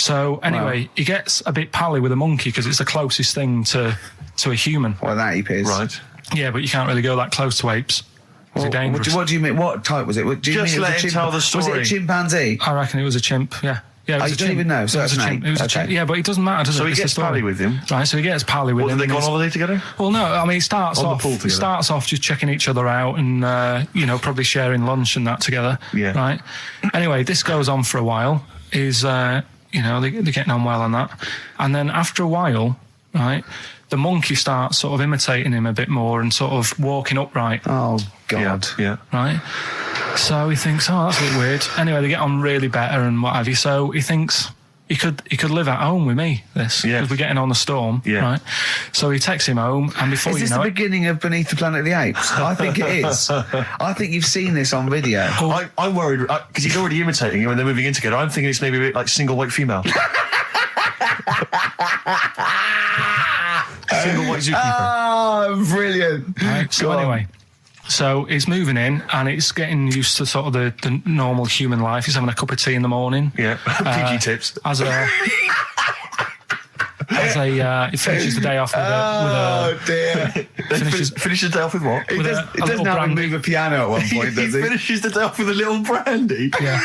So anyway, he gets a bit pally with a monkey because it's the closest thing to a human. Well, that ape is. Right. Yeah, but you can't really go that close to apes. It's dangerous. What do you mean? What type was it? Do you Just mean let him tell the story. Was it a chimpanzee? I reckon it was a chimp, yeah. Yeah, it was you a don't chimp. even know, so it was that's a an chimp. ape. It was a Okay. chimp. Yeah, but it doesn't matter, does it? So he It's the gets story. pally with him. Right, so he gets pally with What, him. do they go on and holiday together? Well, no, I mean, it starts On the off. pool together. It starts off just checking each other out and probably sharing lunch and that together. Yeah. Right. Anyway, this goes on for a while. They're getting on well on that, and then after a while, right, the monkey starts sort of imitating him a bit more and sort of walking upright. Oh God. Yeah. Right. So he thinks, oh, that's a bit weird. Anyway, they get on really better and what have you. So he thinks he could live at home with me. Because we're getting on the storm. Yeah. Right. So he takes him home, and before Is you this know the it, beginning of Beneath the Planet of the Apes? I think it is. I think you've seen this on video. I'm worried because he's already imitating him and they're moving in together. I'm thinking it's maybe a bit like single white female. Single white zookeeper. Oh, brilliant. right, so anyway. So he's moving in, and it's getting used to sort of the normal human life. He's having a cup of tea in the morning. Yeah. PG tips. He finishes the day off with a dear. Finishes the day off with what? He with does, a he doesn't little have to brandy. move a piano at one point, He does he? finishes the day off with a little brandy. Yeah.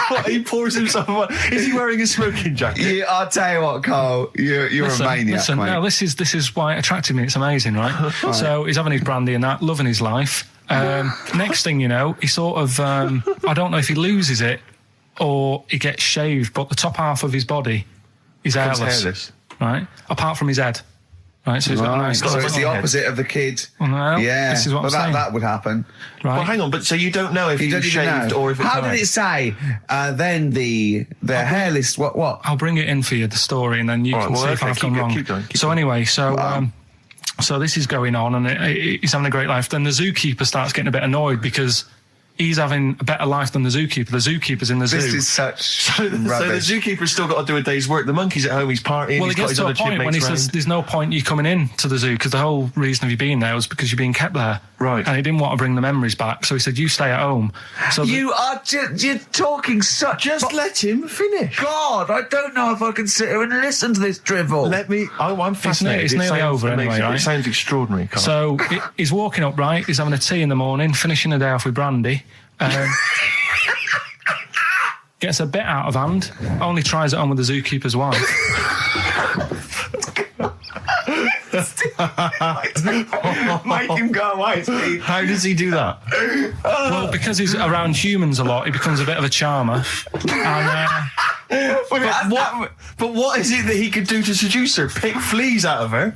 What, he pours himself one. Is he wearing a smoking jacket? I'll tell you what, Carl. You're a maniac, mate. No, this is why it attracted me. It's amazing, right? So he's having his brandy and that, loving his life. Next thing you know, he sort of I don't know if he loses it or he gets shaved, but the top half of his body is hairless. Right? Apart from his head. Right, so he's got a nice So it's the head. opposite of the kid. Well, yeah, this is what I'm saying. that would happen. Right. Well, hang on, but so you don't know if You he don't was even shaved know. or if it's How did it say? Then the hairless. What? I'll bring it in for you, the story, and then you can see if I've gone wrong. Keep going. So anyway, so this is going on, and he's having a great life. Then the zookeeper starts getting a bit annoyed because he's having a better life than the zookeeper. The zookeeper's in the zoo. This is such So the rubbish. zookeeper's still got to do a day's work. The monkey's at home, he's partying, Well, he's it got gets his to other a point when chipmates he says, round. there's no point you coming in to the zoo because the whole reason of you being there was because you're being kept there. Right. And he didn't want to bring the memories back, so he said, you stay at home. So You are you're talking such. Just let him finish. God, I don't know if I can sit here and listen to this drivel. I'm fascinated. it's It nearly sounds over anyway, amazing. right? It sounds extraordinary, Carl. So he's walking up, right? He's having a tea in the morning, finishing the day off with brandy. Gets a bit out of hand, only tries it on with the zookeeper's wife. Make him go away, Steve. How does he do that? Well, because he's around humans a lot, he becomes a bit of a charmer. And, But what is it that he could do to seduce her? Pick fleas out of her?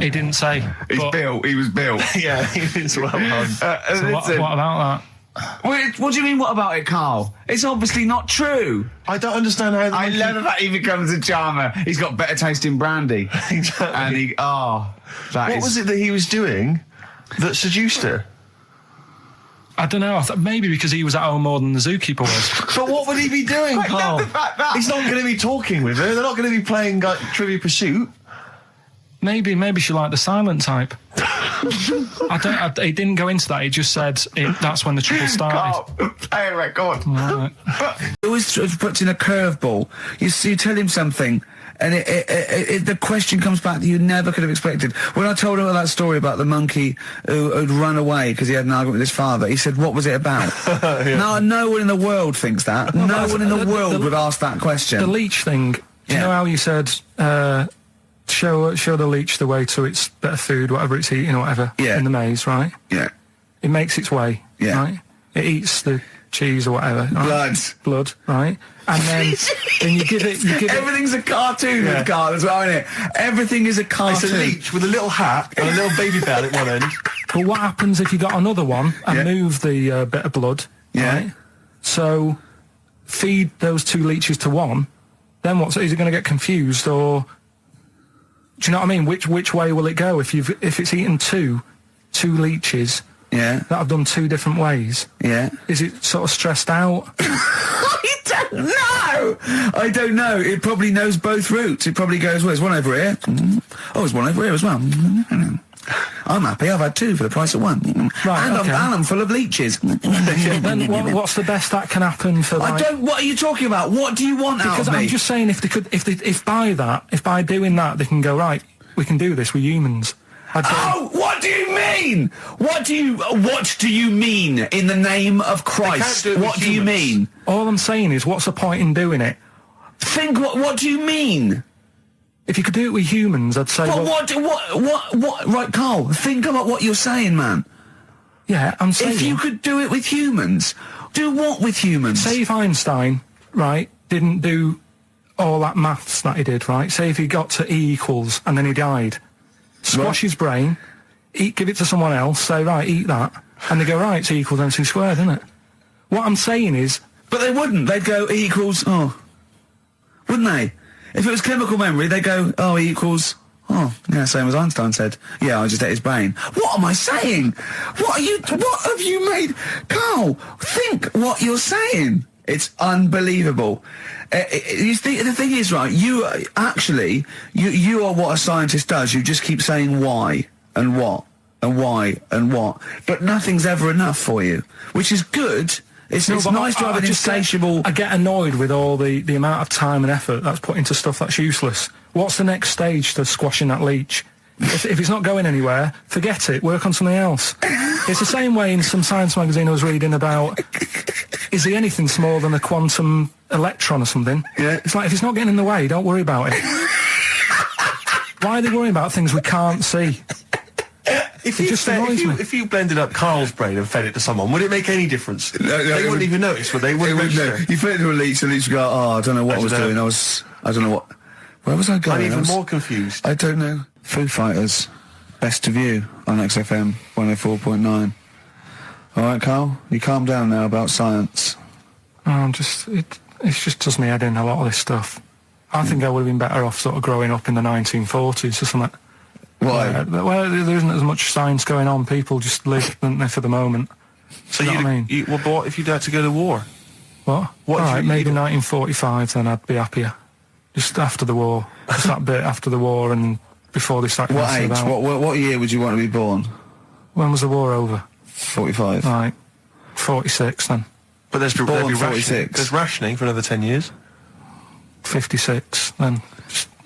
he didn't say. He was built. Yeah, he's well done. So what about that? What do you mean, what about it, Carl? It's obviously not true. I don't understand how. I love the fact he becomes a charmer. He's got better taste in brandy. Exactly. And What was it that he was doing that seduced her? I don't know. I thought maybe because he was at home more than the zookeeper was. But what would he be doing, I love Carl? the fact that- He's not going to be talking with her. They're not going to be playing like, Trivia Pursuit. Maybe she liked the silent type. He didn't go into that. He just said that's when the trouble started. Carl, play a record. Right. He always puts in a curveball. You tell him something, and the question comes back that you never could have expected. When I told him that story about the monkey who'd run away because he had an argument with his father, he said, "What was it about?" Now, no one in the world thinks that. No one in the world would ask that question. The leech thing. Do you know how you said show the leech the way to its better food, whatever it's eating or whatever, in the maze, right? Yeah. It makes its way, Yeah. right? It eats the cheese or whatever. Right? Blood. Right? And then you give it... Everything's a cartoon with Carl as well, isn't it? Everything is a cartoon. It's a leech with a little hat and a little baby bell at one end. But what happens if you got another one and move the bit of blood, right? So feed those two leeches to one, then is it going to get confused or... Do you know what I mean? Which way will it go if it's eaten two leeches that have done two different ways? Yeah. Is it sort of stressed out? I don't know. It probably knows both routes. It probably goes, well, there's one over here. Oh, there's one over here as well. I'm happy. I've had 2 for the price of 1. Right, and, okay. I'm full of leeches. Then what's the best that can happen for? Like, What are you talking about? What do you want out of me? Because I'm just saying, if by doing that, they can go, right, we can do this. We're humans. Oh, what do you mean? What do you mean in the name of Christ? What do you mean? All I'm saying is, what's the point in doing it? What do you mean? If you could do it with humans, I'd say. But what? Right, Carl, think about what you're saying, man. Yeah, I'm saying. If you could do it with humans, do what with humans? Say if Einstein, right, didn't do all that maths that he did, right? Say if he got to E equals and then he died. Squash his brain, give it to someone else, say, right, eat that. And they go, right, it's E equals MC squared, isn't it? What I'm saying is... But they wouldn't. They'd go, E equals, wouldn't they? If it was chemical memory, they'd go, E equals, yeah, same as Einstein said. Yeah, I just ate his brain. What am I saying? What have you made? Carl, think what you're saying. It's unbelievable. The thing is, right, you are what a scientist does. You just keep saying why and what and why and what. But nothing's ever enough for you, which is good. It's nice to have an insatiable... I get annoyed with all the amount of time and effort that's put into stuff that's useless. What's the next stage to squashing that leech? If it's not going anywhere, forget it. Work on something else. It's the same way in some science magazine I was reading about... Is there anything smaller than a quantum electron or something? Yeah. It's like, if it's not getting in the way, don't worry about it. Why are they worrying about things we can't see? If you blended up Carl's brain and fed it to someone, would it make any difference? No, they wouldn't even notice, would they? Wouldn't register. You fed it to a leech, and the leech would go, I don't know what I was doing. I don't know what... Where was I going? I'm even more confused. I don't know. Foo Fighters, Best of You on XFM 104.9. All right, Carl, you calm down now about science. It just does me head in, a lot of this stuff. I think I would have been better off sort of growing up in the 1940s or something. Why? Well, there isn't as much science going on. People just live, don't they, for the moment. So you know what I mean? Well, but what if you'd had to go to war? What? All right, maybe 1945, then I'd be happier. Just after the war. Just that bit after the war and before they started messing about. What year would you want to be born? When was the war over? 45. Right. 46 then. But there's rationing for another 10 years. 56 then.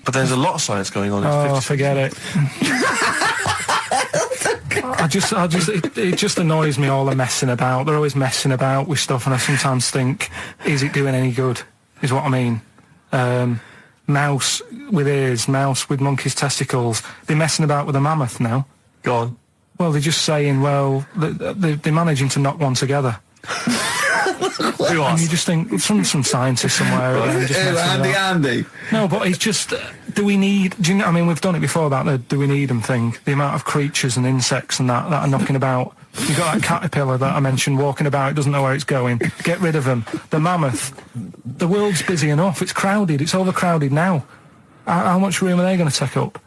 But there's a lot of science going on. Forget it. It just annoys me, all the messing about. They're always messing about with stuff, and I sometimes think, is it doing any good? Is what I mean. Mouse with ears, mouse with monkey's testicles. They're messing about with a mammoth now. Go on. Well, they're just saying, well, they're managing to knock one together. Who and you just think, some scientist somewhere. Andy. No, but it's just, do we need, I mean, we've done it before about the do we need them thing. The amount of creatures and insects and that are knocking about. You've got that caterpillar that I mentioned walking about, it doesn't know where it's going. Get rid of them. The mammoth. The world's busy enough. It's crowded. It's overcrowded now. How much room are they going to take up?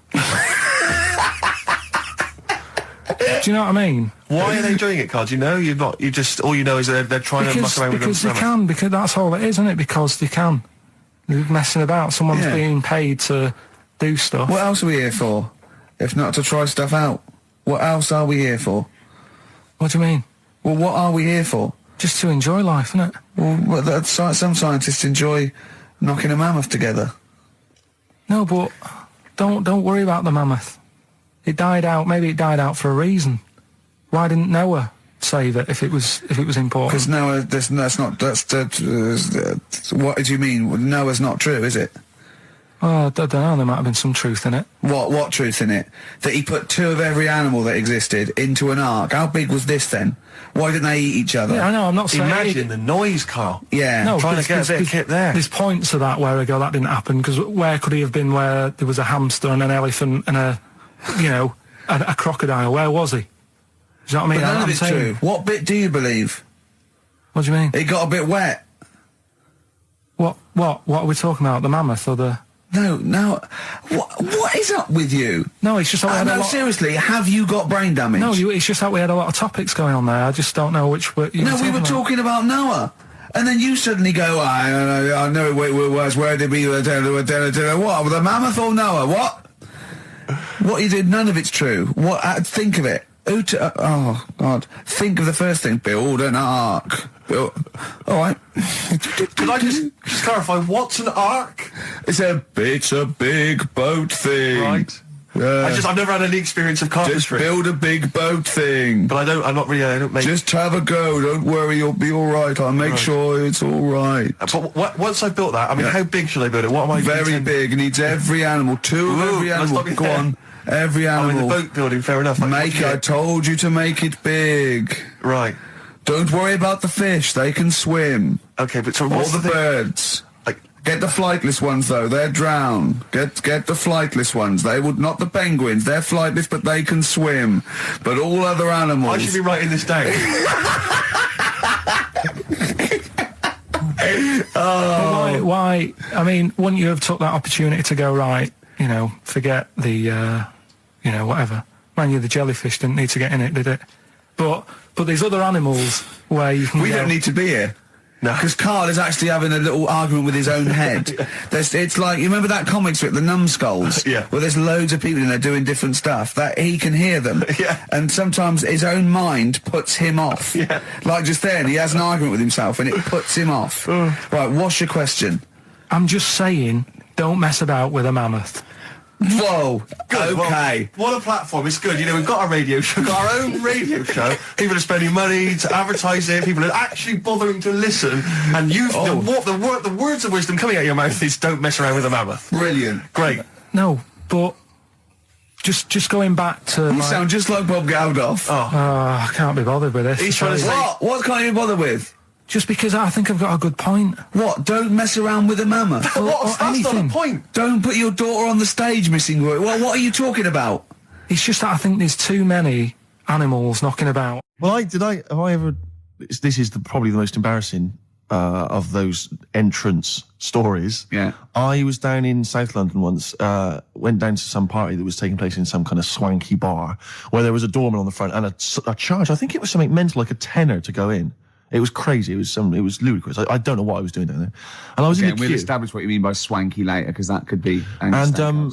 Do you know what I mean? Why are they doing it, Carl? Do you know? All you know is that they're trying to muck around with them. Because they can, because that's all it is, isn't it? Because they can. They're messing about. Someone's being paid to do stuff. What else are we here for? If not to try stuff out. What else are we here for? What do you mean? Well, what are we here for? Just to enjoy life, isn't it? Well, some scientists enjoy knocking a mammoth together. No, but don't worry about the mammoth. It died out. Maybe it died out for a reason. Why didn't Noah save it if it was important? Because Noah, what do you mean? Noah's not true, is it? Well, I don't know. There might have been some truth in it. What truth in it? That he put 2 of every animal that existed into an ark. How big was this then? Why didn't they eat each other? Yeah, I know. I'm not saying. Imagine the noise, Carl. Yeah. No, trying to get a bit of kit there. There's points to that where I go, that didn't happen, because where could he have been where there was a hamster and an elephant and a crocodile? Where was he? Do you know what I mean? But none of it's true. What bit do you believe? What do you mean? It got a bit wet. What are we talking about? The mammoth or the... No. What is up with you? No, it's just that seriously, have you got brain damage? No, it's just that we had a lot of topics going on there. I just don't know which... we were talking about Noah. And then you suddenly go, I know where did we... What? The mammoth or Noah? What? What you did, none of it's true. What? Think of it. Oh, God. Think of the first thing. Build an ark. All right. Can I just clarify, what's an ark? It's a big boat thing. Right. I've never had any experience of carpentry. Just build a big boat thing. But I don't make... Just have a go, don't worry, you'll be alright, I'll make sure it's alright. But once I've built that, I mean, how big should I build it? What am I... Very big, it needs every animal, two of every animal, go on. Every animal. I mean, the boat building, fair enough. I told you to make it big. Right. Don't worry about the fish, they can swim. Okay, but so all the birds. Get the flightless ones though, they're drowned. Get the flightless ones. They would not the penguins, they're flightless but they can swim. But all other animals... I should be writing this down. Why? I mean, wouldn't you have took that opportunity to go, right, you know, forget the, you know, whatever. Mind you, the jellyfish didn't need to get in it, did it? But these other animals where you can We don't need to be here. No. Because Karl is actually having a little argument with his own head. It's like, you remember that comic strip, The Numbskulls? Yeah. Where there's loads of people in there doing different stuff, that he can hear them. Yeah. And sometimes his own mind puts him off. Yeah. Like just then, he has an argument with himself and it puts him off. Right, what's your question? I'm just saying, don't mess about with a mammoth. Whoa, good. Okay. Well, what a platform, it's good. You know, we've got our radio show, we've got our own radio show. People are spending money to advertise it, people are actually bothering to listen, and the words of wisdom coming out of your mouth is don't mess around with a mammoth. Brilliant. Great. No, but just going back to... You sound just like Bob Geldof. I can't be bothered with this. He's trying to say... What can't you be bothered with? Just because I think I've got a good point. What? Don't mess around with a mammoth? That's not the point. Don't put your daughter on the stage, Missing Roy. Well, what are you talking about? It's just that I think there's too many animals knocking about. Well, have I ever... This is probably the most embarrassing of those entrance stories. Yeah. I was down in South London once, went down to some party that was taking place in some kind of swanky bar, where there was a doorman on the front and a charge. I think it was something mental, like a tenner to go in. It was crazy. It was ludicrous. I don't know what I was doing down there. And I was in the queue. We'll establish what you mean by swanky later, because that could be... And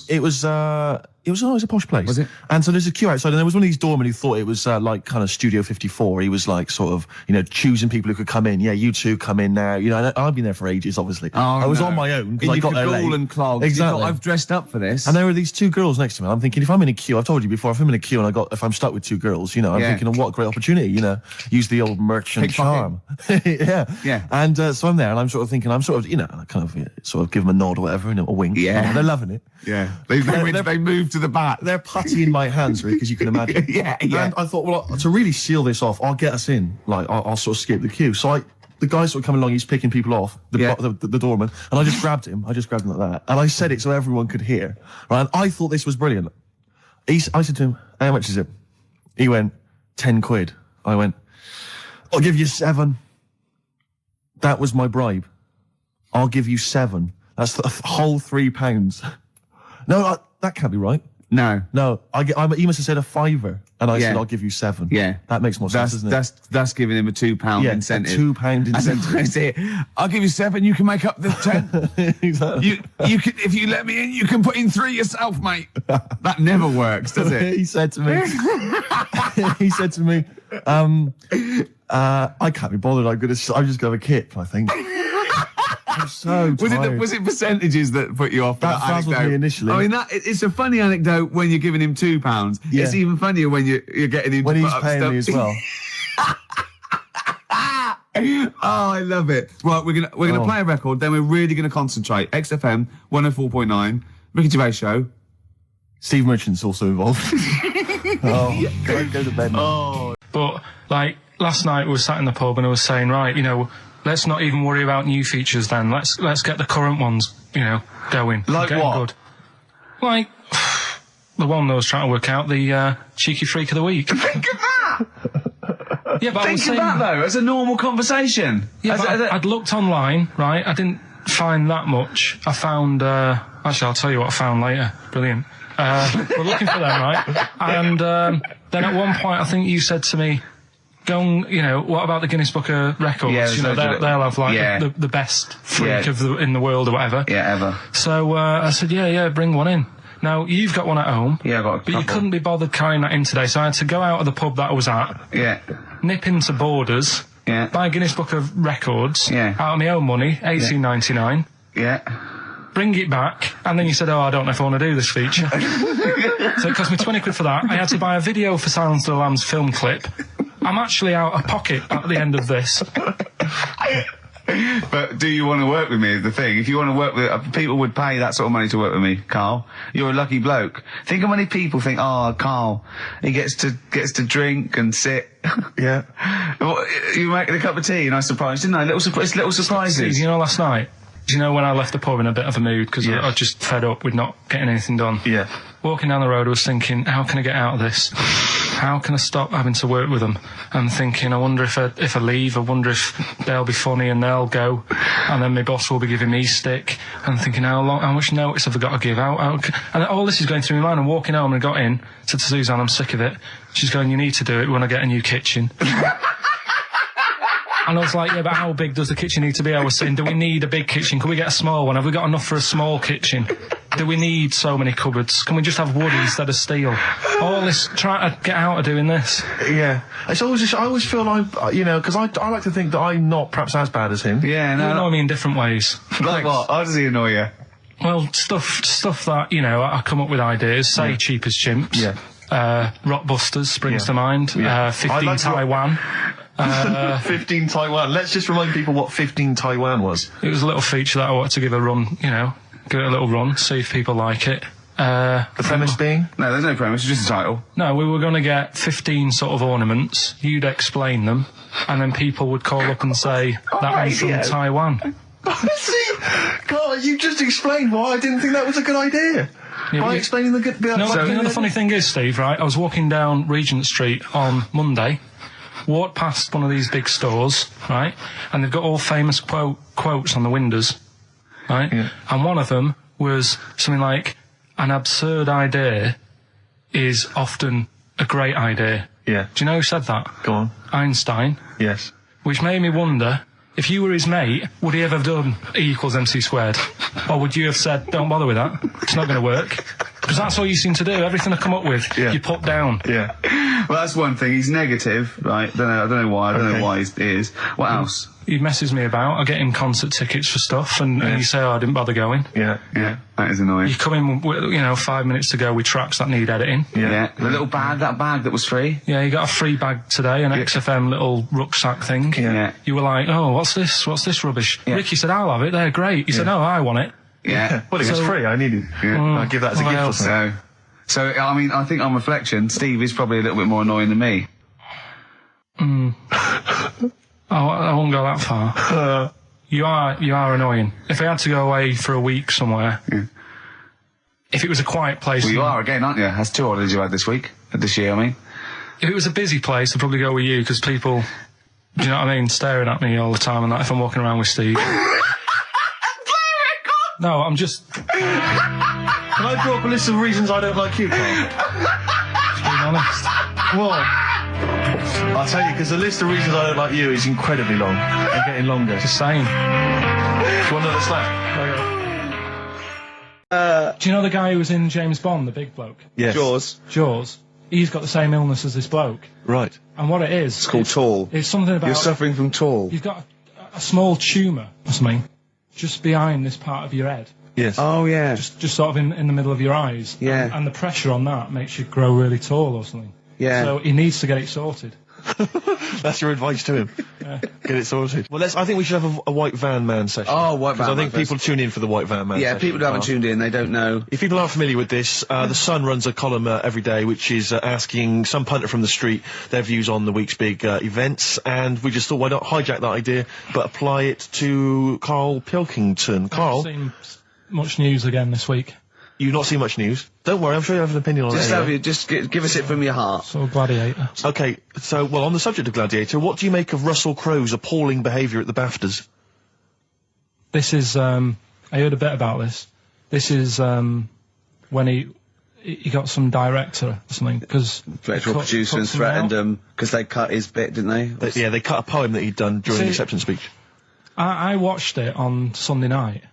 it was a posh place. Was it? And so there's a queue outside, and there was one of these doormen who thought it was like kind of Studio 54. He was like sort of, you know, choosing people who could come in. Yeah, you two come in now. You know, and I've been there for ages, obviously. I was on my own because I got there late. And clogged. Exactly. I've dressed up for this. And there were these two girls next to me. I'm thinking, if I'm in a queue, I've told you before, if I'm in a queue and if I'm stuck with two girls, you know, I'm thinking, what a great opportunity, you know, use the old merchant charm. Yeah. And so I'm there, and I'm sort of thinking, I'm sort of, you know, kind of sort of give them a nod or whatever, you know, a wink. Yeah. Oh, they're loving it. Yeah. They moved to the back. They're putty in my hands, Rick, as you can imagine. Yeah. And I thought, well, to really seal this off, I'll get us in. Like, I'll sort of skip the queue. So the guy sort of coming along, he's picking people off, the doorman, and I just grabbed him. I just grabbed him like that. And I said it so everyone could hear. Right? And I thought this was brilliant. I said to him, how much is it? He went, 10 quid. I went, I'll give you 7. That was my bribe. I'll give you 7. That's the whole £3. No, that can't be right. No. He must have said a £5, and I said, I'll give you 7. Yeah. That makes more sense, doesn't it? That's giving him a £2 incentive. A £2 incentive. That's it. I'll give you 7, you can make up the 10. Exactly. You can, if you let me in, you can put in 3 yourself, mate. That never works, does it? He said to me, I can't be bothered, I'm just gonna have a kip, I think. I'm so tired. Was it percentages that put you off? That frazzled me initially. I mean, it's a funny anecdote when you're giving him £2. Yeah. It's even funnier when you're getting him when to he's put up paying stuff. me as well. Oh, I love it. Well, we're gonna play a record, then we're really gonna concentrate. XFM 104.9, Ricky Gervais Show. Steve Merchant's also involved. Go to bed now. But like last night, we were sat in the pub and I was saying, right, you know, let's not even worry about new features then. Let's get the current ones, you know, going. Like getting what? Good. Like the one that I was trying to work out, the cheeky freak of the week. Think of that. Yeah, but Think of that though as a normal conversation. Yeah, I'd looked online, right? I didn't find that much. I found. Actually, I'll tell you what I found later. Brilliant. We're looking for them, right? And then at one point, I think you said to me, "Go and, you know, what about the Guinness Book of Records? Yeah, you know, they'll have like the best freak in the world or whatever." Yeah, ever. So I said, yeah, bring one in. Now, you've got one at home. Yeah, I got a But you couple. couldn't be bothered carrying that in today, so I had to go out of the pub that I was at, Yeah. nip into Borders, Yeah. buy Guinness Book of Records, Yeah. out of my own money, $18.99, Yeah. bring it back, and then you said, I don't know if I want to do this feature. So it cost me 20 quid for that. I had to buy a video for Silence of the Lambs film clip. I'm actually out of pocket at the end of this. But do you want to work with me is the thing. If you want to work with... people would pay that sort of money to work with me, Carl. You're a lucky bloke. Think how many people think, Carl, he gets to drink and sit. Yeah. Well, you making a cup of tea and I surprised, didn't I? Little surprises. You know, last night, when I left the pub in a bit of a mood, because I was just fed up with not getting anything done. Yeah. Walking down the road, I was thinking, how can I get out of this? How can I stop having to work with them? And thinking, I wonder if I leave, I wonder if they'll be funny and they'll go, and then my boss will be giving me stick. And thinking, how much notice have I got to give out? And all this is going through my mind. I'm walking home and I got in, said to Suzanne, I'm sick of it. She's going, you need to do it when I get a new kitchen. And I was like, yeah, but how big does the kitchen need to be? I was saying, do we need a big kitchen? Can we get a small one? Have we got enough for a small kitchen? Do we need so many cupboards? Can we just have wood instead of steel? All this, trying to get out of doing this. Yeah. It's always just, I always feel like, because I like to think that I'm not perhaps as bad as him. Yeah, You no. annoy me in different ways. Like what? How does he annoy you? Well, stuff that, I come up with ideas, say Cheap as Chimps. Yeah. Rockbusters springs to mind. Yeah. 15 like Taiwan. 15 Taiwan. Let's just remind people what 15 Taiwan was. It was a little feature that I wanted to give a run, give it a little run, see if people like it. The premise being? No, there's no premise, it's just a title. No, we were going to get 15 sort of ornaments, you'd explain them, and then people would call up and say, that one's from Taiwan. See, God, you just explained why I didn't think that was a good idea. Yeah, By you- explaining the good... No, the funny thing is, Steve, right, I was walking down Regent Street on Monday, walked past one of these big stores, right, and they've got all famous quotes on the windows, right, and one of them was something like, an absurd idea is often a great idea. Yeah. Do you know who said that? Go on. Einstein. Yes. Which made me wonder, if you were his mate, would he ever have done E equals MC squared? Or would you have said, don't bother with that, it's not going to work? Because that's all you seem to do, everything I come up with, you put down. Yeah. Well, that's one thing. He's negative, right? I don't know why. I don't know why he is. What else? He messes me about, I get him concert tickets for stuff, and you say, I didn't bother going. Yeah. Yeah, that is annoying. You come in, with, 5 minutes to go with tracks that need editing. Yeah. The little bag, that bag that was free. Yeah, you got a free bag today, an XFM little rucksack thing. Yeah. You were like, oh, what's this? What's this rubbish? Yeah. Ricky said, I'll have it, they're great. He said, no, I want it. Yeah. Well, it was So- free. I needed. I give that as a gift or something. So, I mean, I think on reflection, Steve is probably a little bit more annoying than me. I won't go that far. You are annoying. If I had to go away for a week somewhere, if it was a quiet place... Well, you are again, aren't you? That's 2 holidays you had this year, I mean. If it was a busy place, I'd probably go with you, because people, do you know what I mean, staring at me all the time and that if I'm walking around with Steve. No, I'm just... Can I draw up a list of reasons I don't like you, Carl? Just being honest. What? I'll tell you, because the list of reasons I don't like you is incredibly long and getting longer. Just saying. Do you want another slap? Do you know the guy who was in James Bond, the big bloke? Yes. Jaws. He's got the same illness as this bloke. Right. And what it is... It's called tall. It's something about... You're suffering from tall. You've got a small tumour or something just behind this part of your head. Yes. Oh, yeah. Just sort of in the middle of your eyes. Yeah. And the pressure on that makes you grow really tall or something. Yeah. So he needs to get it sorted. That's your advice to him. Yeah. Get it sorted. Well, I think we should have a white van man session. Oh, white van Because I think man people tune in for the white van man Yeah, session. people who haven't tuned in, they don't know. If people aren't familiar with this, The Sun runs a column every day which is asking some punter from the street their views on the week's big events, and we just thought, why not hijack that idea, but apply it to Karl Pilkington. Karl, I've seen much news again this week. you've not seen much news. Don't worry, I'm sure you have an opinion on it. Just give us it from your heart. So Gladiator. Okay, so, well, on the subject of Gladiator, what do you make of Russell Crowe's appalling behaviour at the BAFTAs? This is, I heard a bit about this. This is, when he got some director or something, because... Director or producer and threatened them, because they cut his bit, didn't they? They cut a poem that he'd done during the acceptance speech. I watched it on Sunday night,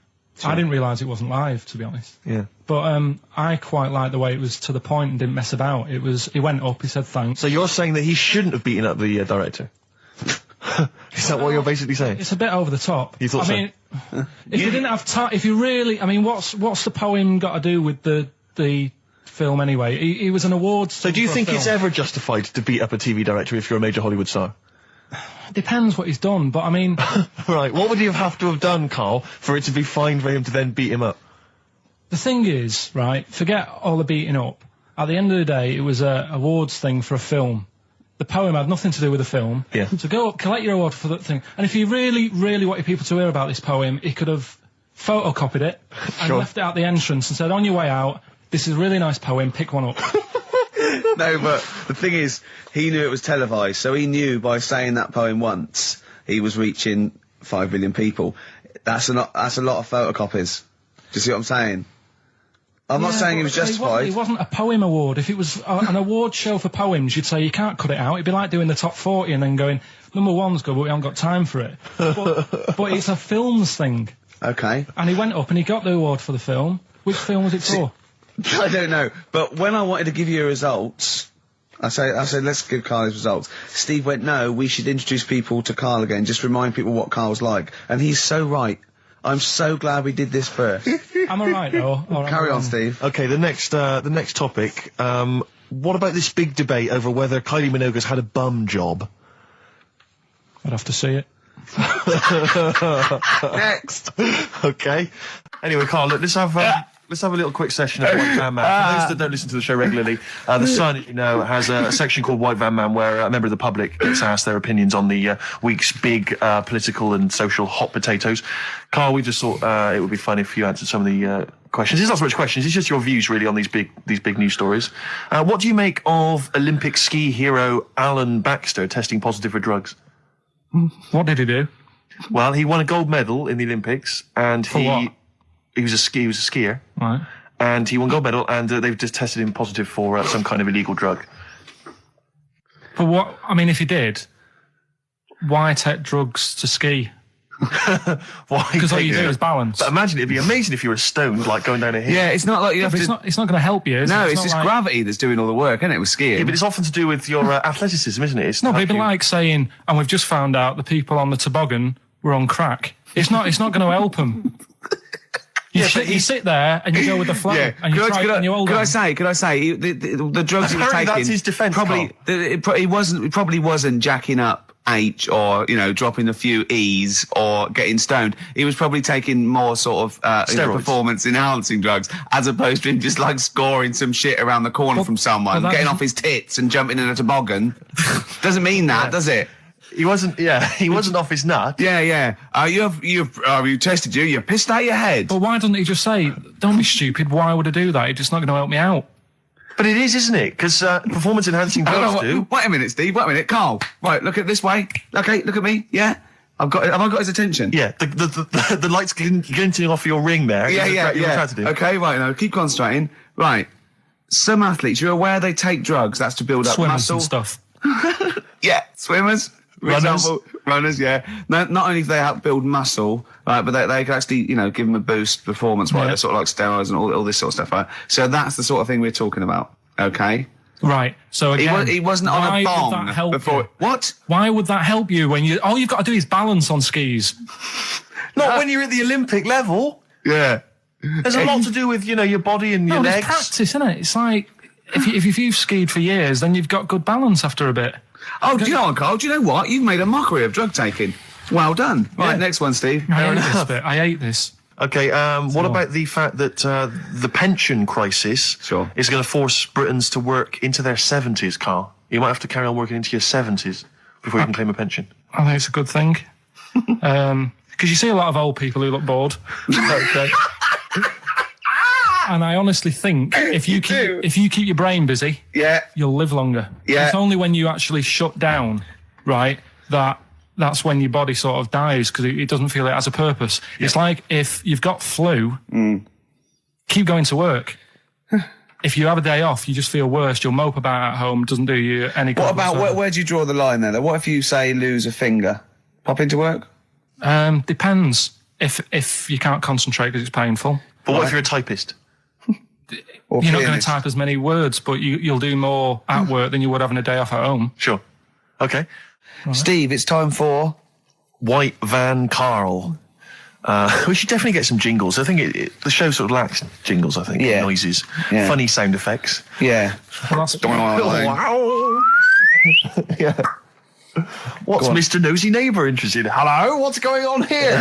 I didn't realise it wasn't live, to be honest. Yeah. But I quite liked the way it was to the point and didn't mess about. He went up, he said thanks. So you're saying that he shouldn't have beaten up the director? Is that what you're basically saying? It's a bit over the top. You thought I mean, if you didn't have time, if you really, I mean, what's the poem got to do with the film anyway? He was an awards. So do you think it's ever justified to beat up a TV director if you're a major Hollywood star? Depends what he's done, but I mean... Right, what would he have to have done, Carl, for it to be fine for him to then beat him up? The thing is, right, forget all the beating up. At the end of the day, it was a awards thing for a film. The poem had nothing to do with the film. Yeah. So go up, collect your award for that thing. And if he really, really wanted people to hear about this poem, he could have photocopied it and left it at the entrance and said, on your way out, this is a really nice poem, pick one up. No, but the thing is, he knew it was televised, so he knew by saying that poem once, he was reaching 5 million people. That's a lot of photocopies. Do you see what I'm saying? I'm not saying he was justified. It wasn't a poem award. If it was an award show for poems, you'd say you can't cut it out. It'd be like doing the top 40 and then going, number one's good, but we haven't got time for it. But it's a films thing. Okay. And he went up and he got the award for the film. Which film was it for? I don't know, but when I wanted to give you results, I said let's give Carl his results. Steve went, no, we should introduce people to Carl again, just remind people what Carl's like. And he's so right. I'm so glad we did this first. Am I right though? Carry on, Steve. Okay, the next topic. What about this big debate over whether Kylie Minogue's had a bum job? I'd have to see it. Next. Okay. Anyway, Carl, look, let's have a little quick session of White Van Man. For those that don't listen to the show regularly, The Sun, as you know, has a section called White Van Man where a member of the public gets asked their opinions on the week's big political and social hot potatoes. Carl, we just thought it would be fun if you answered some of the questions. It's not so much questions, it's just your views really on these big news stories. What do you make of Olympic ski hero Alan Baxter testing positive for drugs? What did he do? Well, he won a gold medal in the Olympics, and what? He was a skier. Right. And he won gold medal, and they've just tested him positive for some kind of illegal drug. But what, I mean, if he did, why take drugs to ski? Why? Because all you do is balance. But imagine, it'd be amazing if you were stoned, like going down a hill. Yeah, it's not like you have But to... it's not going to help you, is it? No, it's not just like... gravity that's doing all the work, isn't it, with skiing? Yeah, but it's often to do with your athleticism, isn't it? It's No, but it'd be like saying, and we've just found out the people on the toboggan were on crack. It's not going to help them. You sit there and you go with the flow, and you try and you hold on. Could I say, the drugs he was taking... that's his defence, probably, it probably wasn't jacking up H or, dropping a few E's or getting stoned. He was probably taking more sort of performance enhancing drugs, as opposed to him just like scoring some shit around the corner from someone, getting off his tits and jumping in a toboggan. Doesn't mean that, does it? He wasn't off his nut. Yeah. You tested you pissed out your head. But why doesn't he just say, don't be stupid, why would I do that? It's just not going to help me out. But it is, isn't it? Because performance enhancing drugs do. Wait a minute, Steve. Wait a minute, Carl. Right, look at this way. Okay, look at me. Yeah, have I got his attention? Yeah, the lights glinting off your ring there. Yeah. Okay, right. Now keep concentrating. Right. Some athletes, you're aware they take drugs. That's to build up Swimmers muscle and stuff. Yeah, swimmers. For example, runners, yeah. Not only do they help build muscle, right, but they can actually, give them a boost performance-wise. They're sort of like steroids and all this sort of stuff, right? So that's the sort of thing we're talking about, okay? Right. So again, he wasn't on a bong before. What? Why would that help you when all you've got to do is balance on skis? Not when you're at the Olympic level. Yeah. There's a lot to do with, your body and your legs. It's practice, isn't it? It's like, if you've skied for years, then you've got good balance after a bit. Oh, do you know what, Carl? Do you know what? You've made a mockery of drug taking. Well done. Right, next one, Steve. I hate this. Okay, what about the fact that the pension crisis is going to force Britons to work into their 70s, Carl? You might have to carry on working into your 70s before you can claim a pension. I think it's a good thing. Because you see a lot of old people who look bored. Okay. And I honestly think if you keep your brain busy, you'll live longer. Yeah. It's only when you actually shut down, right, that's when your body sort of dies because it doesn't feel it has a purpose. Yeah. It's like if you've got flu, keep going to work. If you have a day off, you just feel worse. You'll mope about at home. Doesn't do you any good. What about where do you draw the line there? What if you say lose a finger? Pop into work? Depends. if you can't concentrate because it's painful. But what if you're a typist? Or You're not going to pianist. type as many words, but you'll do more at work than you would having a day off at home. Sure. Okay. Steve, it's time for... White Van Karl. We should definitely get some jingles. I think the show sort of lacks jingles, I think. Yeah. Noises. Yeah. Funny sound effects. Yeah. Well, that's Wow. Yeah. What's Mr. Nosy Neighbour interested in? Hello, what's going on here?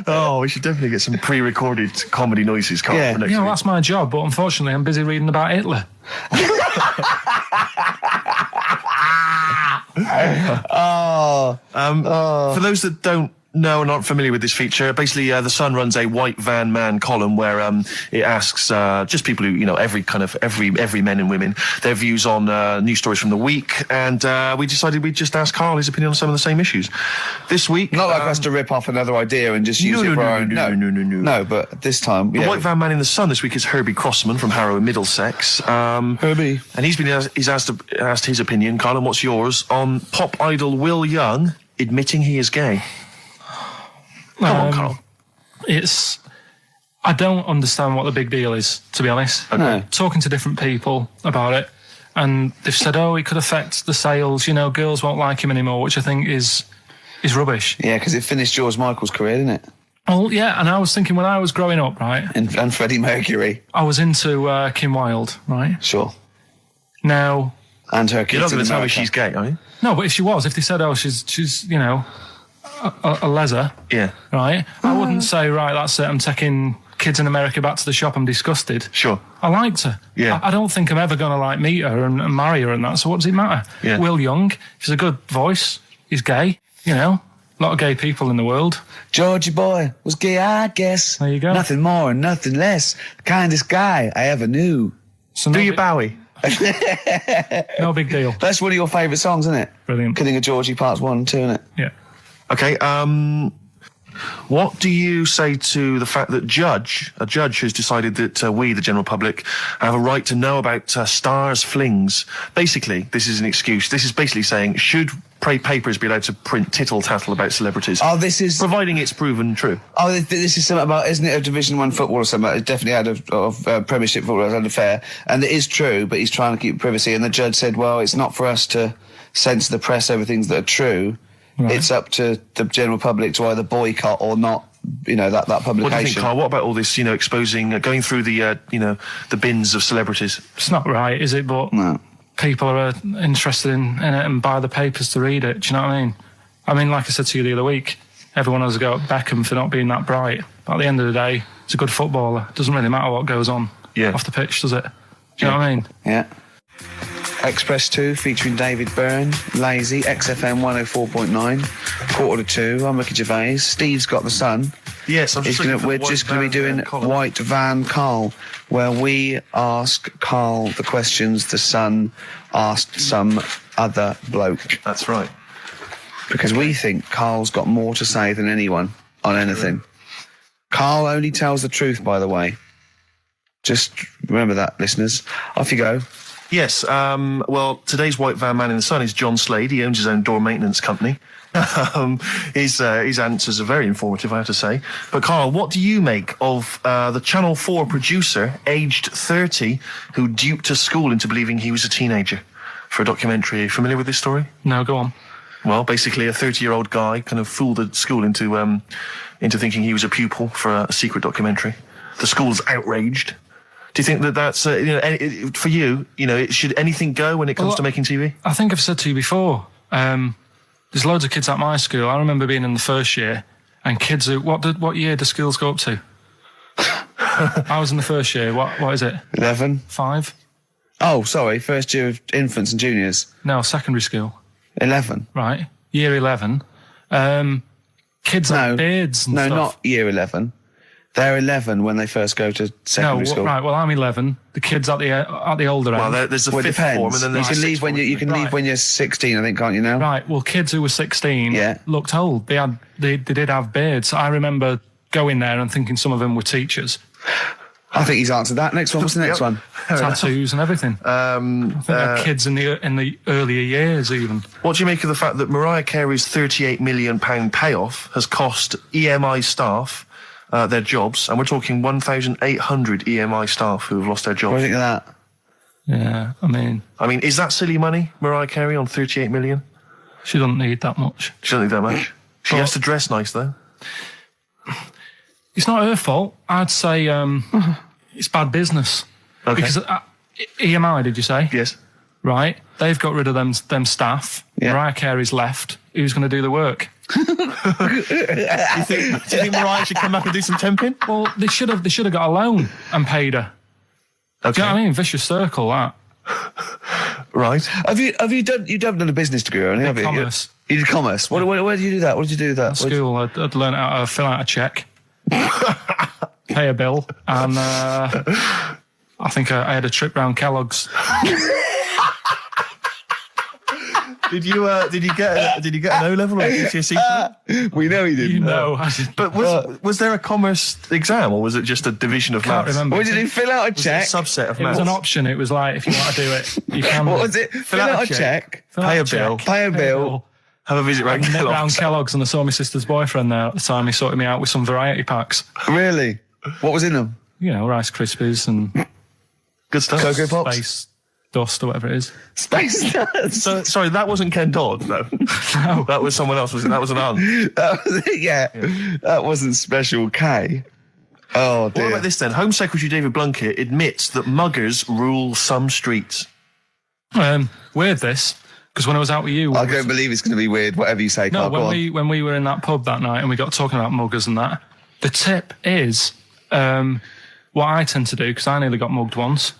Oh, we should definitely get some pre-recorded comedy noises, Carl, Yeah. for next you know, week. that's my job, but unfortunately I'm busy reading about Hitler. For those that don't know and aren't familiar with this feature, basically The Sun runs a White Van Man column where it asks just people who, you know, every men and women, their views on news stories from the week, and we decided we'd just ask Carl his opinion on some of the same issues. This week... Not like us to rip off another idea and just use it for our own... No. No, but this time... The White Van Man in the Sun this week is Herbie Crossman from Harrow in Middlesex. Herbie. And he's asked his opinion, Carl, and what's yours, on pop idol Will Young admitting he is gay. Come on, Carl. I don't understand what the big deal is, to be honest. No. Talking to different people about it, and they've said, it could affect the sales, you know, girls won't like him anymore, which I think is rubbish. Yeah, because it finished George Michael's career, didn't it? Well, yeah, and I was thinking when I was growing up, right, And Freddie Mercury. I was into Kim Wilde, right? Sure. Now... And her You're kids not going in to tell me America. she's gay, are you? No, but if she was, if they said, she's you know, a leather, Yeah. right, I wouldn't say, right, that's it, I'm taking kids in America back to the shop, I'm disgusted. Sure. I liked her. Yeah. I don't think I'm ever going to, meet her and marry her and that, so what does it matter? Yeah. Will Young, he's a good voice, he's gay, you know, a lot of gay people in the world. Georgie boy was gay, I guess. There you go. Nothing more and nothing less. The kindest guy I ever knew. So Do no you big- Bowie? No big deal. That's one of your favourite songs, isn't it? Brilliant. Killing a Georgie Parts 1 and 2, isn't it? Yeah. Okay, what do you say to the fact that a judge has decided that we, the general public, have a right to know about stars' flings? Basically, this is an excuse. This is basically saying, should papers be allowed to print tittle-tattle about celebrities? Oh, this is... Providing it's proven true. Oh, this is something about, isn't it, a Division 1 football or something? It definitely had Premiership football as an affair. And it is true, but he's trying to keep privacy. And the judge said, well, it's not for us to censor the press over things that are true. Right. It's up to the general public to either boycott or not, you know, that publication. What do you think, Carl? What about all this, you know, exposing, going through the, the bins of celebrities? It's not right, is it? But No. people are interested in it and buy the papers to read it. Do you know what I mean? I mean, like I said to you the other week, everyone has a go at Beckham for not being that bright. But at the end of the day, he's a good footballer. It doesn't really matter what goes on off the pitch, does it? Do you know what I mean? Yeah. Express 2 featuring David Byrne, Lazy, XFM 104.9, 1:45. I'm Ricky Gervais. Steve's got the Sun. Yes, I'm just We're just going to be doing White Van Karl, where we ask Karl the questions the Sun asked some other bloke. That's right. Because we think Karl's got more to say than anyone on anything. Karl only tells the truth, by the way. Just remember that, listeners. Off you go. Yes, well, today's White Van Man in the Sun is John Slade. He owns his own door maintenance company. His answers are very informative, I have to say. But, Carl, what do you make of the Channel 4 producer, aged 30, who duped a school into believing he was a teenager for a documentary? Are you familiar with this story? No, go on. Well, basically, a 30-year-old guy kind of fooled the school into thinking he was a pupil for a secret documentary. The school's outraged. Do you think that that's, for you, should anything go when it comes to making TV? I think I've said to you before, there's loads of kids at my school. I remember being in the first year, and kids who, what year do schools go up to? I was in the first year. What is it? 11. 5? Oh, sorry, first year of infants and juniors. No, secondary school. 11. Right, year 11. Kids have beards and stuff. No, not year 11. They're 11 when they first go to secondary school. Right. Well, I'm 11. The kids at the older end. Well, there's a fifth form, and then there's you can leave when leave when you're 16, I think, can't you now? Right. Well, kids who were 16 looked old. They did have beards. I remember going there and thinking some of them were teachers. I think he's answered that. Next one. What's the next one? Tattoos and everything. I think they're kids in the earlier years even. What do you make of the fact that Mariah Carey's £38 million payoff has cost EMI staff their jobs, and we're talking 1,800 EMI staff who have lost their jobs? What do you think of that? Yeah, I mean, is that silly money, Mariah Carey, on 38 million? she doesn't need that much. She doesn't need that much. She has to dress nice, though. It's not her fault. I'd say it's bad business. Okay. Because EMI, did you say? Yes. Right. They've got rid of them staff. Yeah. Mariah Carey's left. Who's going to do the work? Do you think Mariah should come back and do some temping? Well, they should have got a loan and paid her. Okay. Do you know what I mean? Vicious circle, that. Right. Have you done a business degree or anything? Have you? Commerce. You did commerce. Where did you do that? What did you do with that? At school, I'd learned how to fill out a cheque, pay a bill, and I think I had a trip round Kellogg's. Did you get an O level or a GCSE? We know he didn't. You know, I did. But was there a commerce exam, or was it just a division of Can't maths? remember. What did he fill out a Was it a check? subset of It was maths? an option. It was like, if you want to do it, you can. What was it? Fill out a check. Fill out Pay a check, bill. Pay a bill. Have a visit round Nip round Kellogg's. Kellogg's, and I saw my sister's boyfriend there at the time. He sorted me out with some variety packs. Really? What was in them? You know, Rice Krispies and Good stuff. Cocoa Pops? Space Dust or whatever it is. Space Nuts. So, sorry, that wasn't Ken Dodd, no. No. That was someone else, wasn't it? That was an aunt. Yeah. That wasn't Special K. Oh, What dear. about this then? Home Secretary David Blunkett admits that muggers rule some streets. Weird this, because when I was out with you... I don't believe it's going to be weird, whatever you say, No, Carl. Go on. when we were in that pub that night and we got talking about muggers and that, the tip is what I tend to do, because I nearly got mugged once.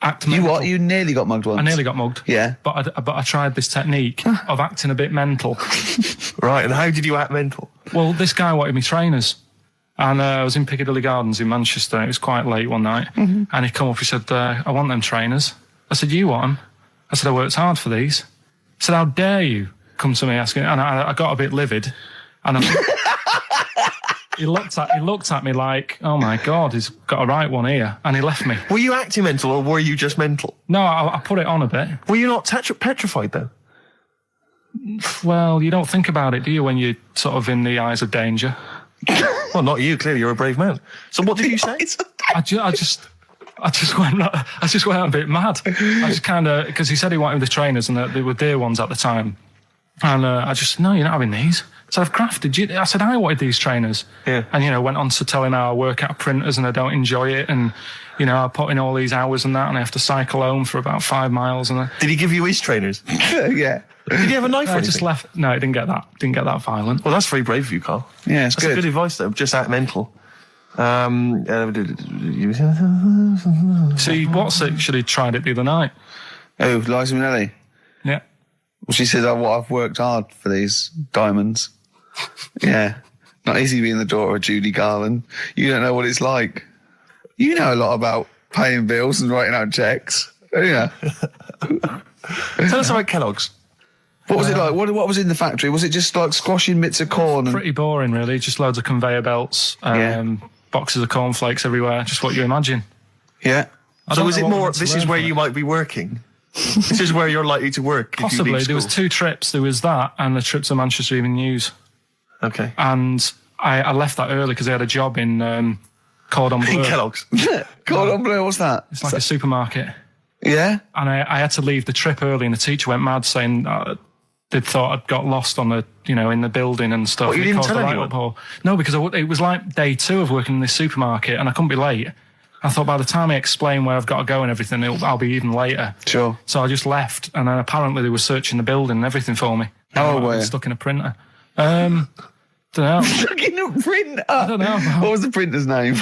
Act You mental. what? You nearly got mugged once. I nearly got mugged. Yeah. But I tried this technique of acting a bit mental. Right, and how did you act mental? Well, this guy wanted me trainers. And I was in Piccadilly Gardens in Manchester. It was quite late one night. And he come up, he said, I want them trainers. I said, you want them? I said, I worked hard for these. He said, how dare you come to me asking? And I got a bit livid. And he looked at me like, oh my God, he's got a right one here. And he left me. Were you acting mental, or were you just mental? No, I put it on a bit. Were you not petrified, though? Well, you don't think about it, do you, when you're sort of in the eyes of danger? Well, not you, clearly, you're a brave man. So what did you say? I just went a bit mad. I just kind of, because he said he wanted the trainers and they were dear ones at the time. And I just said, no, you're not having these. So I've crafted you. I said, I wanted these trainers. Yeah. And, went on to tell him how I work at printers and I don't enjoy it. And, I put in all these hours and that, and I have to cycle home for about 5 miles. And Did he give you his trainers? Yeah. Did he have a knife or I anything? just left. No, it didn't get that. Didn't get that violent. Well, that's very brave of you, Carl. Yeah, it's That's good. good advice, though. Just act mental. See, what's it? Should have tried it the other night. Oh, Liza Minnelli. Yeah. Well, she said, I've worked hard for these diamonds. Yeah. Not easy being the daughter of Judy Garland. You don't know what it's like. You know a lot about paying bills and writing out checks. Don't you? Tell us about Kellogg's. What was it like? What was in the factory? Was it just like squashing bits of corn? And Pretty boring, really. Just loads of conveyor belts, boxes of cornflakes everywhere. Just what you imagine. yeah. I So don't is know it what more, we're to this learn is where from you it. might be working? This is where you're likely to work if you Possibly. leave There was school. 2 trips. There was that and the trip to Manchester Evening News. Okay. And I left that early because I had a job in Cordon Bleu. In Kellogg's. Cordon Bleu, what's that? It's like a supermarket. Yeah? And I had to leave the trip early, and the teacher went mad saying they'd thought I'd got lost on the, in the building and stuff. What, you It didn't caused tell a anyone? uproar. No, because it was like day 2 of working in this supermarket, and I couldn't be late. I thought by the time I explain where I've got to go and everything, I'll be even later. Sure. So I just left, and then apparently they were searching the building and everything for me. Oh, I'd been were you? stuck in a printer. Don't know. Fucking a printer. I don't know. What was the printer's name?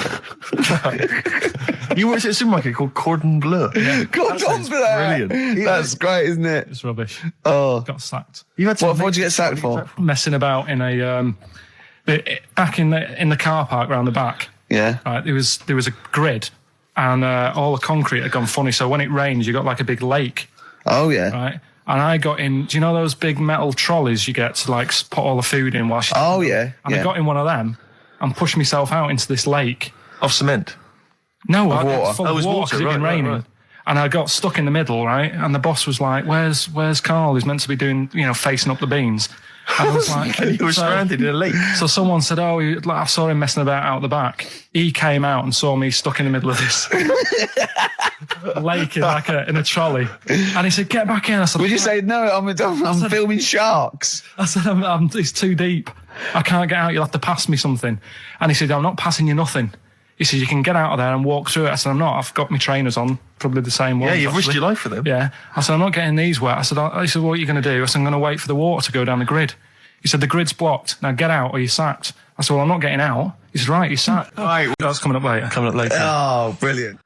You worked at a supermarket called Cordon Bleu. Cordon Bleu. brilliant. That's great, isn't it? It's rubbish. Oh. Got sacked. You had to What'd you get sacked for? Messing about in a back in the car park round the back. Yeah. Right, there was a grid, and all the concrete had gone funny. So when it rains, you got like a big lake, Oh, yeah. right? And I got in. Do you know those big metal trolleys you get to like put all the food in? Whilst Oh, yeah. and Yeah. I got in one of them and pushed myself out into this lake. Of cement. No, Of it water. was full Oh, it of was water water, 'cause it'd been right, raining. right. And I got stuck in the middle, right? And the boss was like, where's Karl? He's meant to be doing, facing up the beans. And I was like, And you were stranded in a lake. So someone said, I saw him messing about out the back. He came out and saw me stuck in the middle of this lake in a trolley. And he said, get back in. I said, Would you say, no, I'm filming sharks? I said, it's too deep. I can't get out. You'll have to pass me something. And he said, I'm not passing you nothing. He said, you can get out of there and walk through it. I said, I'm not. I've got my trainers on, probably the same ones. Yeah, you've risked actually. your life for them. Yeah. I said, I'm not getting these wet. I said, he said, what are you going to do? I said, I'm going to wait for the water to go down the grid. He said, the grid's blocked. Now get out or you're sacked. I said, well, I'm not getting out. He said, right, you're sacked. Right. That's coming up later. Coming up later. Oh, brilliant.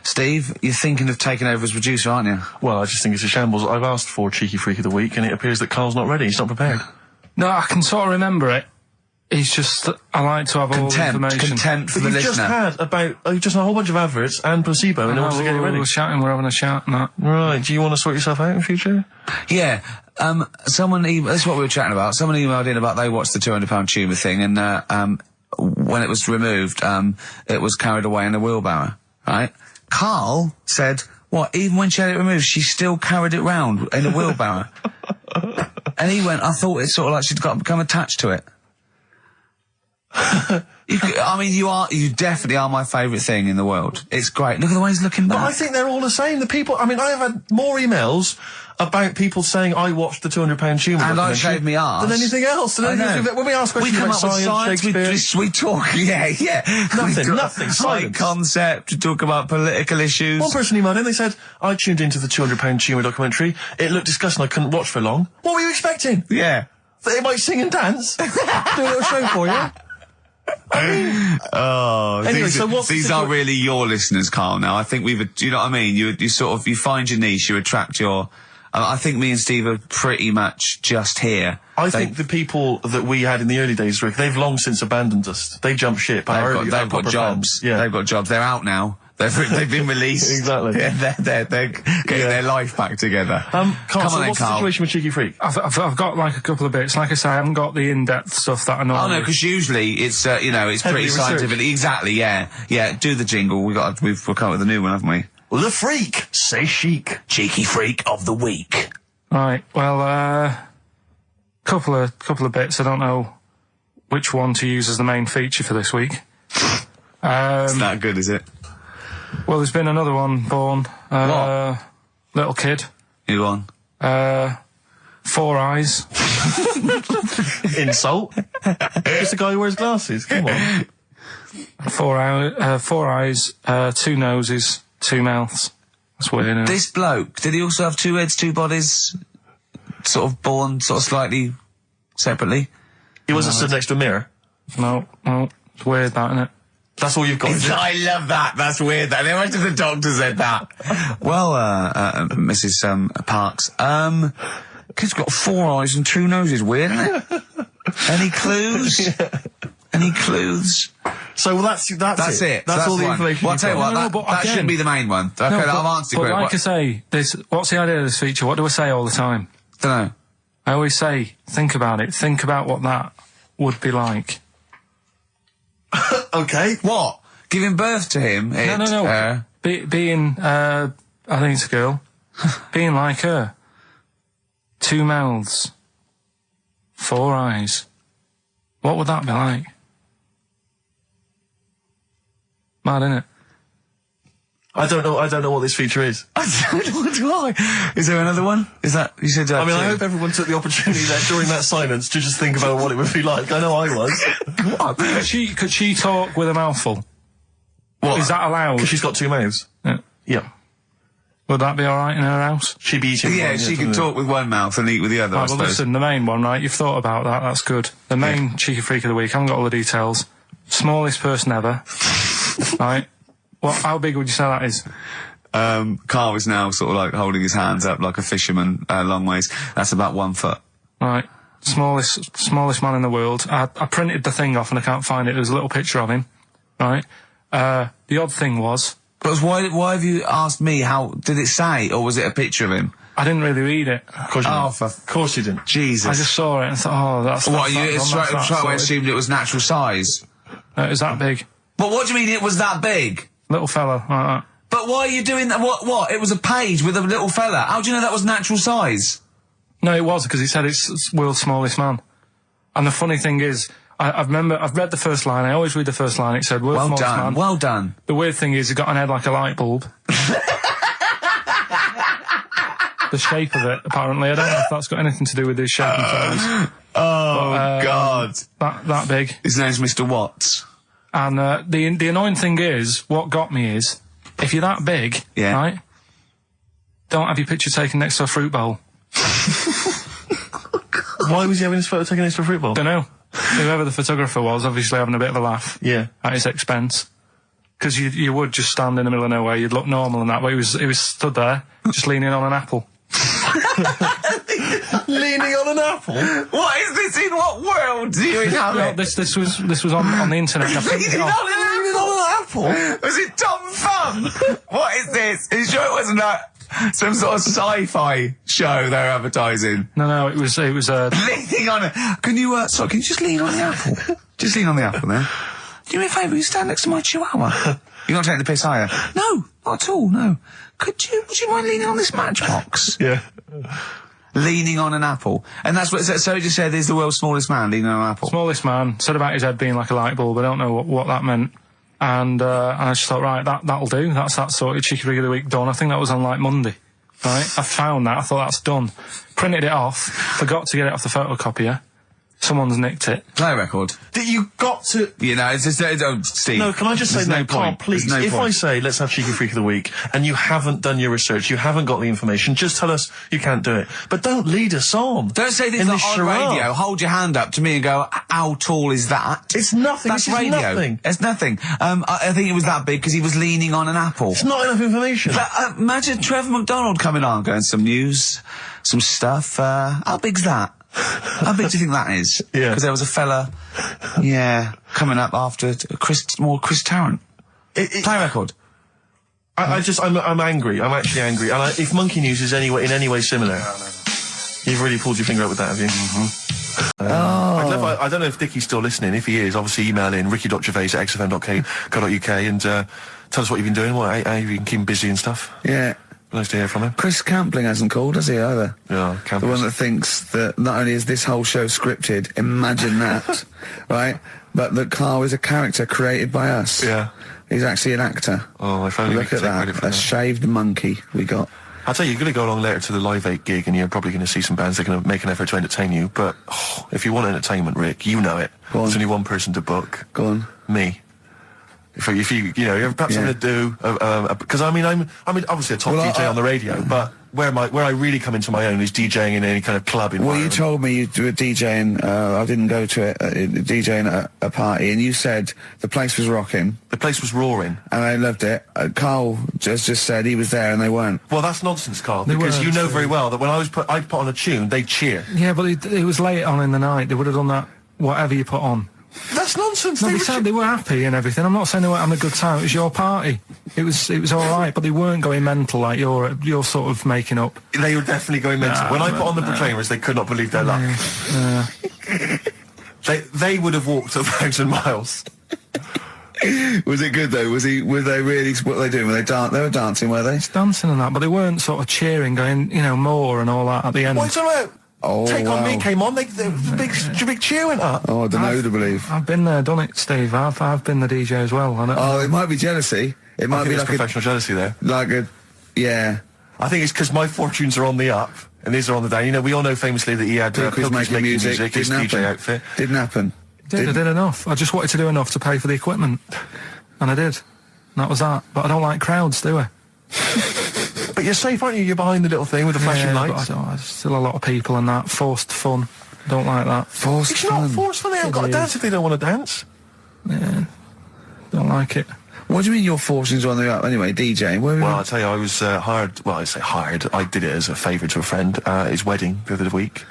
Steve, you're thinking of taking over as producer, aren't you? Well, I just think it's a shambles. I've asked for Cheeky Freak of the Week, and it appears that Carl's not ready. He's not prepared. No, I can sort of remember it. It's just, I like to have all the information. Contempt for the You've just listener. had just a whole bunch of adverts and placebo in order to get it ready. We're shouting, we're having a shout and that. Right, do you want to sort yourself out in future? Yeah. Someone this is what we were chatting about. Someone emailed in about they watched the £200 tumour thing, and when it was removed, it was carried away in a wheelbarrow, right? Karl said, what, even when she had it removed, she still carried it round in a wheelbarrow. And he went, I thought it's sort of like she'd become attached to it. You definitely are my favourite thing in the world. It's great. Look at the way he's looking back. But I think they're all the same. The people, I have had more emails about people saying I watched the £200 tumour and I documentary shaved me arse than anything else. I know. When we ask questions come about up with science, Shakespeare, we talk, yeah. Nothing, Slight silence. concept, we talk about political issues. one person emailed in, they said, I tuned into the £200 tumour documentary. It looked disgusting. I couldn't watch for long. What were you expecting? Yeah. That it might sing and dance? Do a little show for you? Anyway, so what's these are really your listeners, Karl. Now, I think do you know what I mean? You sort of, you find your niche, you attract your. I think me and Steve are pretty much just here. I think the people that we had in the early days, Rick, they've long since abandoned us. They jumped ship. They've got jobs. Yeah, they've got jobs. They're out now. They've been released. Exactly. Yeah, they're getting their life back together. Carl, Come so on then, what's the Karl. situation with Cheeky Freak? I've got like a couple of bits. Like I say, I haven't got the in-depth stuff that I know. Oh no, because usually it's it's Heavily pretty scientific. Exactly. Yeah. Do the jingle. We'll come up with a new one, haven't we? The Freak, say chic. Cheeky Freak of the Week. Right. Well, couple of bits. I don't know which one to use as the main feature for this week. It's not good, is it? Well, there's been another one born. What? Little kid. You go on. 4 eyes. Insult. Just a guy who wears glasses. Come on. 4 eyes, 2 noses, 2 mouths. That's weird, isn't it? This bloke, did he also have 2 heads, 2 bodies? Sort of born sort of slightly separately? He wasn't stood next to a mirror. No, it's weird, that, isn't it? That's all you've got. Is it? I love that. That's weird. That. Imagine the doctor said that. Well, Mrs. Parks, kid's got 4 eyes and 2 noses. Weird, isn't it? Any clues? Any clues? So that's it. That's all the one. information. Well, I'll tell you what, but that again- shouldn't be the main one. Okay, I've answered But it. like I say, what's the idea of this feature? What do I say all the time? Don't know. I always say, think about it. Think about what that would be like. Okay. What? Giving birth to him? No. Being, I think it's a girl. Being like her. 2 mouths. 4 eyes. What would that be like? Mad, innit? I don't know what this feature is. I don't know why. Is there another one? Is that, you said I mean, I 2? hope everyone took the opportunity there during that silence to just think about what it would be like. I know I was. Could she talk with a mouthful? What? Is that allowed? Because she's got 2 mouths. Yeah. Yeah. Would that be alright in her house? She'd be eating Yeah, one, she can doesn't it? talk with one mouth and eat with the other, I Right, well, suppose. listen, the main one, right? You've thought about that. That's good. The main Cheeky Freak of the Week. I haven't got all the details. Smallest person ever. Right? How big would you say that is? Karl is now sort of like holding his hands up like a fisherman, long ways. That's about 1 foot. Right. Smallest man in the world. I printed the thing off and I can't find it. There's a little picture of him. Right? The odd thing was... But why have you asked me how, did it say, or was it a picture of him? I didn't really read it. Of course you didn't. Of course you didn't. Jesus. I just saw it and thought, oh, that's... What, that's you that one, straight away sorted. assumed it was natural size? It was that big. But what do you mean it was that big? Little fella, like that. But why are you doing that? What? It was a page with a little fella. How do you know that was natural size? No, it was, because he said it's world's smallest man. And the funny thing is, I've read the first line, I always read the first line, it said world's smallest man. Well done. The weird thing is, he got an head like a light bulb. The shape of it, apparently. I don't know if that's got anything to do with his shape and size. God. That big. His name's Mr. Watts. And the annoying thing is, what got me is, if you're that big, right, don't have your picture taken next to a fruit bowl. Why was he having his photo taken next to a fruit bowl? Don't know. Whoever the photographer was, obviously having a bit of a laugh. Yeah. At his expense. Because you would just stand in the middle of nowhere, you'd look normal and that, but he was stood there, just leaning on an apple. Leaning on an apple? What is this? In what world do you inhabit? This was on the internet. I printed it off. Leaning on an apple? Was it Tom Thumb? What is this? Are you sure it wasn't some sort of sci-fi show they're advertising? No, it was leaning on it. Can you just lean on the apple? Just lean on the apple there. Do me a favour, you stand next to my chihuahua. You're not taking the piss, are you? No, not at all, no. Would you mind leaning on this matchbox? Yeah. Leaning on an apple. And that's what, so he just said he's the world's smallest man leaning on an apple. Smallest man, said about his head being like a light bulb, I don't know what that meant. And I just thought, right, that'll do, that's that sorted, Cheeky Rig of the Week done. I think that was on like Monday, right? I found that, I thought that's done. Printed it off, forgot to get it off the photocopier. Someone's nicked it. Play a record. You got to... You know, it's just... Steve. No, can I just say, no, Carl, please, if I say, let's have Cheeky Freak of the Week, and you haven't done your research, you haven't got the information, just tell us you can't do it. But don't lead us on. Don't say things like on radio, hold your hand up to me and go, how tall is that? It's nothing. That's this radio. Is nothing. It's nothing. I think it was that big because he was leaning on an apple. It's not enough information. But, imagine Trevor McDonald coming on, going, some news, some stuff, how big's that? How big do you think that is? Yeah. Because there was a fella, coming up after Chris Tarrant. Play a record. I'm angry. I'm actually angry. And if Monkey News is in any way similar, you've really pulled your finger out with that, have you? Mm-hmm. I don't know if Dickie's still listening. If he is, obviously email in ricky.gervais@xfm.co.uk and tell us what you've been doing, how you've been keeping busy and stuff. Yeah. Nice to hear from him. Chris Campling hasn't called, has he, either? Yeah, Campling. The one that thinks that not only is this whole show scripted, imagine that, right? But that Carl is a character created by us. Yeah. He's actually an actor. Oh, if only we could Look at take credit for that, a that. shaved monkey we got. I'll tell you, you're going to go along later to the Live 8 gig and you're probably going to see some bands that are going to make an effort to entertain you, but if you want entertainment, Rick, you know it. There's only one person to book. Go on. Me. If you have perhaps something to do, because I'm obviously a top DJ on the radio, but where I really come into my own is DJing in any kind of club environment. Well, you told me you were DJing, I didn't go to it, DJing at a party, and you said the place was rocking. The place was roaring. And I loved it. Carl just said he was there and they weren't. Well, that's nonsense, Carl, because you know very well that when I put on a tune, they cheer. Yeah, but it was late on in the night, they would have done that, whatever you put on. That's nonsense. No, they were happy and everything. I'm not saying they weren't having a good time. It was your party. It was all right, but they weren't going mental like you're sort of making up. They were definitely going mental. When I put on the Proclaimers, they could not believe their luck. They would have walked 1,000 miles. Was it good though? Were they really? What were they doing? They were dancing, were they? Dancing and that, but they weren't sort of cheering, going, more and all that at the end. What's about? Oh, Take On Me came on, the big cheer went up. Oh, I don't know who to believe. I've been there, done it, Steve. I've been the DJ as well. It might be jealousy. It might be like professional jealousy there. Yeah. I think it's because my fortunes are on the up and these are on the down. We all know famously that he had Pilkington making music, his DJ outfit. Didn't happen. I did enough. I just wanted to do enough to pay for the equipment, and I did. And that was that. But I don't like crowds, do I? But you're safe, aren't you? You're behind the little thing with the flashing lights. But there's still a lot of people and that. Forced fun. Don't like that. Forced fun? It's not forced fun. They haven't got to dance if they don't want to dance. Yeah. Don't like it. What do you mean your fortunes are on the up? Anyway, DJing. Well, I'll tell you, I was hired. Well, I say hired. I did it as a favour to a friend. His wedding the other week.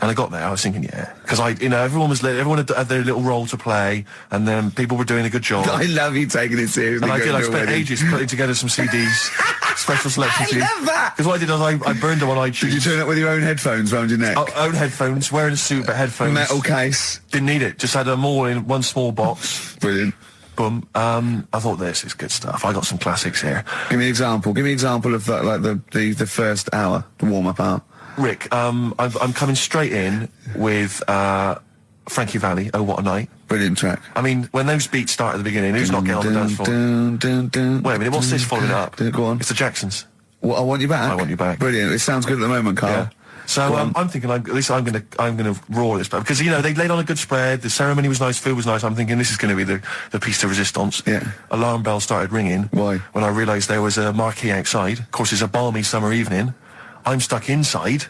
And I got there, I was thinking, because everyone had their little role to play, and then people were doing a good job. I love you taking it seriously. And I spent ages putting together some CDs, special selection CDs. I love that! Because what I did was I burned them on iTunes. Did you turn up with your own headphones round your neck? Own headphones, wearing a suit, but headphones. Metal case. Didn't need it, just had them all in one small box. Brilliant. boom. I thought this is good stuff. I got some classics here. Give me an example. Give me an example of the first hour, the warm-up hour. Rick, I'm coming straight in with Frankie Valli, Oh What a Night. Brilliant track. I mean, when those beats start at the beginning, who's not getting on the dance floor? Wait a minute, what's this following up? Go on. It's the Jacksons. What, I Want You Back? I Want You Back. Brilliant. It sounds good at the moment, Carl. Yeah. So I'm thinking, at least I'm gonna roar this, because they laid on a good spread. The ceremony was nice, food was nice. I'm thinking this is going to be the piece de resistance. Yeah. Alarm bell started ringing. Why? When I realised there was a marquee outside. Of course, it's a balmy summer evening. I'm stuck inside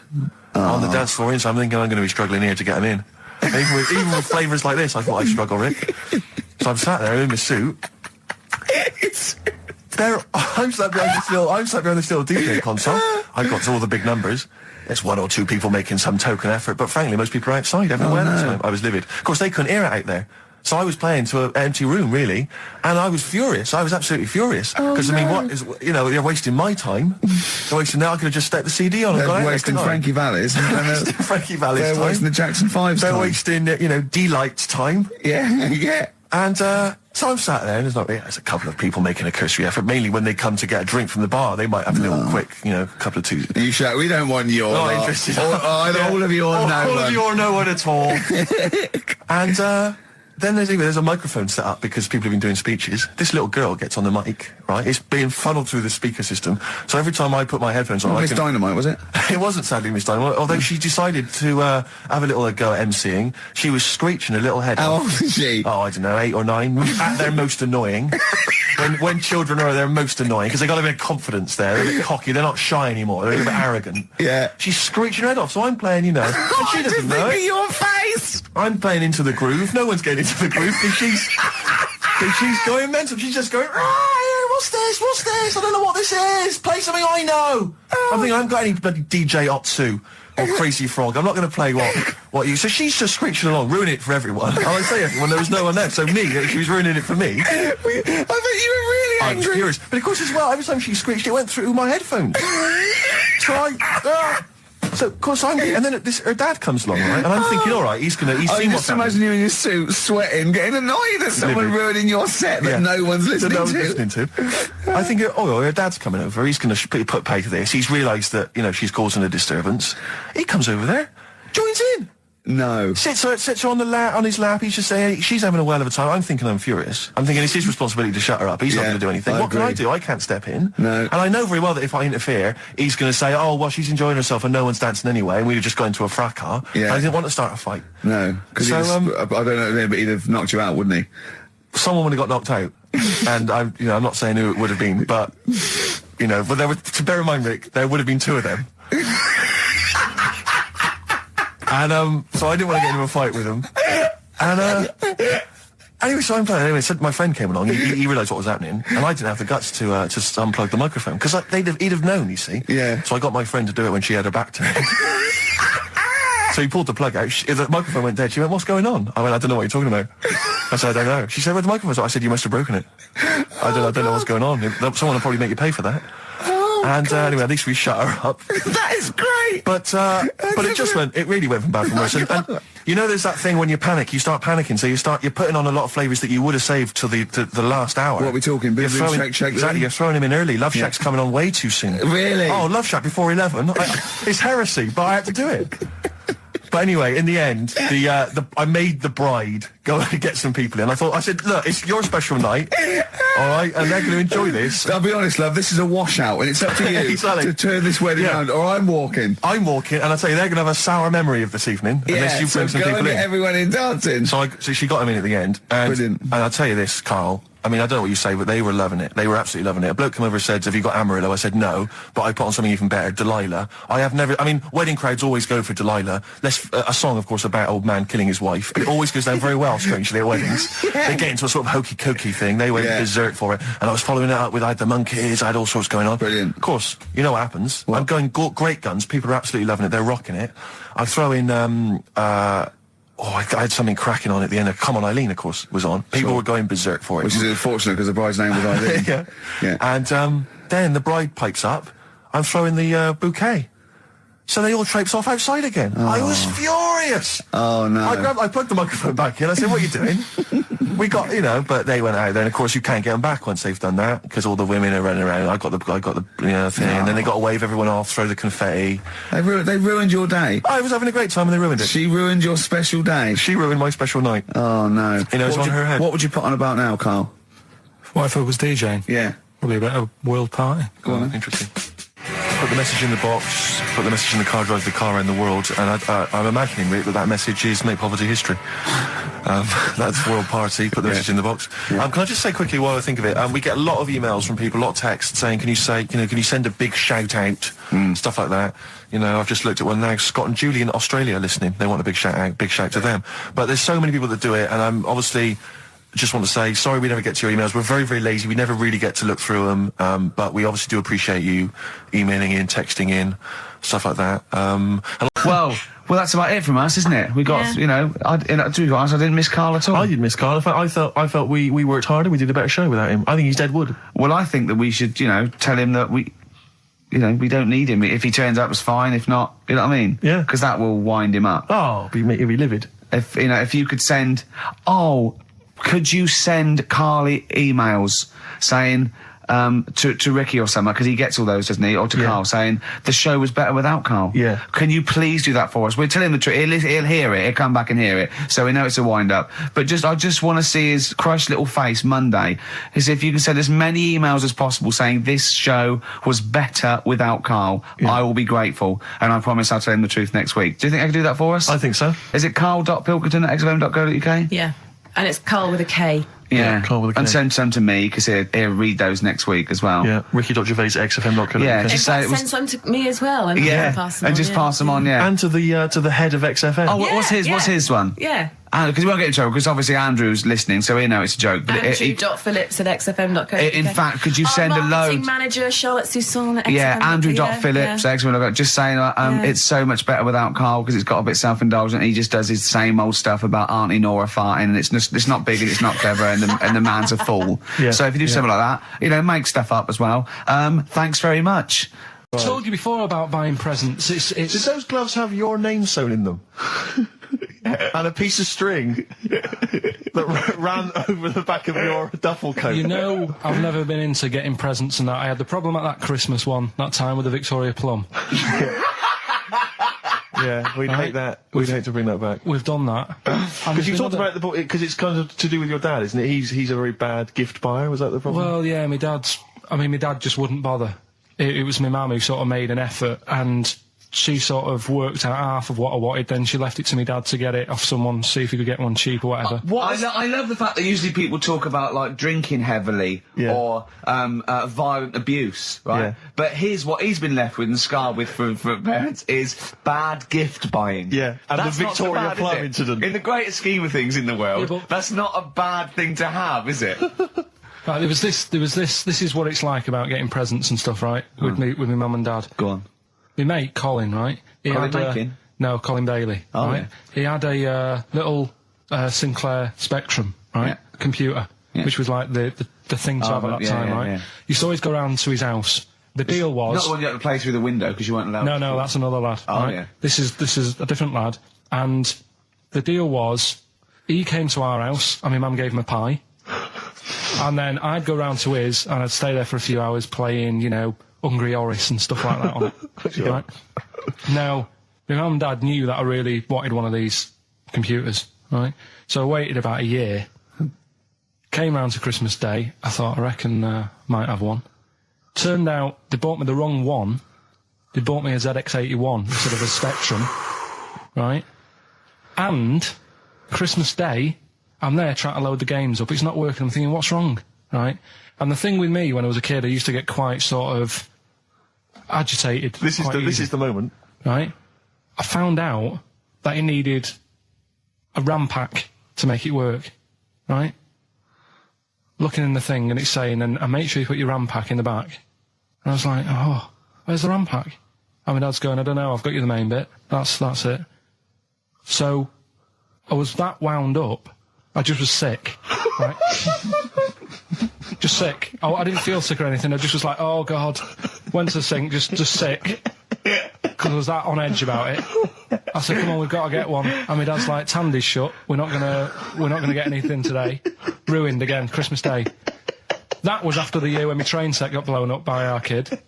on the dance floor, so I'm thinking I'm going to be struggling here to get them in. Even with flavours like this, I thought I'd struggle, Rick. So I'm sat there in my suit. I'm sat behind this little DJ console. I've got all the big numbers. There's one or two people making some token effort, but frankly, most people are outside everywhere. That time. I was livid. Of course, they couldn't hear it out there. So I was playing to an empty room, really, and I was furious. I was absolutely furious. Because, I mean, what is, they're wasting my time. They're wasting, now I could have just stuck the CD on and gone out. They're wasting Frankie Valli's. Frankie Valli's time. They're wasting the Jackson 5's time. They're wasting, D-Light's time. Yeah, yeah. And, so I'm sat there, and there's a couple of people making a cursory effort. Mainly when they come to get a drink from the bar, they might have a little quick, couple of twos. You shout, we don't want your not interested. All of your no one. All of your no one at all. And, then there's a microphone set up because people have been doing speeches. This little girl gets on the mic, right? It's being funneled through the speaker system. So every time I put my headphones on, Miss Dynamite, was it? It wasn't sadly Miss Dynamite, although she decided to have a little go at MCing. She was screeching a little head off. How old was she? Oh, I don't know, 8 or 9. At their most annoying. When children are their most annoying, because they got a bit of confidence there. They're a bit cocky. They're not shy anymore. They're a bit arrogant. Yeah. She's screeching her head off. So I'm playing, and she doesn't know. Think of your face. I'm playing into the groove. No one's getting into the groove because she's going mental. She's just going, what's this? I don't know what this is. Play something I know. I'm thinking I haven't got any bloody DJ Otsu or Crazy Frog. I'm not going to play what you... So she's just screeching along, ruining it for everyone. I say everyone, there was no one there. So me, she was ruining it for me. I bet you were really angry. I'm furious. But of course as well, every time she screeched, it went through my headphones. So So, of course, and then her dad comes along, right? And I'm thinking, all right, he's seen what's happening. Just imagine you in your suit, sweating, getting annoyed at someone ruining your set that no one's listening to. I think, her dad's coming over. He's going to put pay to this. He's realised that, she's causing a disturbance. He comes over there, joins in. No. Sits her on his lap. He's just saying, she's having a whale of a time. I'm thinking I'm furious. I'm thinking it's his responsibility to shut her up. He's not going to do anything. What can I do? I can't step in. No. And I know very well that if I interfere, he's going to say, oh, well, she's enjoying herself and no one's dancing anyway, and we've just got into a fracas. Yeah. And I didn't want to start a fight. No. Because I don't know, but he'd have knocked you out, wouldn't he? Someone would have got knocked out. And I'm not saying who it would have been, but, but to bear in mind, Rick, there would have been 2 of them. And, so I didn't want to get into a fight with him. And, anyway, so I'm playing. Anyway, so my friend came along. He realised what was happening. And I didn't have the guts to unplug the microphone. Because he'd have known, you see. Yeah. So I got my friend to do it when she had her back to me. So he pulled the plug out. The microphone went dead. She went, what's going on? I went, I don't know what you're talking about. I said, I don't know. She said, where's the microphone? I said, you must have broken it. I don't know what's going on. Someone will probably make you pay for that. Anyway, at least we shut her up. That is great. But it really went from bad from worse. And there's that thing when you panic, you start panicking. So you're putting on a lot of flavours that you would have saved to the last hour. What are we talking? Boom, Boom, Shake. Exactly, you're throwing him in early. Love Shack's coming on way too soon. Really? Oh, Love Shack before 11. It's heresy, but I had to do it. But anyway, in the end, I made the bride go and get some people in. I said, look, it's your special night, all right, and they're going to enjoy this. I'll be honest, love, this is a washout, and it's up to you exactly. to turn this wedding around, or I'm walking. And I tell you, they're going to have a sour memory of this evening, unless you bring some people in. Get everyone in dancing. So she got him in at the end, Brilliant. And I'll tell you this, Carl. I mean, I don't know what you say, but they were loving it. They were absolutely loving it. A bloke came over and said, have you got Amarillo? I said, no, but I put on something even better, Delilah. Wedding crowds always go for Delilah. A song, of course, about old man killing his wife. But it always goes down very well, strangely, at weddings. They get into a sort of hokey-cokey thing. They went berserk for it. And I was following it up with, I had the Monkeys, I had all sorts going on. Brilliant. Of course, you know what happens. What? I'm going great guns. People are absolutely loving it. They're rocking it. I throw in, I had something cracking on at the end. Come On Eileen, of course, was on. People were going berserk for it. Which is unfortunate because the bride's name was Eileen. Yeah. And then the bride pipes up. I'm throwing the bouquet. So they all traipse off outside again. I was furious. Oh, no. I plugged the microphone back in. I said, what are you doing? We got, but they went out there, and of course you can't get them back once they've done that, because all the women are running around. I got the thing, and then they got to wave everyone off, throw the confetti. They ruined your day. I was having a great time, and they ruined it. She ruined your special day. She ruined my special night. Oh, no. It's on her head. What would you put on about now, Carl? What if I was DJing? Yeah. Probably a bit of world party. Go on. Interesting. Put the message in the box, put the message in the car, drive the car around the world, and I'm imagining, Rick, that message is make poverty history. That's world party, put the message in the box. Can I just say quickly while I think of it, we get a lot of emails from people, a lot of texts saying, can you send a big shout out, stuff like that. I've just looked at one now, Scott and Julie in Australia listening, they want a big shout out, big shout to them. But there's so many people that do it, and I'm obviously just want to say, sorry we never get to your emails. We're very, very lazy. We never really get to look through them. But we obviously do appreciate you emailing in, texting in, stuff like that. Well, that's about it from us, isn't it? We got, I didn't miss Carl at all. I didn't miss Carl. In fact, I felt we worked harder. We did a better show without him. I think he's dead wood. Well, I think that we should, tell him that we don't need him. If he turns up, it's fine. If not, you know what I mean? Yeah. Because that will wind him up. Oh, he'll be livid. If you could send, could you send Carly emails saying to Ricky or something, because he gets all those, doesn't he? Or to Carl, saying the show was better without Carl. Yeah. Can you please do that for us? We'll tell him the truth. He'll hear it. He'll come back and hear it. So we know it's a wind up. But I just want to see his crushed little face Monday. Is if you can send as many emails as possible saying this show was better without Carl. Yeah. I will be grateful, and I promise I'll tell him the truth next week. Do you think I can do that for us? I think so. Is it carl.pilkington@xfm.co.uk? Yeah. And it's Carl with a K. Yeah, Carl with a K. And send some to me, because he'll read those next week as well. Yeah, ricky.gervais@xfm.co.uk. Yeah, Just send some to me as well, and pass them on, pass them on. Yeah, and to the head of XFM. Oh, what's his one? Yeah. Because we won't get in trouble, because obviously Andrew's listening, so he knows it's a joke. But Andrew.phillips@xfm.co.uk. In fact, could you send a load? Marketing manager Charlotte Susan at XFM. Yeah, Andrew.phillips@xfm.co.uk. Just saying, it's so much better without Carl, because it's got a bit self-indulgent. He just does his same old stuff about Auntie Nora farting, and it's not big and it's not clever, and the man's a fool. Yeah. So if you do something like that, make stuff up as well. Thanks very much. I told you before about buying presents. Did those gloves have your name sewn in them? And a piece of string that ran over the back of your duffel coat. I've never been into getting presents and that. I had the problem at that Christmas one, that time with the Victoria Plum. Yeah, we'd hate that. We'd hate to bring that back. We've done that. Because you talked about the book, because it's kind of to do with your dad, isn't it? He's a very bad gift buyer, was that the problem? Well, yeah, my dad just wouldn't bother. It was my mum who sort of made an effort, and she sort of worked out half of what I wanted, then she left it to me dad to get it off someone, see if he could get one cheap or whatever. I love the fact that usually people talk about, like, drinking heavily or violent abuse, right? Yeah. But here's what he's been left with and scarred with from parents is bad gift buying. Yeah, and that's the Victoria Plum incident. In the greater scheme of things in the world, that's not a bad thing to have, is it? Right, there was this is what it's like about getting presents and stuff, right? With my mum and dad. Go on. My mate, Colin, right? Colin Bailey, right? Yeah. He had a little Sinclair Spectrum, right? Yeah. Computer, which was like the thing to have at that time, right? Yeah. You used to always go round to his house. The deal was... Not the one you had to play through the window, because you weren't allowed to. No, that's another lad, right? Yeah. This is a different lad. And the deal was, he came to our house, and my mum gave him a pie. And then I'd go round to his, and I'd stay there for a few hours playing, Hungry Horace and stuff like that on it. Sure. Right? Now, my mum and dad knew that I really wanted one of these computers, right? So I waited about a year, came round to Christmas Day, I thought, I reckon might have one. Turned out, they bought me the wrong one. They bought me a ZX81 instead of a Spectrum, right? And, Christmas Day, I'm there trying to load the games up, it's not working, I'm thinking, what's wrong, right? And the thing with me, when I was a kid, I used to get quite sort of agitated. This is the moment. Right? I found out that it needed a RAM pack to make it work. Right? Looking in the thing, and it's saying, and make sure you put your RAM pack in the back. And I was like, oh, where's the RAM pack? And my dad's going, I don't know, I've got you the main bit. That's it. So, I was that wound up, I just was sick. Right? Just sick. I didn't feel sick or anything. I just was like, oh God, went to the sink, just sick. because I was that on edge about it. I said, come on, we've got to get one. And my dad's like, Tandy's shut. We're not gonna get anything today. Ruined again, Christmas Day. That was after the year when my train set got blown up by our kid.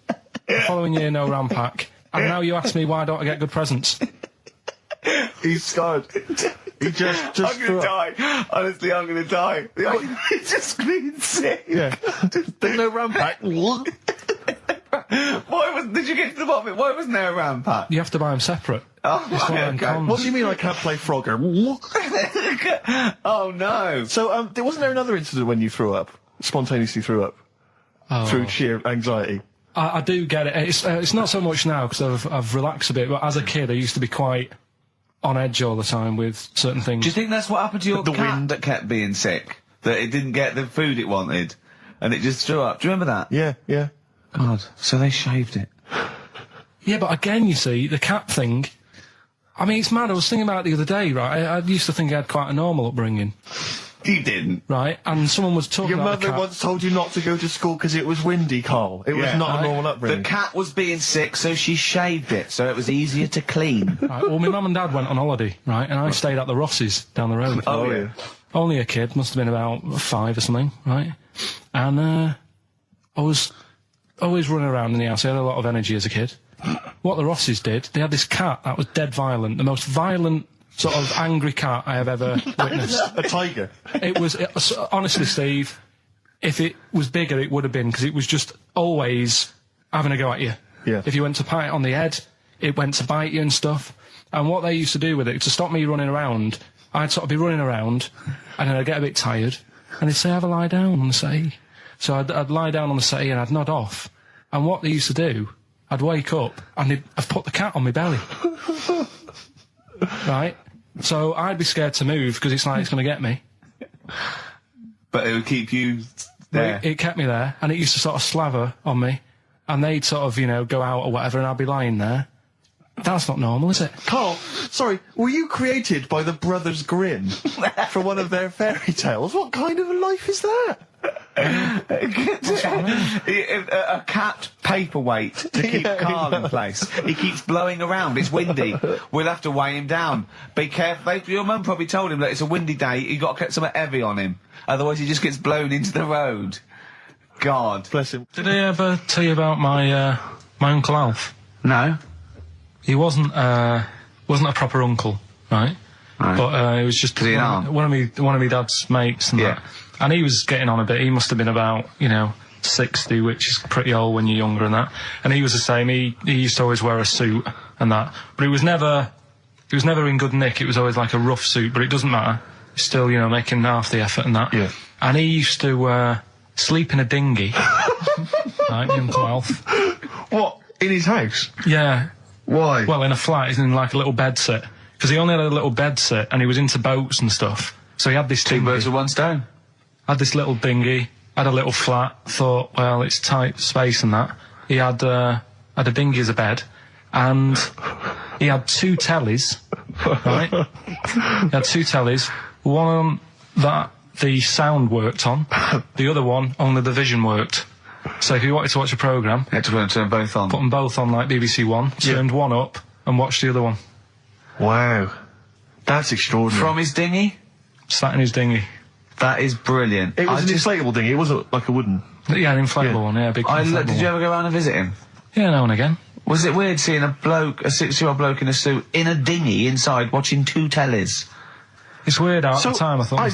The following year, no RAM pack. And now you ask me why don't I get good presents? He's scarred. He just I'm gonna die. Honestly, I'm gonna die. He's just been sick. Yeah. There's no RAM pack. What? Did you get to the bottom of it? Why wasn't there a RAM pack? You have to buy them separate. Oh, It's one of them cons. What do you mean I can't play Frogger? Oh no. So, wasn't there another incident when you threw up? Spontaneously threw up? Through sheer anxiety? I do get it. It's not so much now because I've relaxed a bit, but as a kid I used to be quite on edge all the time with certain things. Do you think that's what happened to your cat that kept being sick? That it didn't get the food it wanted, and it just threw up? Do you remember that? Yeah. God, so they shaved it. Yeah, but again, you see, the cat thing, I mean, it's mad. I was thinking about it the other day, right? I used to think I had quite a normal upbringing. You didn't. Right? And someone was talking Your about the mother cat. once told you not to go to school because it was windy, Carl. It was not a normal upbringing. The cat was being sick, so she shaved it, so it was easier to clean. Right, well, my mum and dad went on holiday, right? And I stayed at the Rosses down the road. Oh, yeah. Only a kid, must have been about 5 or something, right? And I was always running around in the house. I had a lot of energy as a kid. What the Rosses did, they had this cat that was dead violent, the most violent sort of angry cat I have ever witnessed. A tiger. It was honestly, Steve, if it was bigger, it would have been, because it was just always having a go at you. Yeah. If you went to pat it on the head, it went to bite you and stuff. And what they used to do with it, to stop me running around, I'd sort of be running around, and then I'd get a bit tired, and they'd say, have a lie down on the settee. So I'd lie down on the settee and I'd nod off. And what they used to do, I'd wake up and I'd put the cat on my belly. Right? So I'd be scared to move because it's like it's going to get me. But it would keep you there. It kept me there, and it used to sort of slaver on me, and they'd sort of, go out or whatever, and I'd be lying there. That's not normal, is it? Carl, sorry, were you created by the Brothers Grimm for one of their fairy tales? What kind of a life is that? A cat paperweight to keep Carl in place. He keeps blowing around. It's windy. We'll have to weigh him down. Be careful. Your mum probably told him that it's a windy day. You got to get something heavy on him, otherwise he just gets blown into the road. God Bless him. Did I ever tell you about my Uncle Alf? No. He wasn't a proper uncle, right? But he was just one of my dad's mates and that. And he was getting on a bit. He must have been about 60, which is pretty old when you're younger and that. And he was the same. He used to always wear a suit and that. But he was never in good nick. It was always like a rough suit. But it doesn't matter. He's still making half the effort and that. Yeah. And he used to sleep in a dinghy. Right, my Uncle Alf. What? In his house? Yeah. Why? Well, in a flat, he's in like a little bed set. Because he only had a little bed set, and he was into boats and stuff. So he had this Two birds with one stone. Had this little dinghy, had a little flat, thought, well, it's tight space and that. He had a dinghy as a bed, and he had 2 tellies, right? He had 2 tellies, one that the sound worked on, the other one only the vision worked. So if you wanted to watch a programme, You had to turn both on. put them both on like BBC One, turned one up, and watched the other one. Wow. That's extraordinary. From his dinghy? Sat in his dinghy. That is brilliant. It was an inflatable dinghy, it wasn't like a wooden. Yeah, an inflatable one, yeah, a big inflatable Did you one. ever go around and visit him? Yeah, now and again. Was it weird seeing a 60-year-old bloke in a suit in a dinghy inside watching 2 tellies? It's weird at the time, I thought.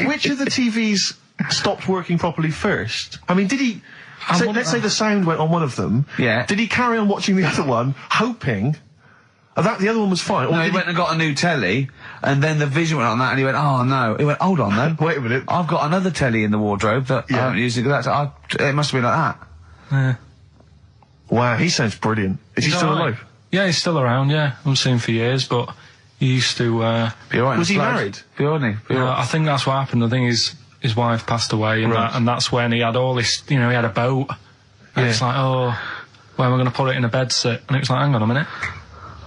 Which of the TVs stopped working properly first? I mean, did he... let's say the sound went on one of them. Yeah. Did he carry on watching the other one, hoping that the other one was fine? Or No, he went and got a new telly, and then the vision went on that, and he went, oh no. He went, hold on then. Wait a minute. I've got another telly in the wardrobe that I haven't used it. It must have been like that. Yeah. Wow, he sounds brilliant. Is he still alive? Yeah, he's still around, yeah. I haven't seen him for years, but he used to... Be all right. Was he married? Be all right. I think that's what happened. I think his wife passed away, and, Right. and that's when he had all this... he had a boat. And it's like, oh, where am I going to put it in a bed sit? And it was like, hang on a minute.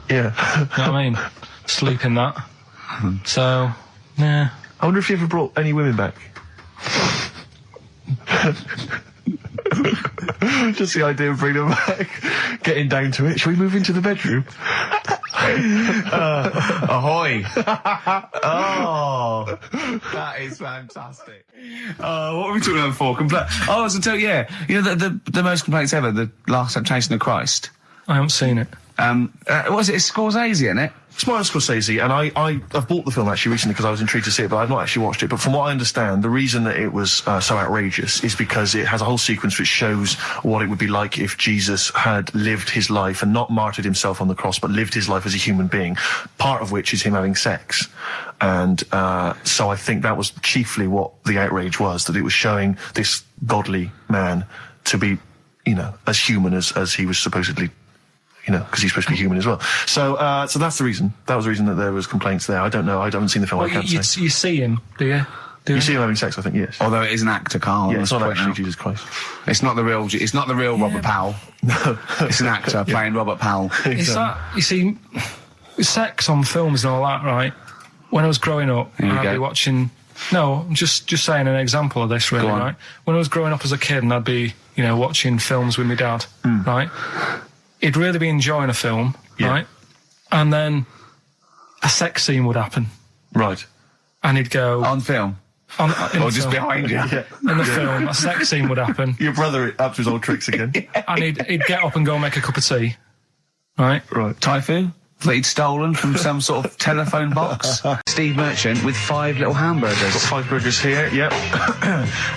Yeah. You know what I mean? Sleep in that. So, yeah. I wonder if he ever brought any women back. Just the idea of bringing them back, getting down to it. Shall we move into the bedroom? Ahoy! Oh, that is fantastic. What were we talking about before? Oh, so tell you know the most complaints ever, the Last Temptation of Christ. I haven't seen it. What was it? It's Scorsese, isn't it? It's Martin Scorsese, and I've bought the film actually recently because I was intrigued to see it, but I've not actually watched it. But from what I understand, the reason that it was so outrageous is because it has a whole sequence which shows what it would be like if Jesus had lived his life and not martyred himself on the cross, but lived his life as a human being, part of which is him having sex. And so I think that was chiefly what the outrage was, that it was showing this godly man to be, you know, as human as he was supposedly, you know, because he's supposed to be human as well. So so that's the reason. That was the reason that there was complaints there. I don't know. I haven't seen the film. Well, I can't say. you see him, do you? You see him having sex, I think, yes. Although it is an actor, Carl. Yeah, it's not actually Jesus Christ. It's not the real. It's not the real Robert Powell. No. It's an actor playing Robert Powell. Is that, you see, sex on films and all that, right? When I was growing up, I'd be watching... No, I'm just saying an example of this, really, right? When I was growing up as a kid and I'd be, you know, watching films with my dad, right? He'd really be enjoying a film, right? And then a sex scene would happen. Right. And he'd go... On film? Or just behind you? Yeah. In the film, a sex scene would happen. Your brother up to his old tricks again. And he'd get up and go make a cup of tea, right? Right. Tofu? That he'd stolen from some sort of telephone box. Steve Merchant with 5 little hamburgers. Got 5 burgers here, yep.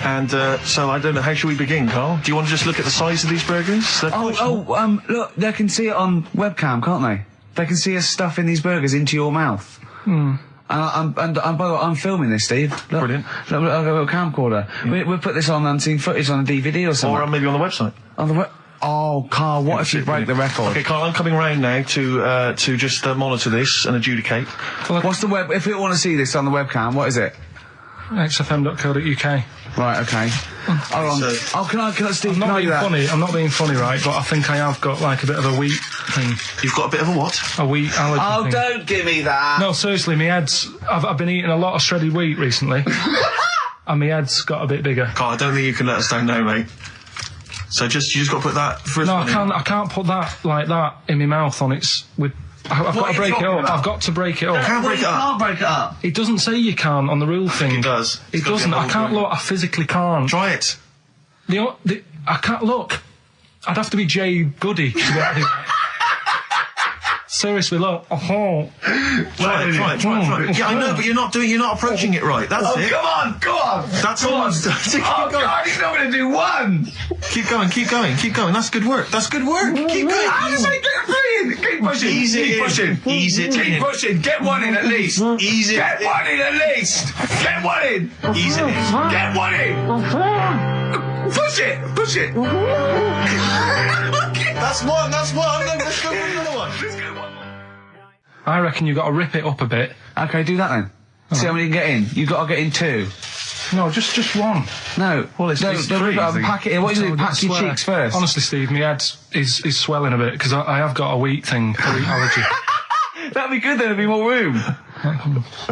And so I don't know, how should we begin, Carl? Do you want to just look at the size of these burgers? Look, they can see it on webcam, can't they? They can see us stuffing these burgers into your mouth. And by the way, I'm filming this, Steve. Look, Brilliant. Look, I've got a camcorder. Yeah. We'll put this on unseen footage on a DVD or something. Or maybe on the website. On the Oh, Carl, what if you break the record? Okay, Carl, I'm coming round now to just monitor this and adjudicate. What's the web? If we want to see this on the webcam, what is it? XFM.co.uk. Right, okay. Hold on. Can I, Steve, I'm not being that? funny. I'm not being funny, right? But I think I have got like a bit of a wheat thing. You've got a bit of a what? A wheat allergy thing. Don't give me that. No, seriously, my head's... I've been eating a lot of shredded wheat recently. And my head's got a bit bigger. Carl, I don't think you can let us down now, mate. So you just got to put that first. No, I can't put that like that in my mouth on its... I've got to break it up. I've got to break it up. Can't break it up. Can't break it up. It doesn't say you can on the rule thing. It does. It doesn't. I can't look. I physically can't. Try it. I can't look. I'd have to be Jay Goody to get this. Seriously, look. Try it. Yeah, I know, but you're not approaching it right. That's it. Come on. That's all. Keep going. God, he's not going to do one. Keep going. That's good work. Keep going. How does he get brilliant? Keep pushing. Keep pushing. Get one in at least. Ease it. Get one in at least. Get one in. Ease it. Get one in. Push it. That's one. Let's go for another one. I reckon you've got to rip it up a bit. Okay, do that then. See how many you can get in. You've got to get in 2. No, just one. No. Well, it's three. Pack it in. What do you do? Pack your cheeks first. Honestly, Steve, my head is swelling a bit because I have got a wheat thing, a wheat allergy. That'd be good. There'd be more room.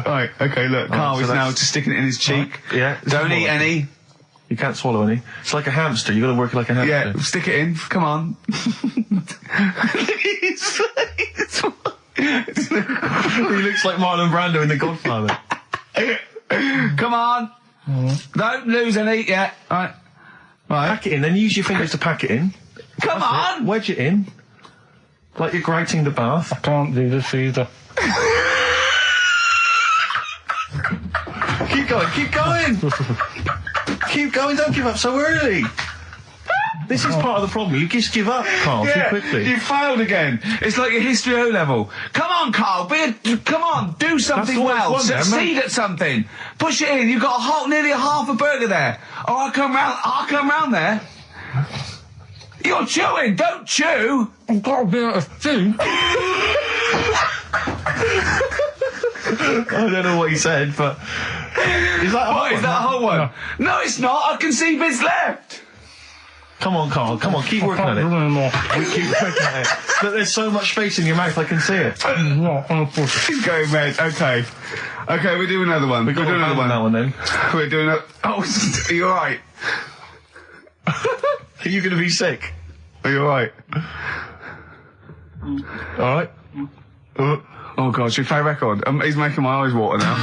Right. Okay. Look, Carl is now just sticking it in his cheek. Right. Yeah. Don't eat any. You can't swallow any. It's like a hamster. You got to work it like a hamster. Yeah. Stick it in. Come on. He looks like Marlon Brando in The Godfather. Come on. Don't lose any yet. Right. Pack it in, then use your fingers to pack it in. Come on. Wedge it in. Like you're grouting the bath. I can't do this either. Keep going, don't give up so early. This is part of the problem. You just give up, Carl, too quickly. You failed again. It's like your history O level. Come on, Carl. Come on. Do something well. Succeed at something. Push it in. You've got nearly a half a burger there. Oh, I'll come round there. You're chewing. Don't chew. I've got a bit of food. I don't know what he said, but... Is that a whole one? No, it's not. I can see bits left. Come on, Carl. Come on, keep working at it. Keep working at it. But there's so much space in your mouth, I can see it. He's going red. Okay, we'll do another one. We'll do another one. That one then. We're doing a... Oh, are you alright? Are you going to be sick? Are you alright? Alright? Oh God, should we play a record? He's making my eyes water now.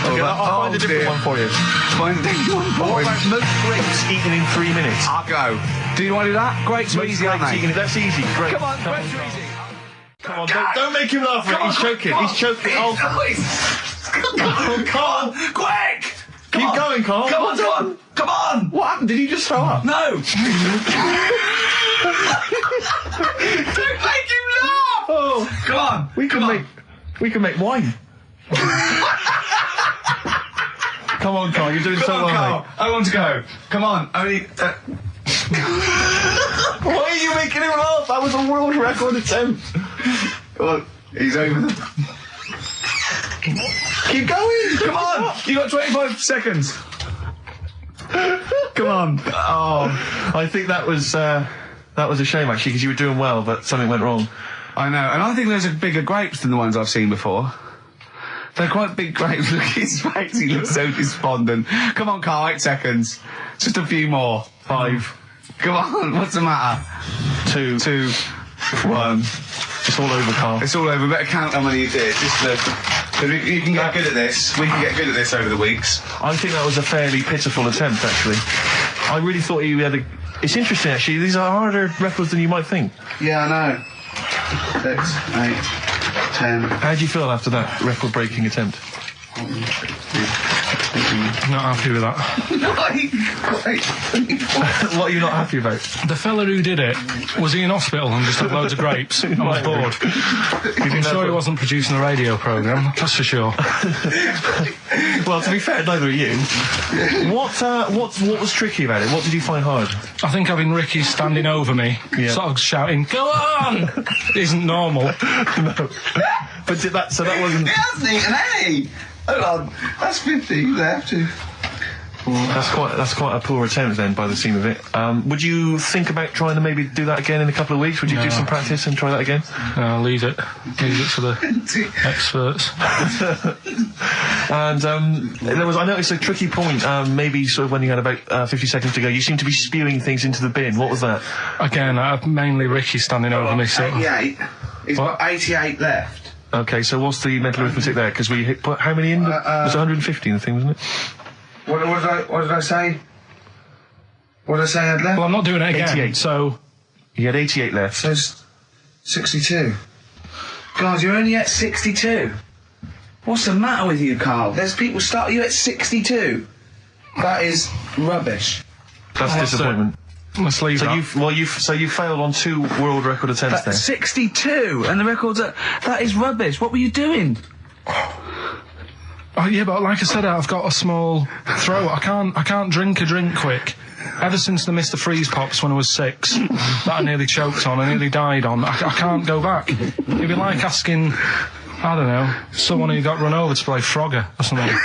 Okay, I'll find a different one for you. Find a different one for What him. about most grapes eaten in 3 minutes? I'll go. Do you want to do that? Grapes are Most easy, aren't grapes they? eaten- That's easy. Great. Come on, grapes are easy. Come on, don't make him laugh. Come on, He's choking. come on. He's choking. Oh, Come on, quick! keep going, Carl. Come on, John! Come on! What happened? Did he just throw up? No! Don't make him laugh! Oh, Come on! we can make wine. Come on, Carl. You're doing so Come on, well, Carl. mate. I want to go. Come on. Only. Why are you making him laugh? That was a world record attempt. Come on. He's over the. Keep going. Come on! You got 25 seconds. Come on. Oh, I think that was a shame actually because you were doing well, but something went wrong. I know, and I think those are bigger grapes than the ones I've seen before. They're quite big grapes. Look at his face, he looks so despondent. Come on, Carl, 8 seconds. Just a few more. 5. Come on, what's the matter? 2, 2, 1. It's all over, Carl. It's all over. Better count how many you did. You can get good at this. We can get good at this over the weeks. I think that was a fairly pitiful attempt, actually. I really thought you had a... It's interesting, actually. These are harder records than you might think. Yeah, I know. 6, 8, 10. How do you feel after that record-breaking attempt? Not happy with that. What are you not happy about? The fella who did it, was he in hospital and just had loads of grapes? I was bored. I'm sure he wasn't producing a radio programme, that's for sure. Well, to be fair, neither are you. What was tricky about it? What did you find hard? I think having Ricky standing over me, Yeah. sort of shouting, "Go on!" isn't normal. No. But did that... So that wasn't... He hasn't eaten any! Hold on, that's 50 left. That's quite a poor attempt then, by the seam of it. Would you think about trying to maybe do that again in a couple of weeks? Would you do some practice and try that again? No, leave it for the experts. And I noticed a tricky point. Maybe sort of when you had about 50 seconds to go, you seemed to be spewing things into the bin. What was that? Again, mainly Ricky standing over me. Sort of. 88. He's got 88 left. Okay, so what's the mental arithmetic there? Because we put how many in? It was 150 in the thing, wasn't it? What did I say? What did I say I had left? Well, I'm not doing it again. 88. So You had 88 left. There's 62. God, you're only at 62. What's the matter with you, Carl? There's people start you at 62. That is rubbish. That's disappointment. let's leave that. So you failed on 2 world record attempts there. 62, and the record's that is rubbish. What were you doing? Oh, yeah, but like I said, I've got a small throat. I can't drink a drink quick. Ever since the Mr. Freeze Pops when I was 6, that I nearly choked on, I nearly died on, I can't go back. It'd be like asking, I don't know, someone who got run over to play Frogger or something.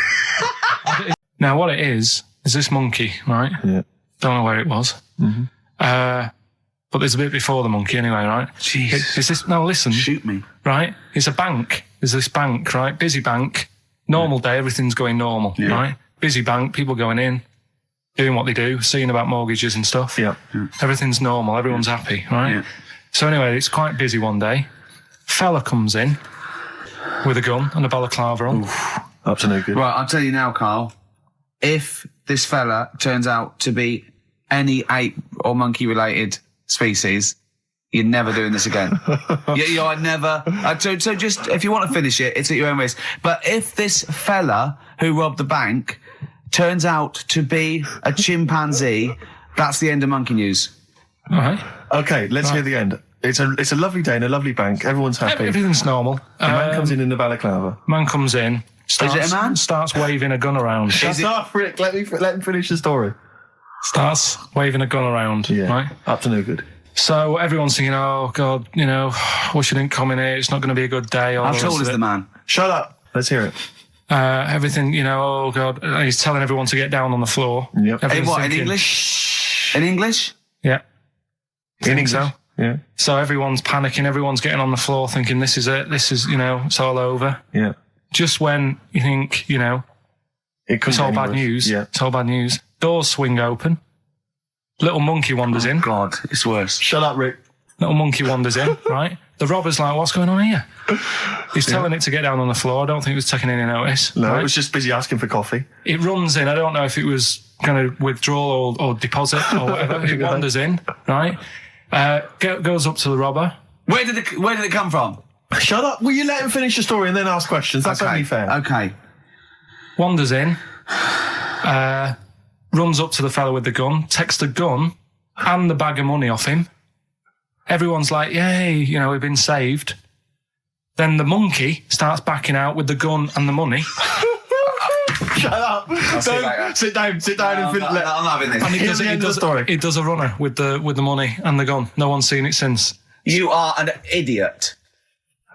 Now, what it is this monkey, right? Yeah. Don't know where it was. Mm-hmm. But there's a bit before the monkey anyway, right? Jeez. Is this, no, listen. Shoot me. Right? It's a bank. There's this bank, right? Busy bank. Normal day, everything's going normal, right? Busy bank, people going in, doing what they do, seeing about mortgages and stuff. Yeah. Everything's normal, everyone's happy, right? Yeah. So anyway, it's quite busy one day. Fella comes in with a gun and a balaclava on. Up to no good. Right, I'll tell you now, Carl. If this fella turns out to be any ape or monkey related species, you're never doing this again. I'd never. So just, if you want to finish it, it's at your own risk. But if this fella who robbed the bank turns out to be a chimpanzee, that's the end of monkey news. All right. Okay, let's hear the end. It's a lovely day in a lovely bank. Everyone's happy. Everything's normal. The man comes in the balaclava. Man comes in, Is it a man? starts waving a gun around. Shut up, Rick. Let him finish the story. Starts waving a gun around, right? Up to no good. So everyone's thinking, oh, God, wish you didn't come in here. It's not going to be a good day. How tall is the man? Shut up. Let's hear it. Everything, oh, God. And he's telling everyone to get down on the floor. Yep. In what, in English? In English? Yeah. In English? So? Yeah. So everyone's panicking. Everyone's getting on the floor thinking, this is it. This is, it's all over. Yeah. Just when you think, it's all bad news. Yeah. It's all bad news. Doors swing open. Little monkey wanders in. God, it's worse. Shut up, Rick. Little monkey wanders in, right? The robber's like, what's going on here? He's telling it to get down on the floor. I don't think it was taking any notice. No, right? it was just busy asking for coffee. It runs in. I don't know if it was going to withdraw or deposit or whatever. It wanders in, right? Goes up to the robber. Where did it come from? Shut up. Will you let him finish the story and then ask questions? That's only fair. Okay. Wanders in. Runs up to the fella with the gun. Takes the gun and the bag of money off him. Everyone's like, yay, you know, we've been saved. Then the monkey starts backing out with the gun and the money. Shut up. Don't sit down and I'm not having this. And he does a runner with the money and the gun. No one's seen it since. You are an idiot.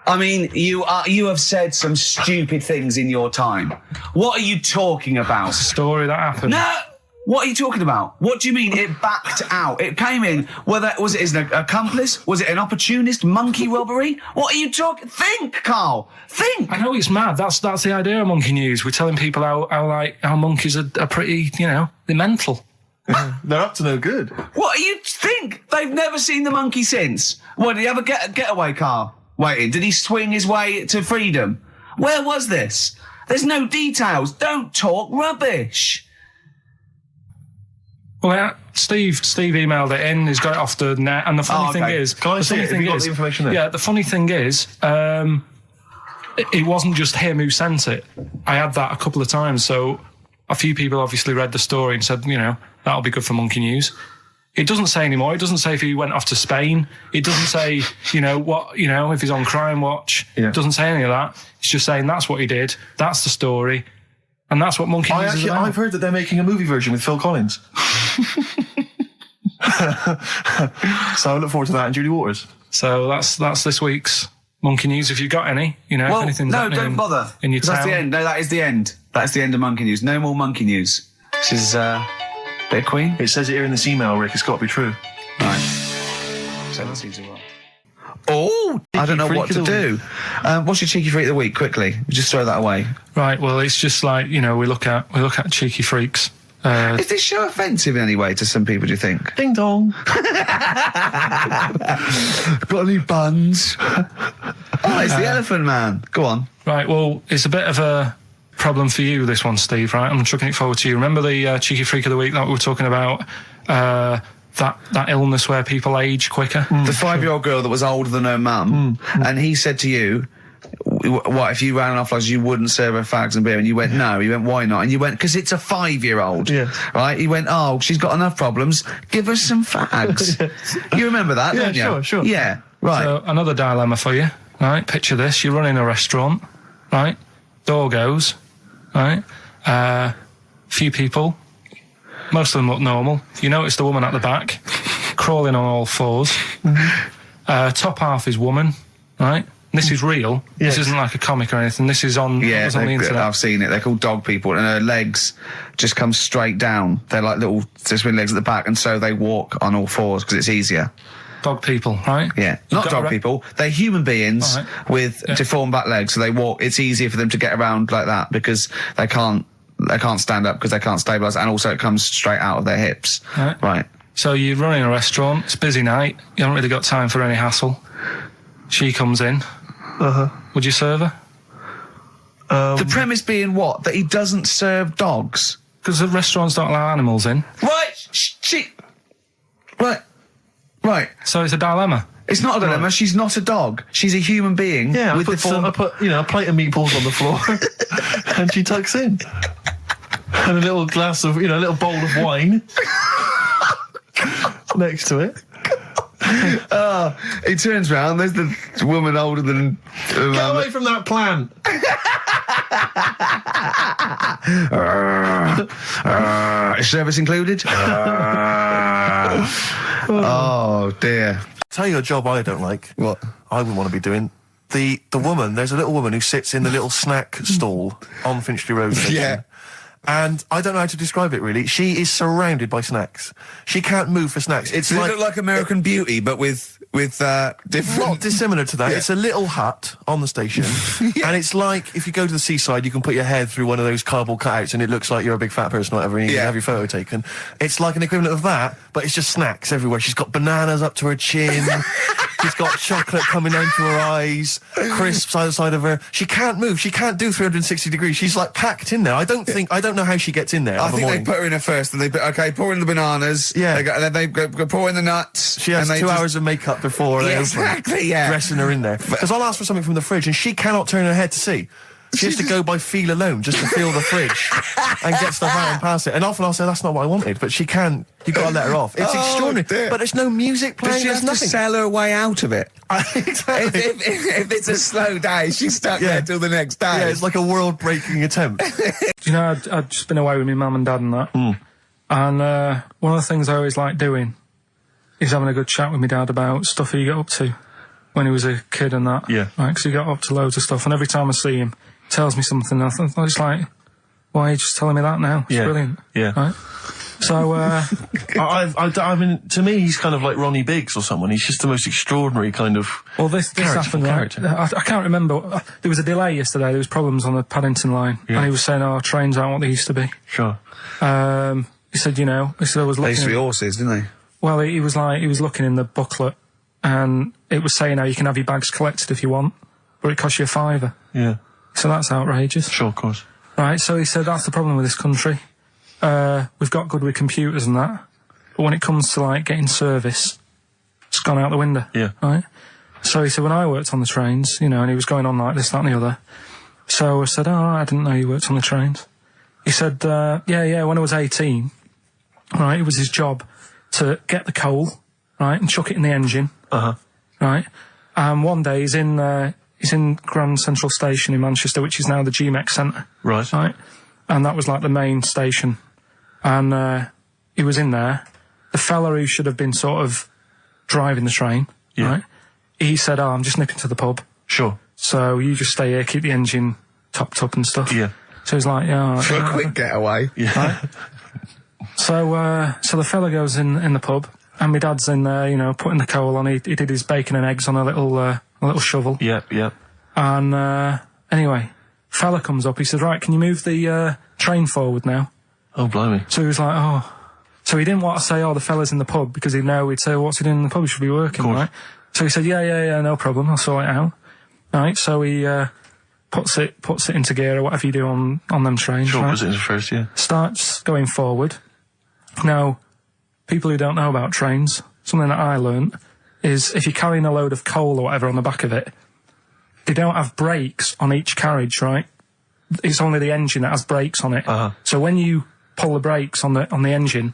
I mean, you have said some stupid things in your time. What are you talking about? Story that happened. No! What are you talking about? What do you mean it backed out? It came in, was it an accomplice? Was it an opportunist monkey robbery? What are you talking? Think, Carl. Think. I know it's mad. That's the idea of monkey news. We're telling people how monkeys are pretty, you know, they're mental. They're up to no good. What do you think? They've never seen the monkey since. What, did he have a getaway car waiting? Did he swing his way to freedom? Where was this? There's no details. Don't talk rubbish. Well, yeah, Steve emailed it in. He's got it off the net. And the funny thing is, can I see it? Have you got the information there? Yeah, the funny thing is, it wasn't just him who sent it. I had that a couple of times. So a few people obviously read the story and said, you know, that'll be good for Monkey News. It doesn't say anymore. It doesn't say if he went off to Spain. It doesn't say, if he's on Crime Watch. Yeah. It doesn't say any of that. It's just saying that's what he did. That's the story. And that's what Monkey News is about. I've heard that they're making a movie version with Phil Collins. So I look forward to that and Julie Waters. So that's this week's Monkey News. If you've got any, if anything's happening don't bother. In your town. That's the end. No, that is the end. That's the end of Monkey News. No more Monkey News. This is bit of Queen. It says it here in this email, Rick. It's got to be true. Right. So that seems well. Oh, I don't know what to do. What's your cheeky freak of the week? Quickly, just throw that away. Right. Well, it's just like we look at cheeky freaks. Is this show offensive in any way to some people? Do you think? Ding dong. Got any buns? Oh, it's the Elephant Man. Go on. Right. Well, it's a bit of a problem for you, this one, Steve. Right. I'm chucking it forward to you. Remember the cheeky freak of the week that we were talking about? That illness where people age quicker. The 5-year-old girl that was older than her mum, and he said to you, what, if you ran off like you wouldn't serve her fags and beer? And you went, no. He went, why not? And you went, because it's a 5-year-old. Yeah. Right? He went, oh, she's got enough problems. Give her some fags. You remember that, don't you? Sure. Yeah, right. So another dilemma for you, right? Picture this. You're running a restaurant, right? Door goes, right? Few people. Most of them look normal. You notice the woman at the back, crawling on all fours. Top half is woman, right? This is real. Yes. This isn't like a comic or anything. This is on, on the internet. I've seen it. They're called dog people, and her legs just come straight down. They're like little twin legs at the back, and so they walk on all fours because it's easier. Dog people, right? Yeah. Not dog people. They're human beings with deformed back legs, so they walk. It's easier for them to get around like that because they can't stand up because they can't stabilise, and also it comes straight out of their hips. Right. So you're running a restaurant, it's a busy night, you haven't really got time for any hassle. She comes in. Would you serve her? The premise being what? That he doesn't serve dogs? Because the restaurants don't allow animals in. Right. So it's a dilemma. It's not a dilemma. She's not a dog. She's a human being. Yeah, with I put a plate of meatballs on the floor, and she tucks in, and a little glass of, a little bowl of wine next to it. He turns round. There's the woman older than. Get away from that plant. Is service included? Oh dear. Tell you a job I don't like. What? I wouldn't want to be doing. The woman, there's a little woman who sits in the little snack stall on Finchley Road. Yeah. And I don't know how to describe it, really. She is surrounded by snacks. She can't move for snacks. Does it look like American Beauty, but with with different... Not dissimilar to that. Yeah. It's a little hut on the station, and it's like if you go to the seaside, you can put your head through one of those cardboard cutouts, and it looks like you're a big fat person or whatever, and you can have your photo taken. It's like an equivalent of that, but it's just snacks everywhere. She's got bananas up to her chin. She's got chocolate coming down to her eyes, crisps either side of her. She can't move. She can't do 360 degrees. She's like packed in there. I don't know how she gets in there. I think they put her in there first, and pour in the bananas. Yeah. And then they go pour in the nuts. She has 2 hours of makeup before they open, exactly, yeah. dressing her in there. Because I'll ask for something from the fridge, and she cannot turn her head to see. She has to go by feel alone, just to feel the fridge and get stuff out and pass it. And often I'll say, that's not what I wanted, but she can't. You've got to let her off. It's extraordinary. Dear. But there's no music playing. Does she have to sell her way out of it? Exactly. If it's a slow day, she's stuck there till the next day. Yeah, it's like a world-breaking attempt. You know, I'd just been away with my mum and dad and that. And one of the things I always liked doing is having a good chat with my dad about stuff he got up to when he was a kid and that. Yeah. Right, because he got up to loads of stuff. And every time I see him, he tells me something. And I was like, why are you just telling me that now? It's brilliant. Yeah. Right? So, I mean, to me, he's kind of like Ronnie Biggs or someone. He's just the most extraordinary kind of. Well, this happened. Right? I can't remember. There was a delay yesterday. There was problems on the Paddington line, and he was saying, "Oh, trains aren't what they used to be." Sure. He said, I was looking. They used to be horses, didn't they? Well, he was looking in the booklet, and it was saying how you can have your bags collected if you want, but it costs you £5. Yeah. So that's outrageous. Sure, of course. Right. So he said that's the problem with this country. We've got good with computers and that, but when it comes to like getting service, it's gone out the window. Yeah. Right. So he said when I worked on the trains, and he was going on like this, that, and the other. So I said, I didn't know you worked on the trains. He said, yeah. When I was 18, right, it was his job to get the coal, right, and chuck it in the engine. Right. And one day he's in Grand Central Station in Manchester, which is now the GMX Centre. Right. Right. And that was like the main station. And he was in there. The fella who should have been sort of driving the train, right, he said, I'm just nipping to the pub. Sure. So you just stay here, keep the engine topped up and stuff. Yeah. So he's like, For a quick getaway. Yeah. Right? So the fella goes in the pub, and my dad's in there, putting the coal on. He did his bacon and eggs on a little shovel. Yep. And anyway, fella comes up. He said, right, can you move the train forward now? Oh, blimey. So he was like, oh. So he didn't want to say, the fella's in the pub, because he'd know he'd say, what's he doing in the pub? He should be working, right? So he said, yeah, no problem. I'll sort it out. Right, so he puts it into gear or whatever you do on them trains. Sure, right? puts it into first, yeah. Starts going forward. Now, people who don't know about trains, something that I learnt is if you're carrying a load of coal or whatever on the back of it, they don't have brakes on each carriage, right? It's only the engine that has brakes on it. So when you pull the brakes on the engine,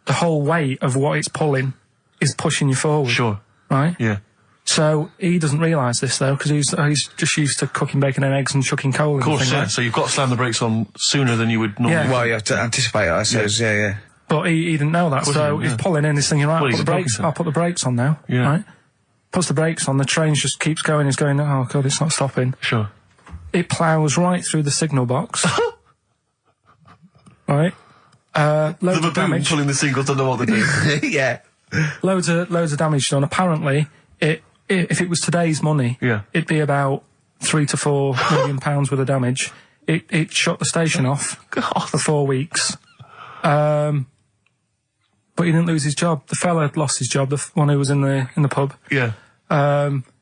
the whole weight of what it's pulling is pushing you forward. Sure. Right? Yeah. So he doesn't realise this though, because he's just used to cooking bacon and eggs and chucking coal in. Of course, right? So you've got to slam the brakes on sooner than you would normally. Yeah. Well, you have to anticipate it, I suppose. Yeah. But he didn't know that, so he's pulling in, he's thinking, right, I'll put the brakes on now. Yeah. Right? Puts the brakes on, the train just keeps going, he's going, oh god, it's not stopping. Sure. It ploughs right through the signal box. Right? Loads of damage. Pulling the signals, don't know what they're doing. Yeah. Loads of damage done. Apparently, if it was today's money, it'd be about £3 to £4 million worth of damage. It shut the station off for 4 weeks. But he didn't lose his job. The fella had lost his job, the one who was in the pub. Yeah.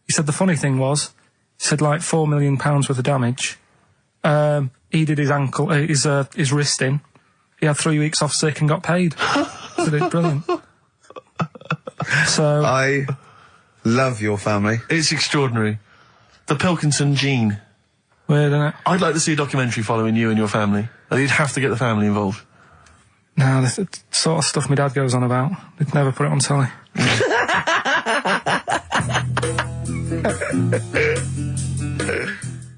He said the funny thing was, he said like £4 million worth of damage. He did his ankle, his wrist in. He had 3 weeks off sick and got paid. So it's brilliant. So I love your family. It's extraordinary. The Pilkington gene. weird, isn't it? I'd like to see a documentary following you and your family. You'd have to get the family involved. No, the sort of stuff my dad goes on about. They'd never put it on telly.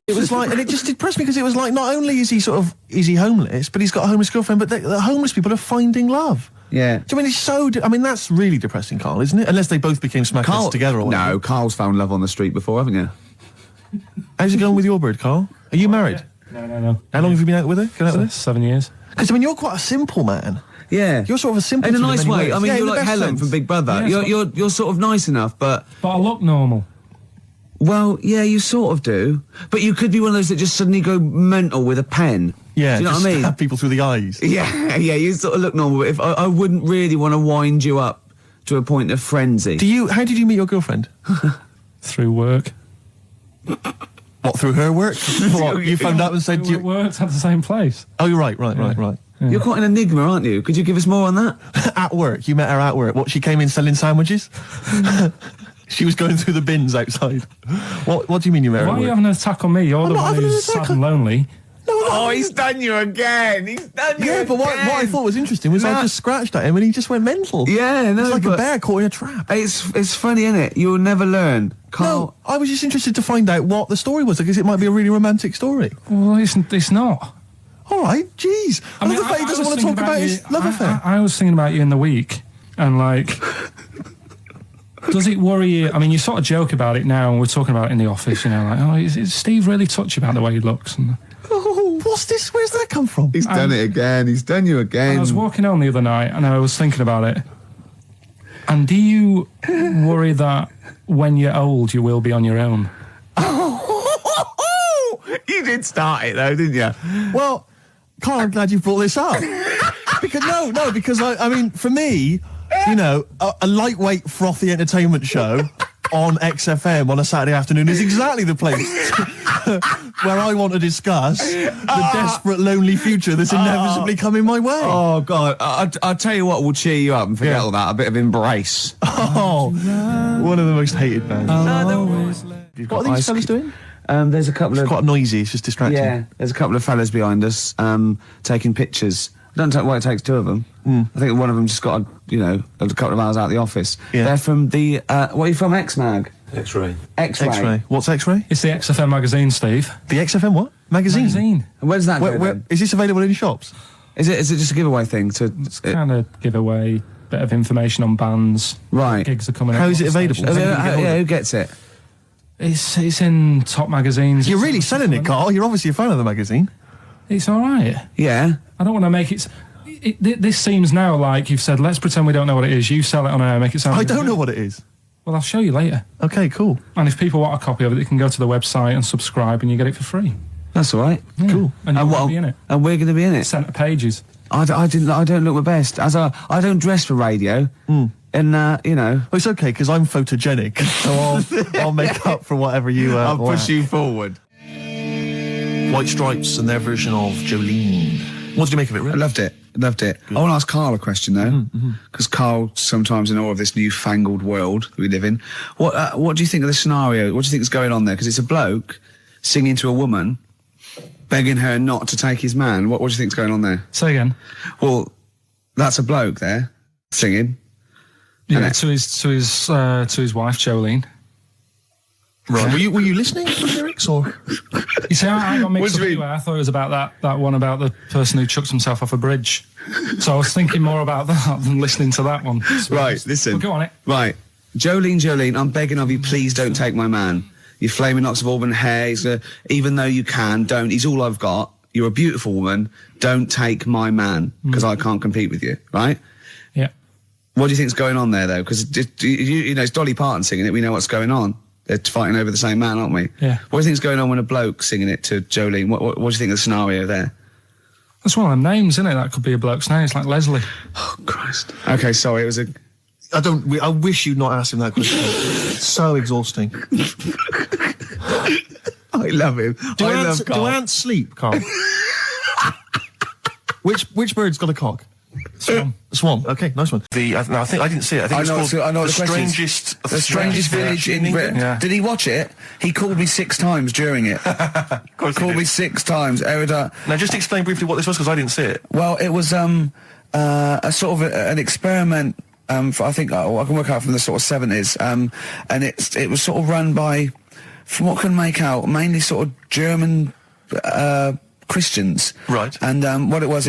It was like, and it just depressed me because it was like, not only is he homeless, but he's got a homeless girlfriend, but the homeless people are finding love. Yeah. Do you mean it's so? I mean, that's really depressing, Carl, isn't it? Unless they both became smackheads together or whatever. No, Carl's found love on the street before, haven't you? How's it going with your bird, Carl? Are you married? No. How long have you been out with her? Going out with her? 7 years. Because I mean, you're quite a simple man. Yeah. You're sort of a simpleton in a nice many way. ways. I mean, Yeah, in you're the like best Helen sense. from Big Brother. Yeah, You're sort of nice enough, but I look normal. well, yeah, you sort of do. But you could be one of those that just suddenly go mental with a pen. Yeah, do you know just what I mean? stab people through the eyes. Yeah, you sort of look normal. But if I wouldn't really want to wind you up to a point of frenzy. How did you meet your girlfriend? Through work. What, through her work? What, you phoned up and said We worked at the same place. Oh, you're right. You're quite an enigma, aren't you? Could you give us more on that? At work, you met her at work. What, she came in selling sandwiches? She was going through the bins outside. What do you mean you met her Why at are you work? having an attack on me? You're the not one having an who's attack sad and lonely. Oh, he's done you again. Yeah, but what I thought was interesting was I just scratched at him and he just went mental. Yeah, no, It's like a but bear caught in a trap. it's funny, isn't it? You'll never learn. Carl. No, I was just interested to find out what the story was, because it might be a really romantic story. Well, it's not. All right, jeez. I love the fact he doesn't want to talk about his love affair. I was thinking about you in the week, and like, does it worry you? I mean, you sort of joke about it now, and we're talking about it in the office, you know, like, oh, is Steve really touchy about the way he looks? And Oh, what's this? Where's that come from? He's done it again. He's done you again. I was walking home the other night, and I was thinking about it. And do you worry that when you're old, you will be on your own? You did start it though, didn't you? Well, Carl, I'm glad you brought this up. because I mean, for me, you know, a lightweight, frothy entertainment show on XFM on a Saturday afternoon is exactly the place where I want to discuss the desperate, lonely future that's inevitably coming my way. Oh God! I'll tell you what will cheer you up and forget all that. A bit of Embrace. Oh, one of the most hated bands. What are these fellas doing? There's a couple of Quite noisy. It's just distracting. yeah. There's a couple of fellas behind us taking pictures. I don't know why it takes two of them. I think one of them just got a couple of hours out of the office. Yeah. They're from the what are you from? X-Mag. X-ray. X-Ray. X-Ray. What's X-Ray? It's the XFM magazine, Steve. The XFM what? Magazine. Magazine. And where's that? Where, Go, is this available in shops? is it just a giveaway thing to? Kind of give away bit of information on bands. Right. Gigs are coming up. How is it available? Who gets it? It's in top magazines. You're really selling it, Carl. You're obviously a fan of the magazine. It's all right. Yeah. I don't want to make it. This seems now like you've said, let's pretend we don't know what it is. You sell it on air, make it sound. I don't know what it is. Well, I'll show you later. Okay, cool. And if people want a copy of it, they can go to the website and subscribe, and you get it for free. That's all right. Yeah. Cool. And you're going to be in it. And we're going to be in it. Centre pages. I don't look my best. I don't dress for radio. And you know, Well, it's okay because I'm photogenic, so I'll make up for whatever you. I'll push lack. you forward. White Stripes and their version of Jolene. What did you make of it, I Rick? loved it. I want to ask Carl a question though, because Carl sometimes in awe of this newfangled world that we live in. What do you think of the scenario? What do you think is going on there? Because it's a bloke singing to a woman, begging her not to take his man. What do you think's going on there? Say again. Well, that's a bloke there singing. Yeah, to his wife Jolene. Right. Were you listening to the lyrics or? You see, I got mixed What up do you mean? anyway. I thought it was about that one about the person who chucked himself off a bridge. So I was thinking more about that than listening to that one. Right, listen. Well, go on it. Right. Jolene, I'm begging of you, please don't take my man. You flaming locks of auburn hair, even though you can, don't. He's all I've got. You're a beautiful woman. Don't take my man, because I can't compete with you, right? Yeah. What do you think's going on there, though? Because, you know, it's Dolly Parton singing it. We know what's going on. They're fighting over the same man, aren't we? Yeah. What do you think's going on when a bloke singing it to Jolene? What do you think of the scenario there? That's one of them names, isn't it? That could be a bloke's name. It's like Leslie. Oh, Christ. Okay, sorry, it was a... I wish you'd not asked him that question. It's so exhausting. I love him. Do I love Carl. ants sleep, Carl? Which bird's got a cock? Swan. Okay, nice one. I think I didn't see it. I think it's called I know the the question is. strangest Strangest village in Britain. Yeah. Did he watch it? He called me 6 times during it. Called me 6 times. Now, just explain briefly what this was, because I didn't see it. Well, it was a sort of an experiment. I think I can work out from the sort of 70s. And it was sort of run by, from what I can make out, mainly sort of German Christians. Right. And what it was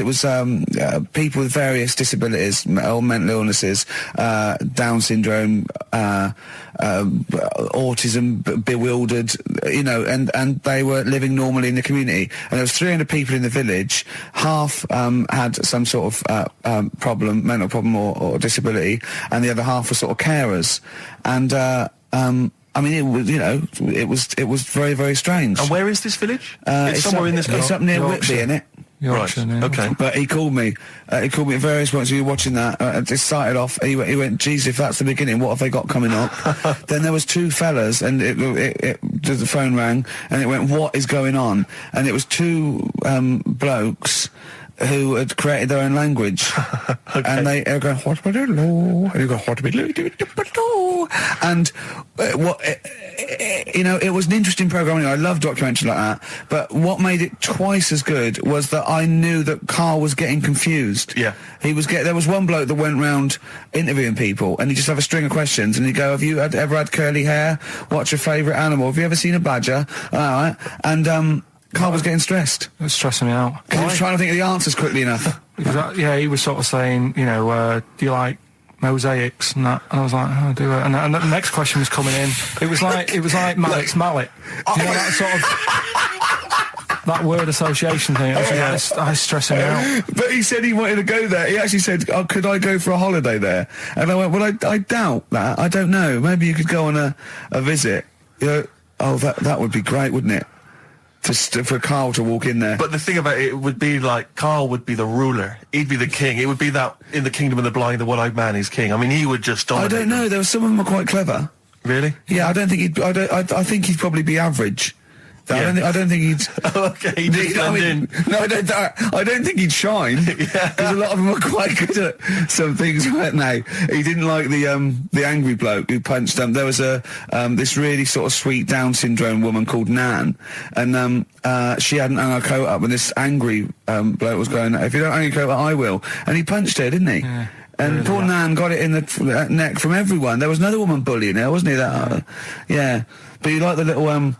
people with various disabilities or mental illnesses, Down syndrome, autism, bewildered, you know, and they were living normally in the community. And there was 300 people in the village. Half had some sort of problem, mental problem or disability, and the other half were sort of carers. And I mean, it was, you know, it was very, very strange. And where is this village? It's somewhere in this. It's up near Yorkshire. Whitby, innit? Yorkshire, Right. yeah. Okay. But he called me. He called me at various points. We were watching that. It just started off. He went, "Geez, if that's the beginning, what have they got coming up?" Then there was two fellas, and the phone rang, and it went, "What is going on?" And it was two blokes who had created their own language. Okay. And they were going, "What about it, law?" And you go, "What about it, and you know, it was an interesting programme. I love documentaries like that. But what made it twice as good was that I knew that Karl was getting confused. Yeah. There was one bloke that went round interviewing people, and he'd just have a string of questions, and he'd go, "Have you ever had curly hair? What's your favourite animal? Have you ever seen a badger?" All right. And Karl was getting stressed. It was stressing me out. Because he was trying to think of the answers quickly enough. Yeah, he was sort of saying, you know, do you like mosaics and that? And I was like, oh, do it. And the next question was coming in. It was like Malik's mallet. Do you know that sort of that word association thing? I was stressing me out. But he said he wanted to go there. He actually said, "Oh, could I go for a holiday there?" And I went, "Well, I doubt that. I don't know. Maybe you could go on a visit." You know, oh, that would be great, wouldn't it? For Karl to walk in there. But the thing about it would be like Karl would be the ruler. He'd be the king. It would be that in the kingdom of the blind, the one-eyed man is king. I mean, he would just dominate. I don't know. There were some of them were quite clever. Really? Yeah, I don't think he'd. I think he'd probably be average. Yeah. I don't think he'd. Okay, he'd just blend in. No, I don't think he'd shine. Yeah. Because a lot of them were quite good at some things right now. He didn't like the angry bloke who punched him. There was this really sort of sweet Down syndrome woman called Nan, and she hadn't hung her coat up, and this angry bloke was going, "If you don't hang your coat up, I will." And he punched her, didn't he? Yeah. And poor Nan got it in the neck from everyone. There was another woman bullying her, wasn't he? Yeah. But you like the little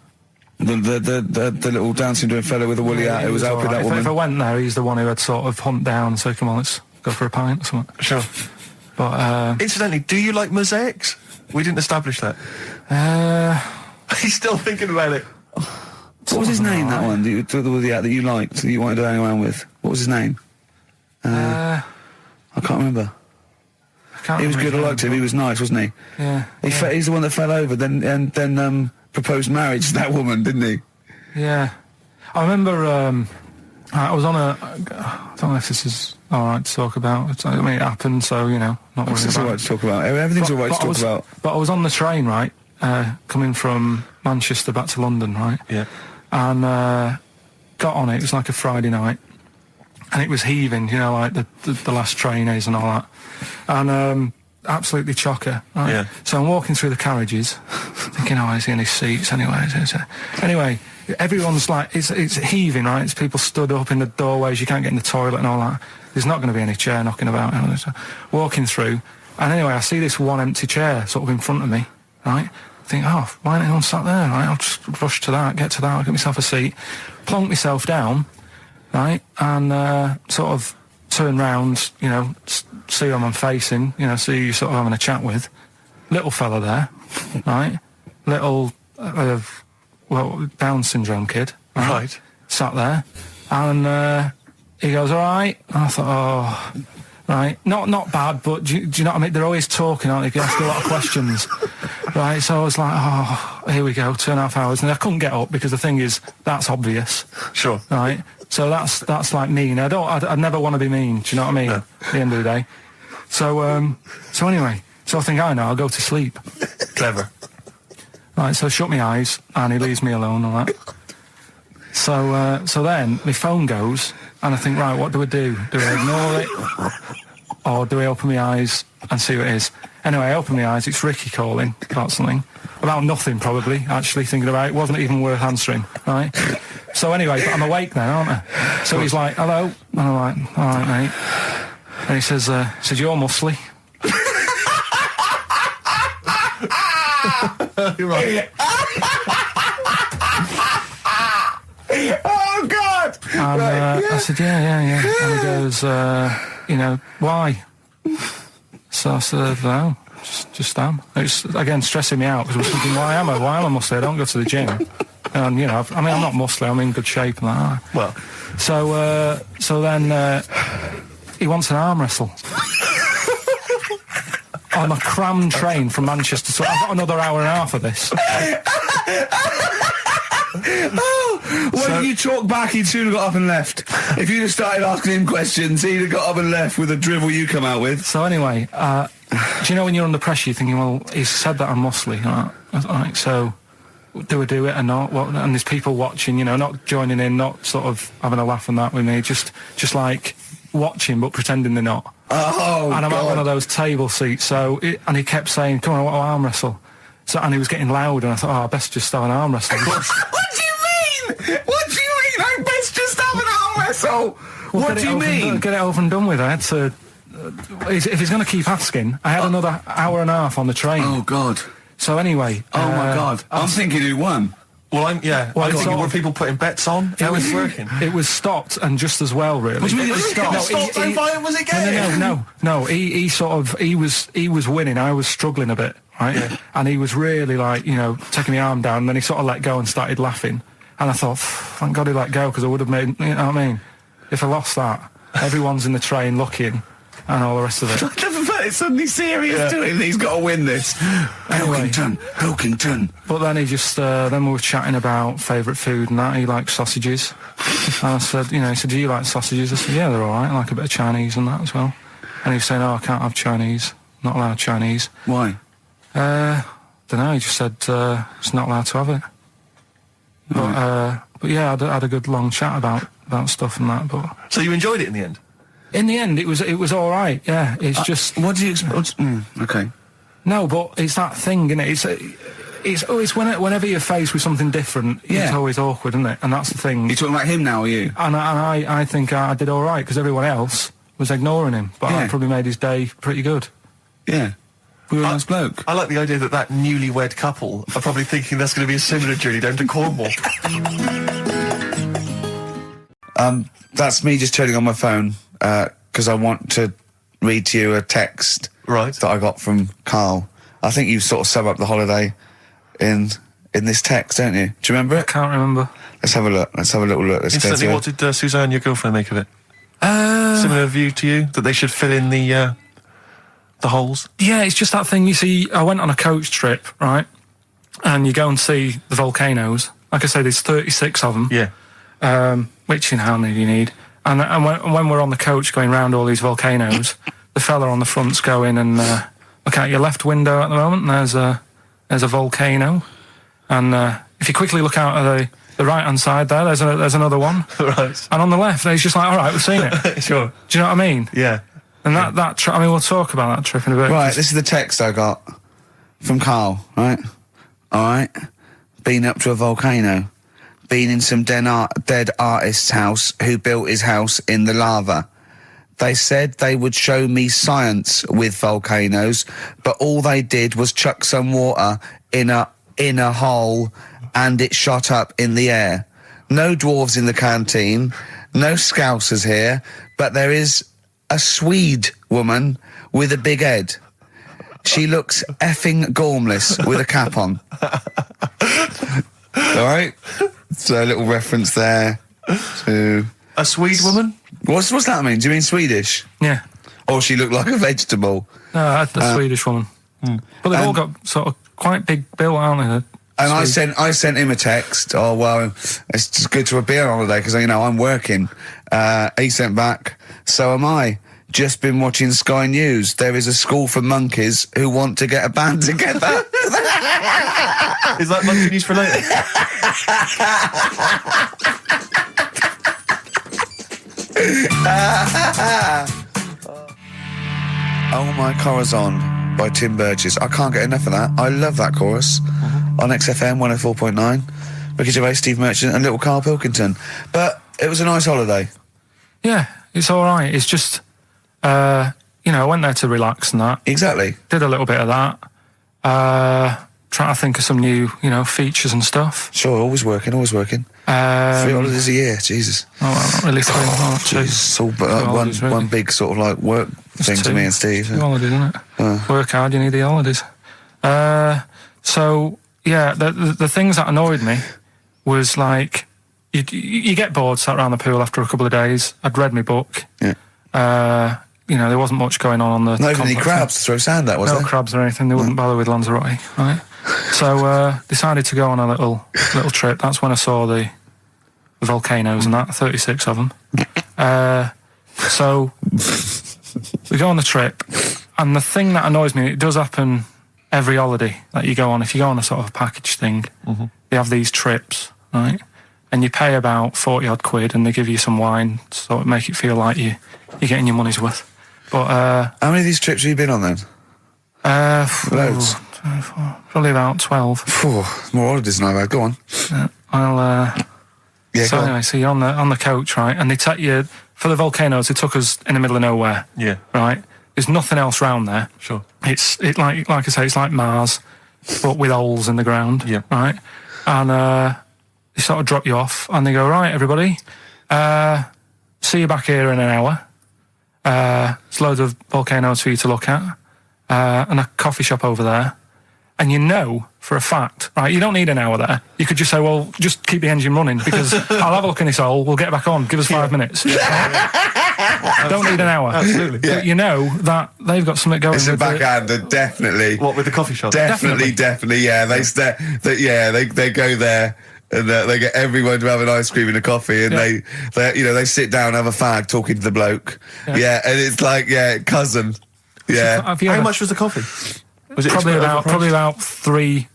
the little Down syndrome fellow with the woolly hat who was helping right. that woman. If I went there, he's the one who had sort of humped down and said, "Come on, let's go for a pint or something." Sure. But Incidentally, do you like mosaics? We didn't establish that. He's still thinking about it. What was his name? That one, the woolly hat that you liked, that you wanted to hang around with. What was his name? I can't remember. He was good. I liked him. He was nice, wasn't he? Yeah. He's the one that fell over, then proposed marriage to that woman, didn't he? Yeah. I remember, I was on I don't know if this is alright to talk about. I mean, it happened, so, you know, not worried It's all about right to talk about. Everything's all right to talk about. But I was on the train, right, coming from Manchester back to London, right? Yeah. And got on it. It was like a Friday night. And it was heaving, you know, like the last train is and all that. And absolutely chocker. Right? Yeah. So I'm walking through the carriages, thinking, oh, is he in his seats anyway? Anyway, everyone's like, it's heaving, right? It's people stood up in the doorways, you can't get in the toilet and all that. There's not going to be any chair knocking about. You know, so walking through, and anyway, I see this one empty chair sort of in front of me, right? I think, oh, why ain't anyone sat there, right? I'll just rush to that, get get myself a seat, plonk myself down, right? And sort of turn round, you know, see who I'm facing, you know, see who you're sort of having a chat with. Little fella there, right? Little, well, Down syndrome kid, Right. Sat there, and he goes, all right. And I thought, oh, right, not bad, but do you know what I mean? They're always talking, aren't they? They ask a lot of questions, right? So I was like, oh, here we go, 2.5 hours, and I couldn't get up because the thing is, that's obvious, Sure. right? So that's like mean. I'd never want to be mean. Do you know what I mean? No. At the end of the day. So anyway, so I think I know. I'll go to sleep. Clever. Right. So I shut my eyes, and he leaves me alone and all that. So then my phone goes, and I think, right, what do I do? Do I ignore it, or do I open my eyes and see what it is? Anyway, I open my eyes. It's Ricky calling about something, about nothing probably. Actually thinking about it, wasn't even worth answering. Right. So anyway, but I'm awake now, aren't I? So he's like, hello. And I'm like, all right, mate. And he says, you're muscly. You're right. Oh God! And I said, yeah. And he goes, why? So I said, no, just am. It's, again, stressing me out, because I was thinking, why am I muscly? I don't go to the gym. And, I'm not muscly, I'm in good shape and that. Well. So then he wants an arm wrestle. On a crammed train from Manchester, so I've got another hour and a half of this. When you talk back, he'd soon have got up and left. If you'd have started asking him questions, he'd have got up and left with the drivel you come out with. So anyway, do you know when you're under pressure, you're thinking, well, he's said that I'm muscly, right? So do I do it or not? And there's people watching, not joining in, not sort of having a laugh and that with me, just like watching but pretending they're not. Oh, and I'm at one of those table seats, and he kept saying, come on, I want to arm wrestle. And he was getting loud, and I thought, I best just have an arm wrestle. What do you mean? I best just have an arm wrestle? Well, what do you mean? Get it over and done with. I had to... if he's going to keep asking, I had another hour and a half on the train. Oh, God. So anyway... Oh, my God. I'm thinking who won. Well, I think were people putting bets on? It was working. It was stopped, and just as well, really. What do you mean it was stopped? Was it game? No. He was winning. I was struggling a bit, right? Yeah. And he was really taking my arm down. And then he sort of let go and started laughing. And I thought, thank God he let go, because I would have made. You know what I mean? If I lost that, everyone's in the train looking, and all the rest of it. I never felt it's suddenly serious to him. He's got to win this. Anyway, Pilkington. But then he just, then we were chatting about favourite food and that. He likes sausages. And I said, he said, do you like sausages? I said, yeah, they're all right. I like a bit of Chinese and that as well. And he was saying, I can't have Chinese. Not allowed Chinese. Why? Don't know. He just said, it's not allowed to have it. But yeah, I had a good long chat about stuff and that. But so you enjoyed it in the end? In the end, it was all right. Yeah, it's just. What do you expect? Okay. No, but it's that thing, isn't it? It's always whenever you're faced with something different, it's always awkward, isn't it? And that's the thing. You're talking about him now, are you? And I think I did all right, because everyone else was ignoring him, but I probably made his day pretty good. Yeah. We were a nice bloke. I like the idea that newlywed couple are probably thinking that's going to be a similar journey down to Cornwall. That's me just turning on my phone, because I want to read to you a text that I got from Karl. I think you sort of sum up the holiday in this text, don't you? Do you remember it? I can't remember. Let's have a look. Let's have a little look. Instantly, what did Suzanne, your girlfriend, make of it? Similar view to you, that they should fill in the holes? Yeah, it's just that thing, you see, I went on a coach trip, right? And you go and see the volcanoes. Like I say, there's 36 of them. Yeah. Which, how many do you need? And when we're on the coach going round all these volcanoes, the fella on the front's going and look out your left window at the moment, and there's a volcano. And if you quickly look out at the right-hand side there, there's another one. Right. And on the left, he's just like, all right, we've seen it. Sure. Do you know what I mean? Yeah. And that trip, we'll talk about that trip in a bit. Right, this is the text I got from Karl, right? All right. Been up to a volcano. Been in some dead artist's house who built his house in the lava. They said they would show me science with volcanoes, but all they did was chuck some water in a hole and it shot up in the air. No dwarves in the canteen, no scousers here, but there is a Swede woman with a big head. She looks effing gormless with a cap on. All right? So a little reference there to... A Swede woman? What's that mean? Do you mean Swedish? Yeah. Or she looked like a vegetable? No, the Swedish woman. But they've all got sort of quite big bill, aren't they? And I sent him a text. Oh, well, it's just good to be on holiday because, I'm working. He sent back, so am I. Just been watching Sky News. There is a school for monkeys who want to get a band together. Is that monkey news for later? Oh My Corazon by Tim Burgess. I can't get enough of that. I love that chorus. On XFM 104.9. Ricky Gervais, Steve Merchant and little Karl Pilkington. But it was a nice holiday. Yeah, it's all right. It's just, I went there to relax and that. Exactly. Did a little bit of that. trying to think of some new, features and stuff. Sure, always working. 3 holidays a year, Jesus. Oh, well, not really 3. Two. It's all holidays, really. one big sort of like work thing to me and Steve. 2 holidays, isn't it? Work hard, you need the holidays. So, yeah, the things that annoyed me was like, you get bored sat around the pool after a couple of days. I'd read my book. Yeah. There wasn't much going on the Not even any crabs to throw sand at, was there? No crabs or anything. They wouldn't bother with Lanzarote, right? So decided to go on a little trip. That's when I saw the volcanoes and that, 36 of them. So we go on the trip, and the thing that annoys me, it does happen every holiday that you go on. If you go on a sort of package thing, they have these trips, right? And you pay about 40 odd quid, and they give you some wine, so it make it feel like you're getting your money's worth. But how many of these trips have you been on then? Loads. Probably about 12. More holidays than I've had. Go on. So anyway, so you're on the coach, right? And they take you for the volcanoes. They took us in the middle of nowhere. Yeah. Right. There's nothing else round there. Sure. It's like I say, it's like Mars, but with holes in the ground. Yeah. Right. And they sort of drop you off, and they go, right, everybody, see you back here in an hour. There's loads of volcanoes for you to look at, and a coffee shop over there. And for a fact, right, you don't need an hour there. You could just say, well, just keep the engine running, because I'll have a look in this hole, we'll get back on, give us 5 minutes. Don't need an hour. Absolutely. But you know that they've got something going. It's a backhander, definitely. What, with the coffee shop? Definitely, yeah. They go there. And they get everyone to have an ice cream and a coffee, and they sit down, have a fag, talking to the bloke. Yeah, and it's like, cousin. Yeah. How much was the coffee? Was it probably about 3 each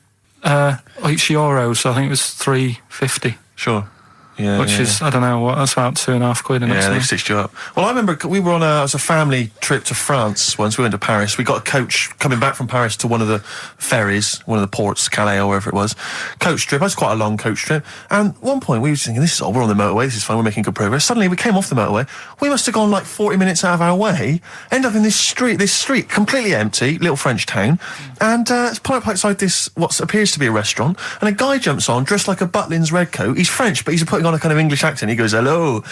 euros? So I think it was $3.50. Sure. Yeah, which is, I don't know, that's about 2.5 quid. Yeah, they stitched you up. Well, I remember we were on a family trip to France once. We went to Paris. We got a coach coming back from Paris to one of the ferries, one of the ports, Calais or wherever it was. Coach trip. It was quite a long coach trip. And at one point we were thinking, we're on the motorway, this is fine, we're making good progress. Suddenly we came off the motorway. We must have gone like 40 minutes out of our way, end up in this street, completely empty, little French town. And it's pulled up outside this, what appears to be a restaurant. And a guy jumps on, dressed like a Butlins red coat. He's French, but he's putting on a kind of English accent. He goes, hello,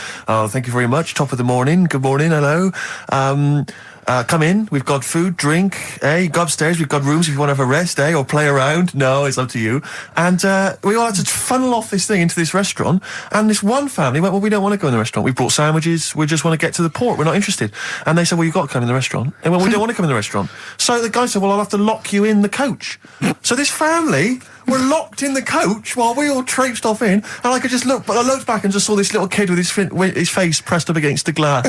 thank you very much, top of the morning, good morning, hello, come in, we've got food, drink, go upstairs, we've got rooms if you want to have a rest, or play around, no, it's up to you. And we all had to funnel off this thing into this restaurant, and this one family went, well, we don't want to go in the restaurant, we brought sandwiches, we just want to get to the port, we're not interested. And they said, well, you've got to come in the restaurant. And well, we don't want to come in the restaurant. So the guy said, well, I'll have to lock you in the coach. So this family were locked in the coach while we all traipsed off in, and I could just look, but I looked back and just saw this little kid with his face pressed up against the glass.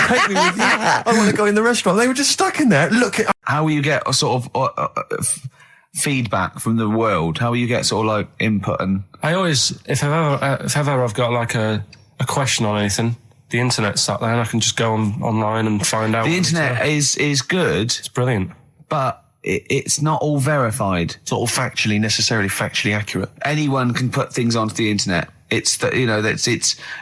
Take me with you. I want to go in the restaurant. They were just stuck in there. Look, how will you get a sort of feedback from the world? How will you get sort of like input? And I always, if ever I've got like a question on anything, the internet's sat there, and I can just go online and find out. The internet is good. It's brilliant, but it's not all verified. It's not all necessarily factually accurate. Anyone can put things onto the internet. It's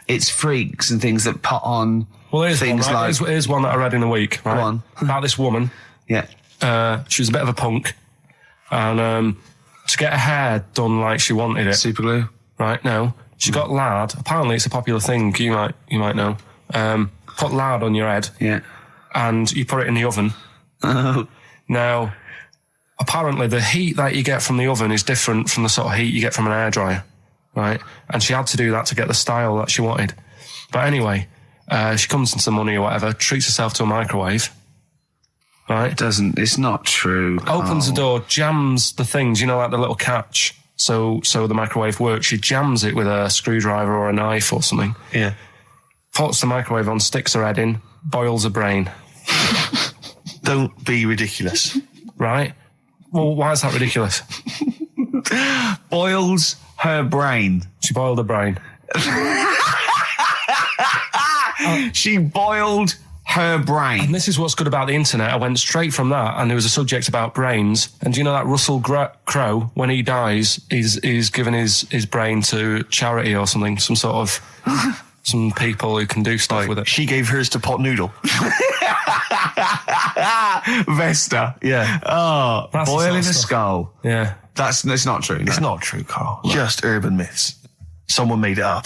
it's freaks and things that put on. Well, here's things one, right? Here's one that I read in a week. Right? Go on. About this woman. Yeah. She was a bit of a punk, and to get her hair done like she wanted it. Super glue. Right? No, she got lard. Apparently, it's a popular thing. You might know. Put lard on your head. Yeah. And you put it in the oven. Oh. Now, apparently the heat that you get from the oven is different from the sort of heat you get from an hairdryer, right? And she had to do that to get the style that she wanted. But anyway, she comes into money or whatever, treats herself to a microwave, right? It's not true. Opens the door, jams the things, like the little catch, so the microwave works. She jams it with a screwdriver or a knife or something. Yeah. Puts the microwave on, sticks her head in, boils her brain. Don't be ridiculous. Right? Well, why is that ridiculous? Boils her brain. She boiled her brain. She boiled her brain. And this is what's good about the internet. I went straight from that, and there was a subject about brains. And do you know that Russell Crowe, when he dies, he's given his brain to charity or something, some sort of some people who can do stuff with it. She gave hers to Pot Noodle. Vesta. Yeah. Oh, That's boiling the a sort of skull. Yeah. It's not true. No. It's not true, Carl. Just urban myths. Someone made it up.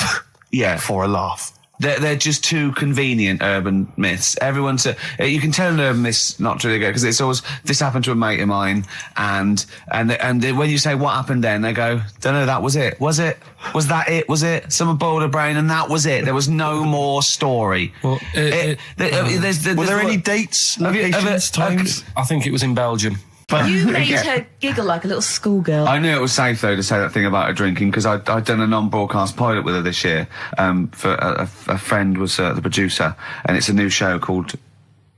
Yeah. For a laugh. They're just too convenient urban myths. Everyone's you can tell an urban myth's not true because it's always this happened to a mate of mine, and when you say what happened then, they go, don't know, that was it. Was it? Was that it? Was it? Someone boiled a brain and that was it. There was no more story. Well, Were there any dates, locations, times? I think it was in Belgium. You made her giggle like a little schoolgirl. I knew it was safe though to say that thing about her drinking because I'd done a non-broadcast pilot with her this year. For a friend was the producer, and it's a new show called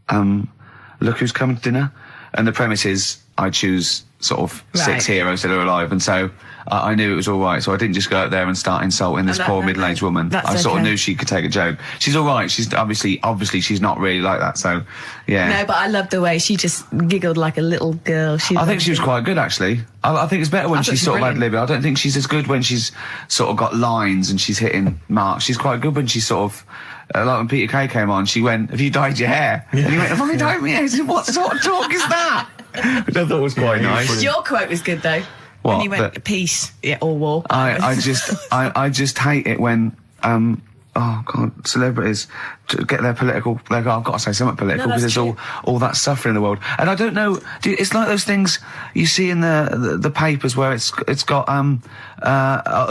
Look Who's Coming to Dinner, and the premise is I choose sort of 6 heroes that are alive, and so I knew it was all right. So I didn't just go out there and start insulting this poor middle-aged woman. I sort of knew she could take a joke. She's all right. She's obviously she's not really like that. So yeah. No, but I loved the way she just giggled like a little girl. I think she was quite good actually. I think it's better when she's sort of ad-libbing. I don't think she's as good when she's sort of got lines and she's hitting marks. She's quite good when she's sort of like when Peter Kay came on, she went, "Have you dyed your hair?" And he went, "Have I dyed my hair?" She said, "What sort of talk is that?" Which I thought was quite nice. Your quote was good though. What? When he went peace, or war. I just hate it when oh God, celebrities get their political. I've got to say something political because there's all that suffering in the world, and I don't know. It's like those things you see in the papers where it's got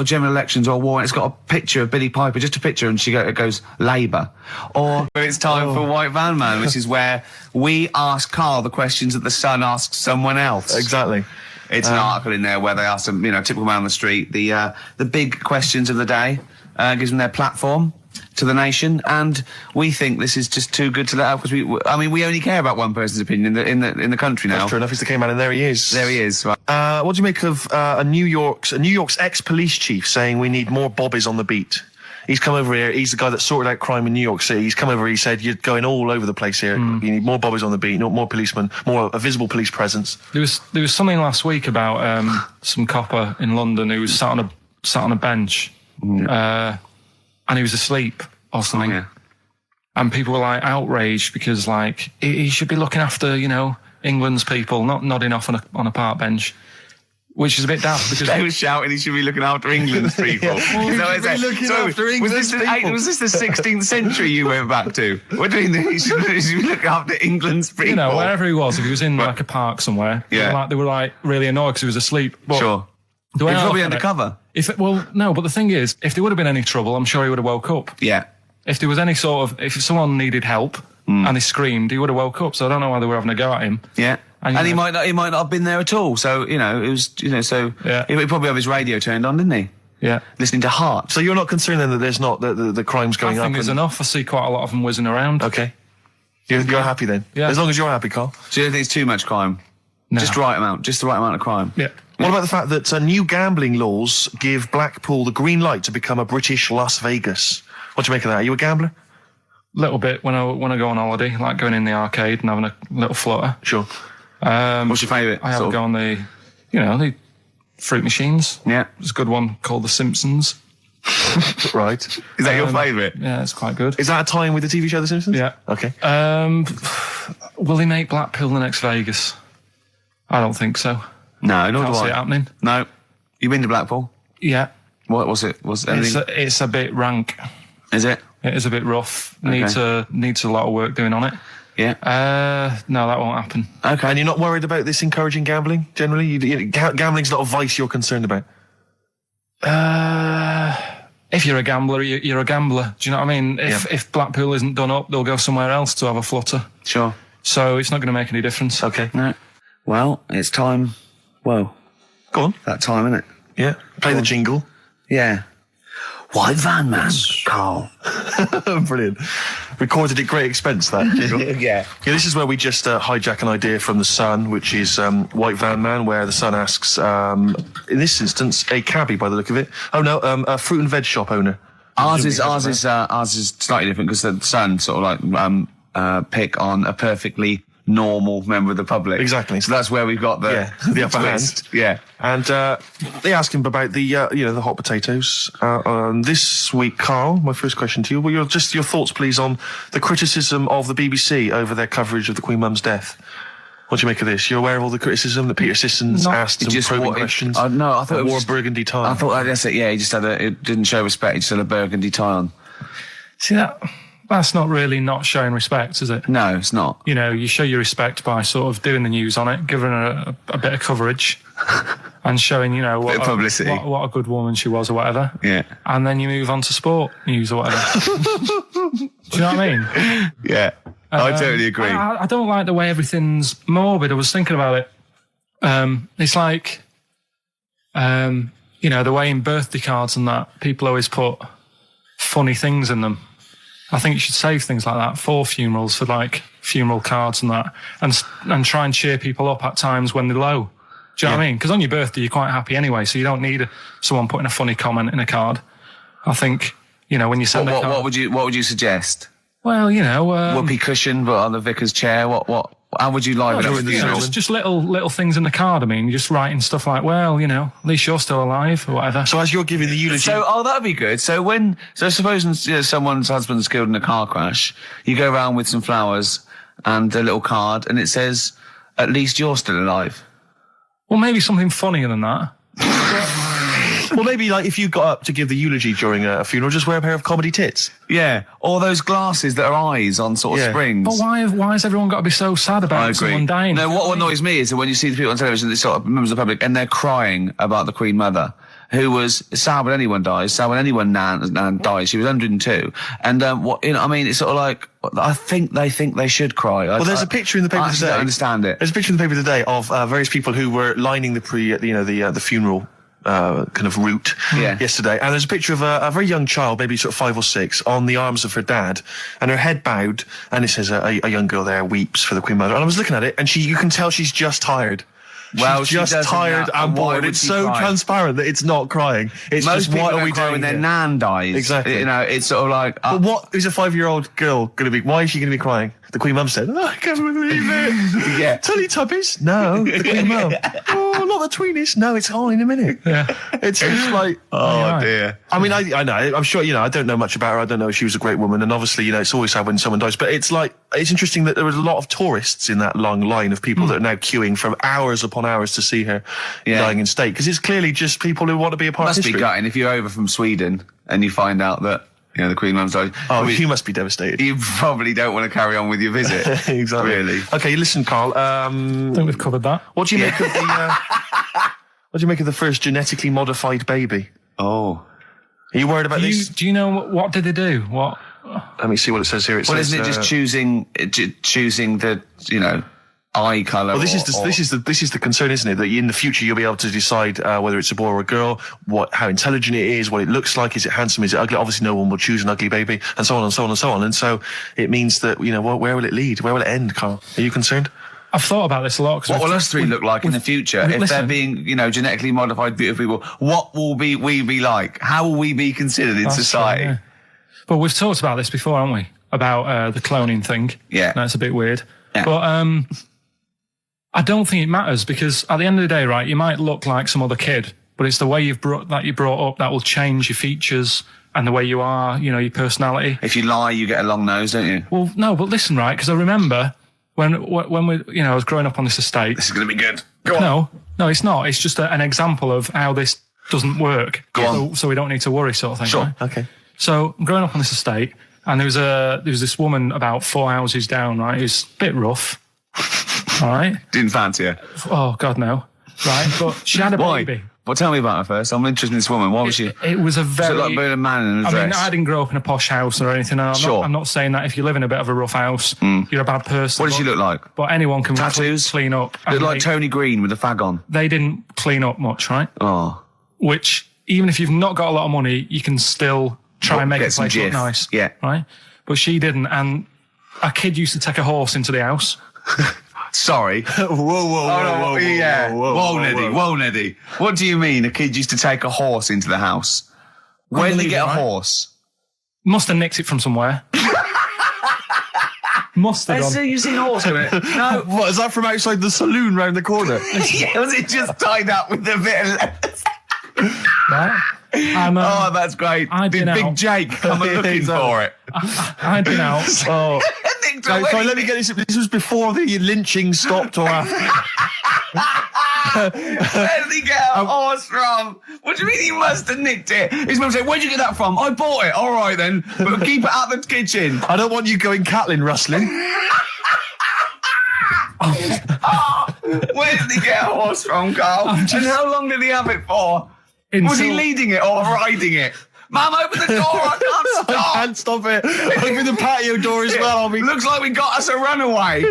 general elections or war, and it's got a picture of Billie Piper, just a picture, and it goes Labour, or when it's time for White Van Man, which is where we ask Carl the questions that the Sun asks someone else. Exactly. It's an article in there where they ask them, typical man on the street, the big questions of the day, gives them their platform to the nation, and we think this is just too good to let out because we only care about one person's opinion in the country now. That's true enough. He's the K-man, and there he is. There he is. Right. What do you make of New York's ex-police chief saying we need more bobbies on the beat? He's come over here. He's the guy that sorted out crime in New York City. He's come over. He said, "You're going all over the place here. You need more bobbies on the beat, more policemen, a visible police presence." There was something last week about some copper in London who was sat on a bench, and he was asleep or something. Oh, yeah. And people were like outraged because like he should be looking after England's people, not nodding off on a park bench. Which is a bit daft because they were shouting he should be looking after England's people. Was this the 16th century you went back to? What do you mean he should be looking after England's people? Wherever he was, if he was in like a park somewhere, they were really annoyed because he was asleep. But sure. He was probably undercover. No, but the thing is, if there would have been any trouble, I'm sure he would have woke up. Yeah. If there was any if someone needed help and he screamed, he would have woke up. So I don't know why they were having a go at him. Yeah. And he might not have been there at all. So, it was, so he probably have his radio turned on, didn't he? Yeah. Listening to Heart. So you're not concerned then that there's not the crime's going up? I think there's enough. I see quite a lot of them whizzing around. Okay. You're happy then? Yeah. As long as you're happy, Carl. So you don't think it's too much crime? No. Just the right amount of crime? Yeah. What about the fact that new gambling laws give Blackpool the green light to become a British Las Vegas? What do you make of that? Are you a gambler? Little bit when I go on holiday, like going in the arcade and having a little flutter. Sure. What's your favourite? I have a go on the fruit machines. Yeah. There's a good one called The Simpsons. Right. Is that your favourite? Yeah, it's quite good. Is that a tie-in with the TV show The Simpsons? Yeah. Okay. Will they make Blackpool the next Vegas? I don't think so. No, not Can't see it happening. No. You been to Blackpool? Yeah. What was it? It's a bit rank. Is it? It is a bit rough. Okay. Needs a lot of work doing on it. Yeah. No, that won't happen. Okay. And you're not worried about this encouraging gambling, generally? Gambling's not a vice you're concerned about? If you're a gambler, you're a gambler. Do you know what I mean? If Blackpool isn't done up, they'll go somewhere else to have a flutter. Sure. So it's not going to make any difference. Okay. No. Well, it's time. Whoa. Go on. That time, isn't it? Yeah. Play the jingle. Yeah. White Van Man, Carl. Brilliant. Recorded at great expense, that jingle. Yeah. This is where we just hijack an idea from The Sun, which is White Van Man, where The Sun asks, in this instance, a cabbie by the look of it. Oh no, a fruit and veg shop owner. Ours is slightly different because The Sun sort of like pick on a perfectly normal member of the public. Exactly. So that's where we've got the upper hand. Yeah. And they ask him about the hot potatoes. This week, Carl, my first question to you, well, your thoughts, please, on the criticism of the BBC over their coverage of the Queen Mum's death. What do you make of this? You're aware of all the criticism that Peter Sissons asked some probing questions? No, I thought it wore was a burgundy tie. I thought that's it. Yeah, he just it didn't show respect. He just had a burgundy tie on. See, that's not really not showing respect, is it? No, it's not. You know, you show your respect by sort of doing the news on it, giving her a bit of coverage, and showing, you know, what a good woman she was or whatever. Yeah. And then you move on to sport news or whatever. Do you know what I mean? Yeah. I totally agree. I don't like the way everything's morbid. I was thinking about it. It's like, you know, the way in birthday cards and that, people always put funny things in them. I think you should save things like that for funerals, for like funeral cards and that, and try and cheer people up at times when they're low. Do you know what I mean? Because on your birthday, you're quite happy anyway, so you don't need someone putting a funny comment in a card. I think, you know, when you send a card... What would you suggest? Well, you know... whoopee cushion, but on the vicar's chair. How would you liven up the funeral? Just little things in the card. I mean, you're just writing stuff like, well, you know, at least you're still alive or whatever. So as you're giving the eulogy... So, that'd be good. So supposing someone's husband's killed in a car crash, you go around with some flowers and a little card, and it says, at least you're still alive. Well, maybe something funnier than that. Well, maybe like if you got up to give the eulogy during a funeral, just wear a pair of comedy tits. Yeah, or those glasses that are eyes on sort of springs. But why has everyone got to be so sad about someone dying? No, what annoys me is that when you see the people on television, they sort of members of the public, and they're crying about the Queen Mother, who was sad when anyone dies, sad when anyone nan dies. She was 102, and I mean, it's sort of like I think they should cry. Well, there's a picture in the paper today. I understand it. There's a picture in the paper today of various people who were lining the funeral kind of route yesterday, and there's a picture of a very young child, maybe sort of 5 or 6, on the arms of her dad, and her head bowed, and it says a young girl there weeps for the Queen Mother. And I was looking at it, and you can tell she's just tired. Well, she's just tired and bored. It's so transparent that it's not crying. It's most just, what are we doing doing? When their nan dies. Exactly. You know, it's sort of like. But what is a 5-year-old girl going to be? Why is she going to be crying? The Queen Mum said, I can't believe it. Yeah. Teletubbies? No. The Queen Mum. Oh, not the Tweenies. No, it's on in a minute. Yeah. It's just like, oh dear. I mean, I know. I'm sure, I don't know much about her. I don't know if she was a great woman. And obviously, it's always sad when someone dies. But it's like, it's interesting that there was a lot of tourists in that long line of people that are now queuing from hours upon hours to see her dying in state. Because it's clearly just people who want to be a part of history. Must be gutting if you're over from Sweden and you find out that, the Queen Mum's died. Oh, you must be devastated. You probably don't want to carry on with your visit. Exactly. Really. Okay, listen, Carl. I think we've covered that. What do you make of the? What do you make of the first genetically modified baby? Oh, are you worried about this? Do you know what did they do? What? Let me see what it says here. Isn't it just choosing the eye colour? Well, this is the concern, isn't it? That in the future you'll be able to decide whether it's a boy or a girl, how intelligent it is, what it looks like, is it handsome, is it ugly? Obviously, no one will choose an ugly baby, and so on and so on and so on. And so it means that where will it lead? Where will it end, Carl? Are you concerned? I've thought about this a lot. What will us three look like in the future if they're being, genetically modified, beautiful people? What will we be like? How will we be considered in society? True, yeah. But we've talked about this before, haven't we? About the cloning thing. Yeah, that's a bit weird. Yeah. But I don't think it matters, because at the end of the day, right, you might look like some other kid, but it's the way you're brought up that will change your features and the way you are, your personality. If you lie, you get a long nose, don't you? Well, no, but listen, right, because I remember when we, I was growing up on this estate. This is going to be good. Go on. No, it's not. It's just an example of how this doesn't work. Go on. So we don't need to worry, sort of thing. Sure. Right? Okay. So I'm growing up on this estate, and there was this woman about 4 houses down, right, who's a bit rough. All right. Didn't fancy her. Oh God, no. Right, but she had a baby. Well, tell me about her first. I'm interested in this woman. Why was she? It was a very. Was it like being a man in a dress? I mean, I didn't grow up in a posh house or anything. I'm not saying that if you live in a bit of a rough house, you're a bad person. What does she look like? But anyone can tattoos, clean up. Look like Tony Green with a fag on. They didn't clean up much, right? Oh. Which, even if you've not got a lot of money, you can still try and make the place look nice. Yeah. Right. But she didn't, and a kid used to take a horse into the house. Sorry. Whoa, yeah. Whoa, Neddy. What do you mean a kid used to take a horse into the house? Where did they get a horse? Must have nicked it from somewhere. Must have done. You've seen a horse in it? No. What, is that from outside the saloon round the corner? Yeah, was it just tied up with a bit of leather? Right. Oh, that's great. Did Big Jake come looking for it? I'd been out. And nicked Sorry, already. let me get this. This was before the lynching stopped or after. Where did he get a horse from? What do you mean he must have nicked it? His mum said, where'd you get that from? I bought it. All right then, but keep it out the kitchen. I don't want you going Catlin rustling. Where did he get a horse from, Carl? And how long did he have it for? Was he leading it or riding it? Mum, open the door, I can't I stop. can't stop it. Open the patio door as well. Looks like we got us a runaway.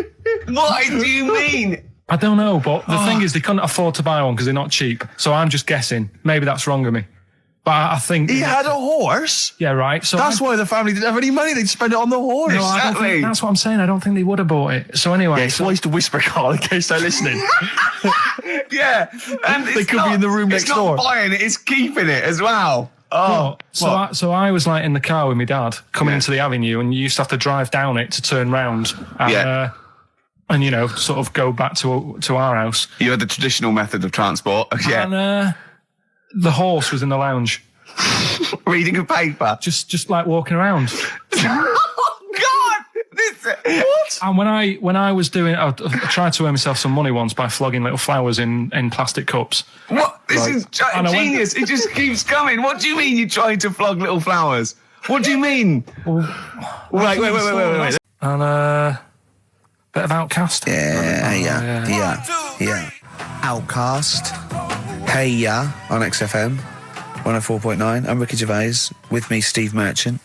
What do you mean? I don't know, but the thing is, they couldn't afford to buy one because they're not cheap. So I'm just guessing. Maybe that's wrong of me. But I think... He had a horse? Yeah, right. So That's why the family didn't have any money. They'd spend it on the horse. No, I don't think, that's what I'm saying. I don't think they would have bought it. So anyway... Yeah, it's wise to whisper, Carl, in case they're listening. Yeah. And They could be in the room next door. It's not buying it, it's keeping it as well. Oh, so I was like in the car with my dad coming into the avenue, and you used to have to drive down it to turn round and, and you know, sort of go back to our house. You had the traditional method of transport. Yeah. And the horse was in the lounge, Reading a paper. just like walking around. Oh God! What? And when I was doing, I tried to earn myself some money once by flogging little flowers in plastic cups. What? This is And I went- genius. It just keeps coming. What do you mean you're trying to flog little flowers? What do you mean? Wait. And bit of Outcast. Yeah. Outcast. Hey Ya on XFM 104.9. I'm Ricky Gervais. With me, Steve Merchant.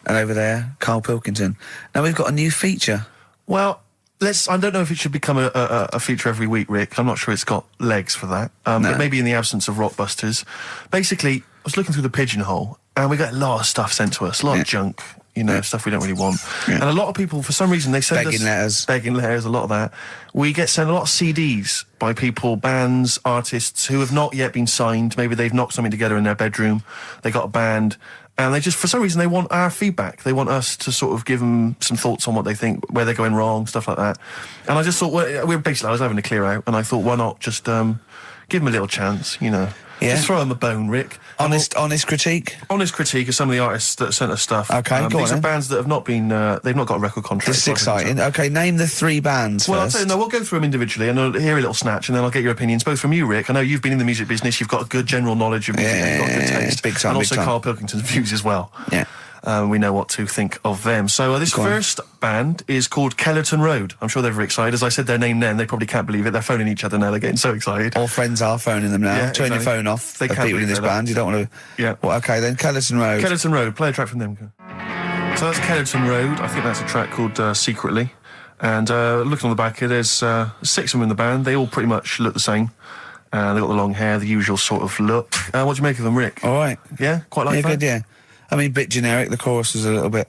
And over there, Karl Pilkington. Now we've got a new feature. Well, I don't know if it should become a feature every week, Rick. I'm not sure it's got legs for that. But maybe in the absence of Rockbusters. Basically, I was looking through the pigeonhole, and we got a lot of stuff sent to us, a lot of junk, you know, stuff we don't really want. And a lot of people, for some reason, they send us... Begging letters, a lot of that. We get sent a lot of CDs by people, bands, artists, who have not yet been signed. Maybe they've knocked something together in their bedroom. They got a band... And they just, for some reason, they want our feedback. They want us to sort of give them some thoughts on what they think, where they're going wrong, stuff like that. And I just thought, I was having a clear out, and I thought, why not just give them a little chance, you know? Yeah. Just throw them a bone, Rick. Honest critique? Honest critique of some of the artists that sent us stuff. Okay, go these on are bands that have not been, they've not got a record contract. This is exciting. Okay, name the 3 bands Well, first. I'll tell you, no, we'll go through them individually, and I'll hear a little snatch, and then I'll get your opinions, both from you, Rick. I know you've been in the music business, you've got a good general knowledge of music, you've got good taste. Big time, and big also time. Karl Pilkington's views as well. Yeah. We know what to think of them. So this first band is called Kellerton Road. I'm sure they're very excited. As I said their name then, they probably can't believe it. They're phoning each other now. They're getting so excited. All friends are phoning them now. Yeah, Turn your exactly. phone off. They of can't people in believe this that. band. You don't want to... Yeah. Well, okay, then. Kellerton Road. Kellerton Road. Play a track from them. So that's Kellerton Road. I think that's a track called Secretly. And looking on the back here, there's 6 of them in the band. They all pretty much look the same. They've got the long hair, the usual sort of look. What do you make of them, Rick? All right. Yeah? Quite like that? Good, yeah. I mean, bit generic. The chorus was a little bit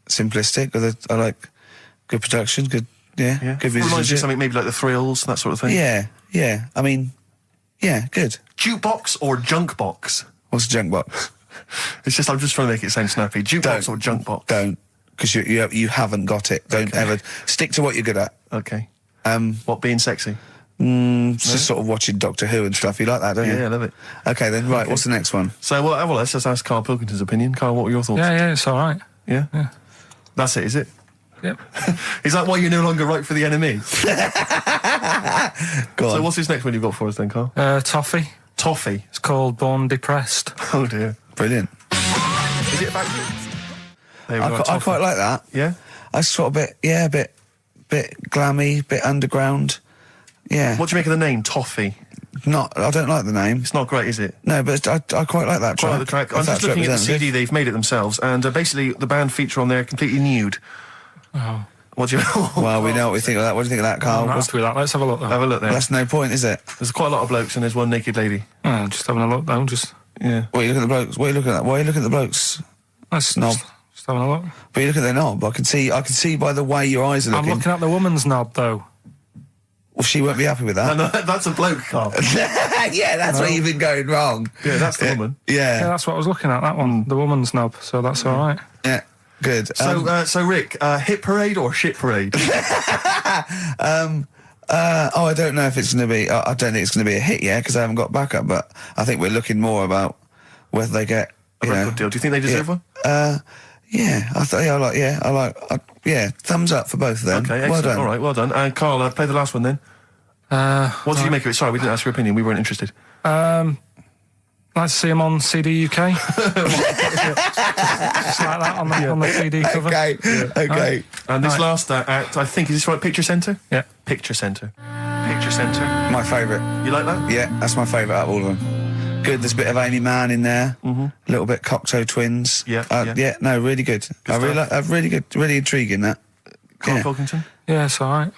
simplistic. But I like good production, good Yeah. music. Reminds you of something maybe like the Thrills, that sort of thing? Yeah. I mean, yeah, good. Jukebox or junk box? What's a junk box? I'm just trying to make it sound snappy. Jukebox or junk box? Don't, because you haven't got it. Don't ever stick to what you're good at. Okay. What, being sexy? Just sort of watching Doctor Who and stuff. You like that, don't you? Yeah, I love it. Okay, then. Right, what's the next one? So, well, let's just ask Karl Pilkington's opinion. Karl, what were your thoughts? Yeah, it's all right. Yeah? That's it, is it? Yep. Is that why you're no longer right for the enemy? Go on. So what's this next one you've got for us then, Karl? Toffee. Toffee. It's called Born Depressed. Oh dear. Brilliant. Is it about you? There we go, I Toffee. quite like that. Yeah? I sort of bit glammy, bit underground. Yeah. What do you make of the name, Toffee? I don't like the name. It's not great, is it? No, but I quite like that track. Quite like the track. If I'm just that's looking at the representative. CD, they've made it themselves, and basically the band feature on there completely nude. Oh. What do you Well, we know what we think of that. What do you think of that, Carl? I'm not happy with that. Let's have a look, though. Have a look there. Well, that's no point, is it? There's quite a lot of blokes and there's one naked lady. Just having a look, though. Just... Yeah. What are you looking at the blokes? What are you looking at? Why are you looking at the blokes? Let's Knob. just having a look. But you look at their knob. I can see by the way your eyes are I'm looking. looking at the woman's knob, though. Well, she won't be happy with that. No, that's a bloke, Karl. Yeah, that's where you've been going wrong. Yeah, that's the woman. Yeah, Yeah, that's what I was looking at, that one. The woman's knob, so that's all right. yeah, good. So Rick, hit parade or shit parade? I don't know if it's going to be. I don't think it's going to be a hit yet because I haven't got backup. But I think we're looking more about whether they get A record deal. Do you think they deserve one? Yeah, thumbs up for both of them. Okay, excellent. Well done. All right, well done. And Carl, play the last one then. What did you make of it? Sorry, we didn't ask your opinion. We weren't interested. Like to see him on CD UK. Just like that on the CD cover. Okay. Right. And this last act, I think, is this right? Picture Centre? Yeah. Picture Centre. Picture Centre. My favourite. You like that? Yeah, that's my favourite out of all of them. Good. There's a bit of Amy Mann in there. A little bit Cocteau Twins. Yeah. No, really good. Really good. Really intriguing that. Karl Pilkington? Yeah, it's all right.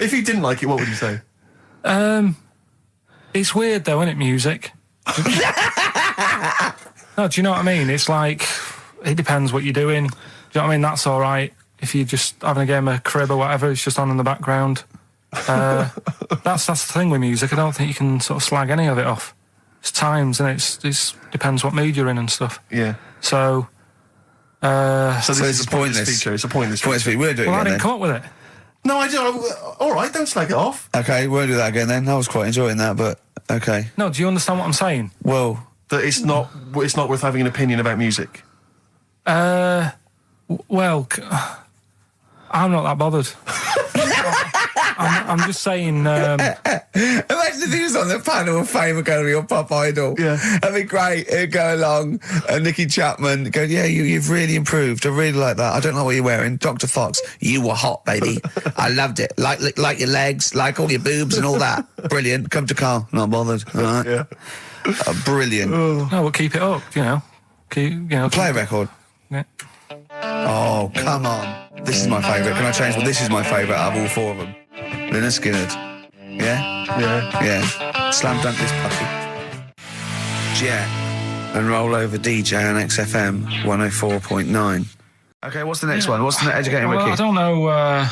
If you didn't like it, what would you say? It's weird though, isn't it, music? No, do you know what I mean? It's like, it depends what you're doing. Do you know what I mean? That's all right. If you're just having a game of crib or whatever, it's just on in the background. That's the thing with music. I don't think you can sort of slag any of it off. It's times, and it depends what mood you're in and stuff. Yeah. So this it's is a pointless feature. It's a pointless feature. We'll do it I again didn't then. come up with it. No, I don't. All right, don't slag it off. Okay, we'll do that again then. I was quite enjoying that, but okay. No, do you understand what I'm saying? Well, That it's not worth having an opinion about music. Well, I'm not that bothered. I'm just saying. imagine if he was on the panel of fame and going to be your pop idol. Yeah. That'd be great. He'd go along, and Nicky Chapman go, yeah, you've really improved. I really like that. I don't like what you're wearing. Dr. Fox, you were hot, baby. I loved it. Like your legs, like all your boobs and all that. Brilliant. Come to Carl. Not bothered. All right. Yeah. Brilliant. No, we'll keep it up. Play a record. Yeah. Oh, come on. This is my favourite. Can I change? Well, this is my favourite out of all four of them. Lynyrd Skynyrd. Yeah? Yeah. Yeah. Slam dunk this puppy. Jet. And roll over DJ on XFM 104.9. Okay, what's the next one? What's the educating Well, Ricky? I don't know.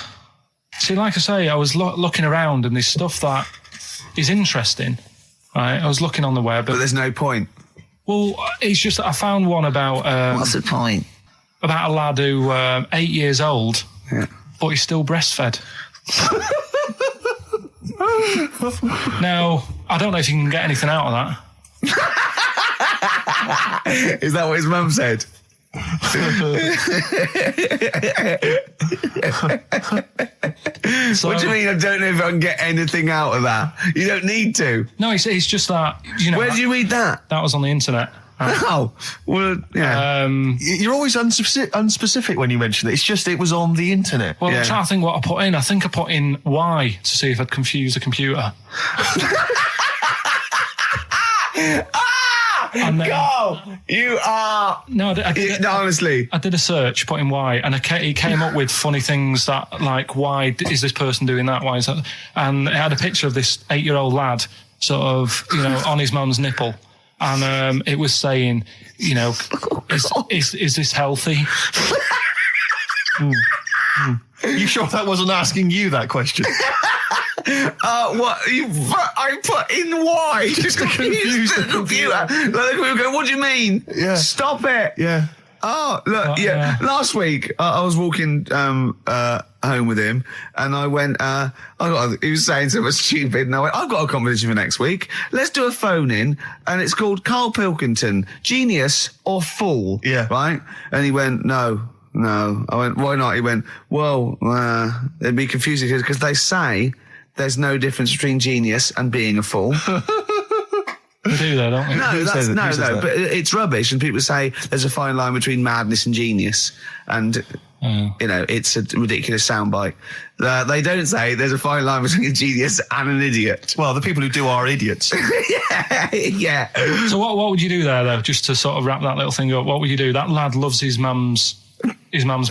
See, like I say, I was looking around and there's stuff that is interesting. Right? I was looking on the web. But there's no point. Well, it's just that I found one about... What's the point? About a lad who 8 years old, Yeah. but he's still breastfed. Now, I don't know if you can get anything out of that. Is that what his mum said? So, What do you mean I don't know if I can get anything out of that? You don't need to. No, it's just that, Where did you read that? that was on the internet. Oh, well, yeah. You're always unspecific when you mention it. It's just it was on the internet. Well, Yeah. I'm trying to think what I put in. I think I put in Y to see if I'd confuse a computer. And then- Go! You are... No, I did, No, honestly. I did a search, put in why, and it came up with funny things that, like, why is this person doing that? Why is that? And it had a picture of this 8-year-old lad, sort of, on his mum's nipple. And it was saying, is this healthy? You sure that wasn't asking you that question? What? I put in why? Just to confuse the computer. Like, we were going, what do you mean? Yeah. Stop it. Yeah. Oh, look, yeah. Last week, I was walking home with him, and I went, he was saying something stupid, and I went, I've got a competition for next week. Let's do a phone-in, and it's called Karl Pilkington, Genius or Fool. Yeah. Right? And he went, No. I went, why not? He went, well, it'd be confusing because they say there's no difference between genius and being a fool. We do though, don't we? No, says that? but it's rubbish. And people say there's a fine line between madness and genius. And, it's a ridiculous soundbite. They don't say there's a fine line between a genius and an idiot. Well, the people who do are idiots. Yeah. So what would you do there, though, just to sort of wrap that little thing up? What would you do? That lad loves his mum's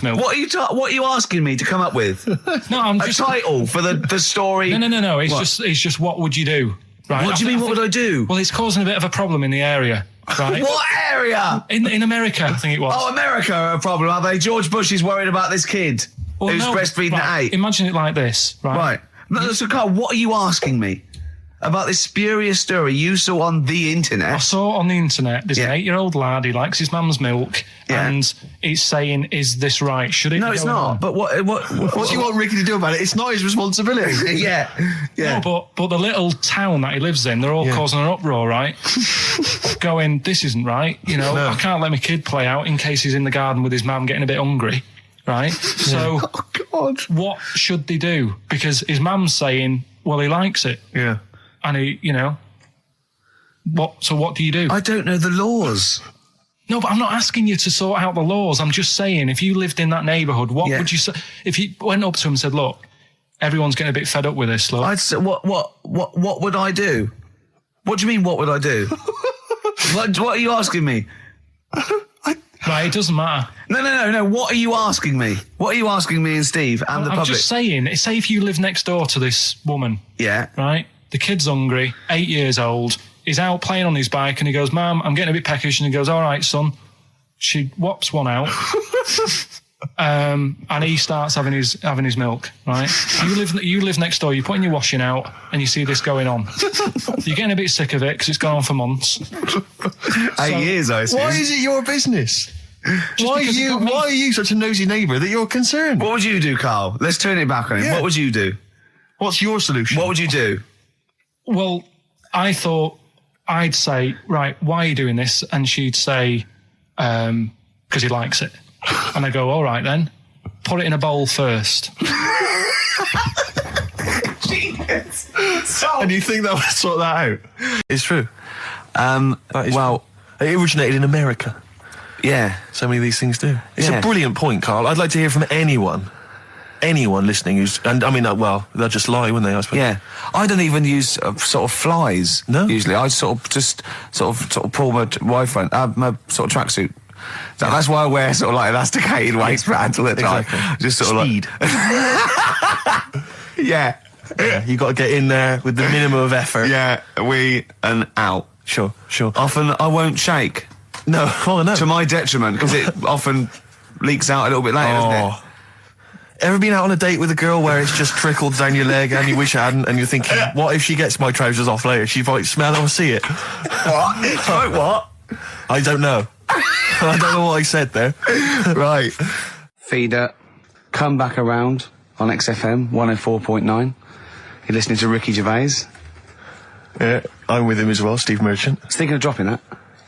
milk. What are you asking me to come up with? No, I'm A just... title for the story? No. It's What? just what would you do? Right? What do you mean, what would I do? Well, it's causing a bit of a problem in the area, right? What area? In America, I think it was. Oh, America are a problem, are they? George Bush is worried about this kid who's breastfeeding at 8. Imagine it like this, right? Right. No, so, Carl, what are you asking me? about this spurious story you saw on the internet. I saw on the internet, there's Yeah. an 8-year-old lad, he likes his mum's milk, Yeah. and he's saying, is this right? Should it No, be it's going not. on? But What do you want Ricky to do about it? It's not his responsibility. yeah. No, but the little town that he lives in, they're all causing an uproar, right? Going, this isn't right. You know, I can't let my kid play out in case he's in the garden with his mum getting a bit hungry, right? So, God. what should they do? Because his mum's saying, well, he likes it. Yeah. And he, you know, what do you do? I don't know the laws. No, but I'm not asking you to sort out the laws. I'm just saying, if you lived in that neighbourhood, what would you say? If you went up to him and said, look, everyone's getting a bit fed up with this, look. I'd say, what would I do? What do you mean, what would I do? what are you asking me? Right, it doesn't matter. No. What are you asking me? What are you asking me and Steve and the I'm public? just saying, say if you live next door to this woman, Yeah. right? The kid's hungry, 8 years old. He's out playing on his bike and he goes, Mum, I'm getting a bit peckish. And he goes, all right, son. She whops one out. And he starts having his milk, right? You live next door, you're putting your washing out and you see this going on. You're getting a bit sick of it because it's gone on for months. 8 years, I assume. Why is it your business? Why are you such a nosy neighbour that you're concerned? What would you do, Carl? Let's turn it back on him. Yeah. What would you do? What's your solution? What would you do? Well, I thought I'd say, right, why are you doing this? And she'd say, because he likes it. And I go, all right then, put it in a bowl first. And you think that would sort that out? It's true. Well, it originated in America. Yeah. So many of these things do. It's Yeah. a brilliant point, Carl. I'd like to hear from anyone listening who's, and I mean, well, they'll just lie, wouldn't they? I suppose. Yeah, I don't even use sort of flies. No? Usually, I sort of pull my wife my sort of tracksuit. That's why I wear sort of like elasticated waistbands all the time. Exactly. Just sort Speed. of like, yeah, Yeah, you got to get in there with the minimum of effort. yeah, and out. Sure. Often I won't shake No, oh no. to my detriment because it often leaks out a little bit later, doesn't it? Ever been out on a date with a girl where it's just trickled down your leg and you wish you hadn't, and you're thinking, what if she gets my trousers off later? She might smell it or see it. What? What? I don't know. I don't know what I said there. Right. Feeder, come back around on XFM 104.9. You're listening to Ricky Gervais. Yeah, I'm with him as well, Steve Merchant. I was thinking of dropping that.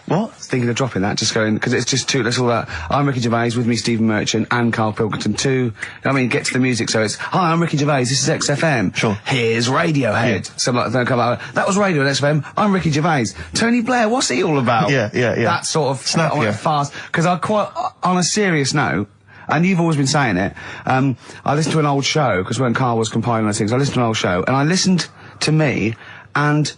What? Thinking of dropping that, just going, because it's just too, that's all that. I'm Ricky Gervais, with me Stephen Merchant and Karl Pilkington too. I mean, get to the music, so it's, hi, I'm Ricky Gervais, this is XFM. Sure. Here's Radiohead. Yeah. Something like that, come out, that was Radio on XFM, I'm Ricky Gervais. Tony Blair, what's he all about? Yeah. That sort of, Snappier. fast, because I quite, on a serious note, and you've always been saying it, I listened to an old show, because when Karl was compiling those things, I listened to an old show, and I listened to me, and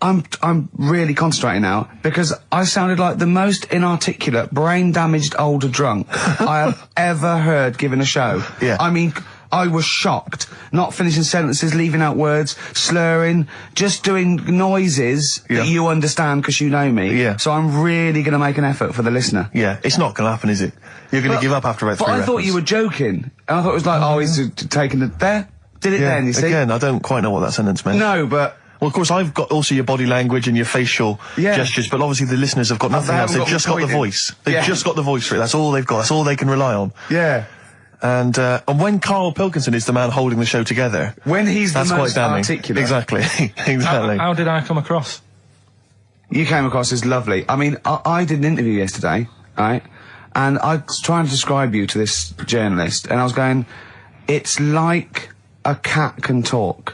I'm really concentrating now because I sounded like the most inarticulate, brain-damaged older drunk I have ever heard giving a show. Yeah. I mean, I was shocked. Not finishing sentences, leaving out words, slurring, just doing noises that you understand because you know me. Yeah. So I'm really going to make an effort for the listener. Yeah, it's not going to happen, is it? You're going to give up after about 3 But I thought records. you were joking. And I thought it was like, oh, he's taking it there. Did it then, you see? Again, I don't quite know what that sentence meant. No, but... Well, of course, I've got also your body language and your facial gestures, but obviously the listeners have got nothing else. They've just got the voice. They've just got the voice for it. That's all they've got. That's all they can rely on. Yeah. And when Karl Pilkington is the man holding the show together, When he's the that's quite most damning. articulate. Exactly. Exactly. How did I come across? You came across as lovely. I mean, I did an interview yesterday, right? And I was trying to describe you to this journalist, and I was going, it's like a cat can talk.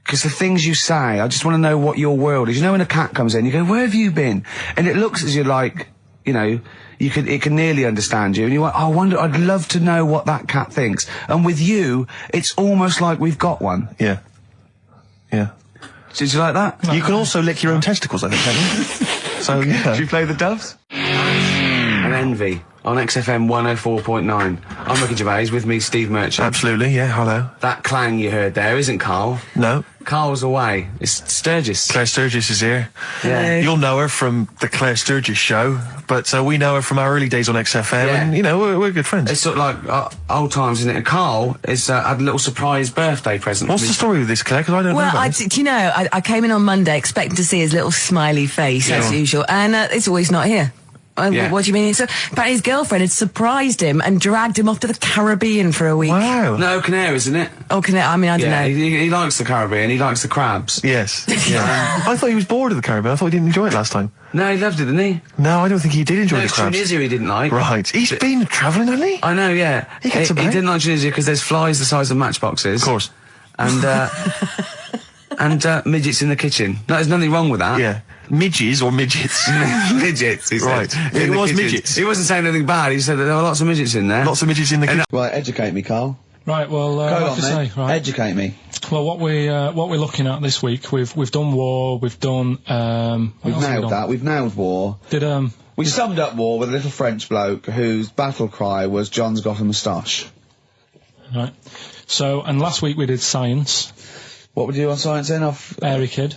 Because the things you say, I just want to know what your world is. You know when a cat comes in, you go, where have you been? And it looks as you're like, you know, it can nearly understand you. And you're like, I wonder, I'd love to know what that cat thinks. And with you, it's almost like we've got one. Yeah. Yeah. Did you like that? You can also lick your own testicles, I think, can't you? So, yeah. Did you play the doves? And envy. on XFM 104.9. I'm Ricky Gervais, with me Steve Merchant. Absolutely, yeah, hello. That clang you heard there isn't Karl. No. Karl's away. It's Sturgis. Claire Sturgis is here. Yeah. You'll know her from the Claire Sturgis show, but we know her from our early days on XFM, Yeah. and, you know, we're good friends. It's sort of like old times, isn't it? And Karl has had a little surprise birthday present. What's the story with this, Claire? Because I don't know Well, about this. do you know, I came in on Monday expecting to see his little smiley face, as usual, and it's always not here. Yeah. What do you mean? So, apparently his girlfriend had surprised him and dragged him off to the Caribbean for a week. Wow. No, Canaries, isn't it? Oh, I mean, I don't Yeah, know. he likes the Caribbean, he likes the crabs. Yes. Yeah. I thought he was bored of the Caribbean. I thought he didn't enjoy it last time. No, he loved it, didn't he? No, I don't think he did enjoy No, the it's crabs. Tunisia he didn't like. Right. He's been travelling, hasn't he? I know, yeah. He gets a he break. didn't like Tunisia because there's flies the size of matchboxes. Of course. And, and midgets in the kitchen. No, there's nothing wrong with that. Yeah. Midges or midgets? Midgets, he said. Right. In It the was kitchen. midgets. He wasn't saying anything bad, he said that there were lots of midgets in there. Lots of midgets in the kitchen. Right, educate me, Karl. Right, well, Go like on, I mate. say, right. Educate me. Well, what we're looking at this week, we've done war, we've done We've nailed that. We've nailed war. Did We summed up war with a little French bloke whose battle cry was "John's got a moustache." right. So, and last week we did science, What would you do on science then? Off Airy Kid,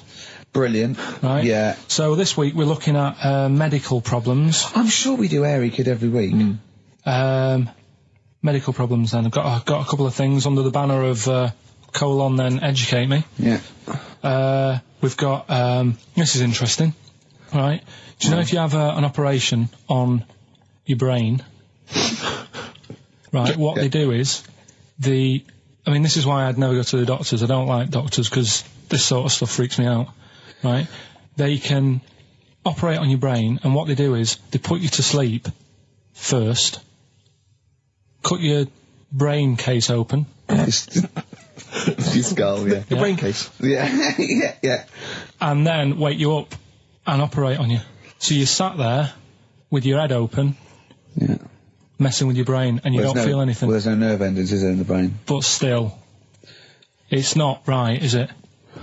brilliant. right? Yeah. So this week we're looking at medical problems. I'm sure we do Airy Kid every week. Medical problems. Then I've got a couple of things under the banner of colon. Then educate me. Yeah. We've got this is interesting, right? Do you know if you have an operation on your brain, right? What they do is I mean, this is why I'd never go to the doctors. I don't like doctors because this sort of stuff freaks me out, right? They can operate on your brain, and what they do is they put you to sleep first, cut your brain case open. Your skull, yeah. The brain case. Yeah, yeah. And then wake you up and operate on you. So you sat there with your head open, Yeah. messing with your brain, and you don't feel anything. Well, there's no nerve endings, is there, in the brain? But still, it's not right, is it?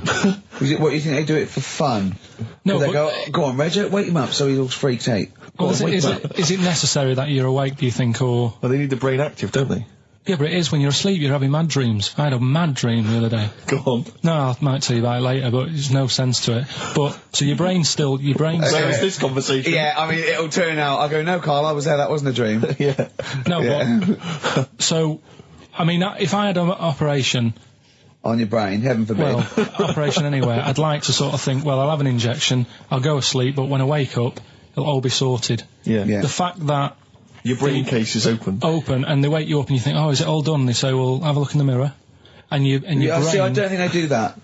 What, you think they do it for fun? No, They but go on, Reg, wake him up so he's all freaked out. Go well, on, is wake him up. it necessary that you're awake, do you think, or... Well, they need the brain active, don't they? Yeah, but it is when you're asleep, you're having mad dreams. I had a mad dream the other day. Go on. No, I might tell you about it later, but there's no sense to it. But, so your brain's still... Where is this conversation? Yeah, I mean, it'll turn out. I go, no, Karl, I was there. That wasn't a dream. Yeah. No, Yeah. but... So, I mean, if I had an operation... On your brain, heaven forbid. Well, operation anywhere, I'd like to sort of think, well, I'll have an injection, I'll go asleep, but when I wake up, it'll all be sorted. Yeah. Yeah. The fact that Your brain case is open. and they wake you up and you think, oh, is it all done? They say, well, have a look in the mirror. And your brain... See, I don't think they do that.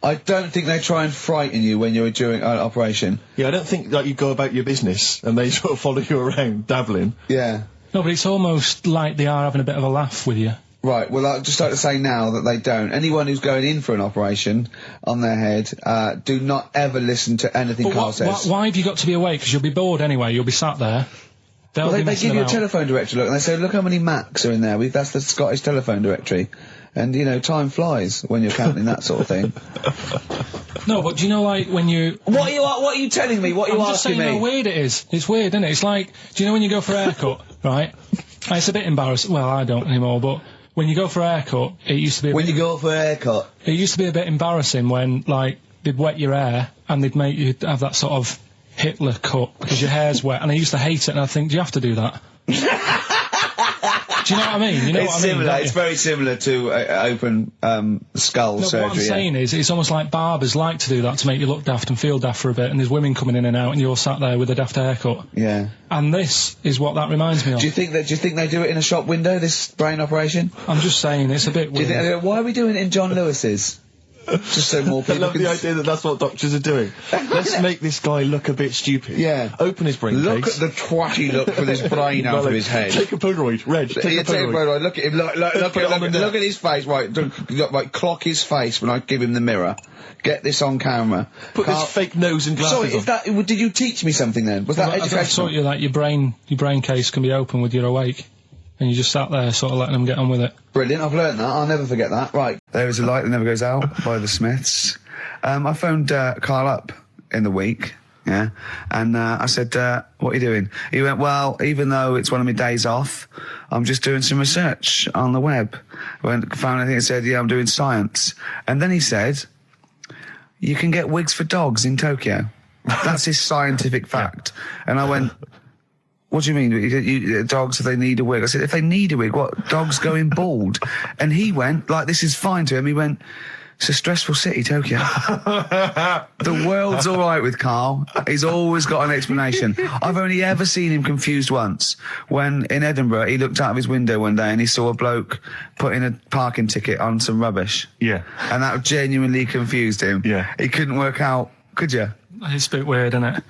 I don't think they try and frighten you when you're doing an operation. Yeah, I don't think that you go about your business and they sort of follow you around, dabbling. Yeah. No, but it's almost like they are having a bit of a laugh with you. Right, well, I'd just like to say now that they don't. Anyone who's going in for an operation on their head, do not ever listen to anything But Karl says. why have you got to be awake? Because you'll be bored anyway, you'll be sat there. They'll Well, be they messing give you a about. telephone directory look, and they say, look how many Macs are in there. That's the Scottish telephone directory. And, you know, time flies when you're counting that sort of thing. No, but do you know, like, when you... What are you telling me? What are you I'm just asking saying me? how weird it is. It's weird, isn't it? It's like, do you know when you go for a haircut, right? It's a bit embarrassing. Well, I don't anymore, but when you go for a haircut, it used to be... When you go for a haircut. It used to be a bit embarrassing when, like, they'd wet your hair and they'd make you have that sort of Hitler cut because your hair's wet, and I used to hate it, and I think, do you have to do that? Do you know what I mean? You know It's what I mean? similar. don't It's you? very similar to open skull No, surgery. but what I'm saying is, it's almost like barbers like to do that to make you look daft and feel daft for a bit, and there's women coming in and out, and you're sat there with a daft haircut. Yeah. And this is what that reminds me of. Do you think they do it in a shop window? This brain operation? I'm just saying, it's a bit Do you weird. think? Why are we doing it in John Lewis's? Just so more I people love can the idea that that's what doctors are doing. Let's make this guy look a bit stupid. Yeah. Open his brain Look case. at the twatty look with his brain out of his head. Take a Polaroid. Reg, take Yeah, a Polaroid. Look at him. Look at his face. Right, right, clock his face when I give him the mirror. Get this on camera. Put this fake nose and glasses Sorry, on. if that did you teach me something then? Was that I taught educational? you that your brain case can be open with your awake, and you just sat there sort of letting them get on with it. Brilliant. I've learned that. I'll never forget that. Right. There is a light that never goes out by the Smiths. I phoned Karl up in the week Yeah. And I said, what are you doing? He went, well, even though it's one of my days off, I'm just doing some research on the web. Found anything that said, yeah, I'm doing science. And then he said, you can get wigs for dogs in Tokyo. That's his scientific fact. And I went, what do you mean? Dogs, if they need a wig? I said, if they need a wig, what? Dogs going bald? And he went, like, this is fine to him. He went, it's a stressful city, Tokyo. The world's all right with Karl. He's always got an explanation. I've only ever seen him confused once. When in Edinburgh, he looked out of his window one day and he saw a bloke putting a parking ticket on some rubbish. Yeah. And that genuinely confused him. Yeah. He couldn't work out, could you? It's a bit weird, isn't it?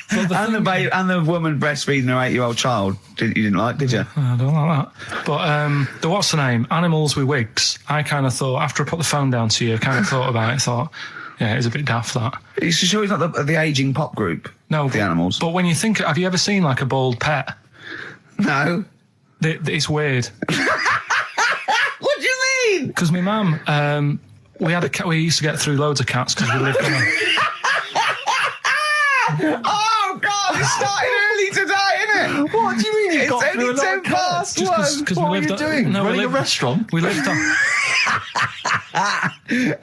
And the woman breastfeeding her 8-year-old child, you didn't like, did you? I don't like that. But the what's the name? Animals with wigs. I kind of thought, after I put the phone down to you, I kind of thought about it, thought, yeah, it's a bit daft, that. Are you sure he's not the ageing pop group? No. The Animals? But when you think, have you ever seen, like, a bald pet? No. It's weird. What do you mean? Because my mum, we had a cat, we used to get through loads of cats because we lived on a... Oh, God, it started early today, innit? What do you mean you got through a lot of cats? What were you doing? Running a restaurant? We lived on...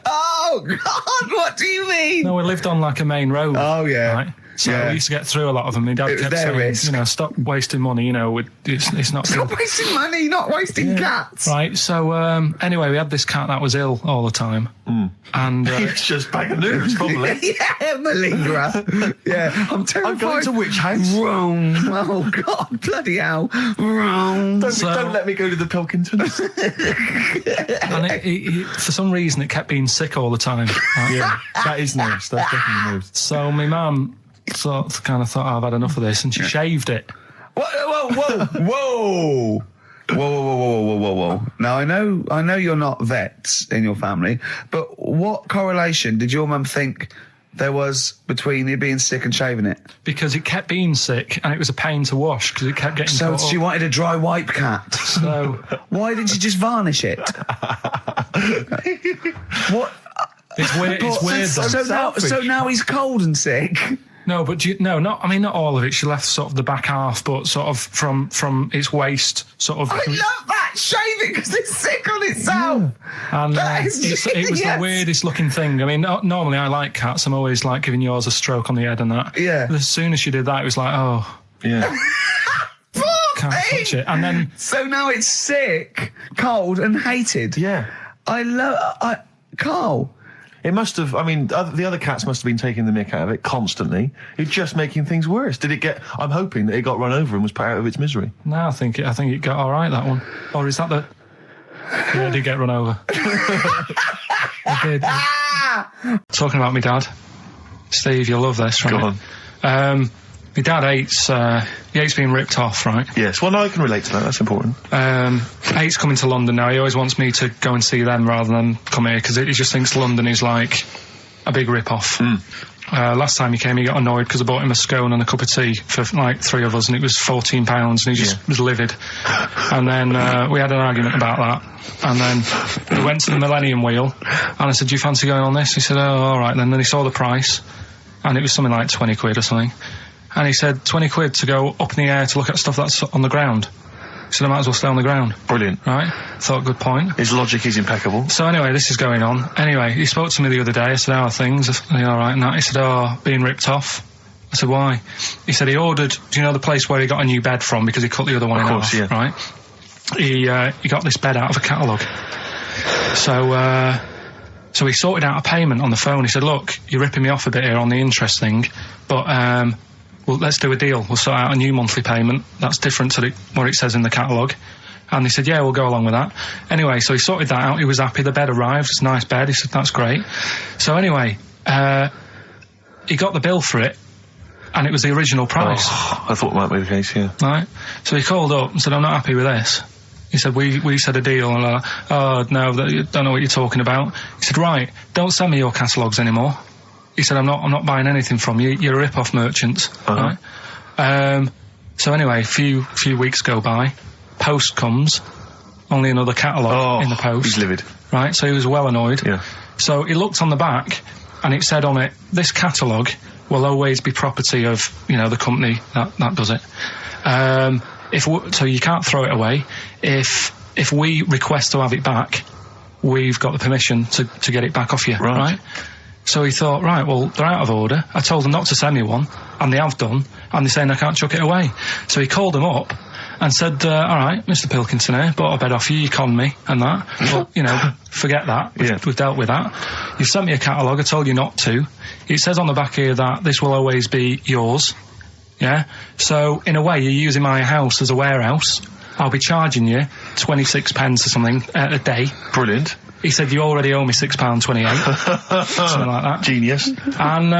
Oh, God, what do you mean? No, we lived on, like, a main road. Oh, yeah. Right? So we used to get through a lot of them. My dad kept saying, risk. you know, stop wasting money, you know, it's not Stop good. wasting money, not wasting cats. Right, so anyway, we had this cat that was ill all the time. And It's just bag of nerves, probably. Yeah, malingerer. Yeah, I'm terrified. I'm going to which house? Rome. Oh, God, bloody hell. Rome. Don't let me go to the Pilkingtons. and it, for some reason, it kept being sick all the time. Right? Yeah, that is nerves. That's definitely nerves. So my mum kind of thought, oh, I've had enough of this, and she shaved it. Whoa. Now, I know you're not vets in your family, but what correlation did your mum think there was between you being sick and shaving it? Because it kept being sick, and it was a pain to wash, because it kept getting So caught she up. wanted a dry wipe cat. So Why didn't she just varnish it? What? it's weird. It's weird. Though. So now he's cold and sick. No, but not all of it. She left sort of the back half, but sort of from its waist, sort of. I love that. Shave it because it's sick on itself. And That is it was the genius. weirdest looking thing. I mean, normally I like cats. I'm always like giving yours a stroke on the head and that. Yeah. But as soon as she did that, it was like, oh, Yeah. can't touch it. And then So now it's sick, cold, and hated. Yeah. Karl. It must have, I mean, the other cats must have been taking the mick out of it constantly. It's just making things worse. Did it get, I'm hoping that it got run over and was put out of its misery. now I think it got all right, that one. Or is that the... Yeah, it did get run over. It did. Talking about my dad. Steve, you'll love this, right? Go on. My dad hates being ripped off, right? Yes, well, no, I can relate to that. That's important. Hates coming to London now. He always wants me to go and see them rather than come here, because he just thinks London is like a big rip-off. Last time he came, he got annoyed because I bought him a scone and a cup of tea for like 3 of us, and it was £14, and he just was livid. And then we had an argument about that, and then we went to the Millennium Wheel, and I said, do you fancy going on this? He said, oh, all right then. Then he saw the price, and it was something like 20 quid or something. And he said, 20 quid to go up in the air to look at stuff that's on the ground. He said, I might as well stay on the ground. Brilliant. Right? Thought, good point. His logic is impeccable. So anyway, this is going on. Anyway, he spoke to me the other day. I said, how are things? Are you all right? And that. He said, oh, being ripped off. I said, why? He said he ordered, do you know the place where he got a new bed from because he cut the other one in half, yeah. right? He got this bed out of a catalogue. So he sorted out a payment on the phone. He said, look, you're ripping me off a bit here on the interest thing, but well, let's do a deal. We'll sort out a new monthly payment that's different to what it says in the catalogue. And he said, yeah, we'll go along with that. Anyway, so he sorted that out. He was happy. The bed arrived. It's a nice bed. He said, that's great. So anyway, he got the bill for it, and it was the original price. Oh, I thought that might be the case, yeah. Right? So he called up and said, I'm not happy with this. He said, we said a deal. And I'm like, oh, no, don't know what you're talking about. He said, right, don't send me your catalogues anymore. He said, I'm not buying anything from you. You're a rip-off merchant. Right? So anyway, a few weeks go by. Post comes. Only another catalogue in the post. He's livid. Right? So he was well annoyed. Yeah. So he looked on the back, and it said on it, this catalogue will always be property of, the company that does it. So you can't throw it away. If we request to have it back, we've got the permission to get it back off you, right? So he thought, right, well, they're out of order. I told them not to send me one, and they have done, and they're saying I can't chuck it away. So he called them up and said, all right, Mr. Pilkington here, bought a bed off you, you conned me, and that. But, forget that. We've dealt with that. You've sent me a catalogue, I told you not to. It says on the back here that this will always be yours. Yeah? So, in a way, you're using my house as a warehouse. I'll be charging you 26 pence or something a day. Brilliant. He said, you already owe me £6.28. Something like that. Genius. And,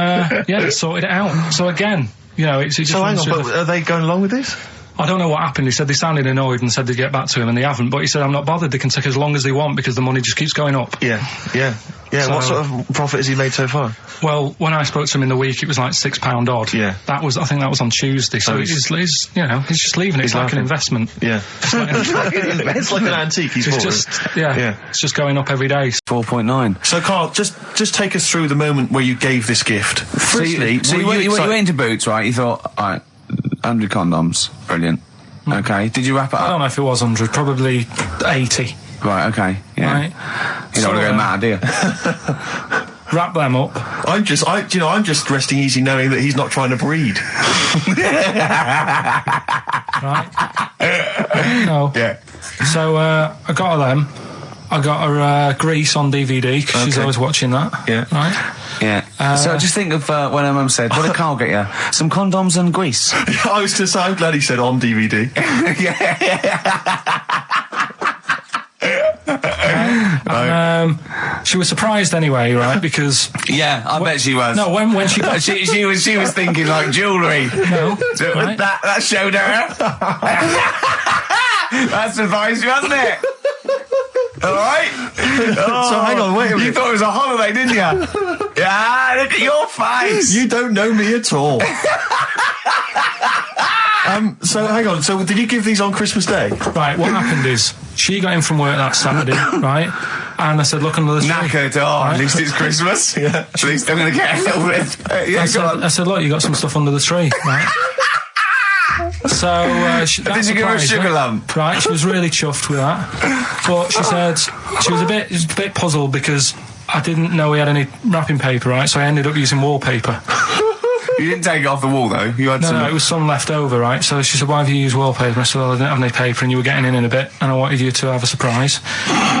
they sorted it out. So again, it's just... So hang on, but are they going along with this? I don't know what happened. He said they sounded annoyed and said they'd get back to him, and they haven't. But he said, I'm not bothered. They can take as long as they want because the money just keeps going up. Yeah. So, what sort of profit has he made so far? Well, when I spoke to him in the week, it was like £6 odd. Yeah. I think that was on Tuesday. So he's just leaving it. It's like an investment. Yeah. It's like an antique. It's just going up every day. 4.9. So, Karl, just take us through the moment where you gave this gift. Firstly, so you went into Boots, right? You thought, all right, 100 condoms, brilliant. Okay, did you wrap it up? I don't know if it was 100, probably 80. Right, okay, yeah. Right. You don't want to go mad, do you? Wrap them up. I'm just resting easy knowing that he's not trying to breed. Right. No. Yeah. So, I got her them. I got her Grease on DVD, because she's always watching that. Yeah. Right? Yeah. So just think of when her mum said, what did Karl get you? Some condoms and grease. I was going to say, I'm glad he said on DVD. She was surprised anyway, right? Because I bet she was. No, when she got she was thinking like jewellery. No, right? that showed her. That surprised you, hasn't it? All right. So hang on, wait a minute. You thought it was a holiday, didn't you? Yeah, look at your face. You don't know me at all. So hang on. So did you give these on Christmas Day? Right. What happened is she got in from work that Saturday, right? And I said, look under the tree. Knackered. At least it's Christmas. Yeah. At least I'm going to get a little bit. I said, look, you got some stuff under the tree, right? So did you give her a sugar lump? Right, she was really chuffed with that. But she said she was a bit puzzled because I didn't know we had any wrapping paper, right? So I ended up using wallpaper. You didn't take it off the wall though. You had No, it was some left over, right? So she said, why have you used wallpaper? I said, well, I didn't have any paper and you were getting in a bit and I wanted you to have a surprise.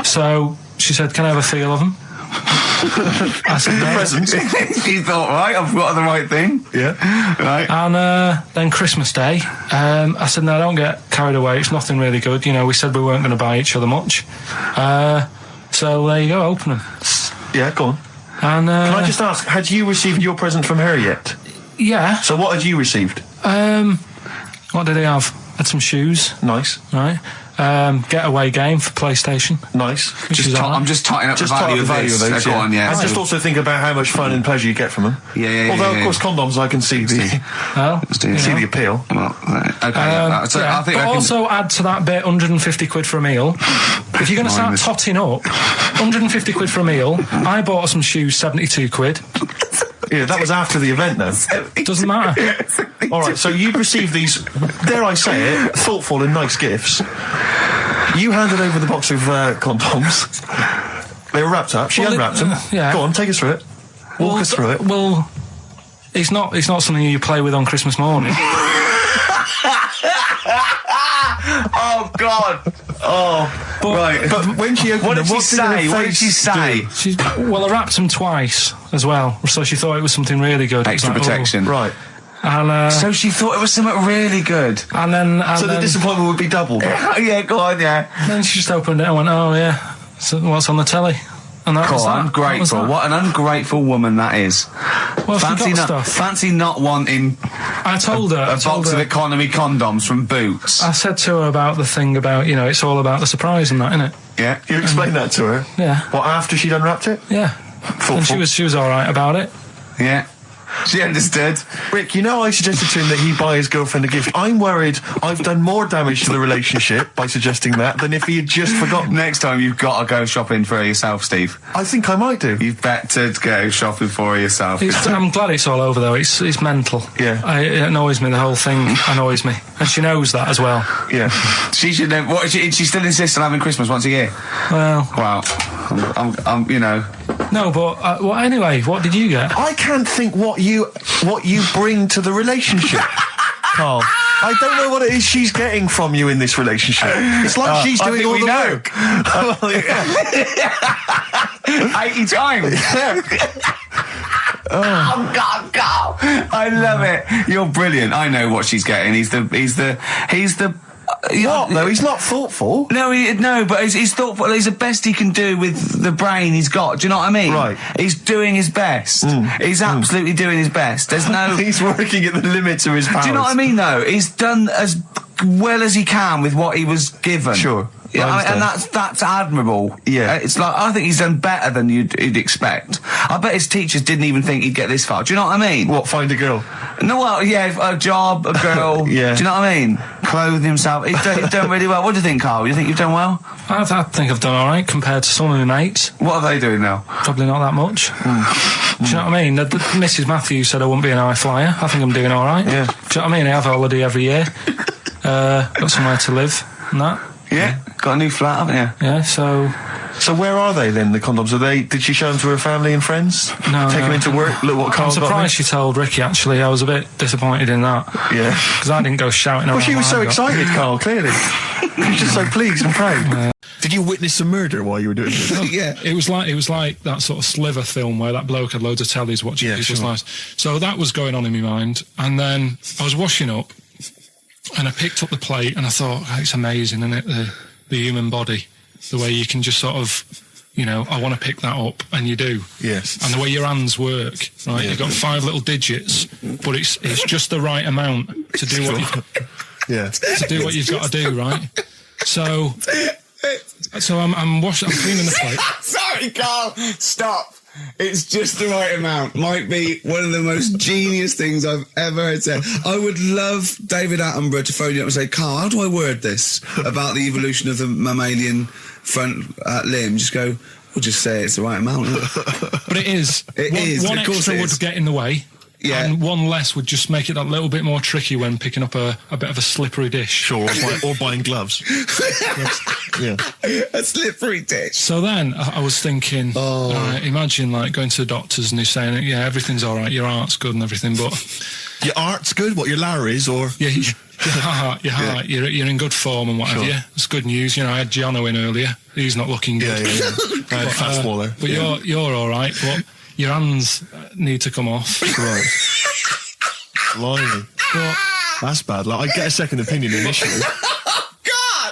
So she said, can I have a feel of them? I said, the presents. She thought, right, I've got the right thing. Yeah. Right. And then Christmas Day, I said, no, don't get carried away. It's nothing really good. We said we weren't going to buy each other much. So there you go, open them. Yeah, go on. And can I just ask, had you received your present from her yet? Yeah. So what had you received? What did he have? Had some shoes. Nice. Right. Getaway game for PlayStation. Nice. I'm just totting up the value of those. Go on, yeah. And just also think about how much fun and pleasure you get from them. Yeah. Although, of course, condoms, I can see the the appeal. Well, okay. So I think also add to that bit 150 quid for a meal. If you're going to start totting up, 150 quid for a meal. I bought her some shoes, 72 quid. Yeah, that was after the event, though. Doesn't matter. All right, so you received these, dare I say it, thoughtful and nice gifts. You handed over the box of condoms. They were wrapped up. She unwrapped them. Yeah. Go on, take us through it. Walk us through it. Well, it's not something you play with on Christmas morning. Oh God! Oh, right. But when she opened them, what did she say? I wrapped them twice as well, so she thought it was something really good. Extra protection, right? And so she thought it was something really good. And then the disappointment would be doubled. Yeah, go on, yeah. Then she just opened it and went, "Oh yeah, so what's on the telly?" And that was that. Ungrateful. What an ungrateful woman that is. Well, fancy not wanting. I told her a box of economy condoms from Boots. I said to her about the thing about it's all about the surprise and that, innit? Yeah. You explained that to her. Yeah. What, after she'd unwrapped it? Yeah. Thoughtful. And she was all right about it. Yeah. She understood. Rick, you know I suggested to him that he buy his girlfriend a gift. I'm worried I've done more damage to the relationship by suggesting that than if he had just forgotten. Next time you've got to go shopping for her yourself, Steve. I think I might do. You've better go shopping for her yourself. I'm glad it's all over though. It's mental. Yeah. It annoys me. The whole thing annoys me, and she knows that as well. Yeah. She should know. What? She still insists on having Christmas once a year. Well, Wow. I'm you know. no, but well, anyway, what did you get? I can't think what you bring to the relationship, Carl. I don't know what it is she's getting from you in this relationship. It's like she's doing all the work. Well, yeah. 80 times. Oh God, God! I love it. You're brilliant. I know what she's getting. He's the. What? No, he's not thoughtful. No, but he's thoughtful. He's the best he can do with the brain he's got. Do you know what I mean? Right. He's doing his best. He's absolutely doing his best. There's no. He's working at the limits of his powers. Do you know what I mean? Though he's done as well as he can with what he was given. Sure. Yeah, and that's admirable. Yeah. It's like, I think he's done better than you'd expect. I bet his teachers didn't even think he'd get this far. Do you know what I mean? What, find a girl? No, well, yeah, a job, a girl. Yeah. Do you know what I mean? Clothe himself. He's done really well. What do you think, Carl? You think you've done well? I think I've done all right compared to some of my mates. What are they doing now? Probably not that much. Do you know what I mean? Mrs. Matthews said I wouldn't be an high flyer. I think I'm doing all right. Yeah. Do you know what I mean? I have a holiday every year. Got somewhere to live and that. Yeah. Got a new flat, haven't you? Yeah, so where are they then, the condoms? Did she show them to her family and friends? No. Take them into work? Look what I'm Carl got me? surprised she told Ricky, actually. I was a bit disappointed in that. Yeah. Because I didn't go shouting around. Well, she was so what I got. excited, Carl, clearly. She was just so pleased and proud. Did you witness a murder while you were doing this? Yeah, it was like that sort of Sliver film where that bloke had loads of tellies watching people's lives. So that was going on in my mind, and then I was washing up, and I picked up the plate, and I thought, oh, it's amazing, isn't it? The human body, the way you can just sort of, you know, I want to pick that up, and you do. Yes. And the way your hands work, right? Yeah. You've got 5 little digits, but it's just the right amount to do what you've got to do, right? So I'm washing, I'm cleaning the plate. Sorry, Carl. Stop. It's just the right amount. Might be one of the most genius things I've ever heard said. I would love David Attenborough to phone you up and say, Carl, how do I word this about the evolution of the mammalian front limb? Just go, we'll just say it's the right amount. But it is. One of course extra it would is. get in the way. Yeah. And one less would just make it that little bit more tricky when picking up a bit of a slippery dish. Sure, or buying gloves. Yeah. A slippery dish. So then I was thinking, imagine like going to the doctors and they're saying, yeah, everything's all right, your heart's good and everything, but Your art's good, what, your Lara is, or? yeah, your heart, you're in good form and what have you. It's good news. You know, I had Giano in earlier. He's not looking good. Yeah. Fastballer. But you're all right, but your hands need to come off. Right. Blimey. But That's bad. Like, I get a second opinion initially.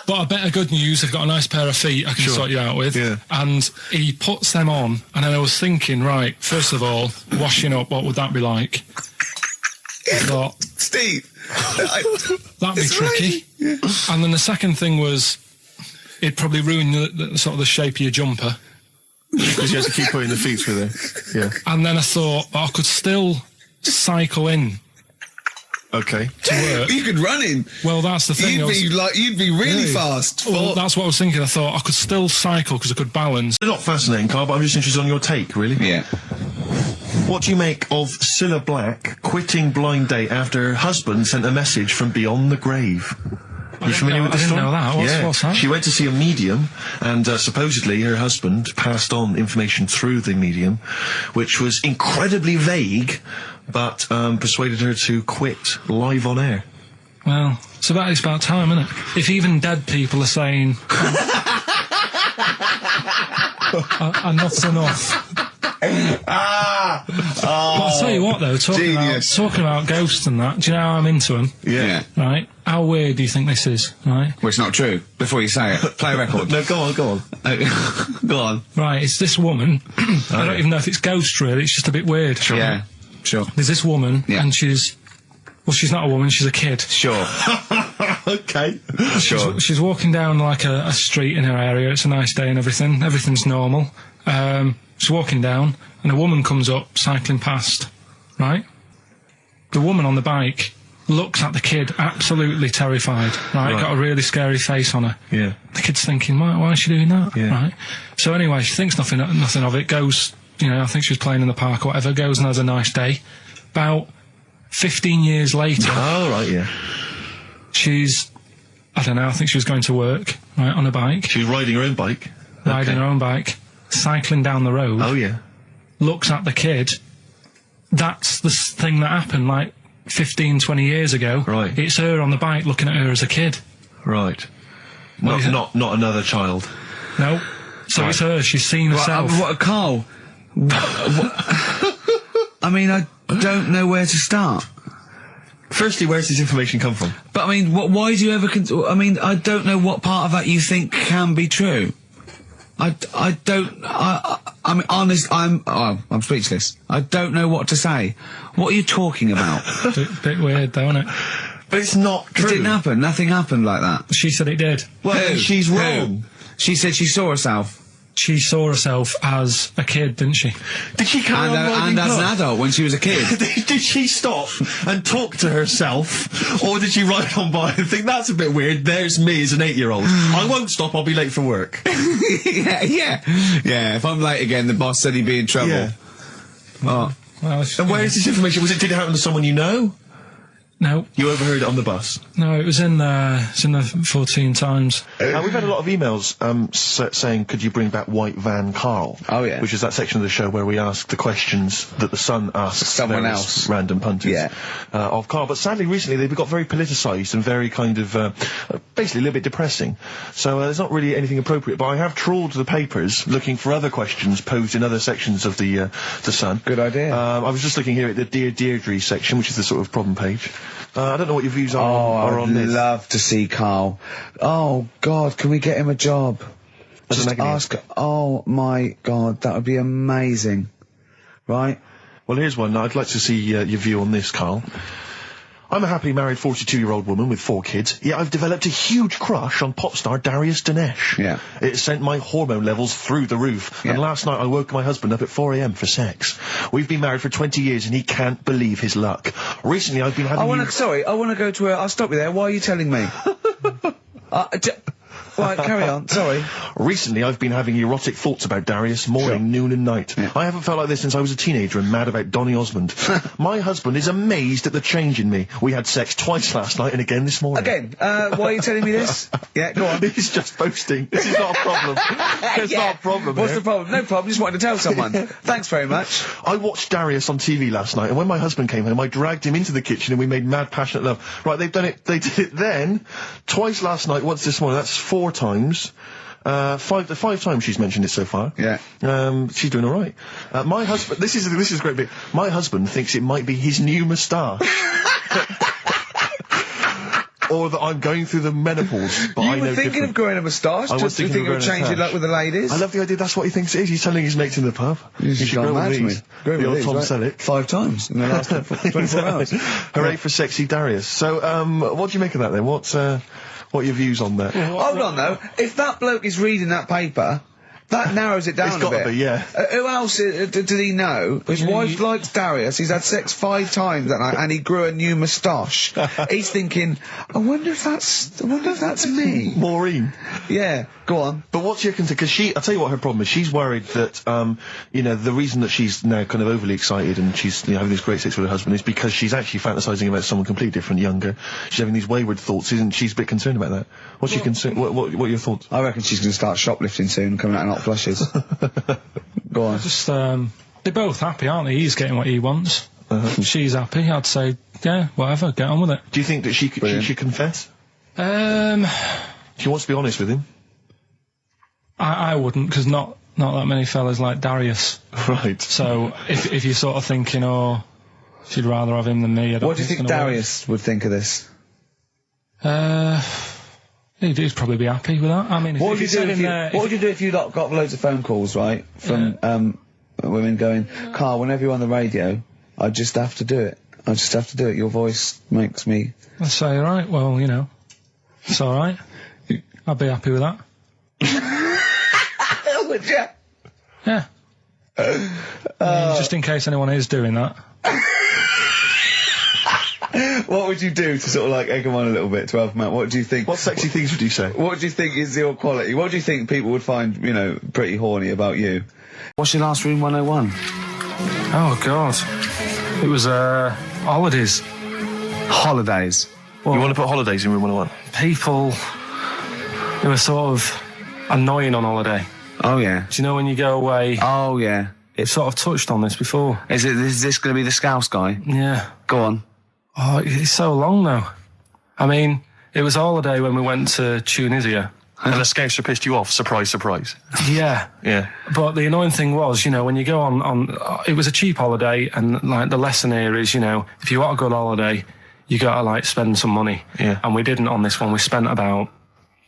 But I better good news, I've got a nice pair of feet I can sort you out with. Yeah. And he puts them on, and then I was thinking, right, first of all, washing up, what would that be like? I thought, Steve. that'd be tricky. Yeah. And then the second thing was, it'd probably ruin the sort of the shape of your jumper. Because you have to keep putting the feet through there. Yeah. And then I thought, I could still cycle in. Okay. To work. You could run in. Well, that's the thing. You'd be really fast. Well, that's what I was thinking. I thought I could still cycle because I could balance. It's not fascinating, Carl, but I'm just interested on your take, really. Yeah. What do you make of Cilla Black quitting Blind Date after her husband sent a message from beyond the grave? Are you familiar with this story? I didn't know that. What's that? She went to see a medium, and supposedly her husband passed on information through the medium, which was incredibly vague, but persuaded her to quit live on air. Well, it's about time, isn't it? If even dead people are saying, enough's enough. But I'll tell you what, though, talking about ghosts and that, do you know how I'm into them? Yeah. Right? How weird do you think this is, right? Well, it's not true. Before you say it, play a record. No, go on. Go on. Right, it's this woman. I don't even know if it's ghost, really. It's just a bit weird. Sure. Yeah, sure. There's this woman, and she's not a woman, she's a kid. Sure. Okay. Sure. She's walking down, like, a street in her area. It's a nice day and everything. Everything's normal. She's walking down, and a woman comes up, cycling past, right? the woman on the bike looks at the kid absolutely terrified, right? Got a really scary face on her. Yeah. The kid's thinking, why is she doing that? Yeah. Right? So anyway, she thinks nothing of it, goes, I think she was playing in the park or whatever, goes and has a nice day. About 15 years later... Oh, right, yeah. She's, I don't know, I think she was going to work, right, on a bike. She was riding her own bike? Riding her own bike, cycling down the road. Oh, yeah. Looks at the kid. That's the thing that happened, like, 15, 20 years ago. Right. It's her on the bike looking at her as a kid. Right. Not another child. No. So it's her. She's seen herself. What, Carl? I mean, I don't know where to start. Firstly, where's this information come from? But I mean, why do you ever? I mean, I don't know what part of that you think can be true. I mean, honest. I'm speechless. I don't know what to say. What are you talking about? Bit weird, though, isn't it? But it's not true. It didn't happen. Nothing happened like that. She said it did. Well, then she's wrong. Who? She said she saw herself. She saw herself as a kid, didn't she? Did she carry on riding and as an cars? adult when she was a kid. Did she stop and talk to herself, or did she ride on by and think, that's a bit weird, there's me as an 8-year-old. I won't stop, I'll be late for work. Yeah, if I'm late again, the boss said he'd be in trouble. Yeah. Oh. Well, And where is this information? Did it happen to someone you know? No. You overheard it on the bus? No, it was in the 14 Times. We've had a lot of emails saying, could you bring back White Van Karl? Oh, yeah. Which is that section of the show where we ask the questions that the Sun asks Someone various else. random punters Yeah. of Karl. But sadly, recently, they've got very politicised and very kind of, basically a little bit depressing. So there's not really anything appropriate. But I have trawled the papers looking for other questions posed in other sections of the Sun. Good idea. I was just looking here at the Dear Deirdre section, which is the sort of problem page. I don't know what your views are on this. I'd love to see Carl. Oh, God, can we get him a job? As Just an agony. ask. Oh, my God, that would be amazing. Right? Well, here's one. I'd like to see your view on this, Karl. I'm a happily married 42-year-old woman with 4 kids, yet I've developed a huge crush on pop star Darius Dinesh. Yeah. It sent my hormone levels through the roof, Yeah. and last night I woke my husband up at 4 a.m. for sex. We've been married for 20 years and he can't believe his luck. Recently I've been having... I want to go to I'll stop you there. Why are you telling me? Right, carry on. Sorry. Recently, I've been having erotic thoughts about Darius morning, noon and night. Yeah. I haven't felt like this since I was a teenager and mad about Donny Osmond. My husband is amazed at the change in me. We had sex twice last night and again this morning. Again, why are you telling me this? Yeah, go on. He's just boasting. This is not a problem. There's not a problem What's here. the problem? No problem, just wanted to tell someone. Thanks very much. I watched Darius on TV last night, and when my husband came home, I dragged him into the kitchen and we made mad, passionate love. Right, they did it then, twice last night, once this morning. That's 4 times. 5 times she's mentioned it so far. Yeah. She's doing all right. My husband, this is a great bit. My husband thinks it might be his new moustache. Or that I'm going through the menopause, but I You know were thinking different. of growing a moustache? I was Just to thinking think of of growing a changing moustache. luck with the ladies? I love the idea. That's what he thinks it is. He's telling his mates in the pub. You should gone grow mad with to me. these. Grow The with old these, Tom right? Selleck. 5 times in the last 24 hours. Hooray for sexy Darius. So, what do you make of that then? What are your views on that? Hold on, though. If that bloke is reading that paper, that narrows it down It's a gotta bit. be, yeah. Who else did he know? His wife likes Darius. He's had sex 5 times that night, and he grew a new moustache. He's thinking, I wonder if that's me. Maureen. Yeah, go on. But what's your concern? Because I'll tell you what her problem is. She's worried that, the reason that she's now kind of overly excited and she's having this great sex with her husband is because she's actually fantasizing about someone completely different, younger. She's having these wayward thoughts, isn't she? She's a bit concerned about that. What's your concern? What are your thoughts? I reckon she's going to start shoplifting soon and coming out in hot flushes. Go on. Just, they're both happy, aren't they? He's getting what he wants. She's happy. I'd say, yeah, whatever, get on with it. Do you think that she should confess? She wants to be honest with him. I wouldn't, because not that many fellas like Darius. Right. So if you're sort of thinking, oh, she'd rather have him than me, I don't What do you think it's gonna Darius would think of this? work. He'd probably be happy with that. I mean, What would you do if you got loads of phone calls, right, from women going, Carl, whenever you're on the radio, I just have to do it. I just have to do it. Your voice makes me... I'd say, right, well, it's all right. I'd be happy with that. Would you? Yeah. I mean, just in case anyone is doing that. What would you do to sort of like egg them on a little bit to help them out? What do you think? What sexy things would you say? What do you think is your quality? What do you think people would find, you know, pretty horny about you? What's your last room 101? Oh, God. It was, holidays. Holidays. Well, You want to put holidays in room 101? people who are sort of annoying on holiday. Oh, yeah. Do you know when you go away? Oh, yeah. It's sort of touched on this before. Is this going to be the Scouse guy? Yeah. Go on. Oh, it's so long now. I mean, it was a holiday when we went to Tunisia. And the Scouser pissed you off. Surprise, surprise. Yeah. Yeah. But the annoying thing was, you know, when you go on it was a cheap holiday, and like the lesson here is, you know, if you want a good holiday, you gotta like spend some money. Yeah. And we didn't on this one. We spent about,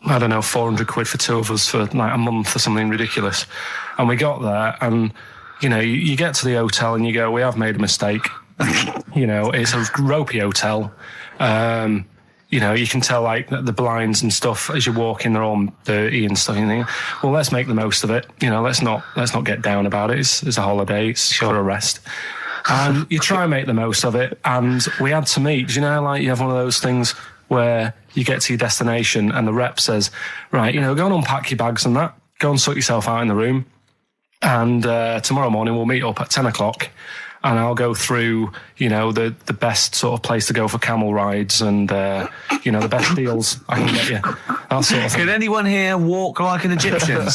I don't know, 400 quid for two of us for like a month or something ridiculous. And we got there, and you know, you get to the hotel and you go, we have made a mistake. You know, it's a ropey hotel. You know, you can tell like the blinds and stuff as you walk in, they're all dirty and stuff. And you think, well, let's make the most of it. You know, let's not get down about it. It's a holiday. It's for a rest. And you try and make the most of it. And we had to meet. You know, like you have one of those things where you get to your destination and the rep says, right, you know, go and unpack your bags and that. Go and sort yourself out in the room. And tomorrow morning we'll meet up at 10 o'clock. And I'll go through, you know, the best sort of place to go for camel rides and, you know, the best deals I can get you. That sort of thing. Can anyone here walk like an Egyptian?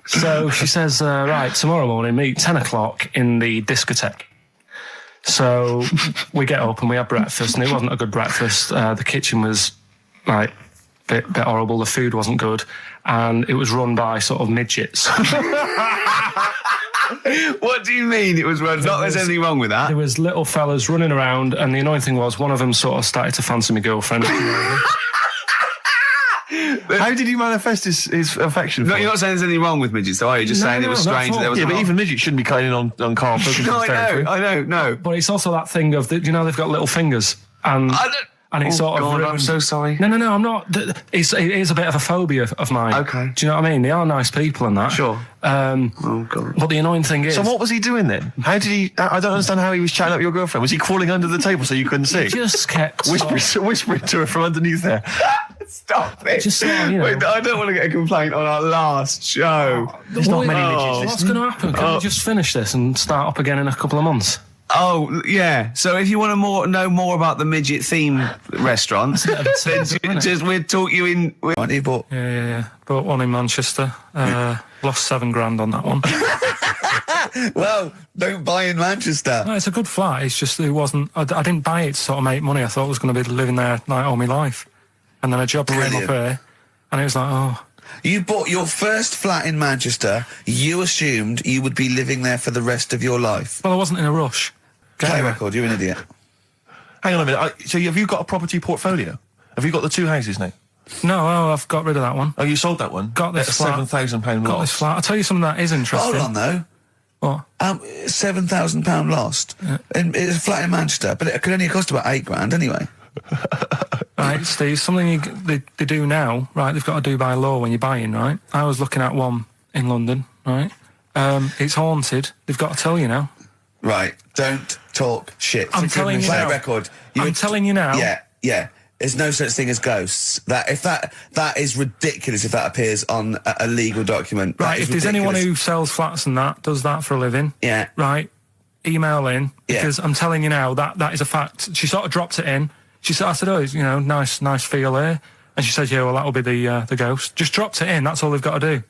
So she says, right, tomorrow morning, meet 10 o'clock in the discotheque. So we get up and we have breakfast, and it wasn't a good breakfast. The kitchen was, like, bit horrible. The food wasn't good. And it was run by sort of midgets. What do you mean it was run? Not there's anything wrong with that. There was little fellas running around, and the annoying thing was one of them sort of started to fancy my girlfriend. How did he manifest his affection for No, you're not saying there's anything wrong with midgets, though, are you? Just saying it was not strange at that there was Yeah, but not- even midgets shouldn't be cutting on Karl Pilkington's No, territory. I know, no. But it's also that thing of, you know, they've got little fingers. And it's sort of God, I'm ruined. so sorry. No, I'm not. It is a bit of a phobia of mine. Okay. Do you know what I mean? They are nice people and that. Sure. Oh, God. But the annoying thing is... So what was he doing then? How did he... I don't understand how he was chatting up your girlfriend. Was he crawling under the table so you couldn't see? just kept... Whispering to her from underneath there. Stop it. Just sort of, you know... Wait, I don't want to get a complaint on our last show. There's not many midgets What's going to happen? Can we just finish this and start up again in a couple of months? Oh, yeah. So if you want to know more about the midget theme restaurants, then we'll talk you in... What you bought? Yeah. Bought one in Manchester. Lost $7,000 on that one. Well, don't buy in Manchester. No, it's a good flat. It's just it wasn't. I didn't buy it to sort of make money. I thought I was going to be living there like all my life, and then a job came up here, and it was like, oh. You bought your first flat in Manchester. You assumed you would be living there for the rest of your life. Well, I wasn't in a rush. Play record. You're an idiot. Hang on a minute. So have you got a property portfolio? Have you got the two houses now? No, I've got rid of that one. Oh, you sold that one? Got this At flat. £7,000 Got loss. this flat. I'll tell you something that is interesting. Hold on, though. What? £7,000 lost. And it's a flat in Manchester, but it could only cost about £8,000 anyway. Right, Steve, something they do now, right, they've got to do by law when you're buying, right? I was looking at one in London, right? It's haunted. They've got to tell you now. Right, don't talk shit. I'm telling you Play now. a record. I'm telling you now. Yeah. There's no such thing as ghosts. That is ridiculous if that appears on a legal document. That Right, is if there's anyone ridiculous. who sells flats and that, does that for a living, Yeah. right, email in, Yeah. because I'm telling you now, that is a fact. She sort of dropped it in. I said, oh, you know, nice feel here. And she said, yeah, well, that'll be the ghost. Just dropped it in, that's all they've got to do.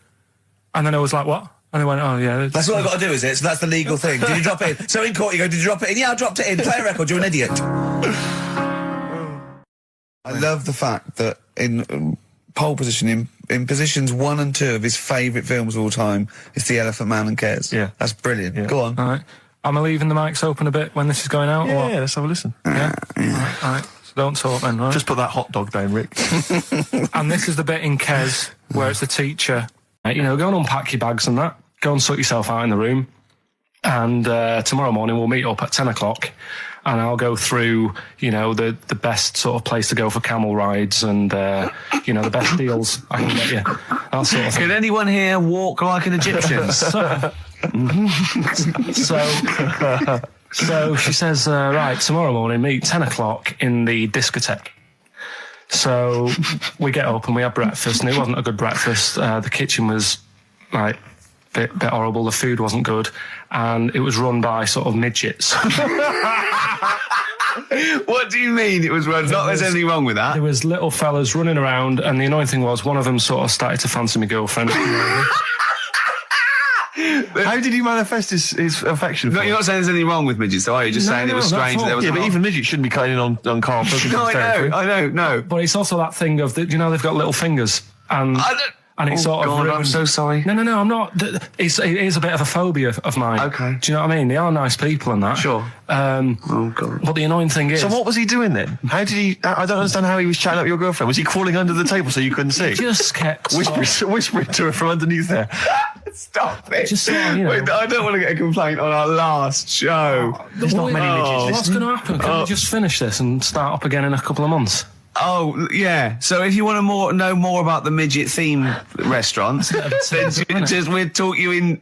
And then I was like, what? And they went, oh, yeah. That's what I've got to do, is it? So that's the legal thing. Did you drop it in? So in court you go, did you drop it in? Yeah, I dropped it in. Play a record, you're an idiot. I love the fact that in pole position, in positions 1 and 2 of his favourite films of all time, it's The Elephant Man and Kes. Yeah. That's brilliant. Yeah. Go on. All right. Am I leaving the mics open a bit when this is going out? or what? Yeah, let's have a listen. Yeah? All right. So don't talk then, right? Just put that hot dog down, Rick. And this is the bit in Kes where it's the teacher. You know, go and unpack your bags and that. Go and sort yourself out in the room. And tomorrow morning we'll meet up at 10 o'clock. And I'll go through, you know, the best sort of place to go for camel rides and, you know, the best deals I can get you. That sort of thing. Can anyone here walk like an Egyptian? So she says, right, tomorrow morning, meet 10 o'clock in the discotheque. So we get up and we have breakfast, and it wasn't a good breakfast. The kitchen was, like, bit horrible. The food wasn't good, and it was run by sort of midgets. What do you mean it was run? Not there's anything wrong with that. There was little fellas running around, and the annoying thing was one of them sort of started to fancy my girlfriend. How did he manifest his affection for No, you're not saying there's anything wrong with midgets, though, are you? Just saying it was strange that there was... Yeah, but even midgets shouldn't be cutting in on Karl Pilkington's territory. I know, no. But it's also that thing of, you know, they've got little fingers, and it's sort of... I'm so sorry. No, I'm not. It is a bit of a phobia of mine. Okay. Do you know what I mean? They are nice people and that. Sure. Oh, God. But the annoying thing is... So what was he doing then? How did he... I don't understand how he was chatting up your girlfriend. Was he crawling under the table so you couldn't see? He just kept... Whispering to her from underneath there. Stop it. Just you know. Wait, I don't want to get a complaint on our last show. There's not many midgets. What's going to happen? Can we just finish this and start up again in a couple of months? Oh, yeah. So if you want to know more about the midget theme restaurant, then we'll talk you in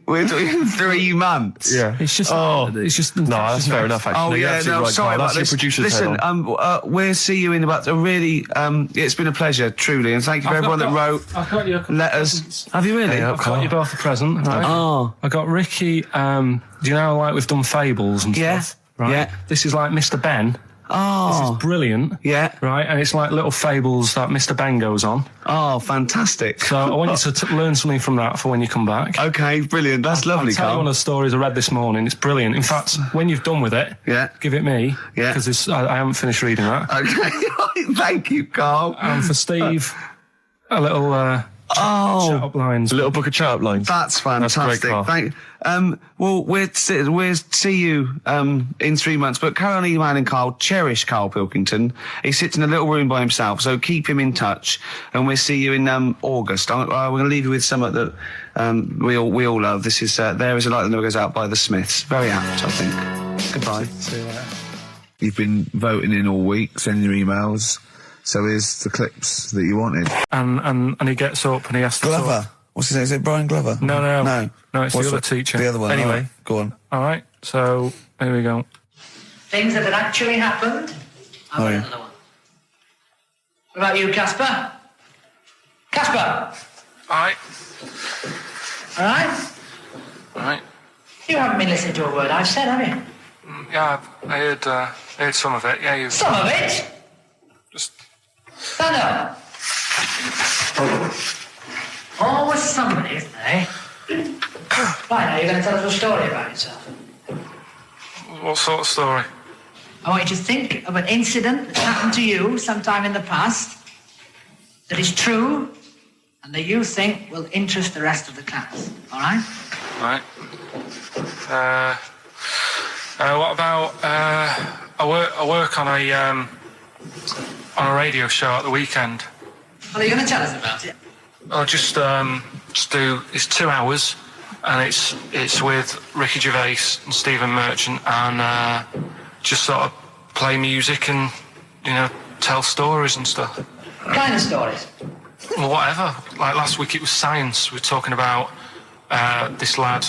3 months. Yeah. It's just... No, that's fair enough, actually. Oh, yeah, no, right, sorry Karl. about That's this. your producer's Listen, head on. we'll see you in about a really... it's been a pleasure, truly, and thank you for everyone that wrote I've got you letters. Have you really? I've got you both a present, right? Oh. I got Ricky, do you know, like we've done fables and Yeah. stuff? Right? Yeah. This is like Mr. Ben. Oh. This is brilliant. Yeah. Right, and it's like little fables that Mr. Ben goes on. Oh, fantastic. So I want you to learn something from that for when you come back. Okay, brilliant. That's lovely, I'll tell you Karl. one of the stories I read this morning. It's brilliant. In fact, when you've done with it, give it me. Yeah. Because I haven't finished reading that. Okay, thank you, Karl. And for Steve, a little chat up lines. A little book of chat up lines. That's fantastic. Karl. Well, we'll see you in 3 months. But carry on emailing Karl. Cherish Karl Pilkington. He sits in a little room by himself, so keep him in touch. And we'll see you in August. We're going to leave you with something that we all love. This is There Is a Light That Never Goes Out by the Smiths. Very apt, I think. Goodbye. See you later. You've been voting in all week, sending your emails. So here's the clips that you wanted. And he gets up and he has to Glover. talk. What's his name? Is it Brian Glover? No, it's What's the other teacher. The other one. Anyway. Right, go on. All right, so here we go. Things that had actually happened. I've got another one. What about you, Casper? Casper! All right. All right? All right. You haven't been listening to a word I've said, have you? Yeah, I heard some of it. Yeah, you Some of it? just... Stand up. Always somebody, isn't there, eh? Right, now you're going to tell us a story about yourself. What sort of story? I want you to think of an incident that's happened to you sometime in the past that is true and that you think will interest the rest of the class. All right? Right. What about I work on a radio show at the weekend. Well, are you going to tell us about it? I'll just do. It's 2 hours, and it's with Ricky Gervais and Stephen Merchant, and just sort of play music and tell stories and stuff. What kind of stories? Well, whatever. Like last week, it was science. We were talking about this lad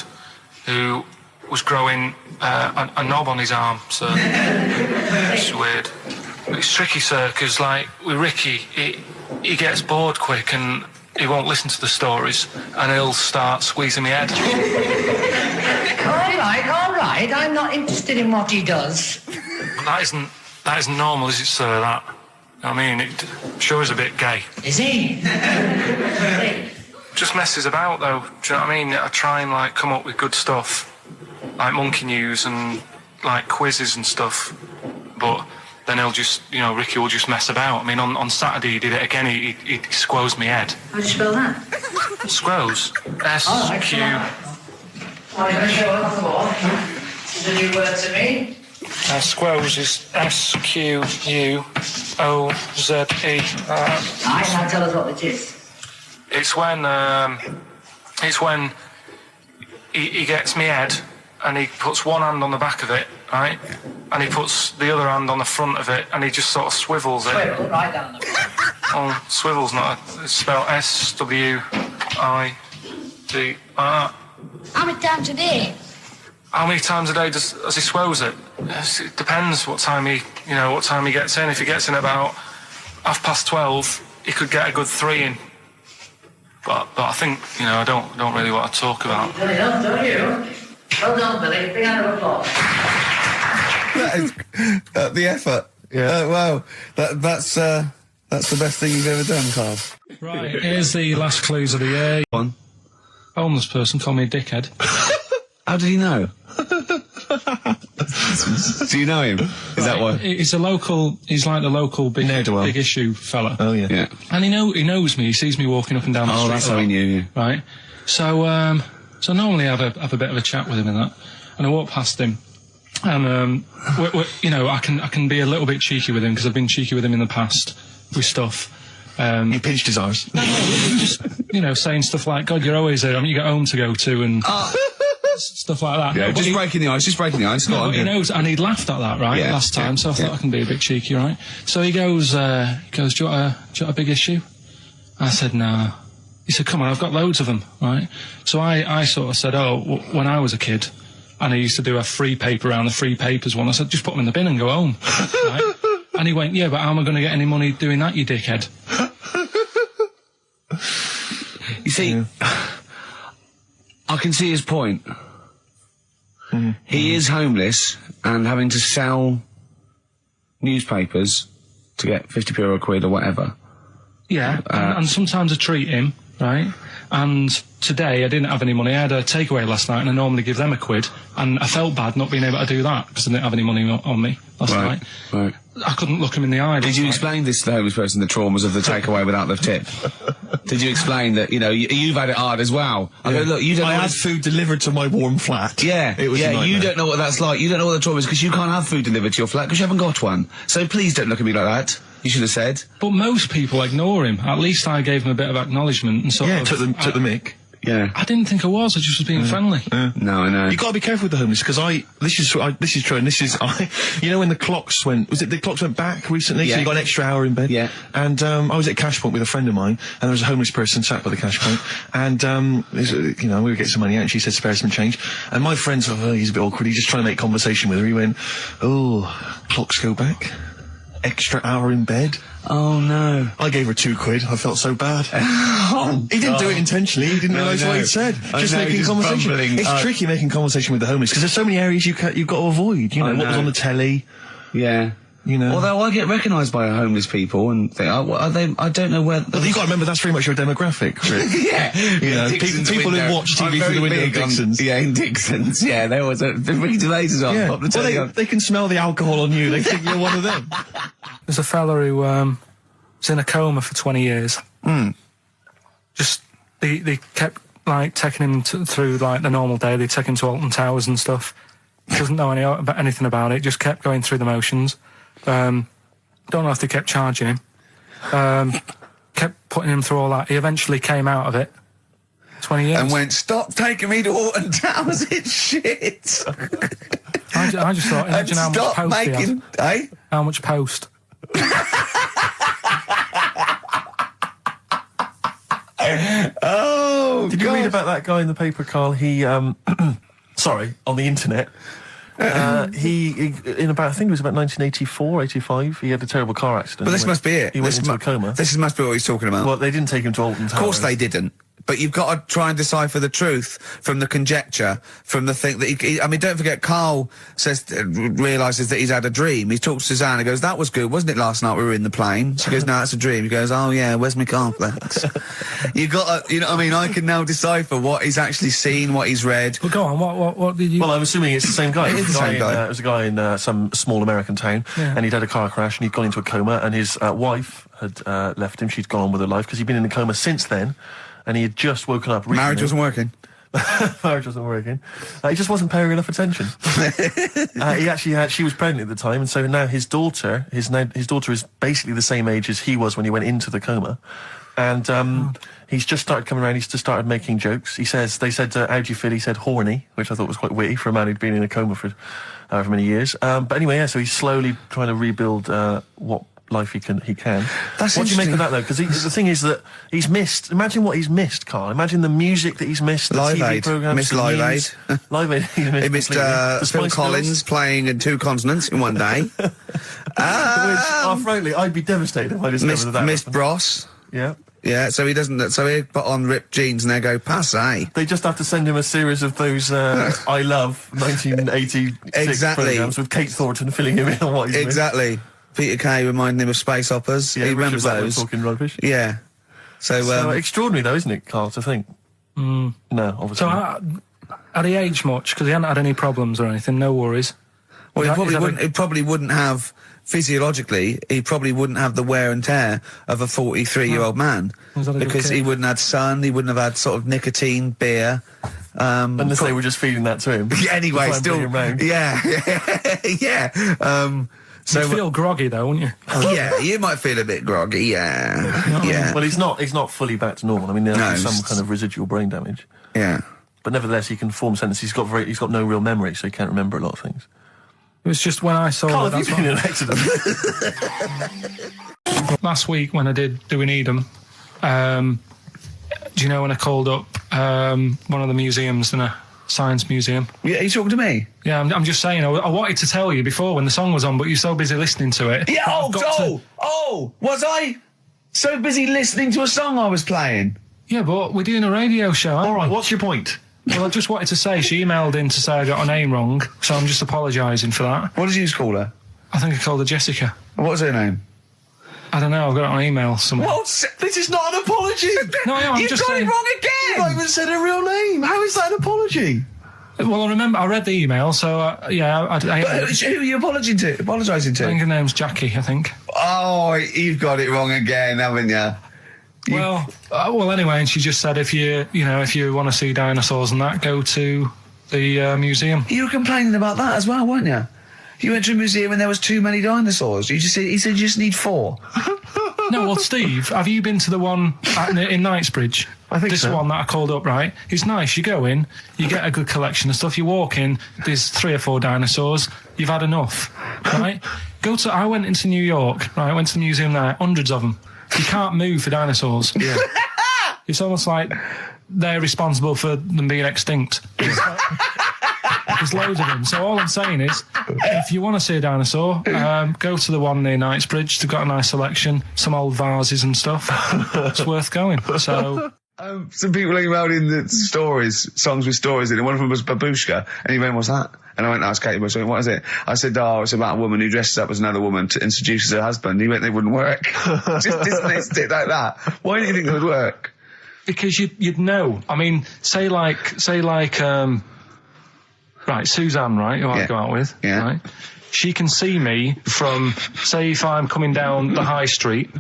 who was growing a knob on his arm. So it's weird. It's tricky, sir, because like with Ricky, he gets bored quick and he won't listen to the stories, and he'll start squeezing my head. All right. I'm not interested in what he does. That isn't normal, is it, sir? That, I mean, it sure is a bit gay. Is he? Just messes about, though. Do you know what I mean? I try and like come up with good stuff, like monkey news and like quizzes and stuff, but then he'll just, Ricky will just mess about. I mean, on Saturday he did it again. He squoze me head. How do you spell that? Squoze. S-Q... Oh, you're going to show it off the wall? It's a new word to me. Squoze is S-Q-U-O-Z-E. Now tell us what it is. It's when he gets me head and he puts one hand on the back of it, right? And he puts the other hand on the front of it and he just sort of swivels it. Swivel, right down the Oh, swivel's it's spelled S-W-I-D. How many times a day? how many times a day does he swells it? It depends what time he gets in. If he gets in about 12:30, he could get a good 3 in. But I think, I don't really want to talk about. Don't you? Well done, Billy. Big round of applause. That is the effort. Yeah. Wow. That's the best thing you've ever done, Carl. Right, here's the last clues of the year. One. Homeless person called me a dickhead. How did he know? Do you know him? Is that why? He's like the local big issue fella. Oh, yeah. Yeah. And he knows me. He sees me walking up and down the street. Oh, that's how he knew you. Right. So normally I have a bit of a chat with him and that. And I walk past him. And, I can be a little bit cheeky with him because I've been cheeky with him in the past with stuff. You pinched his arse. No, just, saying stuff like, God, you're always there. You got home to go to and stuff like that. Yeah, no, just breaking the ice. No, but he knows, and he'd laughed at that, right, last time, so I thought I can be a bit cheeky, right? So he goes, do you want a big issue? I said, no. He said, come on, I've got loads of them, right? So I sort of said, when I was a kid, and I used to do a free paper around the free papers one, I said, just put them in the bin and go home, right? And he went, yeah, but how am I going to get any money doing that, you dickhead? You see, I can see his point. He is homeless and having to sell newspapers to get 50p or a quid or whatever. Yeah, and sometimes I treat him, right? And today I didn't have any money. I had a takeaway last night and I normally give them a quid. And I felt bad not being able to do that because I didn't have any money on me last night. Right. I couldn't look him in the eye. Did you explain this to the homeless person, the traumas of the takeaway without the tip? Did you explain that, you've had it hard as well? I go, look, I had food delivered to my warm flat. Yeah, it was a nightmare. You don't know what that's like. You don't know what the trauma is because you can't have food delivered to your flat because you haven't got one. So please don't look at me like that. You should have said. But most people ignore him. At least I gave him a bit of acknowledgement and sort of... took the mick. Yeah. I didn't think I was. I just was being friendly. No, I know. You got to be careful with the homeless because this is true, and this is when the clocks went back recently? Yeah. So you got an extra hour in bed. Yeah. And I was at Cash Point with a friend of mine, and there was a homeless person sat by the Cash Point, and we were getting some money out, and she said spare some change, and my friend thought, he's a bit awkward. He's just trying to make conversation with her. He went, clocks go back. Extra hour in bed. Oh no. I gave her 2 quid. I felt so bad. He didn't do it intentionally. He didn't realise what he said. Just making conversation. It's tricky making conversation with the homeless because there's so many areas you've got to avoid. What was on the telly. Yeah. Although I get recognised by homeless people and think, are they? I don't know where. But you've got to remember that's very much your demographic, Rick. Yeah. People who watch TV through the window of Dixon's. In Dixon's. Yeah, there was a Ricky Gervais as well. Yeah. Well, they can smell the alcohol on you. They think you're one of them. There's a fella who was in a coma for 20 years. Just they kept taking him through the normal day. They take him to Alton Towers and stuff. Doesn't know anything about it. Just kept going through the motions. Don't know if they kept charging him. Kept putting him through all that. He eventually came out of it. 20 years. And went, stop taking me to Alton Towers, it's shit. I just thought, imagine how much post he had. Eh? How much post? Oh, Did you read about that guy in the paper, Carl? He, sorry, on the internet. He in about, I think it was about 1984, 85, he had a terrible car accident. But this must be it. He went into a coma. This must be what he's talking about. Well, they didn't take him to Alton Towers. Of course they didn't. But you've got to try and decipher the truth from the conjecture, from the thing that I mean, don't forget, Carl realises that he's had a dream. He talks to Suzanne and goes, that was good, wasn't it, last night we were in the plane? She goes, no, that's a dream. He goes, oh yeah, where's my complex? You've got to, I mean, I can now decipher what he's actually seen, what he's read. Well, go on, what did you... Well, I'm assuming it's the same guy. It is the same guy. It was a guy in some small American town, and he'd had a car crash and he'd gone into a coma, and his wife had left him. She'd gone on with her life because he'd been in a coma since then. And he had just woken up recently. Marriage wasn't working. Marriage wasn't working. He just wasn't paying enough attention. She was pregnant at the time, and so now his daughter is basically the same age as he was when he went into the coma. And he's just started coming around. He's just started making jokes. They said, how do you feel? He said horny, which I thought was quite witty for a man who'd been in a coma for however many years. But anyway, so he's slowly trying to rebuild what life he can. That's what do you make interesting. of that though? Because the thing is that he's missed. Imagine what he's missed, Carl. Imagine the music that he's missed. The Live TV Aid. programs. Missed the Live news. Aid. Live Aid. He missed completely. The Phil Spice Collins Girls. playing in 2 continents in one day. Frankly, I'd be devastated if I discovered that. Missed Bros. Yeah. Yeah, so he doesn't. So he put on ripped jeans and they go passe. They just have to send him a series of those I Love 1986 Exactly. programs with Kate Thornton filling him in on what he's missed. Exactly. Peter Kay reminding him of space operas. Yeah, he Richard remembers Blackwood those. talking rubbish. Yeah. So, Extraordinary though, isn't it, Carl, to think? No, obviously. So not. had he aged much? Because he hadn't had any problems or anything. No worries. well, Is that- he probably wouldn't have, physiologically, he probably wouldn't have the wear and tear of a 43-year-old man. Is that a good Because kid? he wouldn't have had sun, he wouldn't have had sort of nicotine, beer. Unless they were just feeding that to him. Anyway, To try and still. bring him round. Yeah. Yeah. You'd feel groggy though, wouldn't you? Yeah, you might feel a bit groggy, yeah. Yeah. Well, he's not fully back to normal. I mean, there's No, some it's- kind of residual brain damage. Yeah. But nevertheless, he can form sentences. He's got no real memory, so he can't remember a lot of things. It was just when I saw Carl, it. have you been in an accident? Last week when I did Do We Need 'Em, do you know when I called up one of the museums in a science museum? Yeah, are you talking to me? Yeah, I'm just saying, I wanted to tell you before when the song was on, but you're so busy listening to it. Yeah, I've got to- was I so busy listening to a song I was playing? Yeah, but we're doing a radio show, aren't All right, we? what's your point? Well, I just wanted to say, she emailed in to say I got her name wrong, so I'm just apologising for that. What did you call her? I think I called her Jessica. What was her name? I don't know, I've got it on email somewhere. This is not an apology. No, I am, I'm You just got saying. it wrong You've again! not even said her real name. How is that an apology? Well, I remember, I read the email, so, yeah, I Who are you apologising think to? her name's Jackie, I think. Oh, you've got it wrong again, haven't you? Well, anyway, and she just said if you want to see dinosaurs and that, go to the museum. You were complaining about that as well, weren't you? You went to a museum and there was too many dinosaurs. He said you just need 4. No, well, Steve, have you been to the one in Knightsbridge? I think this so. one that I called up, right? It's nice. You go in, you get a good collection of stuff. You walk in, there's 3 or 4 dinosaurs. You've had enough, right? I went into New York, right? I went to the museum there, hundreds of them. You can't move for dinosaurs. Yeah. It's almost like they're responsible for them being extinct. There's loads of them. So all I'm saying is, if you want to see a dinosaur, go to the one near Knightsbridge. They've got a nice selection, some old vases and stuff. It's worth going. So. Some people emailed in the songs with stories in it. One of them was Babushka, and he went, "What's that?" And I went, "That's Katie Bush." I went, "What is it?" I said, "Oh, it's about a woman who dresses up as another woman to introduce her husband." He went, "They wouldn't work." Just dismissed it like that. Why do you think they would work? Because you'd know. I mean, say like, right, Suzanne, right, who I go out with, right? She can see me from, say, if I'm coming down the high street.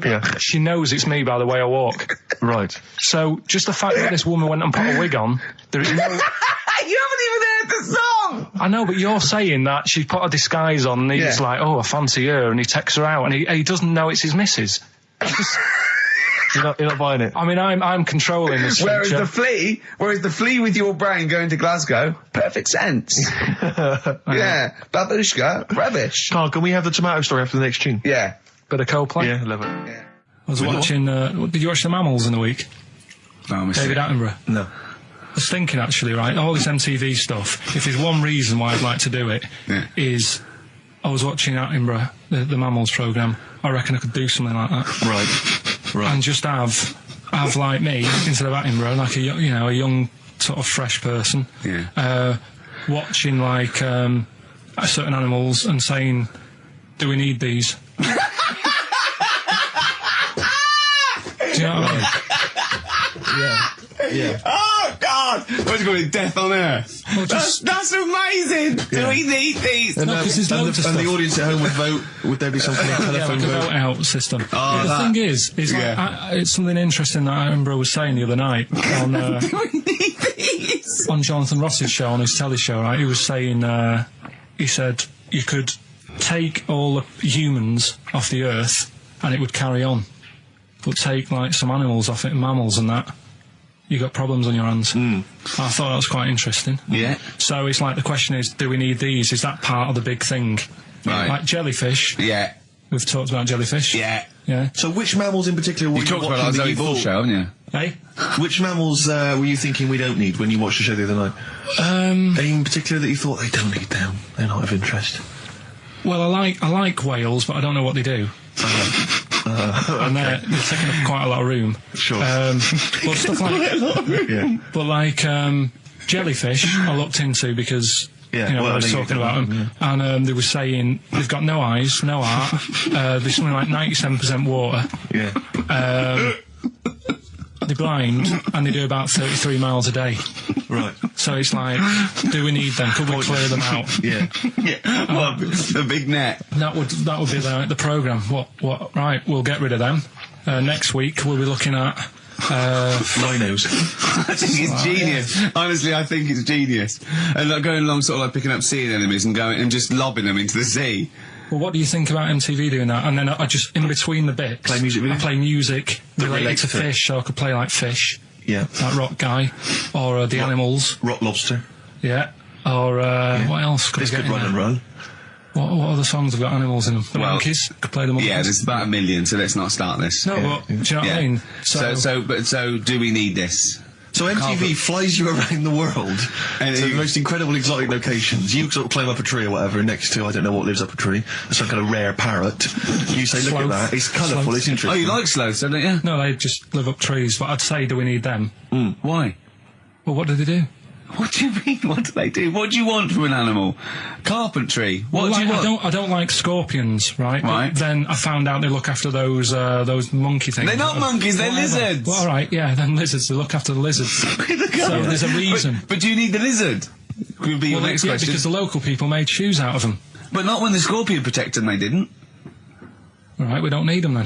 Yeah. She knows it's me by the way I walk. Right. So just the fact that this woman went and put a wig on, there is no. You haven't even heard the song. I know, but you're saying that she put a disguise on, and he's like, "Oh, I fancy her," and he takes her out, and he doesn't know it's his missus. You're not buying it. I mean, I'm controlling this. Whereas the flea with your brain going to Glasgow, perfect sense. Yeah, Babushka, rubbish. Carl, can we have the tomato story after the next tune? Yeah. Bit of Coldplay. Yeah, love it. Yeah. I was watching. Did you watch The Mammals in the week? No, David Attenborough. No. I was thinking actually, right, all this MTV stuff, if there's one reason why I'd like to do it, is I was watching Attenborough, the Mammals programme. I reckon I could do something like that. Right. And just have like me, instead of Attenborough, like a young sort of fresh person, watching like certain animals and saying, "Do we need these?" Do you know what I mean? Yeah. Oh God! What's it called? Death on Earth. Well, That's amazing. Do we need these? And, No, 'cause there's loads of and the stuff. audience at home would vote. Would there be something like Yeah, telephone like a vote? vote out system. Oh, The thing is like, it's something interesting that Attenborough was saying the other night on Do we need these? on Jonathan Ross's show, on his telly show, right? He was saying, he said you could take all the humans off the earth and it would carry on, but take like some animals off it, mammals and that, you got problems on your hands. I thought that was quite interesting. Yeah. So it's like the question is, do we need these? Is that part of the big thing? Right. Like jellyfish. Yeah. We've talked about jellyfish. Yeah. Yeah. So which mammals in particular were You talked about watching that that you Zoe Ball thought- show, haven't you? Hey? Which mammals were you thinking we don't need when you watched the show the other night? Any in particular that you thought they don't need them? They're not of interest. Well, I like whales, but I don't know what they do. And they're taking up quite a lot of room. Sure. But stuff like... Yeah. But like jellyfish, I looked into because... Yeah, you know, well, I was I know you talking don't about know, them, and they were saying they've got no eyes, no heart. There's something like 97% water. Yeah. They're blind, and they do about 33 miles a day. Right. So it's like, do we need them? Could we clear them out? Yeah. Yeah. Well, the big net. That would be the programme. What? Right, we'll get rid of them. Next week we'll be looking at. Rhinos. I think it's genius. Honestly, I think it's genius. And like going along, sort of like picking up sea anemones and going and just lobbing them into the sea. Well, what do you think about MTV doing that? And then I just, in between the bits, Play music with I it? play music related relates to to it. fish, so I could play like Fish, Yeah. like Rock Guy, or The Animals, Rock lobster. yeah, or what else could I This get could in run there? and run. What other songs have got animals in them? The Well, Monkeys, could play the Monkeys. Yeah, there's about 1 million, so let's not start this. No, but, do you know what I mean? So do we need this? So MTV flies you around the world And to the you- most incredible exotic locations. You sort of climb up a tree or whatever next to, I don't know what lives up a tree, some kind of rare parrot. You say, look Sloth. at that, it's colourful, Sloth. it's Oh, interesting. you like sloths, don't you? No, they just live up trees, but I'd say, do we need them? Why? Well, what do they do? What do you mean? What do they do? What do you want from an animal? Carpentry. What Well, do you like, want? I don't like scorpions, right? Right. But then I found out they look after those monkey things. They're not monkeys, they're Whatever. lizards. Well, all right, yeah, then lizards. They look after the lizards. So there's a reason. But do you need the lizard? Would be your Well, next yeah, question. because the local people made shoes out of them. But not when the scorpion protected them, they didn't. All right, we don't need them then.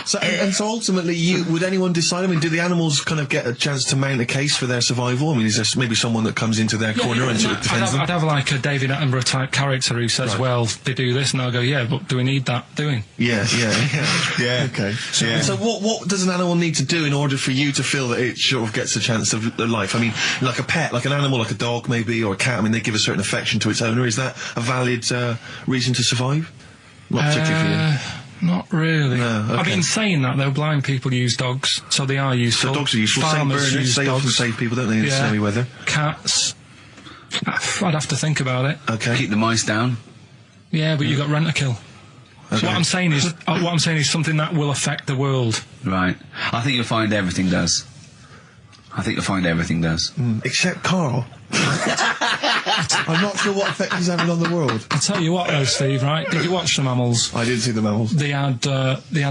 So, and so ultimately, would anyone decide? I mean, do the animals kind of get a chance to mount a case for their survival? I mean, is there maybe someone that comes into their corner and sort of defends them? I'd have like a David Attenborough type character who says, Right. well, they do this, and I'll go, yeah, but do we need that doing? Yeah. Yeah. Okay. So, Yeah. so what does an animal need to do in order for you to feel that it sort of gets a chance of life? I mean, like a pet, like an animal, like a dog maybe, or a cat. I mean, they give a certain affection to its owner. Is that a valid reason to survive? Not particularly for you. Not really. No, okay. I've been saying that, though. Blind people use dogs, so they are useful. So dogs are useful. Saint Farmers burners, use they often dogs. save people, don't they, in Yeah. snowy weather? Cats. I'd have to think about it. Okay. Keep the mice down. Yeah, but you got rent a kill. So Okay. what I'm saying is something that will affect the world. Right. I think you'll find everything does. Except Carl. I'm not sure what effect he's having on the world. I'll tell you what, though, Steve. Right? Did you watch the mammals? I didn't see the mammals. They had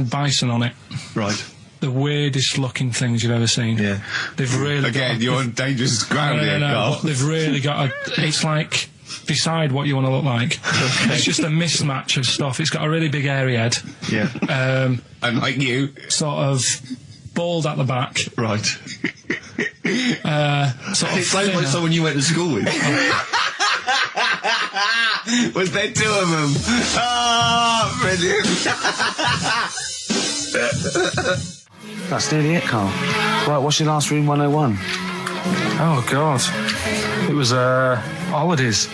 bison on it. Right. The weirdest looking things you've ever seen. Yeah. They've really Again, you're on dangerous ground here, Carl. but they've really got a. It's like decide what you want to look like. It's just a mismatch of stuff. It's got a really big hairy head. Yeah. And like you. Sort of bald at the back. Right. Sort of It sounds like thinner. someone you went to school with. Was there two of them? Oh, brilliant. That's nearly it, Carl. Right, what's your last room 101? Oh God! It was holidays.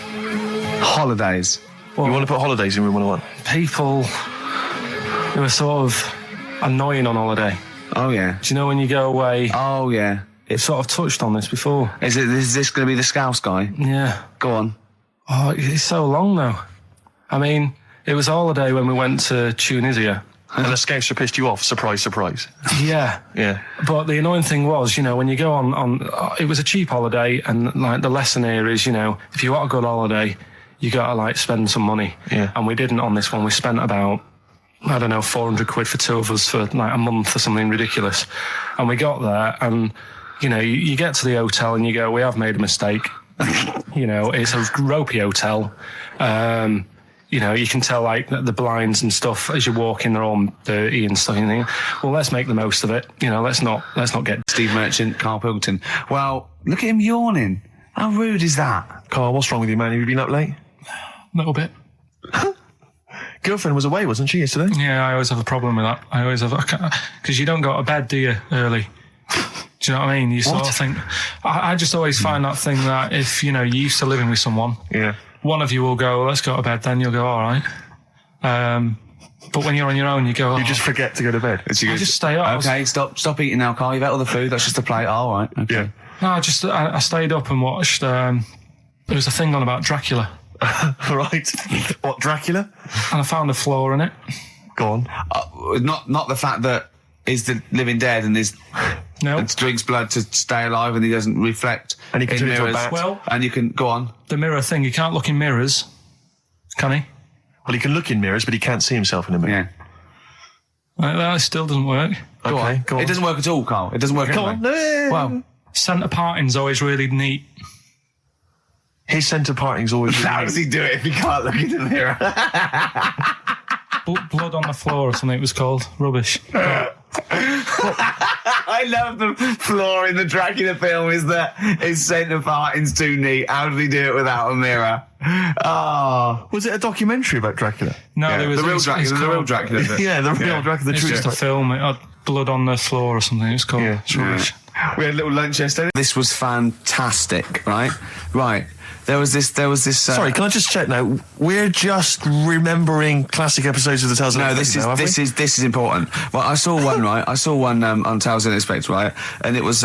Holidays. You want to put holidays in room 101? People who were sort of annoying on holiday. Oh, yeah. Do you know when you go away? Oh, yeah. It's sort of touched on this before. Is this going to be the Scouse guy? Yeah. Go on. Oh, it's so long though. I mean, it was a holiday when we went to Tunisia. And the Scouser pissed you off. Surprise, surprise. Yeah. Yeah. But the annoying thing was, you know, when you go on it was a cheap holiday, and like the lesson here is, you know, if you want a good holiday, you gotta like spend some money. Yeah. And we didn't on this one. We spent about, I don't know, 400 quid for two of us for like a month or something ridiculous. And we got there, and you know, you get to the hotel and you go, we have made a mistake. You know, it's a ropey hotel. You know, you can tell like the blinds and stuff as you're walking, they're all dirty and stuff. And you think, well, let's make the most of it. You know, let's not get. Steve Merchant, Karl Pilkington. Well, look at him yawning. How rude is that? Carl, what's wrong with you, man? Have you been up late? A little bit. Girlfriend was away, wasn't she, yesterday? Yeah, I always have a problem with that. I always have, because you don't go to bed, do you, early? Do you know what I mean? You sort of think, I just always find that thing that if, you know, you're used to living with someone, Yeah. one of you will go, let's go to bed, then you'll go, all right. But when you're on your own, you go, You just forget to go to bed. I just stay up. Okay, stop eating now, Carl. You've ate all the food. That's just a plate. All right. Okay. Yeah. No, I stayed up and watched, there was a thing on about Dracula. Right. What, Dracula? And I found a flaw in it. Go on. Not the fact that he's the living dead and and drinks blood to stay alive and he doesn't reflect And he can in turn into a mirrors. bat. Well, And you can go on. the mirror thing, you can't look in mirrors, can he? Well, he can look in mirrors, but he can't see himself in a mirror. Yeah. That still doesn't work. Okay, go on. It doesn't work at all, Carl. It doesn't work. Go anyway. on. No. Well, Centre parting's always really neat. His centre parting's always... how does he do it if he can't look in the mirror? Blood on the floor or something it was called. Rubbish. I love the flaw in the Dracula film is that his centre parting's too neat. How did he do it without a mirror? Oh. Was it a documentary about Dracula? No, Yeah, there was the real it's Dracula. The called- real Dracula. Yeah, the real Dracula, the It's true just a story. film. It had blood on the floor or something. It's called. Yeah. It's rubbish. We had a little lunch yesterday. This was fantastic, right? Right. There was this. Sorry, can I just check now? We're just remembering classic episodes of the Tales of No, the this Unexpected is now, this is important. Well, I saw one right. I saw one on Tales of the Unexpected, right? And it was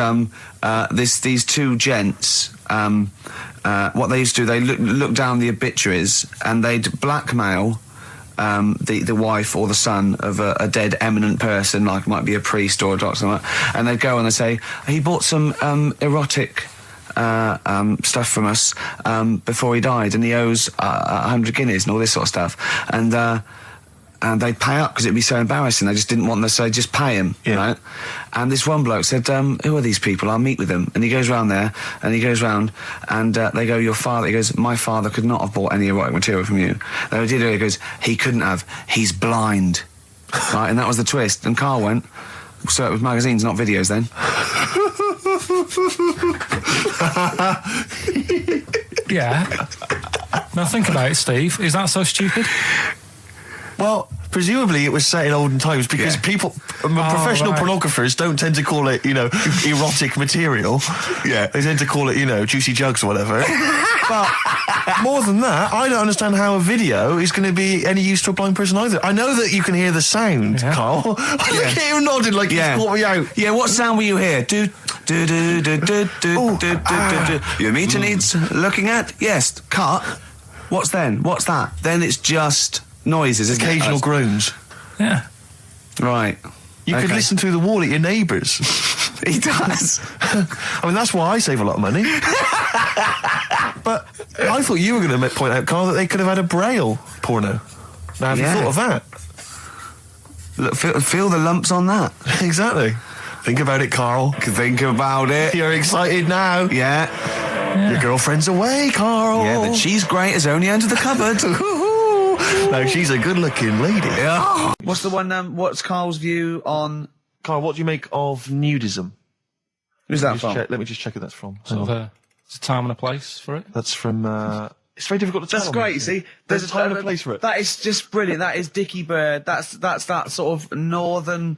these two gents. What they used to do, they look down the obituaries and they'd blackmail the wife or the son of a dead eminent person, like might be a priest or a doctor, something like that. And they'd go and they'd say, he bought some erotic stuff from us before he died, and he owes 100 guineas and all this sort of stuff. And they'd pay up because it'd be so embarrassing. They just didn't want them, so they'd just pay him, right? And this one bloke said, who are these people? I'll meet with them. And he goes round there, and he goes round, and they go, your father. He goes, my father could not have bought any erotic material from you. They did it. He goes, he couldn't have. He's blind. Right? And that was the twist. And Carl went, so it was magazines, not videos then. Yeah. Now think about it, Steve. Is that so stupid? Well, presumably it was set in olden times because people, professional right. pornographers don't tend to call it, erotic material. Yeah. They tend to call it, juicy jugs or whatever. But more than that, I don't understand how a video is going to be any use to a blind person either. I know that you can hear the sound, Carl. Look at you nodding like you caught me out. Yeah, what sound will you hear? Do, do, do, do, do, do, do, do. Your meter needs looking at? Yes. Cut. What's then? What's that? Then it's just noises, isn't Occasional it? groans. Yeah. Right. You could listen through the wall at your neighbours. He does. I mean, that's why I save a lot of money. But I thought you were going to point out, Carl, that they could have had a Braille porno. Now, have you thought of that? Look, feel the lumps on that. Exactly. Think about it, Carl. Think about it. You're excited now. Yeah. Your girlfriend's away, Carl. Yeah, the cheese grate has only entered the cupboard. No, she's a good-looking lady. Yeah. What's the one, what's Carl's view on... Carl, what do you make of nudism? Who's that from? Let me just check who that's from. Sort of there's a time and a place for it. That's from... it's very difficult to tell. That's great, you see. There's a time and a place for it. That is just brilliant. That is Dickie Bird. That's that sort of northern,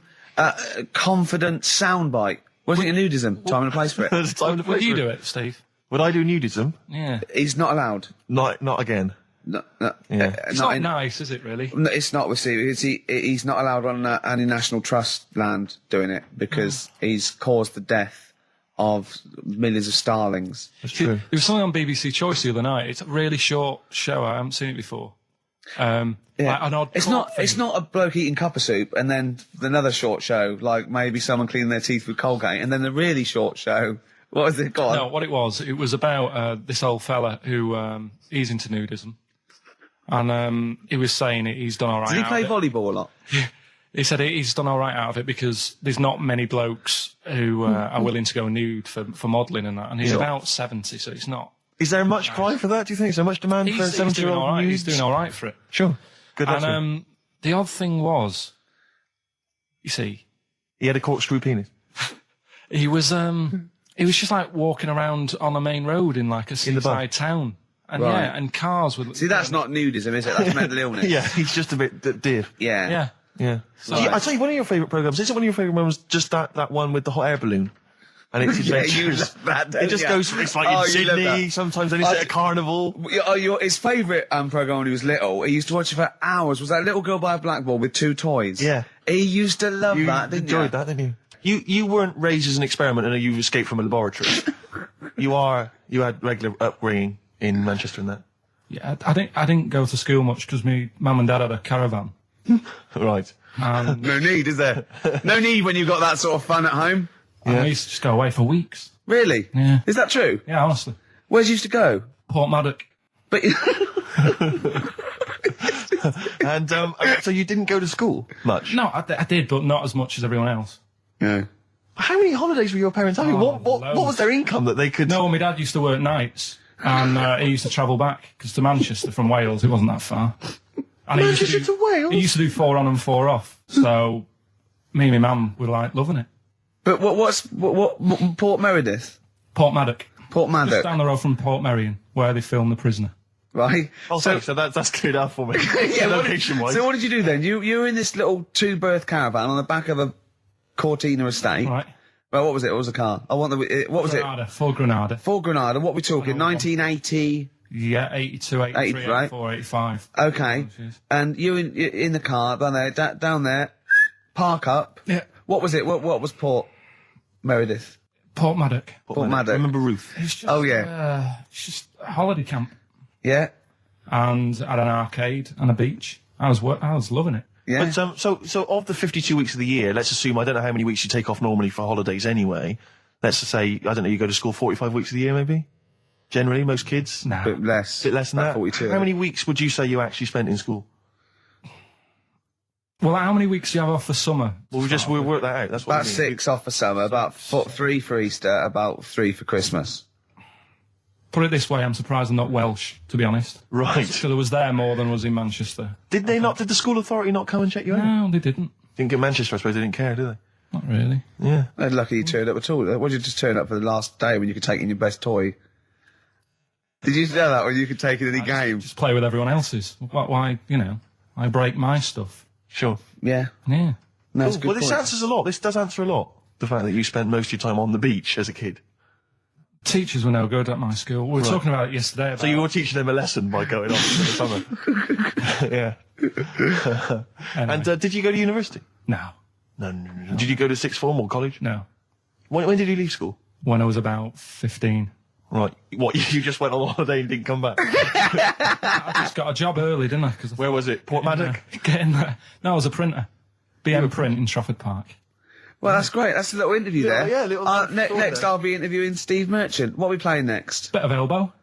confident soundbite. What do you think of nudism? Time and a place for it. There's a time and a place Would you for do it, Steve? Would I do nudism? Yeah. He's not allowed. Not again. No, Yeah. It's not nice, is it, really? No, it's not with Steve. He's not allowed on any National Trust land doing it because he's caused the death of millions of starlings. That's true. There was something on BBC Choice the other night. It's a really short show. I haven't seen it before. Like an odd It's court not a bloke eating cup of soup and then another short show, like maybe someone cleaning their teeth with Colgate, and then a really short show. What was it called? No, what it was about this old fella who he's into nudism. And he was saying he's done all right. Did he out play of it. volleyball a lot? He said he's done all right out of it because there's not many blokes who are willing to go nude for modelling and that. And he's about 70, so it's not. Is there much cry for that, do you think? Is there much demand for a He's doing 70-year-old all right. nude? He's doing all right for it. Sure. Good luck to him. And the odd thing was, you see, He had a corkscrew penis. he was just like walking around on a main road in like a seaside town. And Right. and cars would... See, that's not nudism, is it? That's mental illness. Yeah, he's just a bit div. Yeah. Yeah. Yeah. I tell you, one of your favourite programmes, is it one of your favourite programmes, just that one with the hot air balloon? And it's adventures. It just goes. It's like in Sydney. Sometimes then it's at a carnival. His favourite program when he was little, he used to watch it for hours. Was that Little Girl by a Blackboard with 2 toys? Yeah. He used to love that, didn't you? Enjoyed that, didn't you? You weren't raised as an experiment and you escaped from a laboratory. You had regular upbringing in Manchester and that. Yeah, I didn't go to school much because my mum and dad had a caravan. Right. No need, is there? No need when you've got that sort of fun at home. Yeah. I used to just go away for weeks. Really? Yeah. Is that true? Yeah, honestly. Where'd you used to go? Portmaddock. But And so you didn't go to school much? No, I did, but not as much as everyone else. Yeah. How many holidays were your parents having? What was their income that they could... No, my dad used to work nights, and he used to travel back, because to Manchester from Wales, it wasn't that far. And Manchester to Wales? He used to do 4 on and 4 off, so me and my mum were, like, loving it. But what Port Meredith? Portmaddock. Portmaddock. Just down the road from Port Merion, where they filmed The Prisoner. Right. Oh, so that's cleared up for me. Location-wise. So what did you do then? You were in this little 2-berth caravan on the back of a Cortina estate. Right. Well, what was it? What was the car? What was Granada, Ford Granada. Ford Granada. What are we talking? 1980? Yeah, 82, 83, 80, right? 84, 85. Okay. And you in the car down there, park up. Yeah. What was it? What was Port Meredith? Portmaddock. Portmaddock. Remember Ruth? It's just, it's just a holiday camp. Yeah. And had an arcade and a beach. I was loving it. Yeah. But so of the 52 weeks of the year, let's assume, I don't know how many weeks you take off normally for holidays anyway. Let's just say, I don't know, you go to school 45 weeks of the year maybe? Generally, most kids? Nah. Bit less. Bit less than About that? 42. How many weeks would you say you actually spent in school? Well, how many weeks do you have off for summer? Well, we'll work that out. That's what About I mean. 6 off for summer, about 3 for Easter, about 3 for Christmas. Put it this way, I'm surprised I'm not Welsh, to be honest. Right. So there was there more than was in Manchester. Did the school authority not come and check you out? No, they didn't. Didn't get Manchester, I suppose they didn't care, did they? Not really. Yeah. They're lucky you turned up at all. What did you just turn up for the last day when you could take in your best toy? Did you know that when you could take in any game? Just play with everyone else's. Why, I break my stuff. Sure. Yeah. Yeah. No, that's a good Well, this point. answers a lot. This does answer a lot. The fact that you spent most of your time on the beach as a kid. Teachers were no good at my school. We were talking about it yesterday. So you were teaching them a lesson by going off for the summer. Yeah. Anyway. And did you go to university? No. No. Did you go to sixth form or college? No. When did you leave school? When I was about 15. Right. What, you just went on holiday and didn't come back? I just got a job early, didn't I? Where was it? Portmaddock? Getting there. No, I was a printer. BM Print in Trafford Park. Well, that's great. That's a little interview there. Yeah, little next, I'll be interviewing Steve Merchant. What are we playing next? Bit of elbow.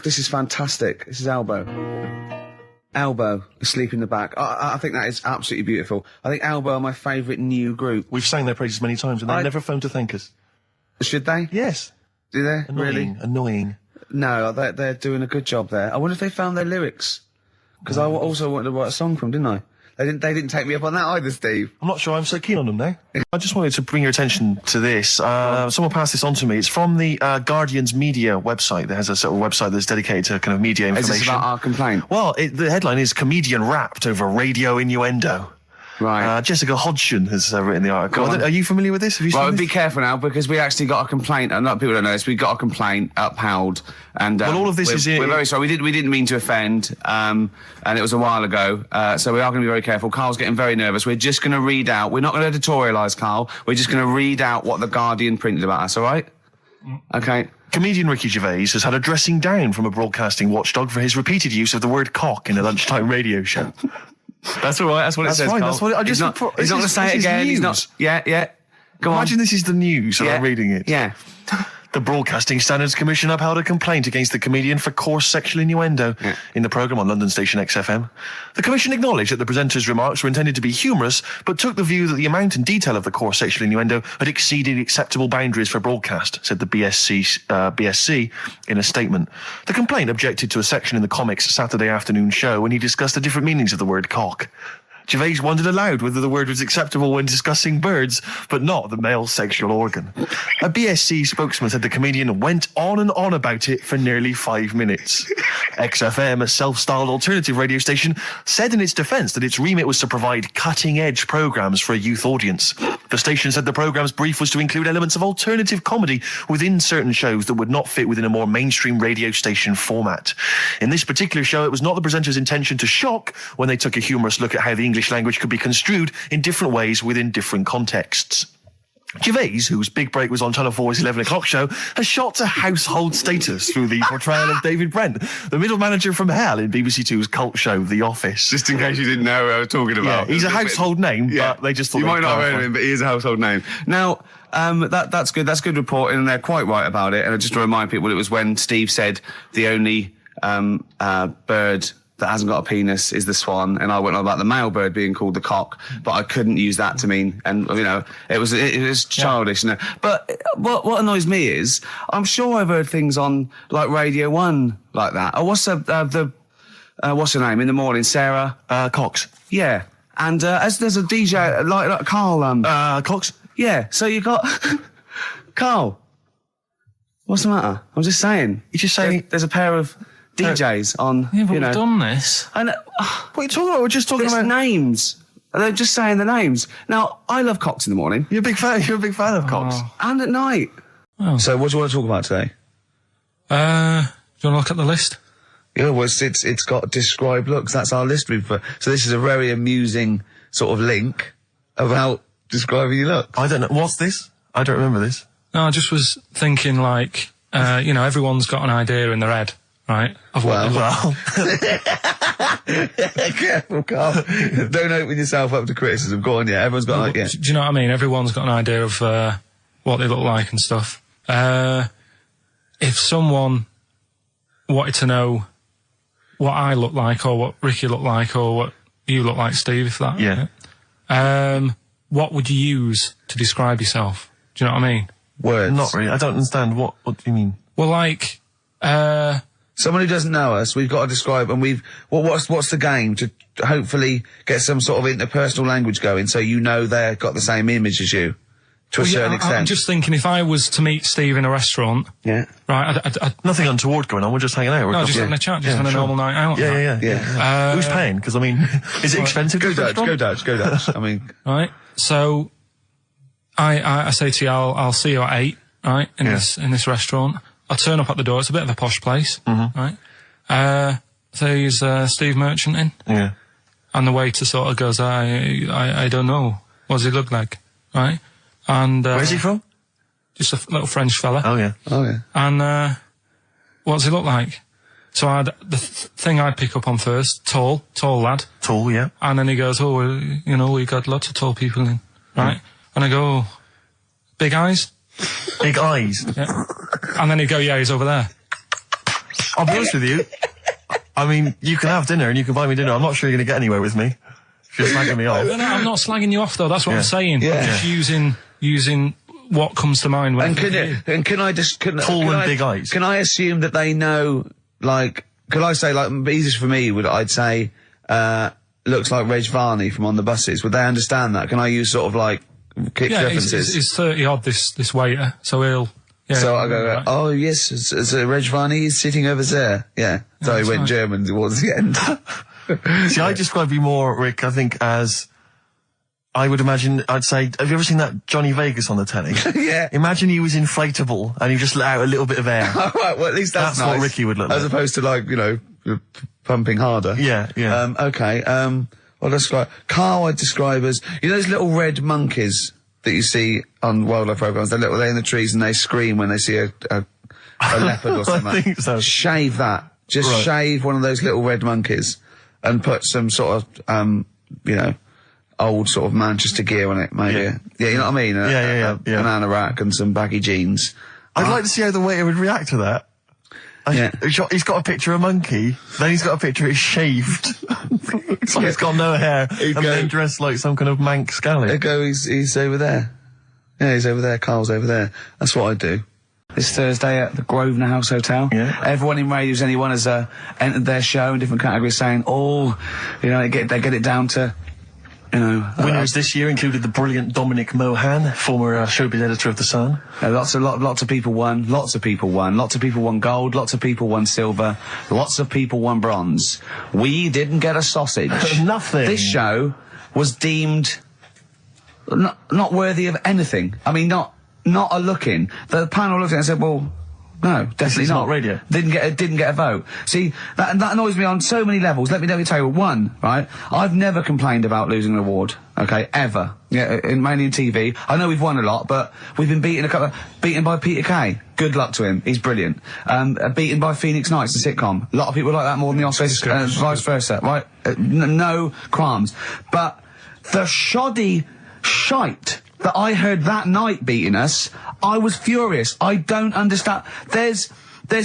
This is fantastic. This is Elbow. Elbow, Asleep in the Back. I think that is absolutely beautiful. I think Elbow are my favourite new group. We've sang their praises many times and they've never phoned to thank us. Should they? Yes. Do they? Annoying. Really? Annoying. No, they're doing a good job there. I wonder if they found their lyrics. Because I also wanted to write a song from them, didn't I? They didn't take me up on that either, Steve. I'm not sure I'm so keen on them now. I just wanted to bring your attention to this. Someone passed this on to me. It's from the Guardian's media website. There has a sort of website that's dedicated to kind of media information. Is this about our complaint? Well, the headline is "Comedian Rapped Over Radio Innuendo." Right. Jessica Hodgson has written the article. Are you familiar with this? Have you seen this? Be careful now, because we actually got a complaint. A lot of people don't know this. We got a complaint upheld, and all of this we're very sorry. We didn't mean to offend, and it was a while ago. So we are going to be very careful. Carl's getting very nervous. We're just going to read out. We're not going to editorialise, Carl. We're just going to read out what the Guardian printed about us. All right? Okay. Comedian Ricky Gervais has had a dressing down from a broadcasting watchdog for his repeated use of the word cock in a lunchtime radio show. That's all right. That's what it says. Fine. Carl. That's what I just. He's not going to say it again. He's not. Yeah. Go on. Imagine this is the news and I'm reading it. Yeah. The Broadcasting Standards Commission upheld a complaint against the comedian for coarse sexual innuendo in the programme on London station XFM. The Commission acknowledged that the presenter's remarks were intended to be humorous, but took the view that the amount and detail of the coarse sexual innuendo had exceeded acceptable boundaries for broadcast, said the BSC in a statement. The complaint objected to a section in the Comics Saturday afternoon show when he discussed the different meanings of the word cock. Gervais wondered aloud whether the word was acceptable when discussing birds, but not the male sexual organ. A BSC spokesman said the comedian went on and on about it for nearly 5 minutes. XFM, a self-styled alternative radio station, said in its defence that its remit was to provide cutting-edge programmes for a youth audience. The station said the programme's brief was to include elements of alternative comedy within certain shows that would not fit within a more mainstream radio station format. In this particular show, it was not the presenter's intention to shock when they took a humorous look at how the English language could be construed in different ways within different contexts. Gervais, whose big break was on Channel 4's 11 o'clock show, has shot to household status through the portrayal of David Brent, the middle manager from hell in BBC Two's cult show The Office. Just in case you didn't know who I was talking about. Yeah, he's a household name, but they just thought... You might not have heard of him, but he is a household name. Now, that's good. That's good reporting, and they're quite right about it. And just to remind people, it was when Steve said the only bird that hasn't got a penis is the swan, and I went on about the male bird being called the cock, but I couldn't use that to mean, and you know, it was childish. You know? But what annoys me is, I'm sure I've heard things on like Radio 1 like that. Oh, what's what's her name in the morning? Sarah Cox. Yeah, and as there's a DJ like Karl Cox. Yeah, so you got Karl. What's the matter? I'm just saying. You're just saying there's a pair of DJs on, yeah, but you know. we've done this. And, what are you talking about? We're just talking about names. They're just saying the names. Now, I love Cox in the morning. You're a big fan of Cox. And at night. Oh. So what do you want to talk about today? Do you want to look at the list? Yeah, well, it's got describe looks. That's our list. So this is a very amusing sort of link about describing your looks. I don't know. What's this? I don't remember this. No, I just was thinking like, you know, everyone's got an idea in their head. Right. Well. Careful, Carl. Don't open yourself up to criticism. Go on, yeah. Everyone's got an idea. Do you know what I mean? Everyone's got an idea of what they look like and stuff. If someone wanted to know what I look like, or what Ricky looked like, or what you look like, Steve, if that. Yeah. What would you use to describe yourself? Do you know what I mean? Words. Not really. I don't understand. What do you mean? Well, like, someone who doesn't know us, we've got to describe, and what's the game to hopefully get some sort of interpersonal language going, so you know they've got the same image as you, to a certain extent. I'm just thinking, if I was to meet Steve in a restaurant, yeah, right, nothing untoward going on. We're just hanging out. No, just having a chat, just having a normal night out. Yeah. Who's paying? Because I mean, is it expensive? Go Dutch. I mean, right. So, I say to you, I'll see you at 8, right, in this restaurant. I turn up at the door. It's a bit of a posh place, right? There's Steve Merchant in, and the waiter sort of goes, I don't know. What does he look like, right? And where's he from? Just a little French fella. Oh yeah. And what does he look like? So the thing I'd pick up on first, tall lad. Tall, yeah. And then he goes, you know, we got lots of tall people in, right? And I go, big eyes. Big eyes. Yeah. And then he'd go, yeah, he's over there. I'll be honest with you. I mean, you can have dinner and you can buy me dinner. I'm not sure you're going to get anywhere with me. If you're slagging me off. No, I'm not slagging you off, though. That's what I'm saying. Yeah. I'm just using what comes to mind. When can I just... Tall and big eyes. Can I assume that they know, like... Could I say, like, easiest for me I'd say, looks like Reg Varney from On the Buses. Would they understand that? Can I use sort of, like, kick references? He's 30-odd, this waiter, so he'll... Yeah, so I go, oh yes, it's Reg Varney, he's sitting over there. Yeah. So he went German towards the end. See, I describe you more, Rick, I think, as... I would imagine, I'd say, have you ever seen that Johnny Vegas on the telly? Yeah. Imagine he was inflatable and he just let out a little bit of air. All right, well, at least that's nice. What Ricky would look like. As opposed to, like, you know, pumping harder. Yeah. Okay, well, describe... Carl I'd describe as... You know those little red monkeys that you see on wildlife programs? They're in the trees and they scream when they see a leopard or something. I think so. Shave that. Just shave one of those little red monkeys and put some sort of, you know, old sort of Manchester gear on it, maybe. Yeah, you know what I mean? A banana rack and some baggy jeans. I'd like to see how the waiter would react to that. He's got a picture of a monkey, then he's got a picture he's shaved. It's like he's got no hair, then dressed like some kind of Manx scally. There you go, he's over there. Yeah, he's over there, Carl's over there. That's what I'd do. This Thursday at the Grosvenor House Hotel. Yeah. Everyone in Radio's Anyone has entered their show in different categories saying, you know, they get it down to You know, Winners this year included the brilliant Dominic Mohan, former showbiz editor of The Sun. lots of people won. Lots of people won. Lots of people won gold. Lots of people won silver. Lots of people won bronze. We didn't get a sausage. Nothing. This show was deemed not worthy of anything. I mean, not a look in. The panel looked at it and said, well, no, definitely is not. not radio. Didn't get a vote. See, that annoys me on so many levels. Let me tell you. One, right? I've never complained about losing an award. Okay, ever. Yeah, mainly in TV. I know we've won a lot, but we've been beaten by Peter Kay. Good luck to him. He's brilliant. Beaten by Phoenix Nights, the sitcom. A lot of people like that more than The Office, vice versa. Right? No qualms. But the shoddy shite that I heard that night beating us, I was furious. I don't understand. There's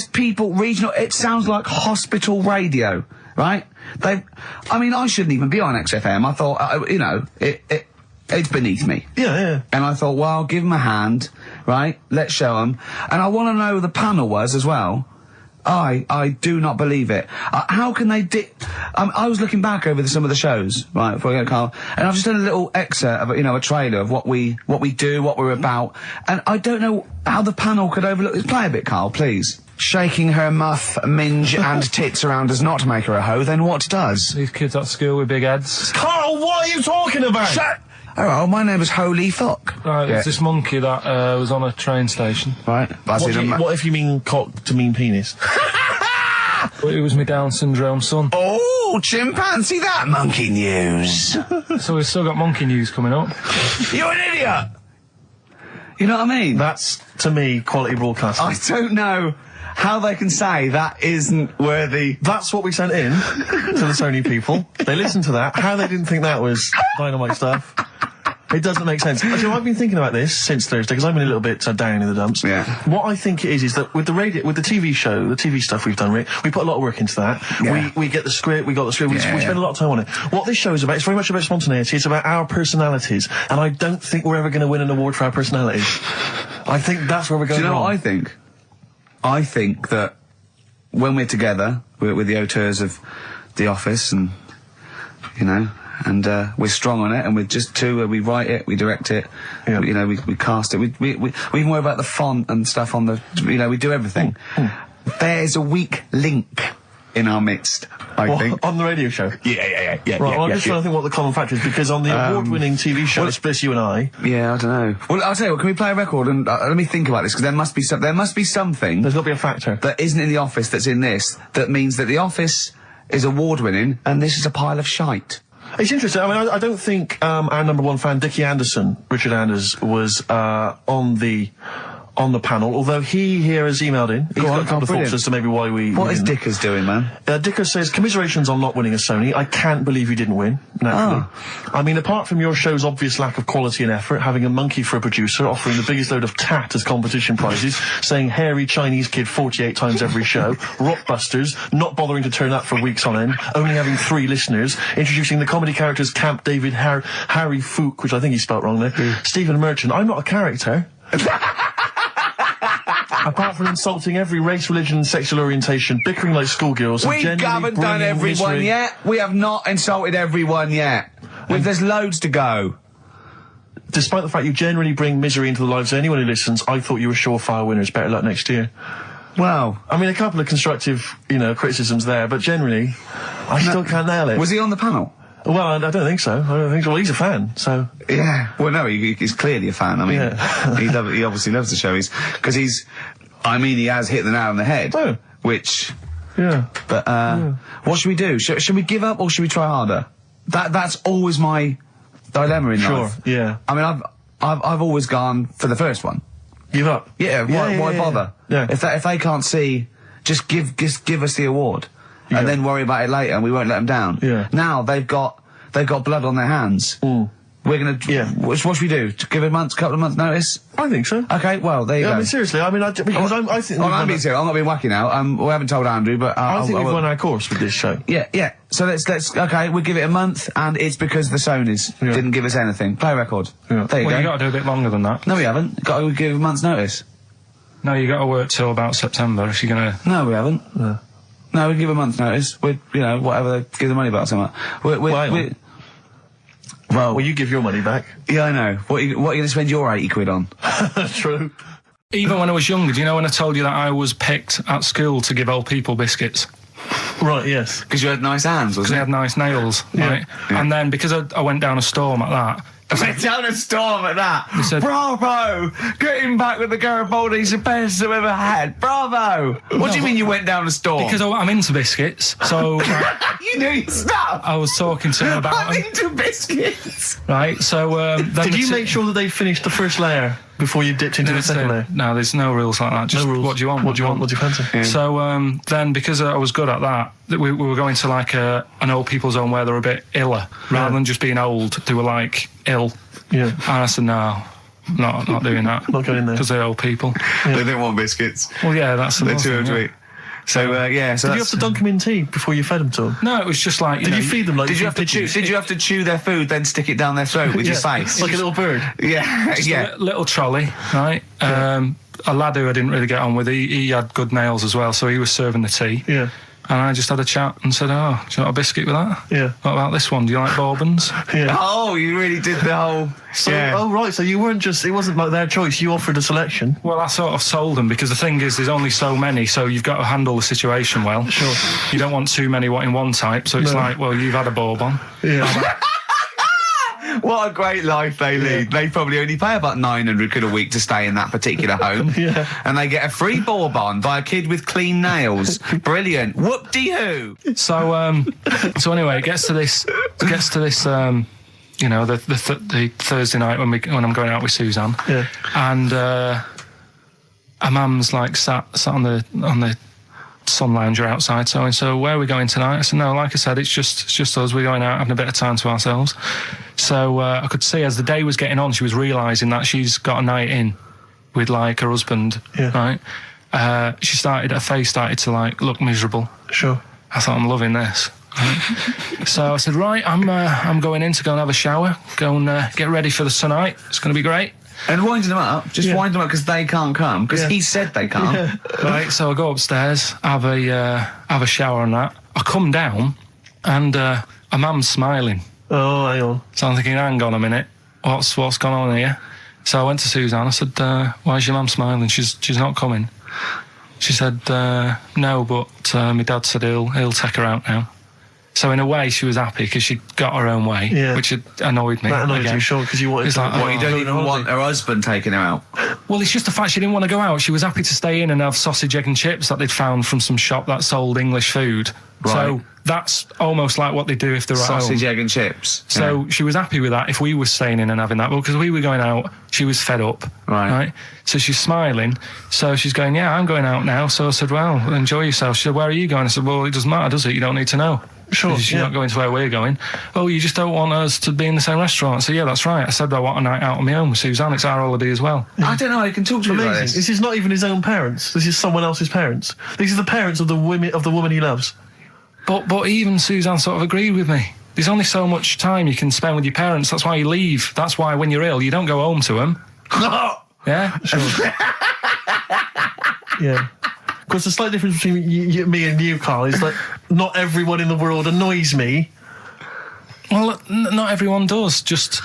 people regional. It sounds like hospital radio, right? I mean, I shouldn't even be on XFM. I thought, you know, it's beneath me. Yeah. And I thought, well, give them a hand, right? Let's show them. And I want to know who the panel was as well. I do not believe it. How can they I was looking back over some of the shows, right, before I go, Carl, and I've just done a little excerpt of, you know, a trailer of what we do, what we're about, and I don't know how the panel could overlook this. Play a bit, Carl, please. Shaking her muff, minge and tits around does not make her a hoe, then what does? These kids at school with big heads. Carl, what are you talking about? Shut! Oh, my name is Holy Fuck. Right, Yeah. it's this monkey that was on a train station. Right. What if you mean cock to mean penis? But it was my Down syndrome son. Oh, chimpanzee, that monkey news. So we've still got monkey news coming up. You're an idiot! You know what I mean? That's, to me, quality broadcasting. I don't know how they can say that isn't worthy. That's what we sent in to the Sony people. They listened to that. How they didn't think that was dynamite stuff. It doesn't make sense. Actually, I've been thinking about this since Thursday because I've been a little bit down in the dumps. Yeah. What I think it is that with the TV show, the TV stuff we've done, Rick, we put a lot of work into that. Yeah. We get the script, we got the script, we spend a lot of time on it. What this show is about, it's very much about spontaneity, it's about our personalities, and I don't think we're ever going to win an award for our personalities. I think that's where we're going Do you know wrong. what I think? I think that when we're together, we're the auteurs of The Office, and, you know, and we're strong on it, and we're just two. We write it, we direct it, you know, we cast it. We even worry about the font and stuff on the. You know, we do everything. There's a weak link in our midst, I think. On the radio show? Yeah. Right, well, I'm just trying to think what the common factor is, because on the award-winning TV show, Spliss You and I... Yeah, I don't know. Well, I'll tell you what, can we play a record and let me think about this, because there must be something... There's got to be a factor. ...that isn't in The Office that's in this, that means that The Office is award-winning, and this is a pile of shite. It's interesting. I mean, I don't think our number one fan, Dickie Anderson, Richard Anders, was on the panel, although he here has emailed in. He's got a couple of thoughts as to maybe why we... What is Dickers doing, man? Dickers says, commiserations on not winning a Sony. I can't believe you didn't win, naturally. I mean, apart from your show's obvious lack of quality and effort, having a monkey for a producer, offering the biggest load of tat as competition prizes, saying hairy Chinese kid 48 times every show, Rockbusters, not bothering to turn up for weeks on end, only having 3 listeners, introducing the comedy characters Camp David, Harry Fook, which I think he spelt wrong there, Stephen Merchant. I'm not a character. Apart from insulting every race, religion and sexual orientation, bickering like schoolgirls... We haven't done everyone yet. We have not insulted everyone yet. There's loads to go. Despite the fact you generally bring misery into the lives of anyone who listens, I thought you were surefire winners. Better luck next year. Well... I mean, a couple of constructive, you know, criticisms there, but generally, I still can't nail it. Was he on the panel? Well, I don't think so. Well, he's a fan, so... Yeah. Well, no, he's clearly a fan. I mean, he obviously loves the show. Because he has hit the nail on the head. Oh. Which... Yeah. But, what should we do? Should we give up or should we try harder? That's always my dilemma in life. Sure, yeah. I mean, I've always gone for the first one. Give up? Yeah, why bother? Yeah. If they can't see, just give us the award. Yeah. And then worry about it later, and we won't let them down. Yeah. Now they've got blood on their hands. We're gonna. Yeah. What should we do? To give a couple of months notice? I think so. Okay. Well, there you go. I mean, seriously. I mean, I think. I'm being serious. I'm not being wacky now. We haven't told Andrew, but I think we've won our course with this show. Yeah. So let's. Okay, we'll give it a month, and it's because the Sonys didn't give us anything. Play a record. Yeah. There you go. You got to do a bit longer than that. No, we haven't. Got to give a month's notice. No, you got to work till about September if you're gonna. No, we haven't. No, we give a month's notice. We're, whatever they give the money back, something. Well, you give your money back. Yeah, I know. What are you going to spend your 80 quid on? True. Even when I was younger, do you know when I told you that I was picked at school to give old people biscuits? Right, yes. Because you had nice hands, Because they had nice nails, right? Yeah. And then because I went down a storm at that, Went down a storm at that. said- Bravo! Getting back with the Garibaldi's the best I've ever had. Bravo! What do you mean you went down a storm? because I'm into biscuits, so you knew your stuff. I was talking to them about I'm them, into biscuits. right? So then Did you make sure that they finished the first layer before you dipped into the second layer? No, there's no rules like that. Just No rules. what do you want? What do you want? What do you fancy? Yeah. So then, because I was good at that, we were going to like an old people's home where they were a bit iller, rather than just being old. They were like ill. Yeah. And I said, no, not doing that. Not going there. Because they're old people. They didn't want biscuits. Well, yeah, that's the They're too thing, old to yeah. eat. So yeah. So Did you have to dunk them in tea before you fed them to them? No, it was just like Did know, you feed them like? Did you have to chew? Did you have to chew their food, then stick it down their throat with your face? like a little bird? Yeah, just yeah. a little trolley, right? A lad who I didn't really get on with, he had good nails as well, so he was serving the tea. Yeah. And I just had a chat and said, oh, do you want a biscuit with that? Yeah. What about this one? Do you like bourbons? Yeah. Oh, you really did the whole. So, yeah. oh right, so you weren't just, it wasn't like their choice, you offered a selection. Well, I sort of sold them because the thing is there's only so many, so you've got to handle the situation well. Sure. You don't want too many in one type, so it's No. like, well, you've had a bourbon. Yeah. What a great life they lead. They probably only pay about 900 quid a week to stay in that particular home. Yeah. And they get a free bourbon by a kid with clean nails. Brilliant. Whoop-de-hoo. So anyway, it gets to this, you know, the Thursday night when I'm going out with Suzanne. Yeah. And her mum's like sat on the sun lounger outside, so where are we going tonight? I said, no, like I said, it's just us. We're going out having a bit of time to ourselves. So I could see as the day was getting on, she was realising that she's got a night in with like her husband, right? Her face started to like look miserable. Sure. I thought, I'm loving this. Right? So I said, right, I'm going in to go and have a shower, go and get ready for the tonight. It's going to be great. And wind them up. Just wind them up because they can't come. Because he said they can't. Yeah. Right, so I go upstairs, have a shower and that. I come down, and a mum's smiling. Oh, hang on. So I'm thinking, hang on a minute, what's gone on here? So I went to Suzanne. I said, why is your mum smiling? She's not coming. She said, no, but my dad said he'll take her out now. So in a way, she was happy because she got her own way, which had annoyed me. That annoyed again. you, sure, because you wanted It's to... like, What, you don't even want her husband taking her out? Well, it's just the fact she didn't want to go out. She was happy to stay in and have sausage, egg and chips that they'd found from some shop that sold English food. Right. So that's almost like what they do if they're at home. Sausage, egg and chips. So she was happy with that if we were staying in and having that. Well, because we were going out, she was fed up. Right. So she's smiling. So she's going, yeah, I'm going out now. So I said, well, enjoy yourself. She said, where are you going? I said, well, it doesn't matter, does it? You don't need to know. Sure, You're not going to where we're going. Oh, you just don't want us to be in the same restaurant. So yeah, that's right. I said I want a night out on my own with Suzanne. It's our holiday as well. I don't know. I can talk to you about Amazing. this. This is not even his own parents. This is someone else's parents. These are the parents of the woman he loves. But even Suzanne sort of agreed with me. There's only so much time you can spend with your parents. That's why you leave. That's why when you're ill, you don't go home to them. Yeah? Sure. Yeah. Of course, the slight difference between me and you, Carl, is that not everyone in the world annoys me. Well, not everyone does. Just...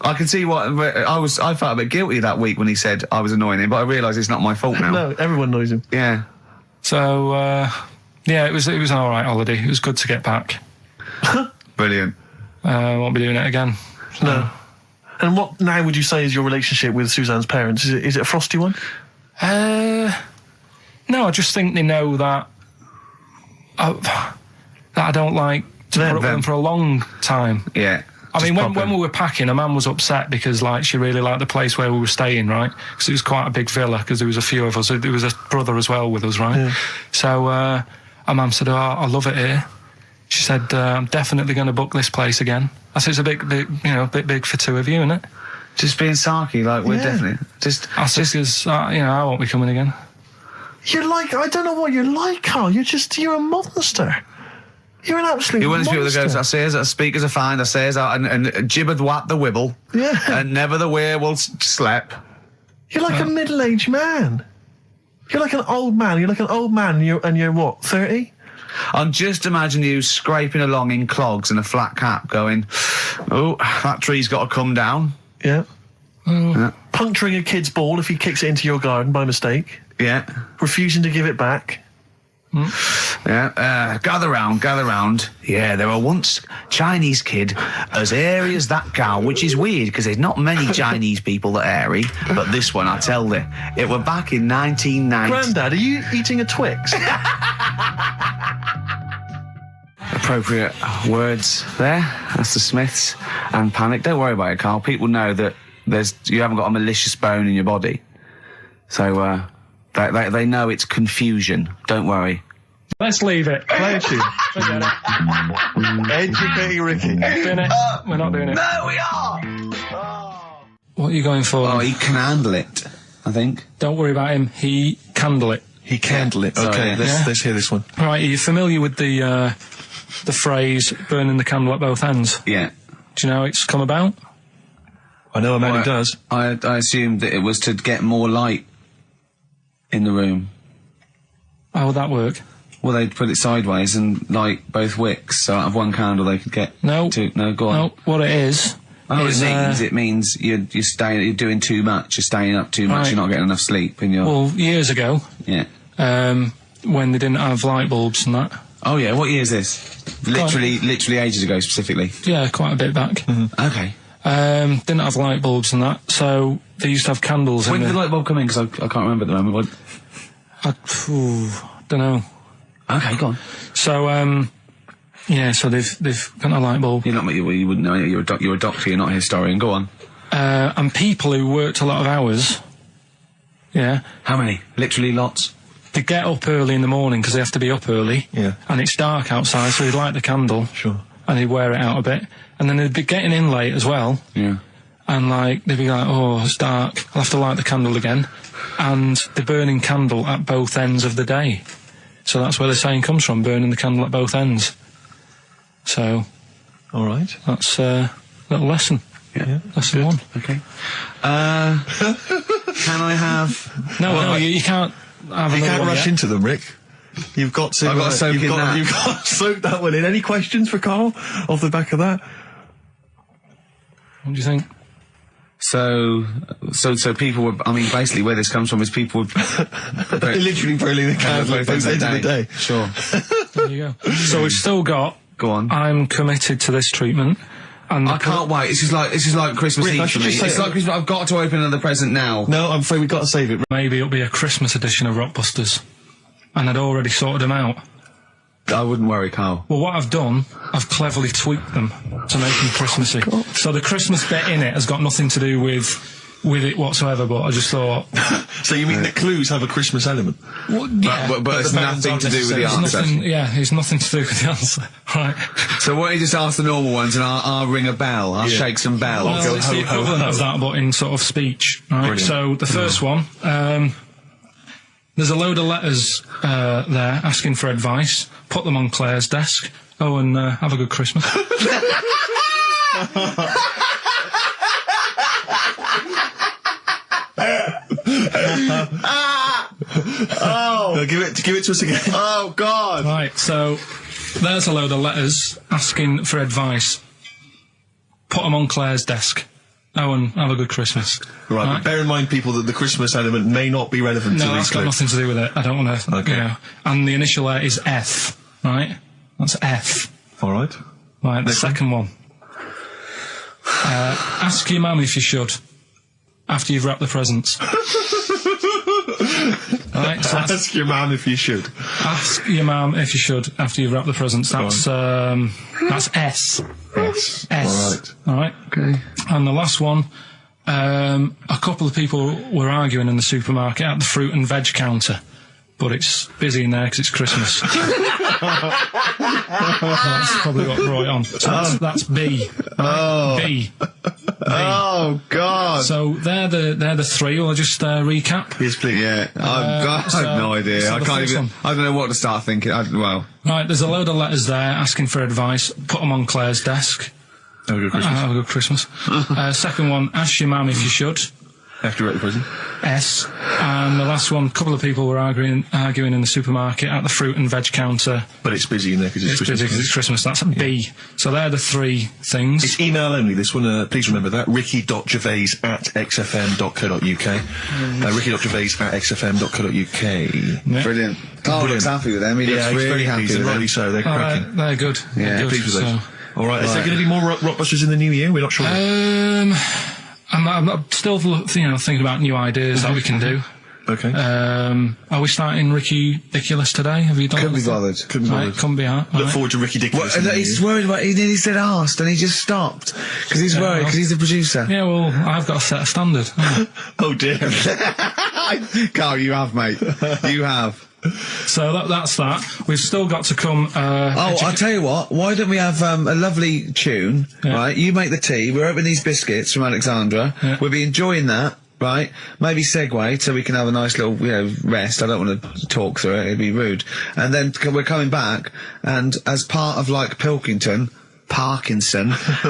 I can see what I felt a bit guilty that week when he said I was annoying him, but I realise it's not my fault now. No, everyone annoys him. Yeah. So, yeah, it was an all right holiday. It was good to get back. Brilliant. Won't be doing it again. No. And what now would you say is your relationship with Suzanne's parents? Is it a frosty one? No, I just think they know that I don't like to put up with them for a long time. Yeah. I mean, when we were packing, a man was upset because, like, she really liked the place where we were staying, right? Because it was quite a big villa, because there was a few of us. There was a brother as well with us, right? Yeah. So, our mum said, oh, I love it here. She said, I'm definitely going to book this place again. I said, it's a bit big for two of you, isn't it? Just being sarky, like, we're definitely... I said, because, I won't be coming again. You're like, I don't know what you're like, Carl. You're a monster. You're an absolute You're one of those people that monster. goes, I says, I speak as a find, I says, and gibbered whap the wibble. Yeah. And never the way will slap. You're like a middle-aged man. You're like an old man. You're like an old man and you're what, 30? I'm just imagining you scraping along in clogs and a flat cap going, oh, that tree's got to come down. Yeah. Yeah. Puncturing a kid's ball if he kicks it into your garden by mistake. Yeah. Refusing to give it back. Yeah, gather round. Yeah, there were once Chinese kid as hairy as that cow, which is weird because there's not many Chinese people that hairy, but this one, I tell you, it were back in 1990. Grandad, are you eating a Twix? Appropriate words there. That's the Smiths and Panic. Don't worry about it, Carl. People know that you haven't got a malicious bone in your body, so they know it's confusion. Don't worry. Let's leave it. Play a tune. Forget it. Educating Ricky. Doing it. We're not doing it. No, we are! What are you going for? Oh, he can handle it, I think. Don't worry about him. He candle it. He candle it. Sorry, Okay, yeah. let's hear this one. Right, are you familiar with the phrase burning the candle at both ends? Yeah. Do you know how it's come about? I know a man who does. I assumed that it was to get more light in the room. How would that work? Well, they'd put it sideways and light both wicks, so out of one candle they could get No. two. No, go on. No, what it is... Oh, is, it means you're doing too much, you're staying up too much, Right. you're not getting enough sleep, and you're... Well, years ago, yeah. when they didn't have light bulbs and that... Oh yeah, what year is this? Literally ages ago, specifically. Yeah, quite a bit back. Okay. Didn't have light bulbs and that, so they used to have candles When in did the... the light bulb come in? Because I can't remember at the moment. don't know. Okay, go on. So, yeah, so they've got a light bulb. You're not, you wouldn't know. You're a doctor. You're not a historian. Go on. And people who worked a lot of hours, yeah, How many? Literally lots. they get up early in the morning because they have to be up early. Yeah. And it's dark outside, so they'd light the candle. Sure. And they'd wear it out a bit. And then they'd be getting in late as well. Yeah. And they'd be like, oh, it's dark, I'll have to light the candle again. And they're burning candle at both ends of the day. So that's where the saying comes from, burning the candle at both ends. So, All right. that's a little lesson. Yeah. Lesson one. Okay. Can I have? No, you can't have You another can't one rush yet. into them, Rick. You've got to. I've got to soak in that. You've got to soak that one in. Any questions for Carl off the back of that? What do you think? So people were. I mean, basically, where this comes from is people were They're literally burning the candle at both ends of the day. Sure. There you go. So we've still got. Go on. I'm committed to this treatment. And I can't wait. This is like Christmas Rick, I Eve for should me. just say- It's like Christmas. I've got to open another present now. No, I'm afraid we've got to save it. Maybe it'll be a Christmas edition of Rockbusters. And I'd already sorted them out. I wouldn't worry, Carl. Well, what I've done, I've cleverly tweaked them to make them Christmassy. So the Christmas bit in it has got nothing to do with it whatsoever, but I just thought... So you mean the clues have a Christmas element? Well, yeah, But it's the bands nothing aren't to do with the necessarily- it's answer. nothing, yeah, it's nothing to do with the answer. Right. So why don't you just ask the normal ones and I'll ring a bell. I'll shake some bells. Well, it's the equivalent of that, but in sort of speech. Right. Brilliant. So the first one, there's a load of letters there asking for advice. Put them on Claire's desk. Oh, and have a good Christmas. No, give it to us again. Oh God! Right, so there's a load of letters asking for advice. Put them on Claire's desk. Oh, and have a good Christmas. Right, but bear in mind, people, that the Christmas element may not be relevant to No, these that's got clips. nothing to do with it. I don't want to. Okay. You know. And the initial there is F. Right. That's F. All right. Right. The second one. Ask your mum if you should. After you've wrapped the presents. Right, so Ask your man if you should. ask your mum if you should after you've wrapped the presents. That's S. Yes. S. All right. All right. Okay. And the last one, a couple of people were arguing in the supermarket at the fruit and veg counter, but it's busy in there because it's Christmas. That's probably what brought it on. So that's B. Right? B. Oh God! So they're the three. I'll just recap. Yes, please. Yeah, I have no idea. so I the can't first even. one. I don't know what to start thinking. Well, Right, there's a load of letters there asking for advice. Put them on Claire's desk. Have a good Christmas. Have a good Christmas. Second one, ask your mum if you should. After you're at the prison. S. And the last one, a couple of people were arguing in the supermarket at the fruit and veg counter. But it's busy in there because it's Christmas. Busy because it's Christmas. That's a B. So they're the three things. It's email only, this one. Please remember that. ricky.gervais@xfm.co.uk. ricky.gervais@xfm.co.uk. Yeah. Brilliant. Carl looks happy with them. He looks really happy with them. Rightly so. They're cracking. They're good. Yeah, They're good. Pleased with those. So, All right. Is there going to be more Rockbusters in the new year? We're not sure. I'm still, thinking about new ideas that we can do. Okay. Are we starting Ridiculous today? Have you done? Couldn't be bothered. Couldn't be bothered. Couldn't be hard. Look forward to Ricky Ridiculous. He's worried about. He nearly said asked, and he just stopped because he's worried because he's the producer. Yeah, well, I've got to set a standard. Oh dear. Carl, you have, mate. You have. So that's that. We've still got to come. I'll tell you what. Why don't we have a lovely tune? Yeah. Right, you make the tea. We're opening these biscuits from Alexandra. Yeah. We'll be enjoying that. Right, maybe segue so we can have a nice little, rest. I don't want to talk through it; it'd be rude. And then we're coming back, and as part of like Parkinson,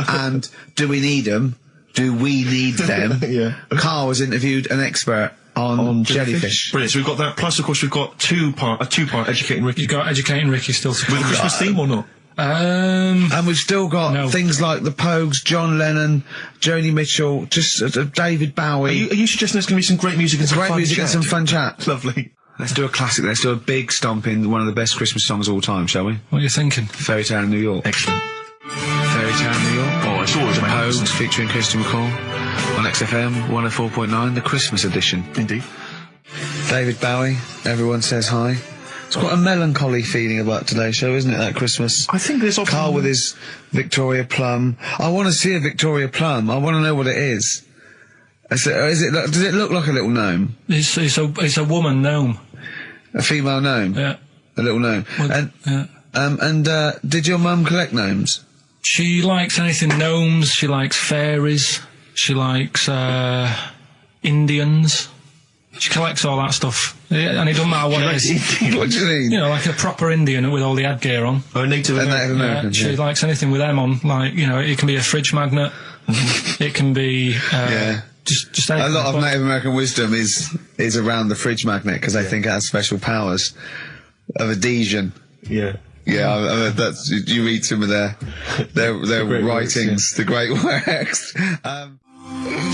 and Do We Need Them? Do We Need Them? Yeah. Carl has interviewed an expert on jellyfish. Brilliant. So we've got that. Plus, of course, we've got a two-part Educating Ricky. You've got Educating Ricky still to come. With a Christmas theme or not? And we've still got things like the Pogues, John Lennon, Joni Mitchell, just David Bowie. Are you suggesting there's going to be some great music and some Great fun music chat? and some fun chat. Lovely. Let's do a classic. Let's do a big stomp in one of the best Christmas songs of all time, shall we? What are you thinking? Fairy Tale in New York. Excellent. Fairy Tale in New York. Oh, it's always The amazing. Pogues featuring Christian McCall on XFM 104.9, the Christmas edition. Indeed. David Bowie, Everyone Says Hi. It's quite a melancholy feeling about today's show, isn't it, that Christmas? I think there's often... Carl with his Victoria Plum. I want to see a Victoria Plum. I want to know what it is. Does it look like a little gnome? It's a woman gnome. A female gnome? Yeah. A little gnome. Well, Did your mum collect gnomes? She likes anything gnomes. She likes fairies. She likes Indians. She collects all that stuff. Yeah, and it doesn't matter what it is. What do you mean? Like a proper Indian with all the headgear on. Or a Native American. She likes anything with them on. Like, it can be a fridge magnet. It can be... Just a lot of Native American wisdom is around the fridge magnet because they think it has special powers of adhesion. Yeah. Yeah, that's, you read some of their writings, the great works.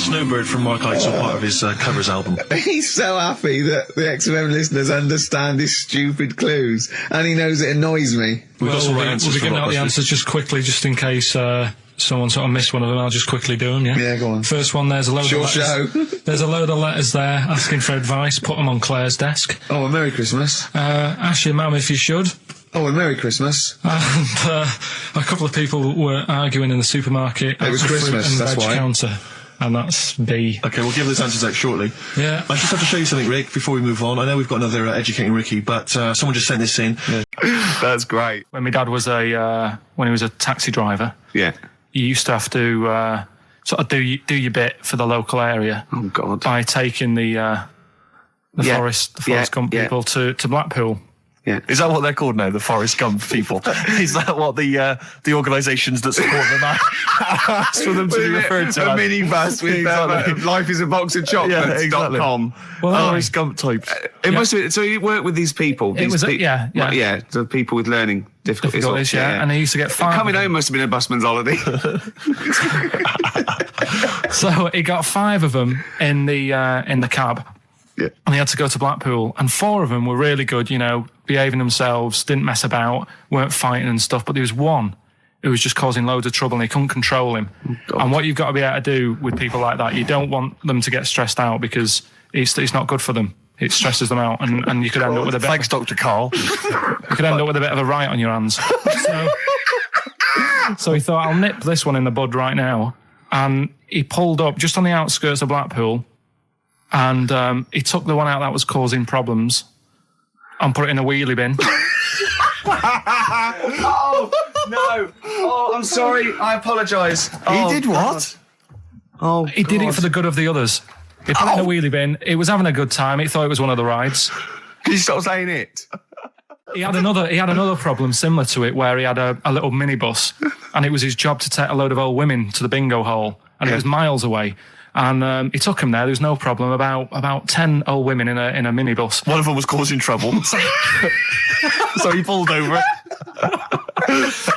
Snowbird from Mark Eitzel, part of his covers album. He's so happy that the XFM listeners understand his stupid clues, and he knows it annoys me. We've got some right answers. We'll be giving out the Rockbusters. answers just quickly, just in case someone sort of missed one of them. I'll just quickly do them, yeah? Yeah, go on. First one, there's a load of letters. Show. There's a load of letters there asking for advice. Put them on Claire's desk. Oh, a Merry Christmas. Ask your mum if you should. Oh, a Merry Christmas. And a couple of people were arguing in the supermarket. It was at the fruit Christmas, and that's veg why. counter. And that's B. Okay, we'll give those answers out shortly. Yeah. I just have to show you something, Rick, before we move on. I know we've got another Educating Ricky, but someone just sent this in. That's great. When my dad was when he was a taxi driver, Yeah. you used to have to sort of do your bit for the local area. Oh, God. By taking the Forest Gump people to Blackpool. Yeah. Is that what they're called now? The Forrest Gump people? Is that what the organisations that support them asked for them to be referred to? A minibus with Exactly. life is a box of chocolates.com. Well, Forrest Gump types. It must have been, so you work with these people. It was the people with learning difficulties. yeah. And he used to get 5. Coming home must have been a busman's holiday. So he got 5 of them in the cab. Yeah. And he had to go to Blackpool, and 4 of them were really good, behaving themselves, didn't mess about, weren't fighting and stuff. But there was one who was just causing loads of trouble, and he couldn't control him. Oh, and what you've got to be able to do with people like that, you don't want them to get stressed out because it's not good for them. It stresses them out, and you could end up with a bit. Thanks, Dr. Carl. You could end up with a bit of a riot on your hands. So he thought, I'll nip this one in the bud right now, and he pulled up just on the outskirts of Blackpool. And he took the one out that was causing problems and put it in a wheelie bin. Oh, no. Oh, I'm sorry. I apologise. He did what? Oh, He did it for the good of the others. He put it in a wheelie bin. He was having a good time. He thought it was one of the rides. Can you stop saying it? He had another problem similar to it where he had a little minibus, and it was his job to take a load of old women to the bingo hall, and it was miles away. And he took him there. There was no problem. About 10 old women in a minibus. One of them was causing trouble. So he pulled over.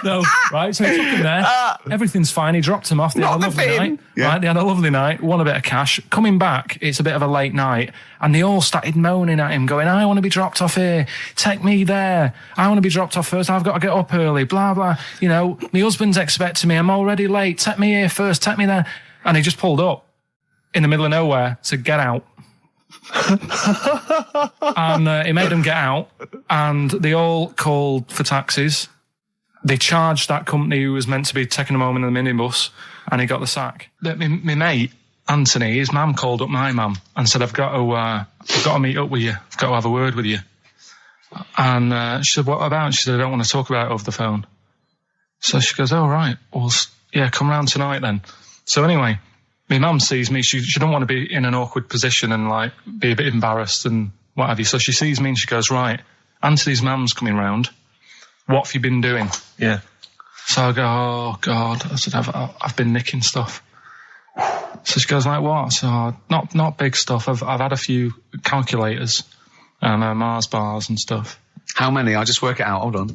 No, right, so he took him there. Everything's fine. He dropped him off. They had a lovely night. Yeah. Right, they had a lovely night, won a bit of cash. Coming back, it's a bit of a late night, and they all started moaning at him, going, I want to be dropped off here. Take me there. I want to be dropped off first. I've got to get up early, blah, blah. You know, my husband's expecting me. I'm already late. Take me here first. Take me there. And he just pulled up in the middle of nowhere, said, get out. And he made them get out, and they all called for taxis. They charged that company who was meant to be taking them home in the minibus, and he got the sack. My mate, Anthony, his mum called up my mum and said, I've got to meet up with you. I've got to have a word with you. And she said, what about? She said, I don't want to talk about it over the phone. So she goes, oh, right. Well, yeah, come round tonight then. So anyway, my mum sees me. She don't want to be in an awkward position and, like, be a bit embarrassed and what have you. So she sees me and she goes, right, Anthony's mum's coming round. What have you been doing? Yeah. So I go, oh, God. I said, I've been nicking stuff. So she goes, like, what? So, not big stuff. I've had a few calculators and Mars bars and stuff. How many? I'll just work it out. Hold on.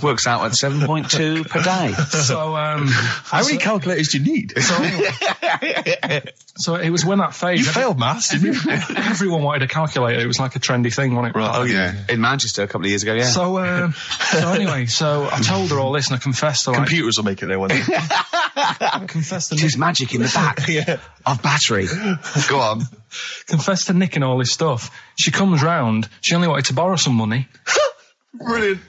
Works out at 7.2 per day. So, how many calculators do you need? So it was when that phase. You failed maths, didn't you? Everyone wanted a calculator. It was like a trendy thing, wasn't it? Right. Oh, yeah. In Manchester a couple of years ago, yeah. So anyway, so I told her all this and I confessed to, like, computers will make it there one day. I confessed to There's magic in the back of battery. Go on. Confessed to nicking all this stuff. She comes round. She only wanted to borrow some money. Brilliant.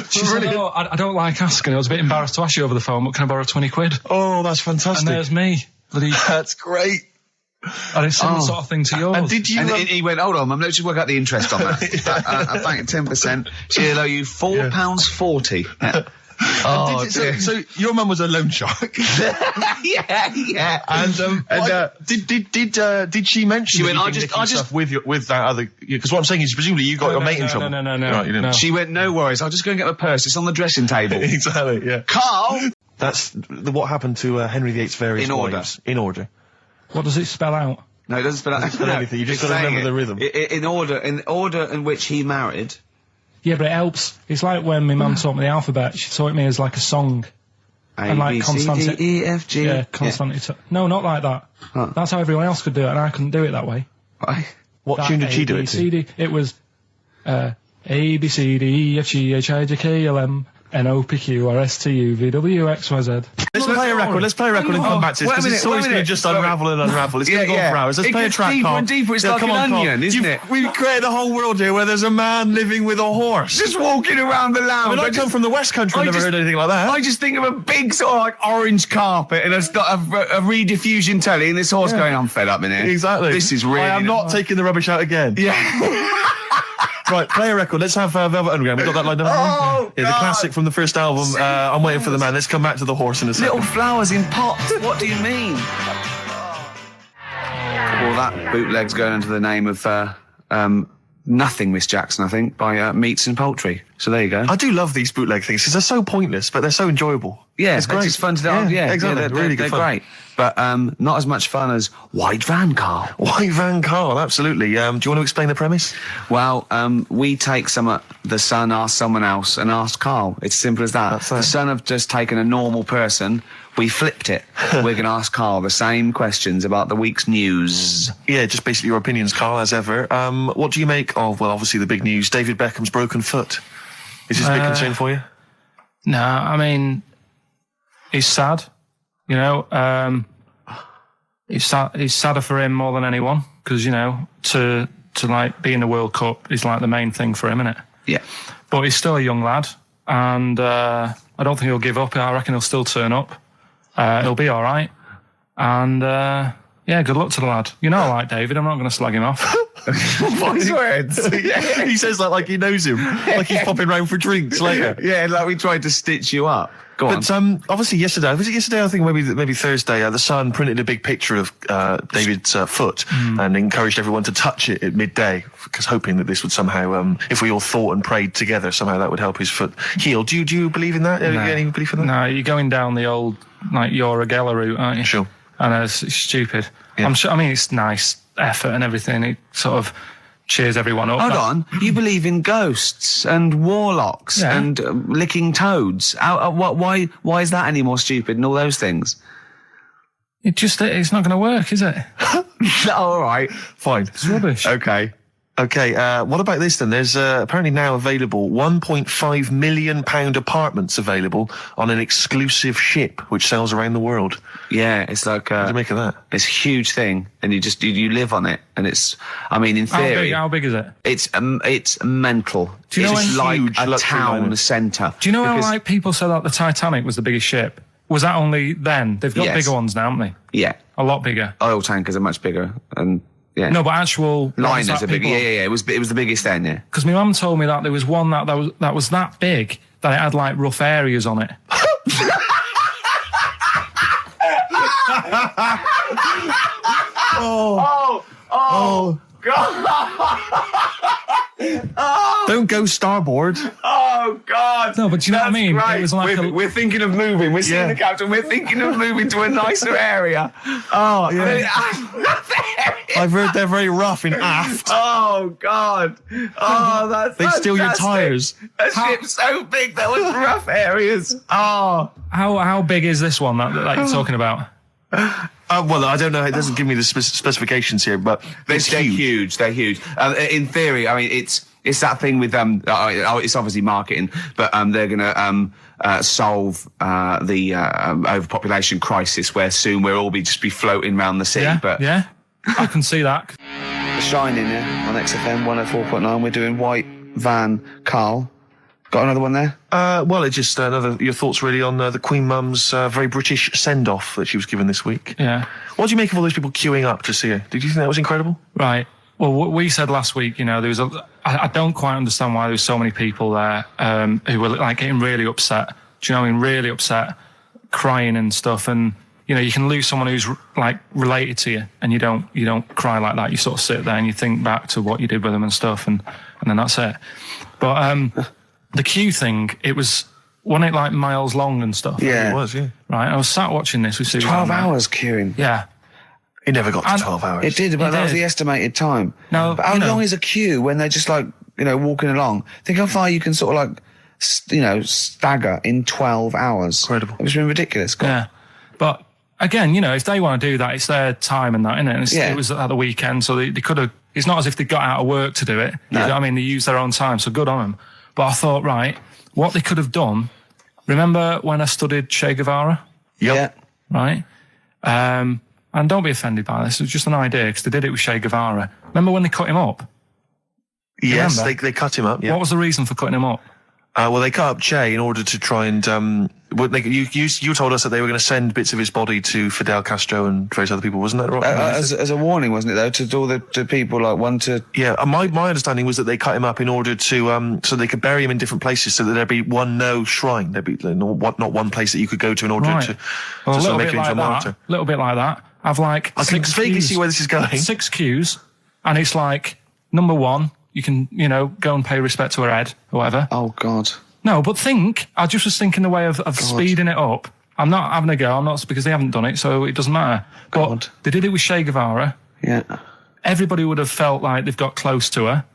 She said, oh, I don't like asking. I was a bit embarrassed to ask you over the phone, but can I borrow 20 quid? Oh, that's fantastic. And there's me. That's great. And it's similar sort of thing to yours. And did you? And he went, hold on, Mum, let's just work out the interest on that. I bank 10%. She'll owe you £4.40. Yeah. Oh, so your mum was a loan shark. yeah. And did she mention? She went, I just with that other, because what I'm saying is presumably you got your mate in trouble. No. Right, you didn't. No. She went, no worries, I'll just go and get my purse. It's on the dressing table. Exactly. Yeah. Carl. That's what happened to Henry VIII's various wives. In order. What does it spell out? No, it doesn't spell out. Anything. You just got to remember the rhythm. In order in which he married. Yeah, but it helps. It's like when my mum taught me the alphabet. She taught me as like a song. A, B, C, D, E, F, G. Yeah, constant. No, not like that. Huh. That's how everyone else could do it, and I couldn't do it that way. Right. What tune did she do it to? It was A, B, C, D, E, F, G, H, I, J, K, L, M, N, O, P, Q, R, S, T, U, V, W, X, Y, Z. Let's play a record and come back to this, because it's always going to just unravel and unravel. It's going to go for hours. Let's play a track, Carl. Deeper and deeper. It's like an onion, isn't it? We've created a whole world here where there's a man living with a horse. Just walking around the lounge. I come from the West Country, I've never heard anything like that. I just think of a big sort of like orange carpet and it's got a rediffusion telly and this horse going, I'm fed up in here. Exactly. This is really... I am not taking the rubbish out again. Yeah. Right, play a record. Let's have Velvet Underground. We've got that lined up. Oh, yeah, the classic from the first album. I'm Waiting for the Man. Let's come back to the horse in a second. Little flowers in pots. What do you mean? Well, that bootleg's going under the name of Nothing, Miss Jackson, I think, by Meats and Poultry. So there you go. I do love these bootleg things because they're so pointless, but they're so enjoyable. Yeah, it's great. It's fun to do. Yeah, exactly. They're really good fun. Great. But not as much fun as White Van Carl. White Van Carl, absolutely. Do you want to explain the premise? Well, we take the Sun asks someone else and asks Carl. It's as simple as that. The Sun have just taken a normal person. We flipped it. We're going to ask Carl the same questions about the week's news. Yeah, just basically your opinions, Carl, as ever. What do you make of, well, obviously the big news, David Beckham's broken foot? Is this a big concern for you? No, I mean, he's sad. You know, it's sadder for him more than anyone because, you know, to like be in the World Cup is like the main thing for him, isn't it? Yeah. But he's still a young lad, and I don't think he'll give up. I reckon he'll still turn up. He'll be all right. And yeah, good luck to the lad. You know, I like David. I'm not going to slag him off. Voice words. He says that like he knows him, like he's popping round for drinks later. Yeah, like we tried to stitch you up. Go on. But obviously yesterday, was it yesterday? I think maybe Thursday. The Sun printed a big picture of David's foot and encouraged everyone to touch it at midday, because hoping that this would somehow, if we all thought and prayed together, somehow that would help his foot heal. Do you believe in that? No. Any belief in that? No, you're going down the old like Ura Geller route, aren't you? Sure. I know, it's stupid. Yeah. I'm sure. I mean, it's nice effort and everything. It sort of cheers everyone up. Hold on, you believe in ghosts and warlocks and licking toads. Why is that any more stupid than all those things? It's not going to work, is it? All right. Fine. It's rubbish. Okay. Okay, what about this then? There's apparently now available £1.5 million apartments available on an exclusive ship which sails around the world. Yeah, it's like What do you make of that? it's a huge thing, and you live on it, and it's. I mean, in theory, How big is it? it's mental. Do you know it's when- like Huge a luxury town liner. centre. Do you know Because- how like people said that the Titanic was the biggest ship? Was that only then? They've got Yes. bigger ones now, haven't they? Yeah, A lot bigger. oil tankers are much bigger, and yeah, No, but actual liners are bigger. Yeah. It was the biggest then. Yeah. Because my mum told me that there was one that was that big that it had like rough areas on it. Don't go starboard. Oh God! No, but do you know what I mean? It was like we're thinking of moving. We're seeing Yeah. the captain. We're thinking of moving to a nicer area. Oh yeah. I've heard they're very rough in aft. Oh God! Oh, that's They steal your fantastic. tyres. A ship's so big there was rough areas. Oh, how big is this one that you're talking about? Well, I don't know. It doesn't give me the specifications here, but they're it's huge. huge. They're huge. In theory, I mean, it's that thing with it's obviously marketing, but they're going to solve the overpopulation crisis, where soon we'll all just be floating around the sea. Yeah, But yeah, I can see that. The Shining, on XFM 104.9. We're doing White Van Karl. Got another one there? Well, it's just your thoughts really on the Queen Mum's very British send-off that she was given this week. Yeah. What do you make of all those people queuing up to see her? Did you think that was incredible? Right. Well, what we said last week, there was I don't quite understand why there was so many people there who were like getting really upset. Do you know what I mean? Really upset, crying and stuff. And you can lose someone who's like related to you, and you don't cry like that. You sort of sit there and you think back to what you did with them and stuff, and then that's it. But the queue thing, wasn't it like miles long and stuff? Yeah. It was, yeah. Right. I was sat watching this with Susan. 12 hours queuing. Yeah. It never got to And 12 hours. It did, but It that was did. the estimated time. No, but how long is a queue when they're just like, walking along? Think how far you can sort of like, stagger in 12 hours. Incredible. It's been ridiculous. God. Yeah. But again, if they want to do that, it's their time and that, isn't it? And Yeah. it was at the weekend, so they could have. It's not as if they got out of work to do it. No. You know what I mean, they used their own time, so good on them. But I thought, right, what they could have done. Remember when I studied Che Guevara? Yeah. Right? And don't be offended by this. It was just an idea because they did it with Che Guevara. Remember when they cut him up? Yes, Remember? they cut him up, yeah. What was the reason for cutting him up? Well, they cut up Che in order to try and... you told us that they were going to send bits of his body to Fidel Castro and various other people, wasn't that right? As a warning, wasn't it, though, to all the people, like, one to... Yeah, my understanding was that they cut him up in order to so they could bury him in different places, so that there'd be no shrine, there'd be not one place that you could go to in order Right. to Well, a sort little of make bit him into like a martyr. that. A little bit like that. I've like I can 6 vaguely queues. see where this is going. 6 queues, and it's like number 1. You can go and pay respect to her head or whatever. Oh, God. No, but I just was thinking the way of speeding it up. I'm not having a go. I'm not, because they haven't done it, so it doesn't matter. God. But they did it with Che Guevara. Yeah. Everybody would have felt like they've got close to her,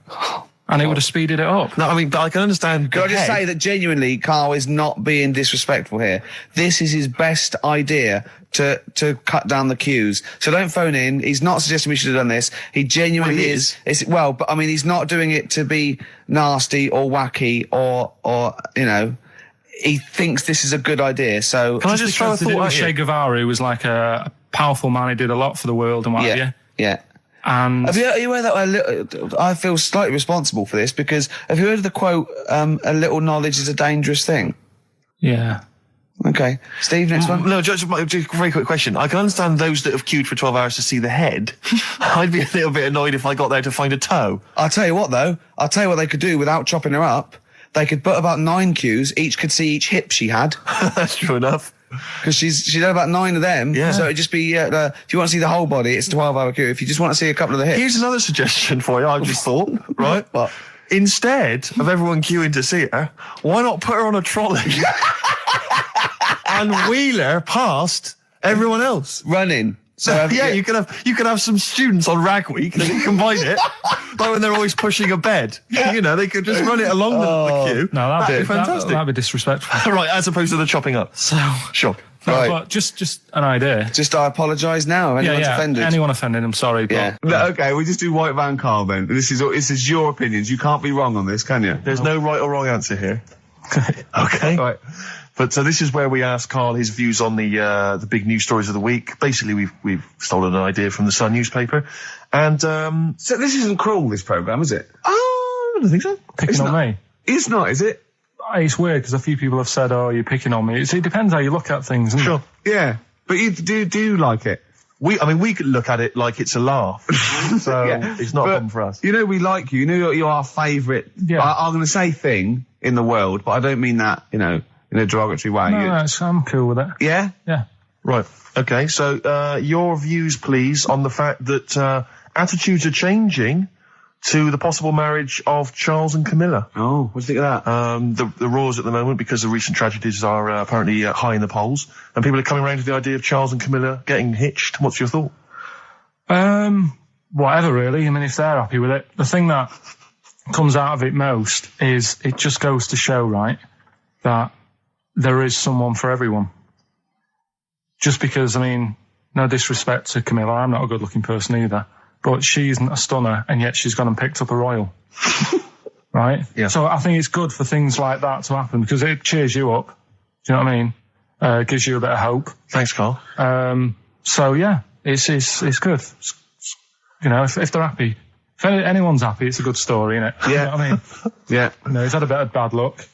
and it would have speeded it up. No, I mean, but I can understand. Can I just say that genuinely, Karl is not being disrespectful here. This is his best idea to cut down the queues. So don't phone in. He's not suggesting we should have done this. He genuinely Well, he is. But I mean, he's not doing it to be nasty or wacky or he thinks this is a good idea. So Can I just throw a Because they did it thought with at Che you? Guevara, who was like a powerful man. He did a lot for the world and what have yeah, you. yeah. And Are you aware that I feel slightly responsible for this, because have you heard of the quote, a little knowledge is a dangerous thing? yeah. Okay. Steve, next one. No, just a very quick question. I can understand those that have queued for 12 hours to see the head. I'd be a little bit annoyed if I got there to find a toe. I'll tell you what, though. I'll tell you what they could do without chopping her up. They could put about 9 queues. Each could see each hip she had. That's true enough. Because she's had about 9 of them. Yeah. So it'd just be, if you want to see the whole body, it's a 12-hour queue. If you just want to see a couple of the hips. Here's another suggestion for you, I've just thought, right? What? Instead of everyone queuing to see her, why not put her on a trolley and wheel her past everyone else. Running. So Yeah, you could have some students on Rag Week and they can combine it. Like when they're always pushing a bed. You know, they could just run it along the queue. No, that'd be fantastic. That'd be disrespectful. Right, as opposed to the chopping up. So, Sure. no, Right. but just an idea. Just I apologise now. Anyone's offended. Anyone offended, I'm sorry. But Yeah. No, okay, we just do White Van Karl then. This is your opinions. You can't be wrong on this, can you? There's no right or wrong answer here. Okay. Right. But this is where we ask Karl his views on the big news stories of the week. Basically, we've stolen an idea from the Sun newspaper, and So this isn't cruel, this programme, is it? I don't think so. picking on me. It's not, is it? It's weird because a few people have said, "Oh, you're picking on me." It depends how you look at things, doesn't Sure. it? Yeah. But you do like it. We could look at it like it's a laugh. So it's not a problem for us. You know we like you. You know you're our favourite. Yeah. I'm going to say thing in the world, but I don't mean that, in a derogatory way. No, I'm cool with it. Yeah? Yeah. Right. Okay. So your views, please, on the fact that attitudes are changing to the possible marriage of Charles and Camilla. Oh, what do you think of that? The roars at the moment, because the recent tragedies are apparently high in the polls, and people are coming around to the idea of Charles and Camilla getting hitched. What's your thought? Whatever, really. I mean, if they're happy with it. The thing that comes out of it most is it just goes to show, right, that there is someone for everyone. Just because, I mean, no disrespect to Camilla, I'm not a good-looking person either, but she isn't a stunner, and yet she's gone and picked up a royal. Right? Yeah. So I think it's good for things like that to happen, because it cheers you up. Do you know what I mean? Gives you a bit of hope. Thanks, Karl. So yeah, it's good. If they're happy, if anyone's happy, it's a good story, isn't it? Yeah. You know what I mean? Yeah. He's had a bit of bad luck,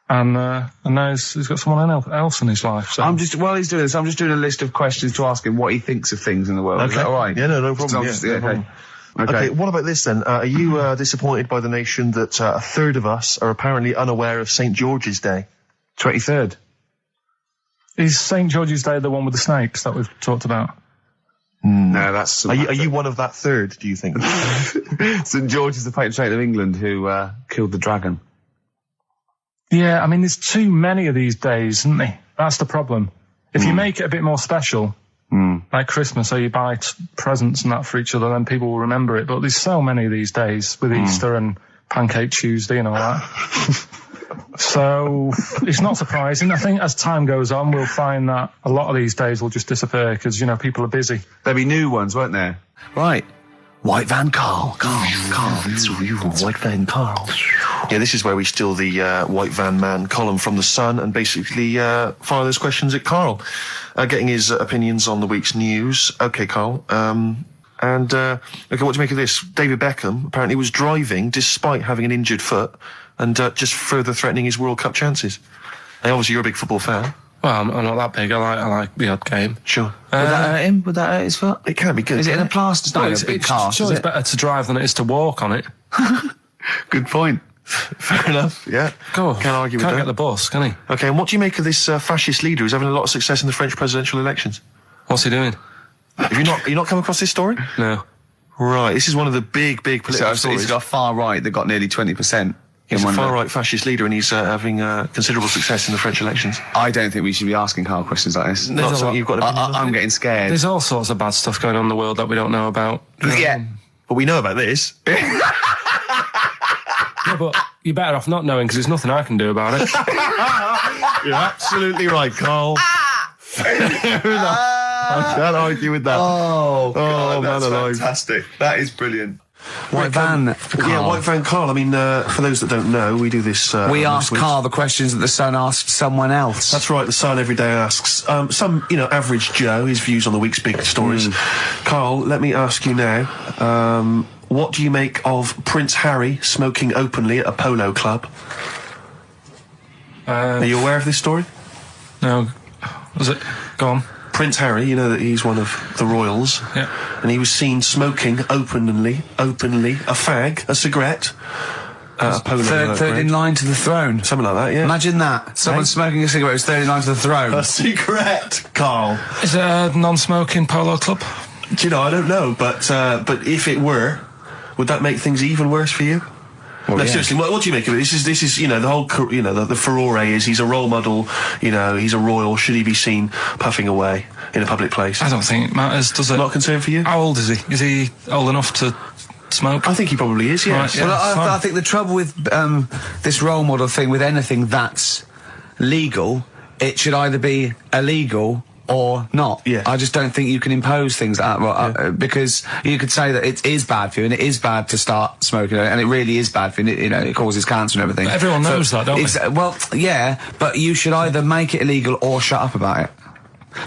and now he's got someone else in his life. So While he's doing this, I'm just doing a list of questions to ask him what he thinks of things in the world. Is that all right? Yeah, no problem. No problem. Okay, what about this then? Are you disappointed by the nation that a third of us are apparently unaware of St. George's Day? 23rd. Is St. George's Day the one with the snakes that we've talked about? No, that's... Are you one of that third, do you think? St. George is the patron saint of England who killed the dragon. Yeah, I mean, there's too many of these days, isn't there? That's the problem. If you make it a bit more special, like Christmas, so you buy presents and that for each other, then people will remember it. But there's so many these days with Easter and Pancake Tuesday and all that. So it's not surprising. I think as time goes on, we'll find that a lot of these days will just disappear because, people are busy. There'll be new ones, won't there? Right. White Van Karl. White Van Karl. Yeah, this is where we steal the White Van Man column from the Sun and basically fire those questions at Karl, getting his opinions on the week's news. Okay, Karl. What do you make of this? David Beckham apparently was driving despite having an injured foot and just further threatening his World Cup chances. And obviously, you're a big football fan. Well, I'm not that big. I like the odd game. Sure. Would that hurt him? Would that hurt his foot? It can be good. Is it in a plaster? It's not Well, a big cast, sure, is it's it? better to drive than it is to walk on it. Good point. Fair enough. Yeah. Go. Can't argue with that. Can't get the bus, can he? Okay, and what do you make of this fascist leader who's having a lot of success in the French presidential elections? What's he doing? Have you not come across this story? No. Right, this is one of the big political stories. He's got far right that got nearly 20%. He's a far-right fascist leader, and he's having considerable success in the French elections. I don't think we should be asking Karl questions like this. Not something you've got to... I'm getting scared. There's all sorts of bad stuff going on in the world that we don't know about. Yeah. But we know about this. Yeah, but you're better off not knowing because there's nothing I can do about it. You're absolutely right, Karl. Fair enough. I can't argue with that. Oh, God, man that's alive. fantastic. That is brilliant. White Van Karl. Yeah, White Van Karl. I mean, for those that don't know, we do this... We ask Karl the questions that the Sun asked someone else. That's right, the Sun every day asks some, average Joe, his views on the week's big stories. Karl, let me ask you now, what do you make of Prince Harry smoking openly at a polo club? Are you aware of this story? No. Was it? Go on. Prince Harry, you know that he's one of the royals. Yeah. And he was seen smoking openly, a fag, a cigarette, a polo. Third in line to the throne. Something like that, yeah. Imagine that. Someone smoking a cigarette who's third in line to the throne. A cigarette, Karl. Is it a non-smoking polo club? Do you know, I don't know, but if it were, would that make things even worse for you? Well, No, yeah. seriously, what do you make of it? This is, the whole, the furore is he's a role model, he's a royal. Should he be seen puffing away in a public place? I don't think it matters, does it? Not a concern for you? How old is he? Is he old enough to smoke? I think he probably is, yes. Right, yeah. Well, I fine. think the trouble with this role model thing, with anything that's legal, it should either be illegal or not. Yeah. I just don't think you can impose things like that, because you could say that it is bad for you, and it is bad to start smoking, and it really is bad for you. It causes cancer and everything. But everyone knows that, don't they? Well, yeah, but you should either make it illegal or shut up about it.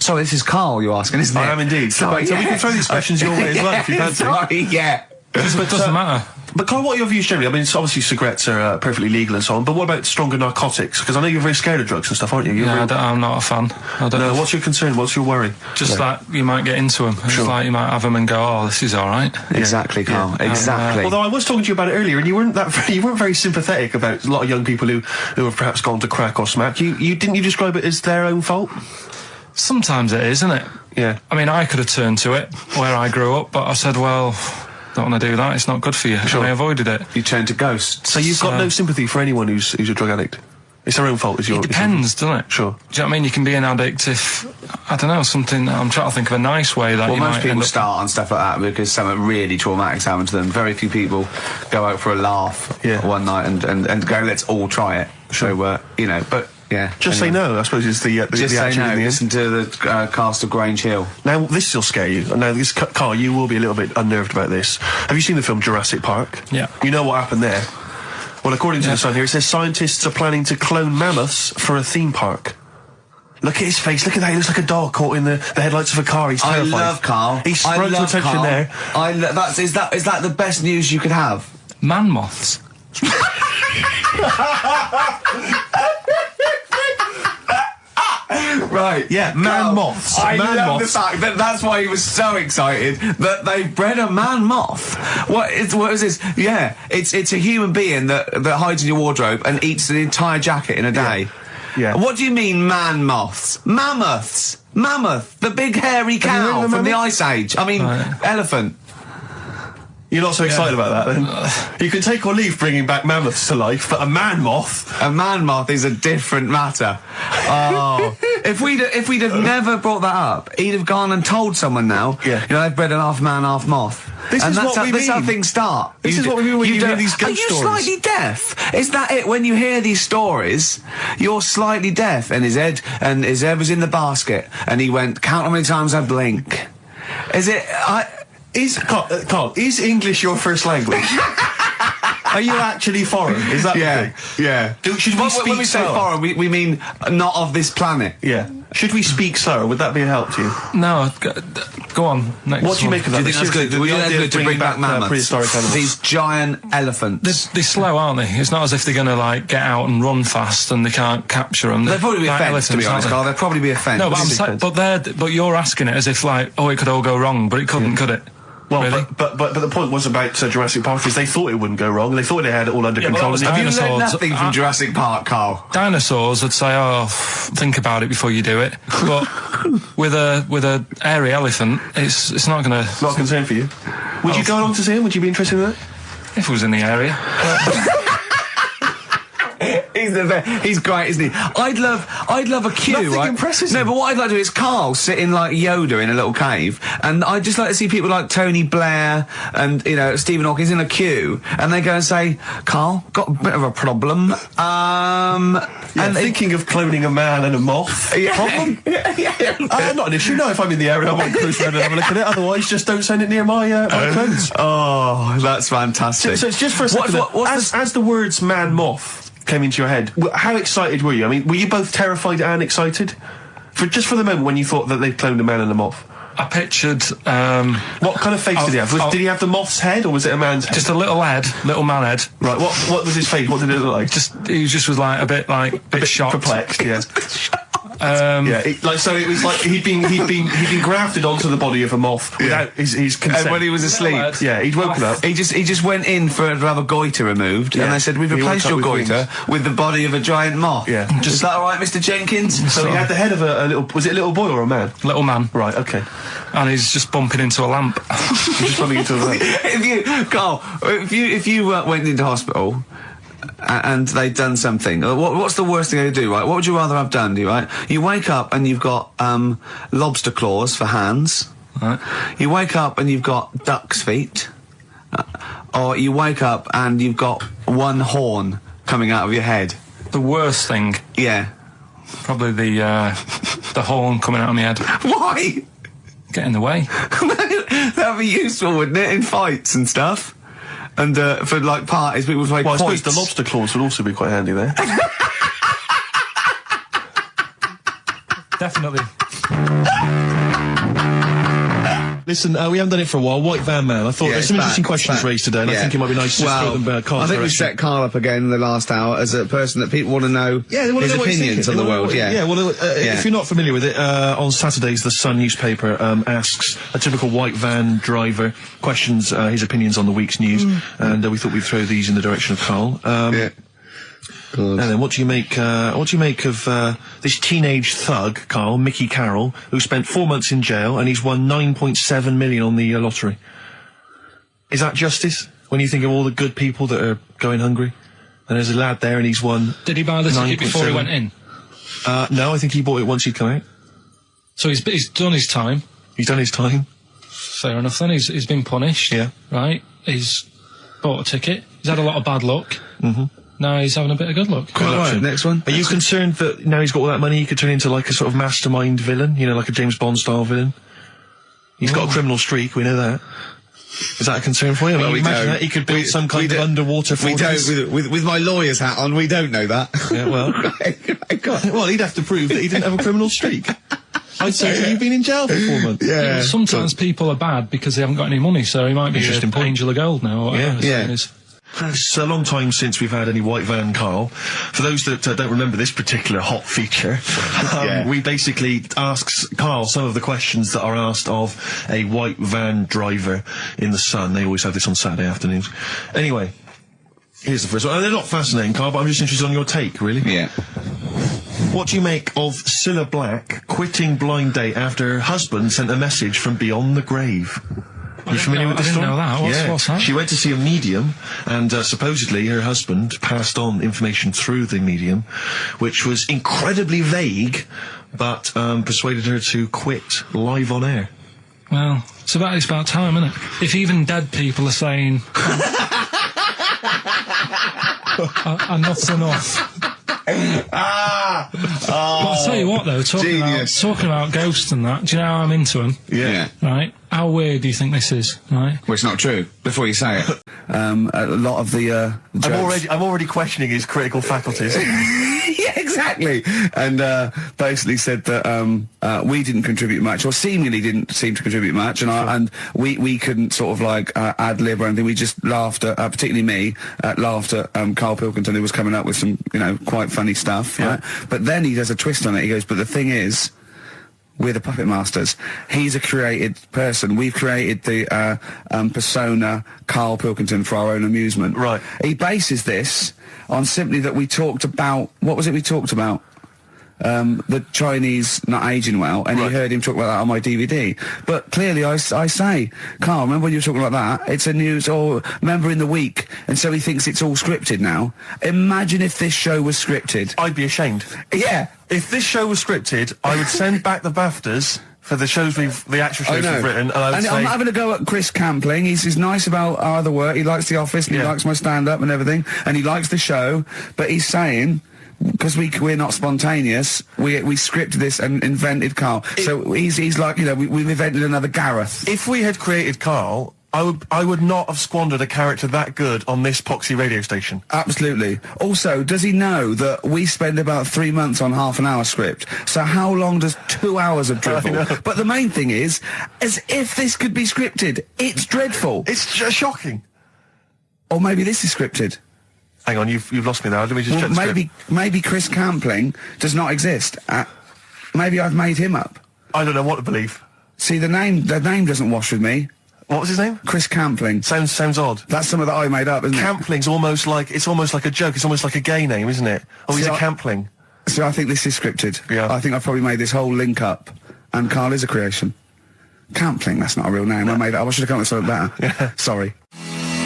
So this is Carl you're asking, isn't it? I am indeed. Sorry, So we can throw these questions your way as well if you fancy. Sorry, yeah. But it doesn't matter. But Carl, what are your views generally? I mean, it's obviously cigarettes are perfectly legal and so on, but what about stronger narcotics? Because I know you're very scared of drugs and stuff, aren't you? I'm not a fan. I don't No, what's your concern? What's your worry? Just like you might get into them. It's like you might have them and go, oh, this is all right. Exactly, Carl. Exactly. Although I was talking to you about it earlier, and you weren't very sympathetic about a lot of young people who have perhaps gone to crack or smack. Didn't you describe it as their own fault? Sometimes it is, isn't it? Yeah. I mean, I could have turned to it where I grew up, but I said, well, don't want to do that. It's not good for you. Sure. And I avoided it. You turn to ghosts. So you've got no sympathy for anyone who's a drug addict? It's their own fault, is your... It depends, doesn't it? Sure. Do you know what I mean? You can be an addict if, I don't know, something... I'm trying to think of a nice way that Well, you most might people end up... start on stuff like that because something really traumatic's happened to them. Very few people go out for a laugh one night and go, let's all try it. Sure. So, but... Yeah. Just say no, I suppose, is the Just say action no. in the end. Listen to the cast of Grange Hill. Now, this will scare you. Now, Carl, you will be a little bit unnerved about this. Have you seen the film Jurassic Park? Yeah. You know what happened there? Well, according to the Sun here, it says scientists are planning to clone mammoths for a theme park. Look at his face. Look at that. He looks like a dog caught in the headlights of a car. He's terrified. I love Carl. He sprung to attention Carl. there. Is that the best news you could have? Man moths. Right, Yeah, man moths. I Man love moths. the fact that that's why he was so excited that they bred a man moth. What is this? Yeah, it's a human being that hides in your wardrobe and eats the entire jacket in a day. Yeah. What do you mean, man moths? Mammoths. Mammoth, the big hairy Have you heard cow of a from the mammoth? Ice Age. I mean, elephant. You're not so excited about that, then? You can take or leave bringing back mammoths to life, but a man moth... A man moth is a different matter. Oh, if we'd have never brought that up, he'd have gone and told someone now. Yeah. They've bred an half man, half moth. This is what we This is how mean. things start. This is what we mean when you hear these ghost Are you stories. slightly deaf? Is that it? When you hear these stories, you're slightly deaf. And his head was in the basket, and he went, count how many times I blink. Is it? Carl, is English your first language? Are you actually foreign? Is that the thing? yeah. Should we speak when we say slower? foreign, we mean not of this planet. Yeah. Should we speak slower? Would that be a help to you? No, go on. Next What do you one. make of that? Do you think that's good? The Well, idea of good to bringing bring back mammoths? prehistoric animals. These giant elephants. They're slow, aren't they? It's not as if they're going to, like, get out and run fast and they can't capture them. They'd probably be a Like fence, to be elephants, honest, aren't Carl. They'd probably be a fence. they? No, but I'm Big saying, fence. but you're asking it as if, like, oh, it could all go wrong, but it couldn't, could it? Well, Really? but the point was about Jurassic Park is they thought it wouldn't go wrong. They thought they had it all under Yeah, but control. that was and they Have you didn't. learned Dinosaurs. nothing from Jurassic Park, Carl? Dinosaurs would say, oh, think about it before you do it. But with a hairy elephant, it's not going to... Not a concern for you. Would you go along to see him? Would you be interested in that? If it was in the area. He's great, isn't he? I'd love a queue, Nothing right? impresses No, him. but what I'd like to do is Carl sitting like Yoda in a little cave, and I'd just like to see people like Tony Blair and Stephen Hawkins in a queue, and they go and say, "Carl, got a bit of a problem." And thinking of cloning a man and a moth. Problem? Not an issue. No, if I'm in the area, I might cruise around and have a look at it. Otherwise, just don't send it near my clothes. Oh, that's fantastic. So it's just for a second. As the words "man moth" came into your head, how excited were you? I mean, were you both terrified and excited? For the moment when you thought that they cloned a man and a moth. I pictured... What kind of face did he have? Did he have the moth's head or was it a man's head? just a little man head. Right, what was his face? What did it look like? He just was like a bit shocked. Perplexed, yeah. So it was like he'd been grafted onto the body of a moth without his consent. And when he was asleep, he'd woken up. he just went in to have a goiter removed, and they said, "We've replaced your goiter with the body of a giant moth." Yeah. Is that all right, Mr. Jenkins? So he had the head of a little. Was it a little boy or a man? Little man. Right. Okay. And he's just bumping into a lamp. He's just bumping into a lamp. If you went into hospital and they'd done something, what's the worst thing they do, right? What would you rather have done, right? You wake up and you've got lobster claws for hands. Right. You wake up and you've got duck's feet. Or you wake up and you've got one horn coming out of your head. The worst thing, Yeah. probably the horn coming out of my head. Why? Get in the way. That'd be useful, wouldn't it, in fights and stuff? And for like parties, people would play Well, I quoits. suppose the lobster claws would also be quite handy there. Definitely. Listen, we haven't done it for a while. White Van Man. I thought there's some interesting questions raised today, and I think it might be nice to throw them Carl's I think we direction. set Carl up again in the last hour as a person that people want to know Yeah, they want to his know what he's opinions on thinking. the world. If you're not familiar with it, on Saturdays, the Sun newspaper asks a typical white van driver questions his opinions on the week's news, and we thought we'd throw these in the direction of Carl. And then, what do you make of this teenage thug, Carl, Mickey Carroll, who spent 4 months in jail and he's won 9.7 million on the lottery? Is that justice? When you think of all the good people that are going hungry, and there's a lad there and he's won. Did he buy the ticket before he 9.7? went in? No, I think he bought it once he'd come out. So he's done his time. He's done his time. Fair enough then. He's been punished. Yeah. Right. He's bought a ticket. He's had a lot of bad luck. Mm-hmm. Now he's having a bit of good luck. Right, next one. Are you concerned that now he's got all that money, he could turn into like a sort of mastermind villain? You know, like a James Bond style villain? He's got a criminal streak, we know that. Is that a concern for you? Well, we imagine don't. that he could build some kind of underwater We fortress. don't. With my lawyer's hat on, we don't know that. Yeah, well. Well, he'd have to prove that he didn't have a criminal streak. I'd say you've been in jail for 4 months. Yeah, well, sometimes people are bad because they haven't got any money, so he might be Interesting point. angel of gold now. Or whatever his name is. It's a long time since we've had any White Van Carl. For those that don't remember this particular hot feature, we basically ask Carl some of the questions that are asked of a white van driver in the Sun. They always have this on Saturday afternoons. Anyway, here's the first one. They're not fascinating, Carl, but I'm just interested on your take, really. Yeah. What do you make of Cilla Black quitting Blind Date after her husband sent a message from beyond the grave? Are you familiar with this story? I didn't know that. What's that? She went to see a medium, and supposedly her husband passed on information through the medium, which was incredibly vague, but persuaded her to quit live on air. Well, it's about time, isn't it? If even dead people are saying, enough's enough. But I'll tell you what, though, talking about ghosts and that, do you know how I'm into them? Yeah. Right? How weird do you think this is, right? Well, it's not true. Before you say it. A lot of the I'm already questioning his critical faculties. Yeah, exactly. And basically said that we didn't contribute much, or seemingly didn't seem to contribute much, and we couldn't sort of like ad lib or anything. We just laughed at, particularly me, laughed at Karl Pilkington, who was coming up with some, quite funny stuff. Right? But then he does a twist on it. He goes, but the thing is, we're the puppet masters. He's a created person. We've created the persona Karl Pilkington for our own amusement. Right. He bases this on simply that we talked about, what was it we talked about? The Chinese not aging well, and he heard him talk about that on my DVD. But clearly I say, Carl, remember when you were talking like that? It's a news, or remember in the week, and so he thinks it's all scripted now. Imagine if this show was scripted. I'd be ashamed. Yeah. If this show was scripted, I would send back the BAFTAs for the actual shows we've written, and I would say... I'm not having a go at Chris Campling. He's nice about our other work. He likes The Office, and he likes my stand-up and everything, and he likes the show, but he's saying... Because we're not spontaneous, we scripted this and invented Carl. So he's like, we've invented another Gareth. If we had created Carl, I would not have squandered a character that good on this poxy radio station. Absolutely. Also, does he know that we spend about 3 months on half an hour script? So how long does 2 hours of drivel? But the main thing is, as if this could be scripted, it's dreadful. It's shocking. Or maybe this is scripted. Hang on, you've lost me there. Let me just check the script. Maybe Chris Campling does not exist. maybe I've made him up. I don't know what to believe. See, the name doesn't wash with me. What was his name? Chris Campling. Sounds odd. That's something that I made up, isn't it? Campling's almost like a joke. It's almost like a gay name, isn't it? Oh, he's a Campling. So I think this is scripted. Yeah. I think I've probably made this whole link up, and Karl is a creation. Campling, that's not a real name. I made it up. I should have come up with something better. Yeah. Sorry.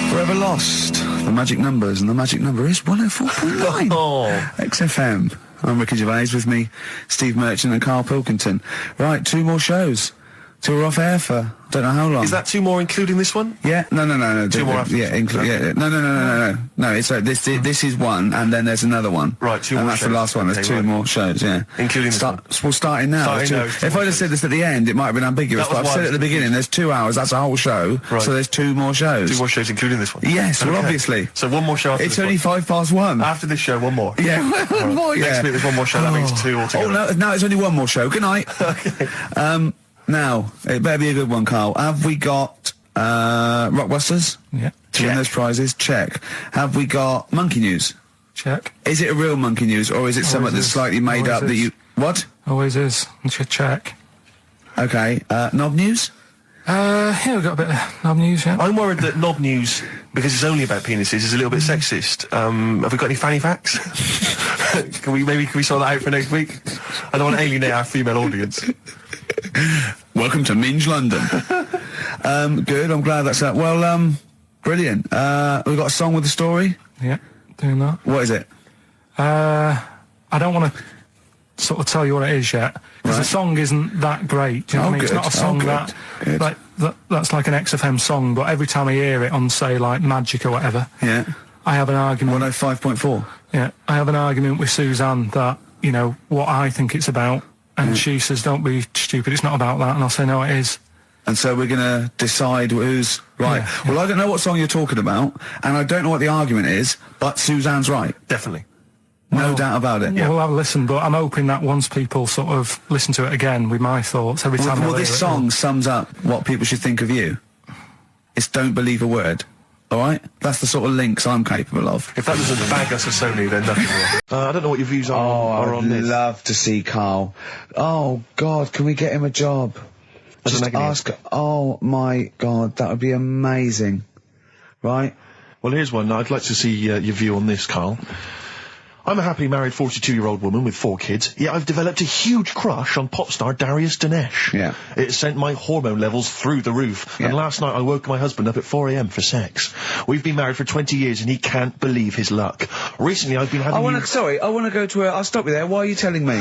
Forever Lost. The magic numbers, and the magic number is 104.9. Oh. XFM. I'm Ricky Gervais, with me, Steve Merchant and Karl Pilkington. Right, 2 more shows. 2 are off air for don't know how long. Is that 2 more including this one? Yeah, no. 2 more after yeah, this one. yeah, no. No, it's this is one, and then there's another one. Right, 2 more and that's shows. the last one. There's Okay, 2 right. more shows, yeah. Including this one. We're starting now. Starting now, If I'd have said this at the end, it might have been ambiguous, That was but I've why said I it at the was beginning, there's 2 hours, that's a whole show, Right. so there's 2 more shows. 2 more shows including this one? Yes, well, Okay. obviously. So 1 more show after It's this only one. 1:05. After this show, 1 more. Yeah, one more, yeah. Next week there's 1 more show, that means 2 altogether. Oh, no, it's only 1 more show. Good night. Okay. Now, it better be a good one, Karl. Have we got Rockbusters? Yeah. To win Check. those prizes? Check. Have we got Monkey News? Check. Is it a real Monkey News, or is it something that's is. slightly made Always up that is. you... What? Always is. Check. Okay. Knob News? Yeah, we've got a bit of knob news, yeah. I'm worried that Knob News, because it's only about penises, is a little bit sexist. Have we got any fanny facts? Can we sort that out for next week? I don't want to alienate our female audience. Welcome to Minge London. Good, I'm glad that's that. Well, brilliant. We've got a song with a story. Yeah, doing that. What is it? I don't want to sort of tell you what it is yet, because the song isn't that great. Do you know what I mean? It's good. not a song Good. that's like an XFM song, but every time I hear it on, say, like Magic or whatever, Yeah. I have an argument. 105.4. Yeah, I have an argument with Suzanne that, you know, what I think it's about, and she says, don't be stupid, it's not about that, and I'll say, no, it is. And so we're going to decide who's right. Yeah. Well, I don't know what song you're talking about, and I don't know what the argument is, but Suzanne's right. Definitely. No doubt about it. We'll have a listen, but I'm hoping that once people sort of listen to it again with my thoughts, every time Well, I this hear it, song sums up what people should think of you. It's don't believe a word. All right? That's the sort of links I'm capable of. If that doesn't bag us a Sony, then nothing will. I don't know what your views are on this. love to see Karl. Oh, God, can we get him a job? As an Just agony. ask... Oh, my God, that would be amazing. Right? Well, here's one. I'd like to see your view on this, Karl. I'm a happily married 42-year-old woman with 4 kids, yet I've developed a huge crush on pop star Darius Dinesh. Yeah. It sent my hormone levels through the roof, and last night I woke my husband up at 4 a.m. for sex. We've been married for 20 years and he can't believe his luck. Recently I've been having... I want to go to a... I'll stop you there. Why are you telling me?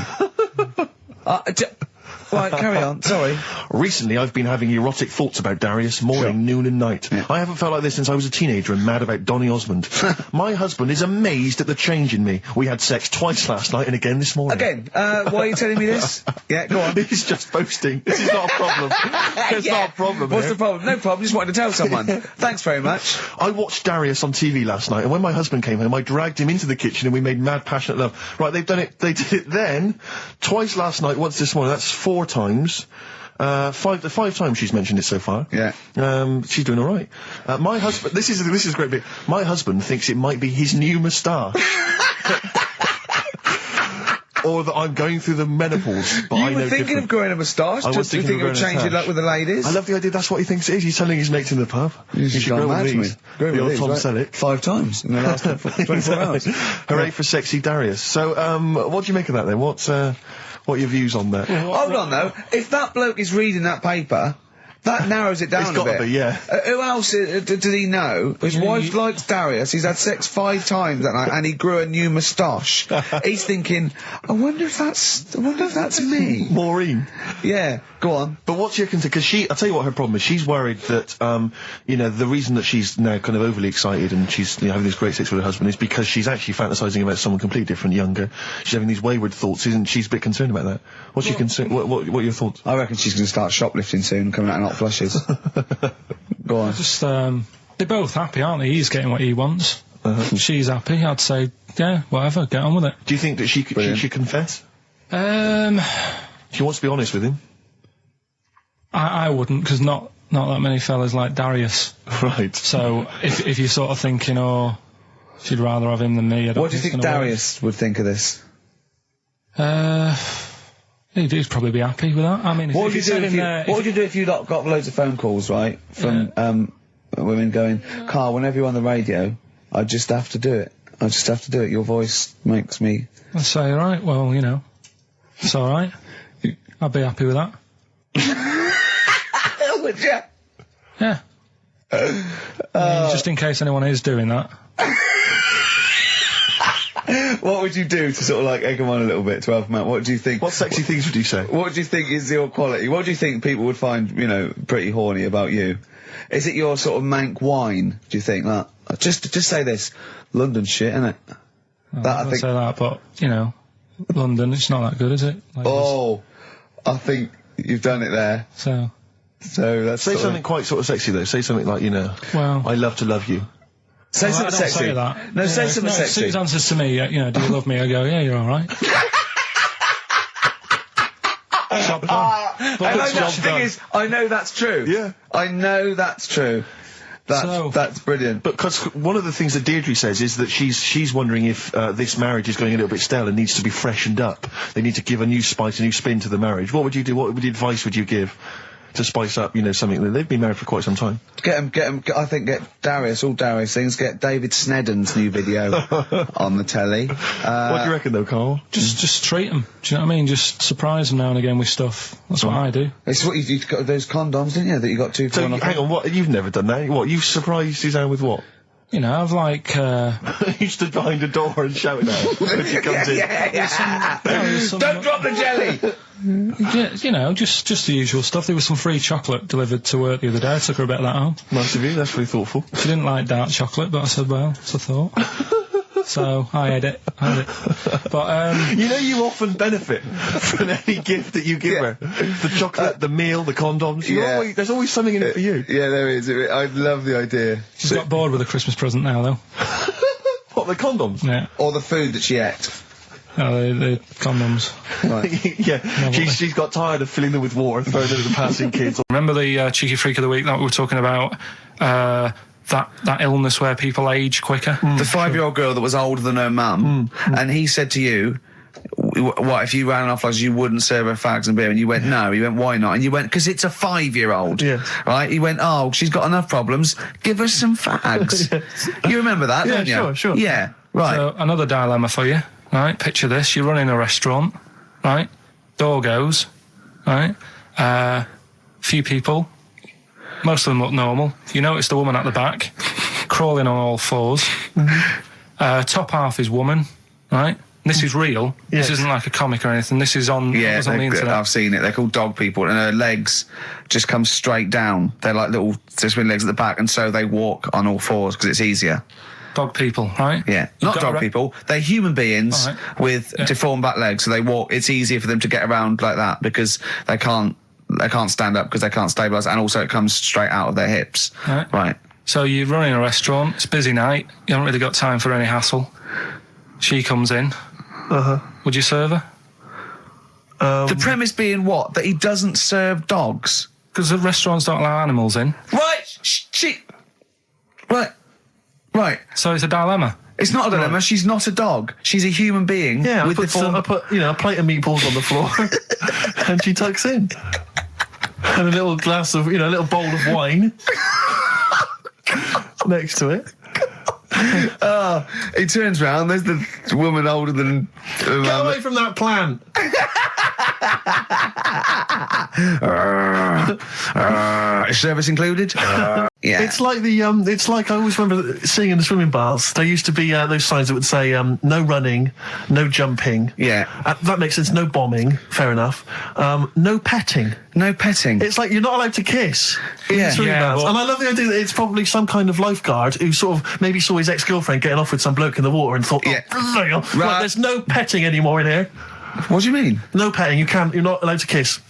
Right, carry on. Sorry. Recently, I've been having erotic thoughts about Darius morning, noon and night. Yeah. I haven't felt like this since I was a teenager and mad about Donny Osmond. My husband is amazed at the change in me. We had sex twice last night and again this morning. Again, why are you telling me this? Yeah, go on. He's just boasting. This is not a problem. It's not a problem. What's here. the problem? No problem, just wanted to tell someone. Thanks very much. I watched Darius on TV last night, and when my husband came home, I dragged him into the kitchen and we made mad, passionate love. Right, they did it then, twice last night, once this morning. That's 4 times. 5 times she's mentioned it so far. Yeah. She's doing all right. My husband, this is a great bit. My husband thinks it might be his new moustache. Or that I'm going through the menopause, but I You know were thinking different. of growing a moustache? I was Just thinking of thinking of growing a changing moustache. luck with the ladies? I love the idea. That's what he thinks it is. He's telling his mates in the pub. You've should gone grow mad with for me. these. Growing The with old these, Tom right? Selleck. 5 times in the last 24 hours. Hooray for sexy Darius. So, what do you make of that then? What are your views on that? Hold on, though. If that bloke is reading that paper, that narrows it down It's a gotta bit. be, yeah. Who else did he know? His wife likes Darius. He's had sex 5 times that night, and he grew a new moustache. He's thinking, I wonder if that's me. Maureen. Yeah, go on. But what's your concern? Because I'll tell you what her problem is. She's worried that, the reason that she's now kind of overly excited and she's having this great sex with her husband is because she's actually fantasizing about someone completely different, younger. She's having these wayward thoughts, isn't she's a bit concerned about that? What's your concern? What are your thoughts? I reckon she's going to start shoplifting soon, coming out in hot flushes. Go on. Just, they're both happy, aren't they? He's getting what he wants. She's happy. I'd say, yeah, whatever, get on with it. Do you think that she should confess? She wants to be honest with him. I wouldn't, because not that many fellas like Darius. Right. So if you're sort of thinking, oh, she'd rather have him than me, I don't What do you think it's gonna Darius would think of this? He'd probably be happy with that. I mean, What would you do if you got loads of phone calls, right, from women going, Karl, whenever you're on the radio, I just have to do it. I just have to do it. Your voice makes me... I'd say, all right, well, you know, it's all right. I'd be happy with that. Would you? Yeah. I mean, just in case anyone is doing that. What would you do to sort of like egg them on a little bit to help them out? What do you think? What sexy things would you say? What do you think is your quality? What do you think people would find, you know, pretty horny about you? Is it your sort of mank wine? Do you think that? Just say this, London shit, innit? I think say that, but you know, London, it's not that good, is it? Like I think you've done it there. So that's say something quite sort of sexy though. Say something like, you know, well, I love to love you. Say something sexy. Say that. No, say something sexy. Sue's answers to me, you know, do you love me? I go, yeah, you're all right. Job done. The thing is, I know that's true. Yeah. I know that's true. That's brilliant. But because one of the things that Deirdre says is that she's wondering if this marriage is going a little bit stale and needs to be freshened up. They need to give a new spice, a new spin to the marriage. What would you do? What advice would you give to spice up, you know, something that they've been married for quite some time? Get I think get Darius, all Darius things, get David Snedden's new video on the telly. What do you reckon though, Karl? Just treat them. Do you know what I mean? Just surprise them now and again with stuff. That's what I do. It's what you got those condoms, didn't you, that you got two for? So hang on, what? You've never done that? What? You've surprised Suzanne with what? You know, I've like, you stood behind a door and shouted at her when she comes in. Don't drop the jelly! Yeah, you know, just the usual stuff. There was some free chocolate delivered to work the other day. I took her a bit of that home. Nice of you, that's really thoughtful. She didn't like dark chocolate, but I said, well, it's a thought. So, I had it. But, you know, you often benefit from any gift that you give her. The chocolate, the meal, the condoms. There's always something in it for you. Yeah, there is. I love the idea. She's got bored with the Christmas present now, though. What, the condoms? Yeah. Or the food that she ate. No, the condoms. Right. Yeah, she's got tired of filling them with water and throwing them at the passing kids. Remember the cheeky freak of the week that we were talking about? That illness where people age quicker? The 5-year-old girl that was older than her mum, and he said to you, what, if you ran off like you wouldn't serve her fags and beer? And you went, no. He went, why not? And you went, because it's a 5-year-old. Yeah. Right? He went, oh, she's got enough problems. Give her some fags. Yes. You remember that, don't you? Sure. Yeah, right. So, another dilemma for you, right? Picture this. You're running a restaurant, right? Door goes, right? Few people. Most of them look normal. You notice the woman at the back, crawling on all fours. Top half is woman, right? This is real. Yes. This isn't like a comic or anything. This is on, on the internet. I've seen it. They're called dog people, and her legs just come straight down. They're like little twin legs at the back, and so they walk on all fours because it's easier. Dog people, right? Yeah, not dog people. They're human beings with deformed back legs, so they walk. It's easier for them to get around like that because they can't stand up because they can't stabilise, and also it comes straight out of their hips. Right. So you're running a restaurant, it's a busy night, you haven't really got time for any hassle. She comes in. Would you serve her? The premise being what? That he doesn't serve dogs? Because the restaurants don't allow animals in. Right. So it's a dilemma. It's not a dilemma. Right. She's not a dog. She's a human being. Yeah, I put a plate of meatballs on the floor, and she tucks in, and a little glass of, a little bowl of wine next to it. He turns round. There's the woman older than. Get away from that plant. Is service included? Yeah. It's like it's like I always remember seeing in the swimming baths. There used to be those signs that would say no running, no jumping. Yeah. That makes sense. No bombing. Fair enough. No petting. No petting. It's like you're not allowed to kiss. In swimming baths. And I love the idea that it's probably some kind of lifeguard who sort of maybe saw his ex-girlfriend getting off with some bloke in the water and thought, right, there's no petting anymore in here. What do you mean? No petting. You're not allowed to kiss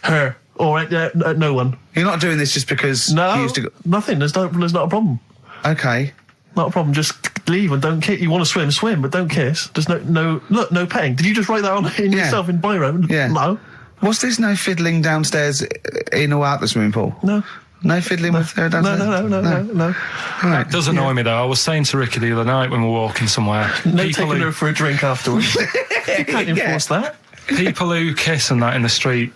her or no one. You're not doing this just because you used to nothing. There's not a problem. Okay. Not a problem. Just leave and don't kiss. You want to swim, but don't kiss. There's no petting. Did you just write that on in yourself in biro? Yeah. No. What's this? No fiddling downstairs in or out the swimming pool? No. No fiddling with her downstairs? No. Right. It does annoy me though. I was saying to Ricky the other night when we were walking somewhere. No taking her for a drink afterwards. You can't enforce that. People who kiss and that in the street.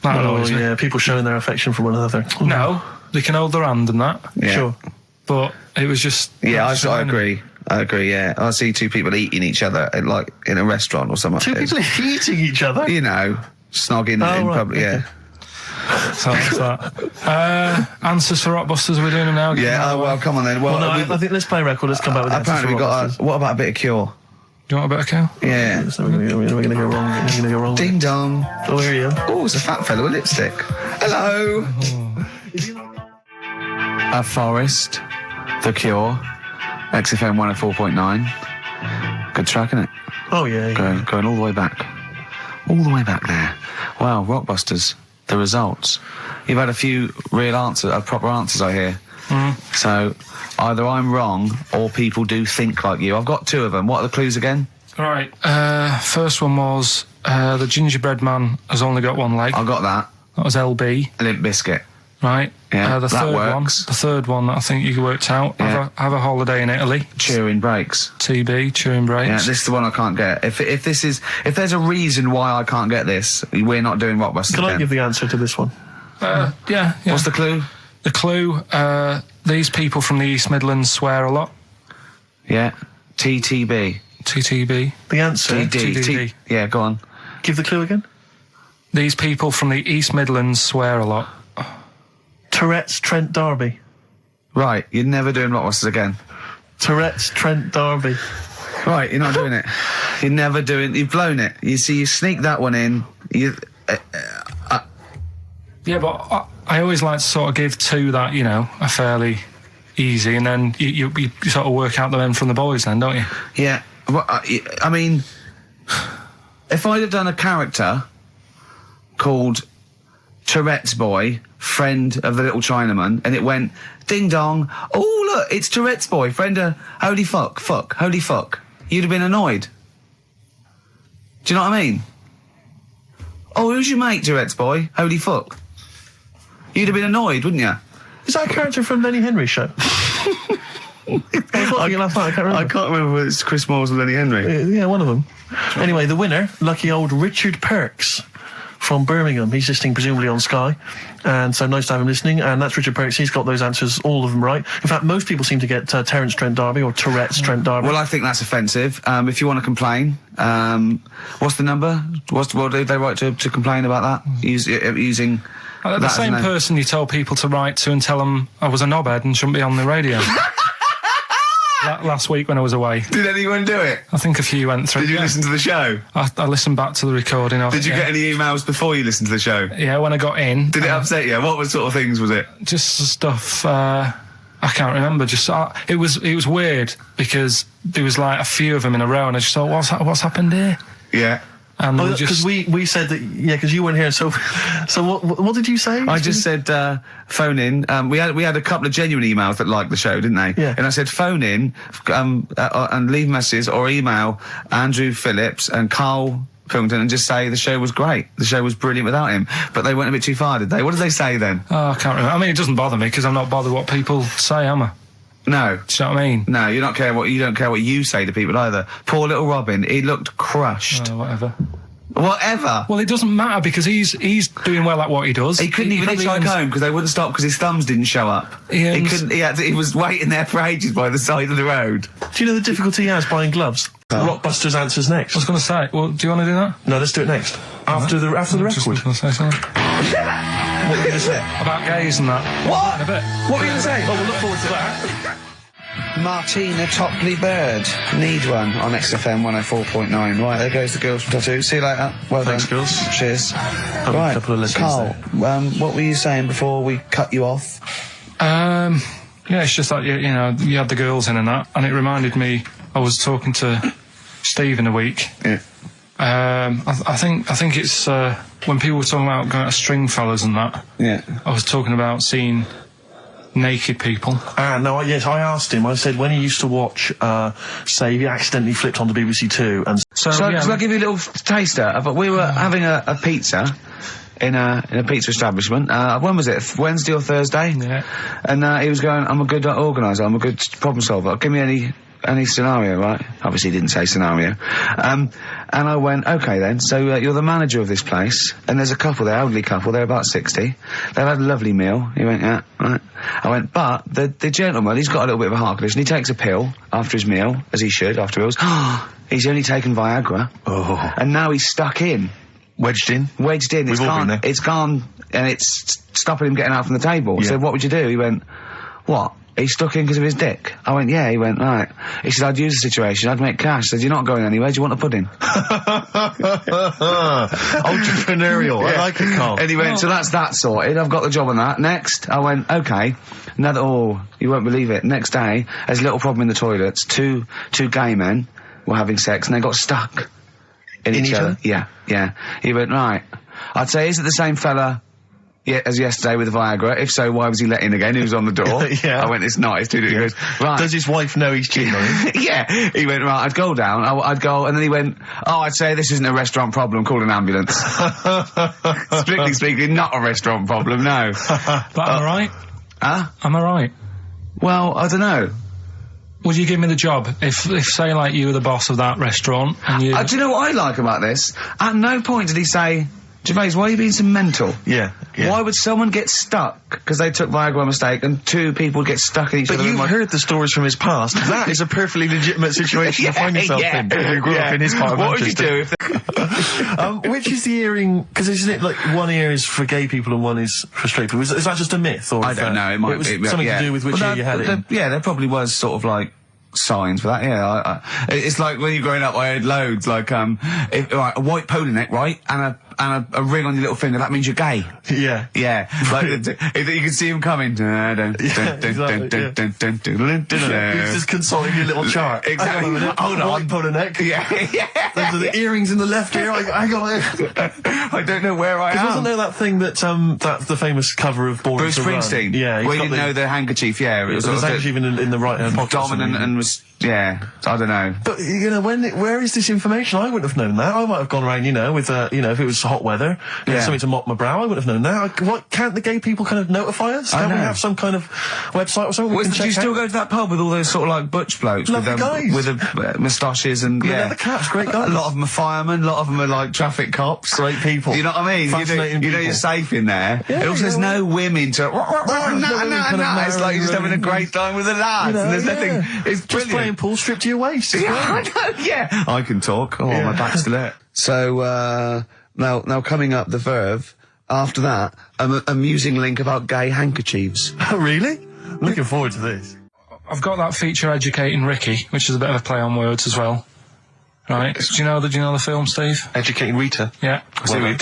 That annoys me. Yeah, people showing their affection for one another. No, they can hold their hand and that. Yeah. Sure. But it was just... Yeah, I agree. I agree, yeah. I see two people eating each other, like, in a restaurant or something. Two people eating each other? You know, snogging in right, public, okay. yeah. So that's that. Answers for Rockbusters, we're doing them now. Yeah, well, come on then. Well, No, I think let's play a record. Let's come back with that. apparently we got what about a bit of Cure? Do you want a bit of Cal? Yeah. So we're going to go wrong. We're going to go wrong. Ding dong. Oh, here you go. Oh, it's a fat fella with lipstick. Hello. A Forest, The Cure, XFM 104.9. Good track, isn't it? Oh, yeah. Going all the way back. All the way back there. Wow, Rockbusters, the results. You've had a few proper answers, I hear. So, either I'm wrong or people do think like you. I've got two of them. What are the clues again? Right. First one was the gingerbread man has only got one leg. I got that. That was LB. Limp Bizkit. Right. Yeah, the that third works. one. The third one that I think you worked out. Yeah. Have a holiday in Italy. Chewing Breaks. TB, chewing breaks. Yeah, this is the one I can't get. If there's a reason why I can't get this, we're not doing Rockbusters. Can I then. give the answer to this one? Yeah. What's the clue? The clue, these people from the East Midlands swear a lot. Yeah. TTB. TTB. The answer? TDD. Yeah, go on. Give the clue again. These people from the East Midlands swear a lot. Tourette's Trent D'Arby. Right, you're never doing Rockbusters again. Tourette's Trent D'Arby. Right, you're not doing it. You're never doing... You've blown it. You see, you sneak that one in. Yeah, but I always like to sort of give two that, you know, are fairly easy, and then you sort of work out the men from the boys then, don't you? Yeah. Well, I mean, if I'd have done a character called Tourette's Boy, friend of the little Chinaman, and it went, ding dong, oh look, it's Tourette's Boy, friend of holy fuck, holy fuck, you'd have been annoyed. Do you know what I mean? Oh, who's your mate, Tourette's Boy? Holy fuck. You'd have been annoyed, wouldn't you? Is that a character from Lenny Henry's show? I can't remember. I can't remember whether it's Chris Moores or Lenny Henry. Yeah, one of them. Anyway, the winner, lucky old Richard Perks from Birmingham. He's listening presumably on Sky, and so nice to have him listening. And that's Richard Perks. He's got those answers, all of them right. In fact, most people seem to get Terence Trent D'Arby or Tourette's Trent D'Arby. Well, I think that's offensive. If you want to complain, what's the number? What do they write to complain about that? Using The same person you told people to write to and tell them I was a knobhead and shouldn't be on the radio. Last week when I was away. Did anyone do it? I think a few went through. Did you listen to the show? I listened back to the recording of it. Did you get any emails before you listened to the show? Yeah, when I got in. Did it upset you? What sort of things was it? Just stuff, I can't remember. Just it was weird because there was like a few of them in a row, and I just thought, what's happened here? Yeah. And because we said that, yeah, because you weren't here. So what did you say? I just said phone in. We had a couple of genuine emails that liked the show, didn't they? Yeah. And I said phone in and leave messages or email Andrew Phillips and Karl Pilkington and just say the show was great. The show was brilliant without him. But they went a bit too far, did they? What did they say then? Oh, I can't remember. I mean, it doesn't bother me because I'm not bothered what people say, am I? No. Do you know what I mean? No, you don't care what you say to people either. Poor little Robin, he looked crushed. Oh, whatever. Whatever. Well, it doesn't matter because he's doing well at what he does. He couldn't even hitchhike home because they wouldn't stop because his thumbs didn't show up. He was waiting there for ages by the side of the road. Do you know the difficulty he has buying gloves? Rockbusters answers next. I was going to say, well, do you want to do that? No, let's do it next. After the record. Just going to say something. What were you going to say? About gays and that. What? In a bit. What were you going to say? Oh, we'll look forward to that. Martina Topley Bird. Need one on XFM 104.9. Right, there goes the girls from Tattoo. See you later. Well Thanks, done. girls. Cheers. A couple of listeners Karl, what were you saying before we cut you off? Yeah, it's just like, you know, you had the girls in and that, and it reminded me, I was talking to Steve in a week. Yeah. I think it's when people were talking about going to Stringfellas and that. Yeah. I was talking about seeing naked people. No, yes, I asked him. I said when he used to watch, say, he accidentally flipped onto BBC Two, and So I'll give you a little taster. But we were having a pizza in a pizza establishment. When was it? Wednesday or Thursday? Yeah. And he was going, I'm a good organiser, I'm a good problem solver. Give me any any scenario, right? Obviously he didn't say scenario. And I went, okay then, so you're the manager of this place, and there's a couple there, elderly couple, they're about 60. They've had a lovely meal. He went, yeah, right. I went, but the gentleman, he's got a little bit of a heart condition. He takes a pill after his meal, as he should, after meals. He's only taken Viagra. Oh. And now he's stuck in. Wedged in? Wedged in. We've all been there. It's gone, and it's stopping him getting out from the table. Yeah. So what would you do? He went, what? He's stuck in because of his dick. I went, yeah. He went, right. He said, I'd use the situation. I'd make cash. I said, you're not going anywhere. Do you want a pudding? Entrepreneurial. Yeah. I like it, Carl. And he went, so that's that sorted. I've got the job on that. Next. I went, okay. You won't believe it. Next day, there's a little problem in the toilets. Two gay men were having sex and they got stuck in each other. Yeah. He went, right. I'd say, is it the same fella as yesterday with the Viagra? If so, why was he let in again? He was on the door. Yeah. I went, it's not. It's too different. He goes, right. Does his wife know he's cheating on him? Yeah. He went, right, I'd go down. I'd go, and then he went, I'd say this isn't a restaurant problem. Call an ambulance. Strictly speaking, not a restaurant problem, no. But am I right? Huh? Am I right? Well, I don't know. Would you give me the job if say, like, you were the boss of that restaurant and you... Do you know what I like about this? At no point did he say, Gervais, why are you being so mental? Yeah. Why would someone get stuck because they took Viagra by mistake, and two people get stuck in each other? But you've heard the stories from his past. That is a perfectly legitimate situation to find yourself in. If you grew up in his part of Manchester. What would you do if which is the earring? Because isn't it like one ear is for gay people and one is for straight people? Is that just a myth? Or I don't know. It might was be something to do with which ear you had it in. Yeah, there probably was sort of like signs for that. Yeah, it's like when you're growing up, I had loads like a white polo neck, right, and a ring on your little finger. That means you're gay. Yeah. Like if you can see him coming. He's just consulting your little chart. Exactly. Hold on. White polo neck. Yeah. Those are the earrings in the left ear. I got it. I don't know where I am. Wasn't there that thing that that's the famous cover of Born Bruce to Run? Springsteen? Yeah. Where you didn't know the handkerchief. Yeah. It was the handkerchief in the right hand pocket. Dominant and was. Yeah, I don't know. But, where is this information? I wouldn't have known that. I might have gone around, with, if it was hot weather, something to mop my brow, I wouldn't have known that. What, can't the gay people kind of notify us? Can't we have some kind of website or something we can check do you still out? go to that pub with all those sort of like butch blokes? Lovely guys. With the moustaches and, the caps, great guys. A lot of them are firemen, a lot of them are like traffic cops. Great people. You know what I mean? Fascinating you know you're safe in there. Yeah, and also there's no women to... No. It's like you're just having a great time with the lads. And there's nothing... It's just brilliant. playing pool, stripped to your waist. Yeah, I know, yeah. I can talk. Oh, my back's still hurt. So, now coming up the Verve, after that, an amusing link about gay handkerchiefs. Oh, really? I'm looking forward to this. I've got that feature Educating Ricky, which is a bit of a play on words as well. Right. Do you know the film, Steve? Educating Rita. Yeah. I see what you've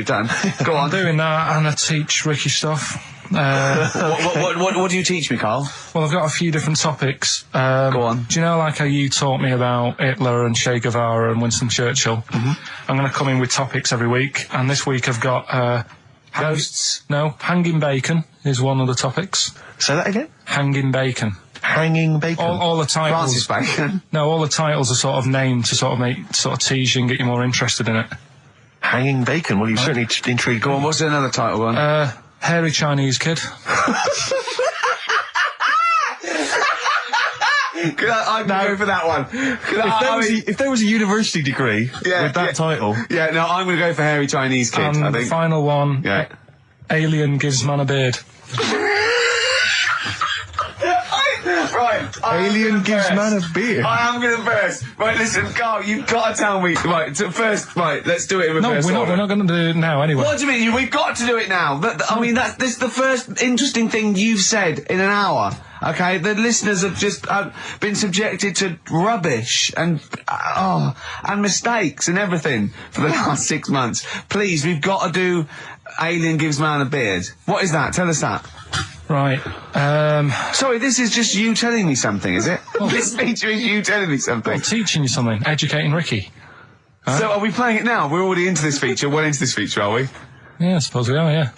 done. Go on. I'm doing that, and I teach Ricky stuff. What do you teach me, Carl? Well, I've got a few different topics. Go on. Do you know, like how you taught me about Hitler and Che Guevara and Winston Churchill? Mm-hmm. I'm going to come in with topics every week, and this week I've got ghosts. No, hanging bacon is one of the topics. Say that again. Hanging bacon. Hanging bacon. All the titles. Francis Bacon. No, all the titles are sort of named to sort of tease you and get you more interested in it. Hanging bacon. Well, you've certainly intrigued. Go on. What's another title one? Hairy Chinese kid. I'd go for that one. If there was a university degree with that title. Yeah, no, I'm going to go for hairy Chinese kid, I think. The final one, yeah. Alien gives man a beard. Right. Alien gives man a beard. I am going to burst. Right, listen, Carl, you've got to tell me. Right, first, let's do it in reverse. No, we're not going to do it now anyway. What do you mean? We've got to do it now. This is the first interesting thing you've said in an hour. Okay, the listeners have just been subjected to rubbish and mistakes and everything for the last 6 months. Please, we've got to do Alien gives man a beard. What is that? Tell us that. Right. Sorry, this is just you telling me something, is it? This feature is you telling me something. I'm teaching you something. Educating Ricky. Huh? So are we playing it now? We're already into this feature. Well into this feature, are we? Yeah, I suppose we are, yeah.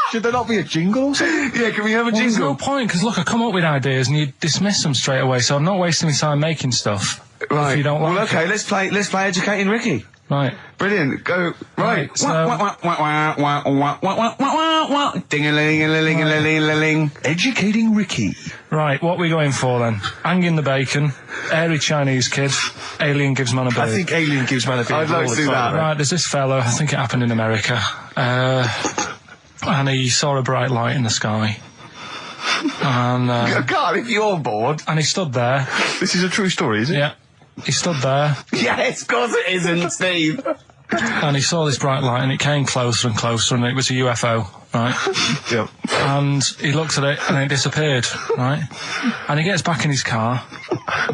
Should there not be a jingle or something? Yeah, can we have a jingle? There's no point, because look, I come up with ideas and you dismiss them straight away, so I'm not wasting my time making stuff. Right. If you don't like okay, let's play Educating Ricky. Right. Brilliant. Go. Right. So- Ding-a-ling-a-ling-a-ling-a-ling. Educating Ricky. Right, what are we going for then? Hanging the bacon, airy Chinese kid, alien gives man a bird. I think Alien gives man a bit. I'd like to do that. Right, there's this fellow, I think it happened in America, and he saw a bright light in the sky. And, God, if you're bored. and he stood there. This is a true story, is it? Yeah. He stood there, Yes, of course it isn't, Steve. and he saw this bright light, and it came closer and closer, and it was a UFO, right? Yep. And he looked at it, and it disappeared, right? And he gets back in his car,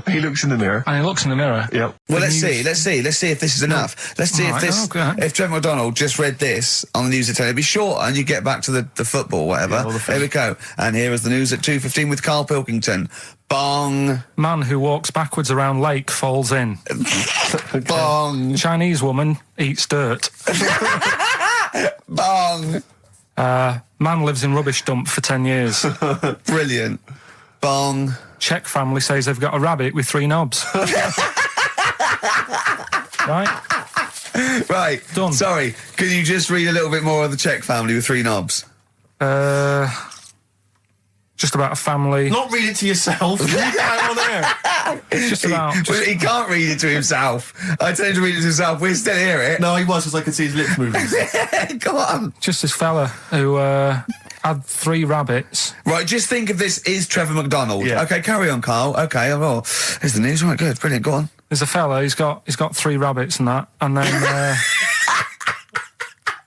He looks in the mirror. and he looks in the mirror. Yep. Well, let's news- see if this is enough. Let's see Right, okay. if Trevor McDonald just read this on the news at 10. It'd be short, and you get back to the football, whatever. Yeah, all the Here we go. And here is the news at 2:15 with Karl Pilkington. Bong, Man who walks backwards around lake falls in. bong, Chinese woman eats dirt. bong. Man lives in rubbish dump for 10 years. Brilliant. Bong. Czech family says they've got a rabbit with 3 knobs. Right? Right. Done. Sorry, can you just read a little bit more of the Czech family with 3 knobs? Just about a family. Not read it to yourself. Read it out on air. Just about. Well, he can't read it to himself. I tell him to read it to himself. We still hear it. No, he was, because I could see his lips moving. Go on. Just this fella who had 3 rabbits. Right, just think of this is Trevor McDonald. Yeah. Okay, carry on, Carl. Okay, oh, here's the news. Right, good, brilliant. Go on. There's a fella. He's got 3 rabbits and that, and then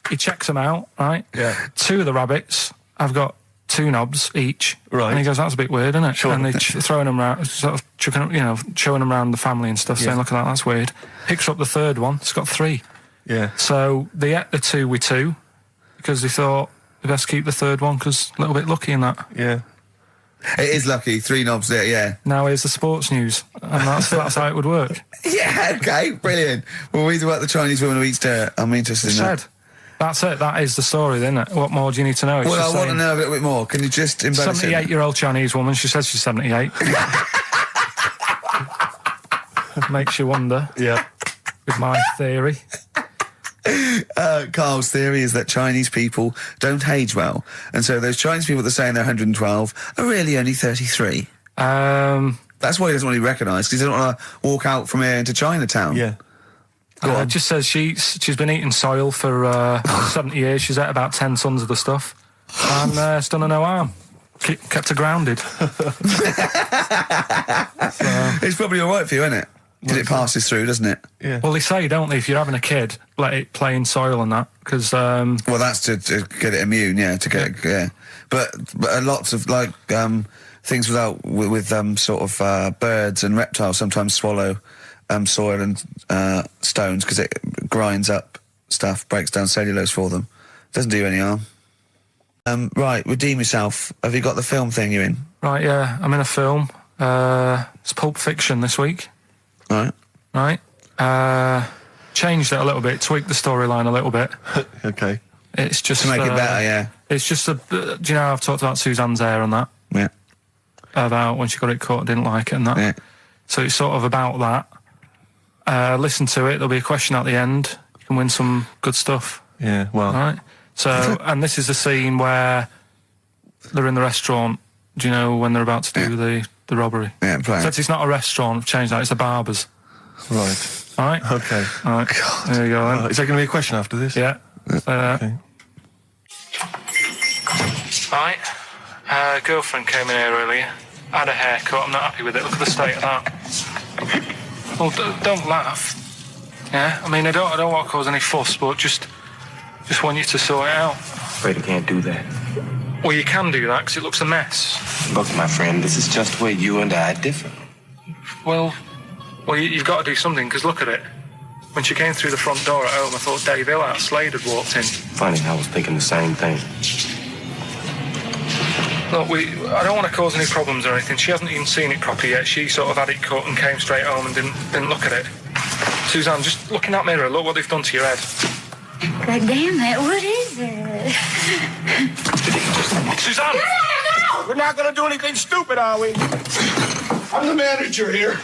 he checks them out. Right. Yeah. 2 of the rabbits have got 2 knobs each. Right. And he goes, that's a bit weird, isn't it? Sure. And they throwing them around, sort of chucking, showing them around the family and stuff, saying, look at that, that's weird. Picks up the 3rd one. It's got 3. Yeah. So they ate the 2 with 2 because they thought they best keep the 3rd one because a little bit lucky in that. Yeah. It is lucky. 3 knobs there, yeah. Now here's the sports news, and that's how it would work. Yeah, okay, brilliant. Well, read about the Chinese woman who eats dirt. I'm interested in that. Said. That's it. That is the story, isn't it? What more do you need to know? It's Well, just I want to saying, know a little bit more. Can you just embellish it? 78-year-old Chinese woman. She says she's 78. Makes you wonder. Yeah. With my theory. Carl's theory is that Chinese people don't age well, and so those Chinese people that are saying they're 112 are really only 33. That's why he doesn't want to be recognised, because he doesn't want to walk out from here into Chinatown. Yeah. It just says she's been eating soil for 70 years. She's ate about 10 tons of the stuff, and it's done her no harm. Kept her grounded. It's probably all right for you, isn't it? Because it passes through, doesn't it? Yeah. Well, they say, don't they, if you're having a kid, let it play in soil and that, because... Well, that's to get it immune, yeah, to get yeah. But lots of, like, things with sort of birds and reptiles sometimes swallow soil and stones because it grinds up stuff, breaks down cellulose for them. Doesn't do you any harm. Right, redeem yourself. Have you got the film thing you're in? Right, yeah, I'm in a film. It's Pulp Fiction this week. Right. Right. Changed it a little bit, tweaked the storyline a little bit. Okay. It's just To make it better, yeah. It's just do you know I've talked about Suzanne's hair and that, Yeah. about when she got it cut, didn't like it and that. Yeah. So it's sort of about that. Listen to it. There'll be a question at the end. You can win some good stuff. Yeah. Well. Right. So and this is the scene where they're in the restaurant. Do you know when they're about to do the robbery? Yeah, play it. Except it's not a restaurant. I've changed that. It's a barber's. Right. All right. Okay. All right. There you go. Then. Is there going to be a question after this? Yeah. Okay. Right. Girlfriend came in here earlier. Had a haircut. I'm not happy with it. Look at the state of that. Well, don't laugh. Yeah. I mean, I don't want to cause any fuss, but just want you to sort it out. Afraid I can't do that. Well, you can do that because it looks a mess. Look, my friend, this is just where you and I differ. Well, you've got to do something because look at it. When she came through the front door at home, I thought Dave Hill out Slade had walked in. Funny, I was thinking the same thing. Look, I don't want to cause any problems or anything. She hasn't even seen it properly yet. She sort of had it cut and came straight home and didn't look at it. Suzanne, just look in that mirror. Look what they've done to your head. God damn it, what is it? Suzanne! We're not gonna do anything stupid, are we? I'm the manager here.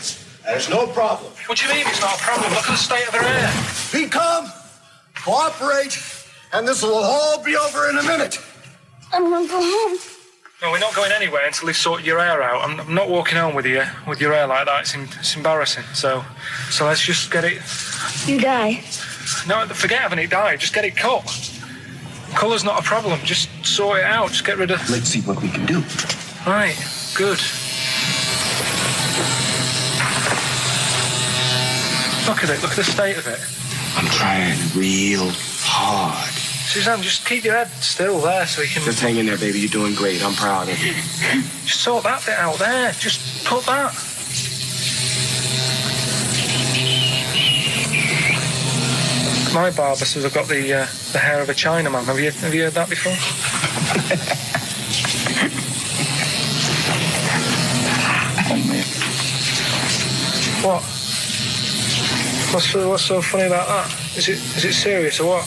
There's no problem. What do you mean it's not a problem? Look at the state of her hair. Be calm, cooperate, and this will all be over in a minute. I want to go home. No, we're not going anywhere until they've sorted your hair out. I'm not walking home with you with your hair like that. It's embarrassing. So let's just get it. You die. No, forget having it dyed. Just get it cut. Colour's not a problem. Just sort it out. Just get rid of. Let's see what we can do. Right. Good. Look at it. Look at the state of it. I'm trying real hard. Suzanne, just keep your head still there so you can... Just hang in there, baby. You're doing great. I'm proud of you. Just sort that bit out there. Just put that. My barber says I've got the hair of a Chinaman. Have you heard that before? What? What's so funny about that? Is it serious or what?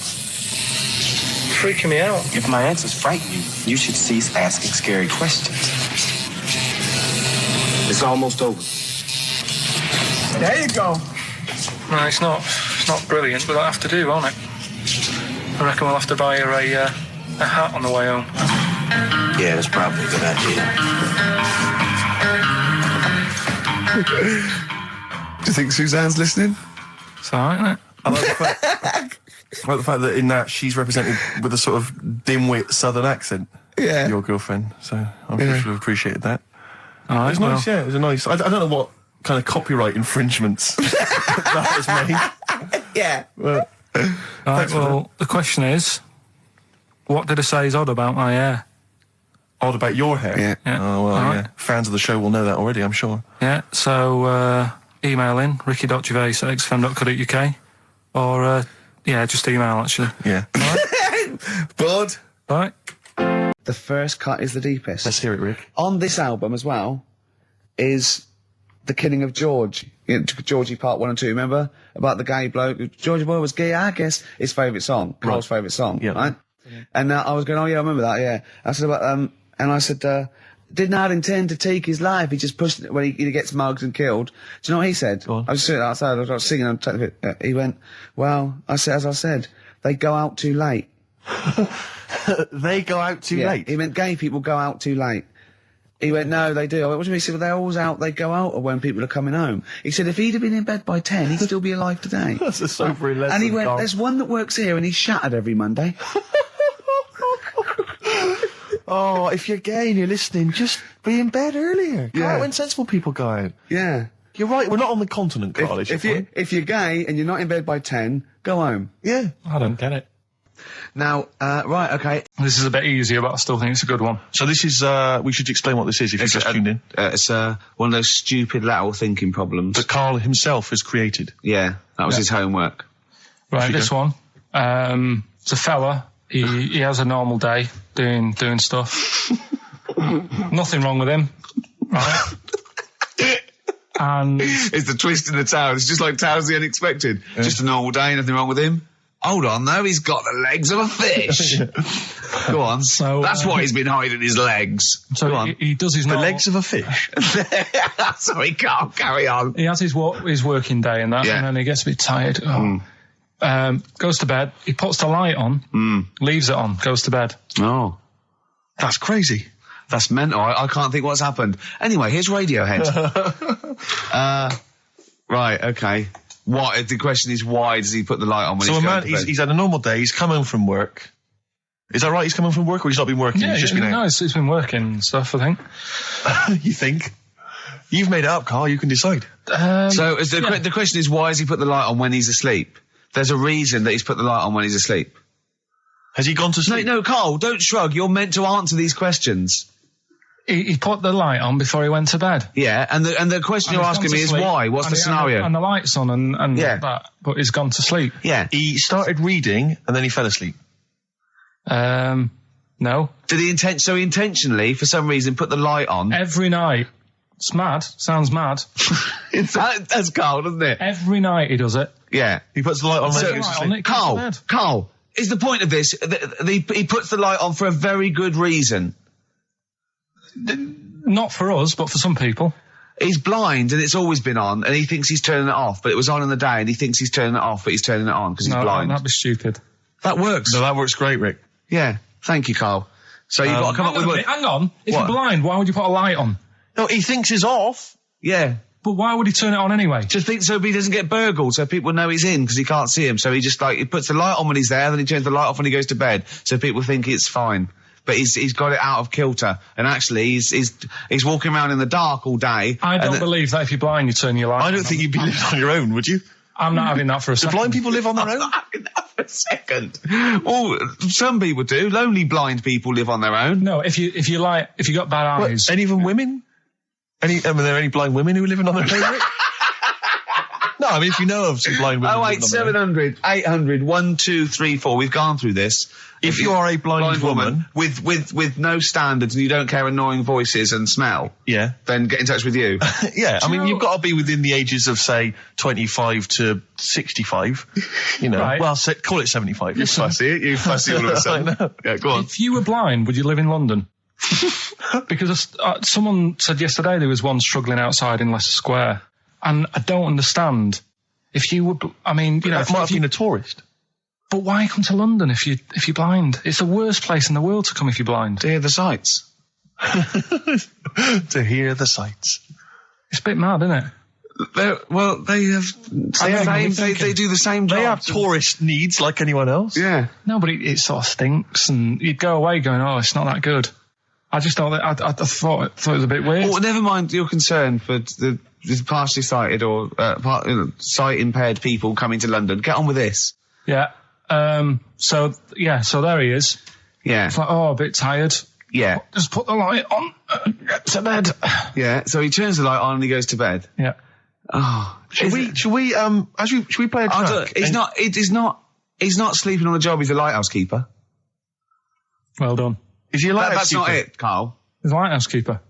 Freaking me out. If my answers frighten you, you should cease asking scary questions. It's almost over. There you go. No, it's not brilliant, but that'll have to do, won't it? I reckon we'll have to buy her a hat on the way home. Yeah, that's probably a good idea. Do you think Suzanne's listening? It's all right, isn't it? I like the fact that in that she's represented with a sort of dimwit southern accent. Yeah. Your girlfriend. So I'm sure she'll have appreciated that. All right, It was nice, yeah. It was a nice... I don't know what kind of copyright infringements that was made. Yeah. But, Right, well, the question is, what did I say is odd about my hair? odd about your hair? Yeah. Oh, well, All yeah. right. Fans of the show will know that already, I'm sure. Yeah, so email in, ricky.gervais@xfm.co.uk, or, just email, actually. Yeah. Bud. Right. The first cut is the deepest. Let's hear it, Rick. On this album as well is The Killing of George. You know, Georgie Part 1 and 2, remember? About the gay bloke. Georgie Boy was gay, I guess. His favourite song. Carl's favourite song, Yeah. right? And I was going, oh yeah, I remember that, yeah. I said about, and I said, did not intend to take his life. He just pushed it when he gets mugged and killed. Do you know what he said? Go on. I was sitting outside, I was singing, he went, well, as I said, they go out too late. They go out too late? He meant gay people go out too late. He went, no, they do. I went, what do you mean? He said, well, they're always out, they go out when people are coming home. He said, if he'd have been in bed by 10, he'd still be alive today. That's a sobering lesson, And he went, Carl. there's one that works here and he's shattered every Monday. Oh, if you're gay and you're listening, just be in bed earlier. Go out when sensible people go out. Yeah. You're right, we're not on the continent, Carl, is your point? If you're gay and you're not in bed by 10, go home. Yeah. I don't get it. Now, right, okay. This is a bit easier, but I still think it's a good one. So this is, we should explain what this is if you just tuned in. It's one of those stupid lateral thinking problems. That Carl himself has created. Yeah, that was his homework. Right, this one. It's a fella. He has a normal day doing stuff. Nothing wrong with him. Right. And It's the twist in the tale. It's just like Tales of the Unexpected. Just a normal day, nothing wrong with him. Hold on, though, he's got the legs of a fish. Go on. So, that's what he's been hiding his legs. so Go on. he does his The normal, legs of a fish. Sorry, can't carry on. He has his working day and that, Yeah. and then he gets a bit tired. Goes to bed. He puts the light on, leaves it on, goes to bed. Oh. That's crazy. That's mental. I can't think what's happened. Anyway, here's Radiohead. Right, okay. What? The question is, why does he put the light on when So he's a going man, to bed? he's had a normal day, he's come home from work. Is that right? He's come home from work or he's not been working? Yeah, he's just been out? no, it's been working and stuff, I think. You think? You've made it up, Carl, you can decide. So is the question is, why has he put the light on when he's asleep? There's a reason that he's put the light on when he's asleep. Has he gone to sleep? No, Carl, don't shrug. You're meant to answer these questions. He put the light on before he went to bed. Yeah, and the question you're asking me is why? What's the scenario? And the light's on and Yeah. that, but he's gone to sleep. Yeah. He started reading and then he fell asleep. No. Did he intentionally, for some reason, put the light on? Every night. It's mad. Sounds mad. That's Carl, doesn't it? Every night he does it. Yeah. He puts the light on when he goes to Light sleep. on, it goes to bed. Carl, is the point of this, he puts the light on for a very good reason. Not for us, but for some people. He's blind and it's always been on, and he thinks he's turning it off, but it was on in the day, and he thinks he's turning it off, but he's turning it on because he's blind. That'd be stupid. That works. No, that works great, Rick. Yeah. Thank you, Carl. So you've got to come up with... Hang on. If you're blind, why would you put a light on? No, he thinks it's off. Yeah. But why would he turn it on anyway? Just think so he doesn't get burgled, so people know he's in because he can't see him. So he just he puts the light on when he's there, then he turns the light off when he goes to bed, so people think it's fine. But he's got it out of kilter, and actually he's walking around in the dark all day. I don't believe that if you're blind, you turn your light on. I don't think you'd be living on your own, would you? I'm not having that for a second. Do blind people live on their own? I'm not having that for a second. Well, some people do. Lonely blind people live on their own. No, if you got bad eyes. Any even women? Are there any blind women who are living on their own, Rick? No, I mean, if you know of some blind women. 08700 800 1234. We've gone through this. If you are a blind woman with no standards and you don't care annoying voices and smell, yeah, then get in touch with you. Yeah, I mean, you've got to be within the ages of, say, 25 to 65. You know, right. Well, call it 75. You fussy all of a sudden. Yeah, go on. If you were blind, would you live in London? Because someone said yesterday there was one struggling outside in Leicester Square, and I don't understand. If you were, I mean, you know, might have been a tourist. But why come to London if you're blind? It's the worst place in the world to come if you're blind. To hear the sights. To hear the sights. It's a bit mad, isn't it? They do the same job. They have tourist needs like anyone else. Yeah. No, but it sort of stinks, and you'd go away going, "Oh, it's not that good." I just thought I thought it was a bit weird. Well, never mind your concern for the partially sighted or sight impaired people coming to London. Get on with this. Yeah. So there he is. Yeah. It's like, a bit tired. Yeah. Just put the light on. Get to bed. Yeah. So he turns the light on and he goes to bed. Yeah. Oh. Should we play a track? He's not sleeping on the job. He's a lighthouse keeper. Well done. Is he a lighthouse That's keeper? not it, Carl. He's a lighthouse keeper.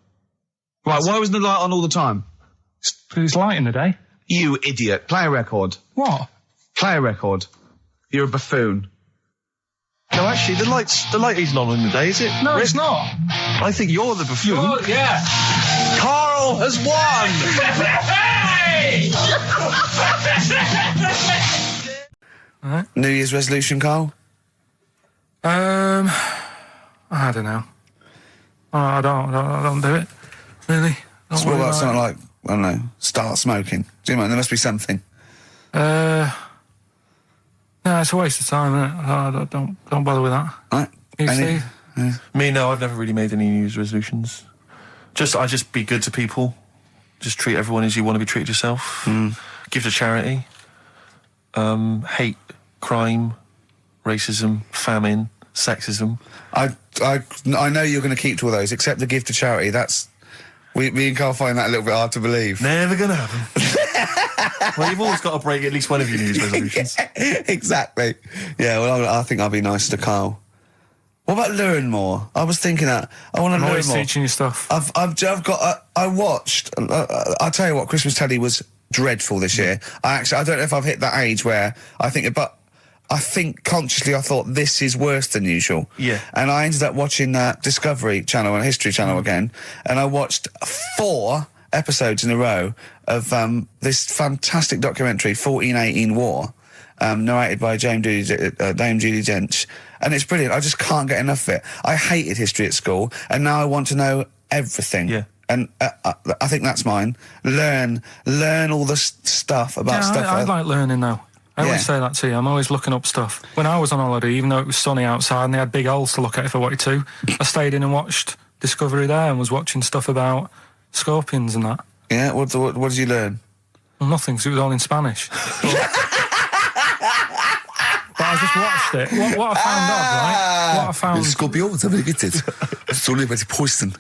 Right. Why wasn't the light on all the time? It's light in the day. You idiot. Play a record. What? Play a record. You're a buffoon. No, actually, the light isn't on in the day, is it? No, Rick? it's not. I think you're the buffoon. Yeah. Carl has won! Hey! New Year's resolution, Carl? I don't know. I don't do it. Really. What about something like, I don't know, start smoking? Do you know, there must be something. No, it's a waste of time, isn't it? Don't bother with that. Right. You, Steve? Me, no, I've never really made any New Year's resolutions. I just be good to people. Just treat everyone as you want to be treated yourself. Give to charity. Hate crime, racism, famine, sexism. I know you're going to keep to all those, except the give to charity. That's... Me and Carl find that a little bit hard to believe. Never going to happen. Well, you've always got to break at least one of your New Year's resolutions. Yeah, exactly. Yeah, well, I think I'll be nice to Carl. What about learn more? I was thinking that. I want to learn more. I'm always teaching you stuff. I watched... I'll tell you what, Christmas telly was dreadful this year. I don't know if I've hit that age where I think... But I think consciously I thought this is worse than usual. Yeah. And I ended up watching Discovery Channel and History Channel again, and I watched 4 episodes in a row of this fantastic documentary, 1418 War, narrated by Dame Judi Dench, and it's brilliant. I just can't get enough of it. I hated history at school, and now I want to know everything. Yeah. And I think that's mine. Learn all the stuff about stuff. I like learning though. I always say that to you. I'm always looking up stuff. When I was on holiday, even though it was sunny outside and they had big holes to look at if I wanted to, I stayed in and watched Discovery there and was watching stuff about scorpions and that. Yeah, what did you learn? Well, nothing, because it was all in Spanish. But I just watched it. What I found odd, right? What I found... Scorpions, I get it. It's only about poison.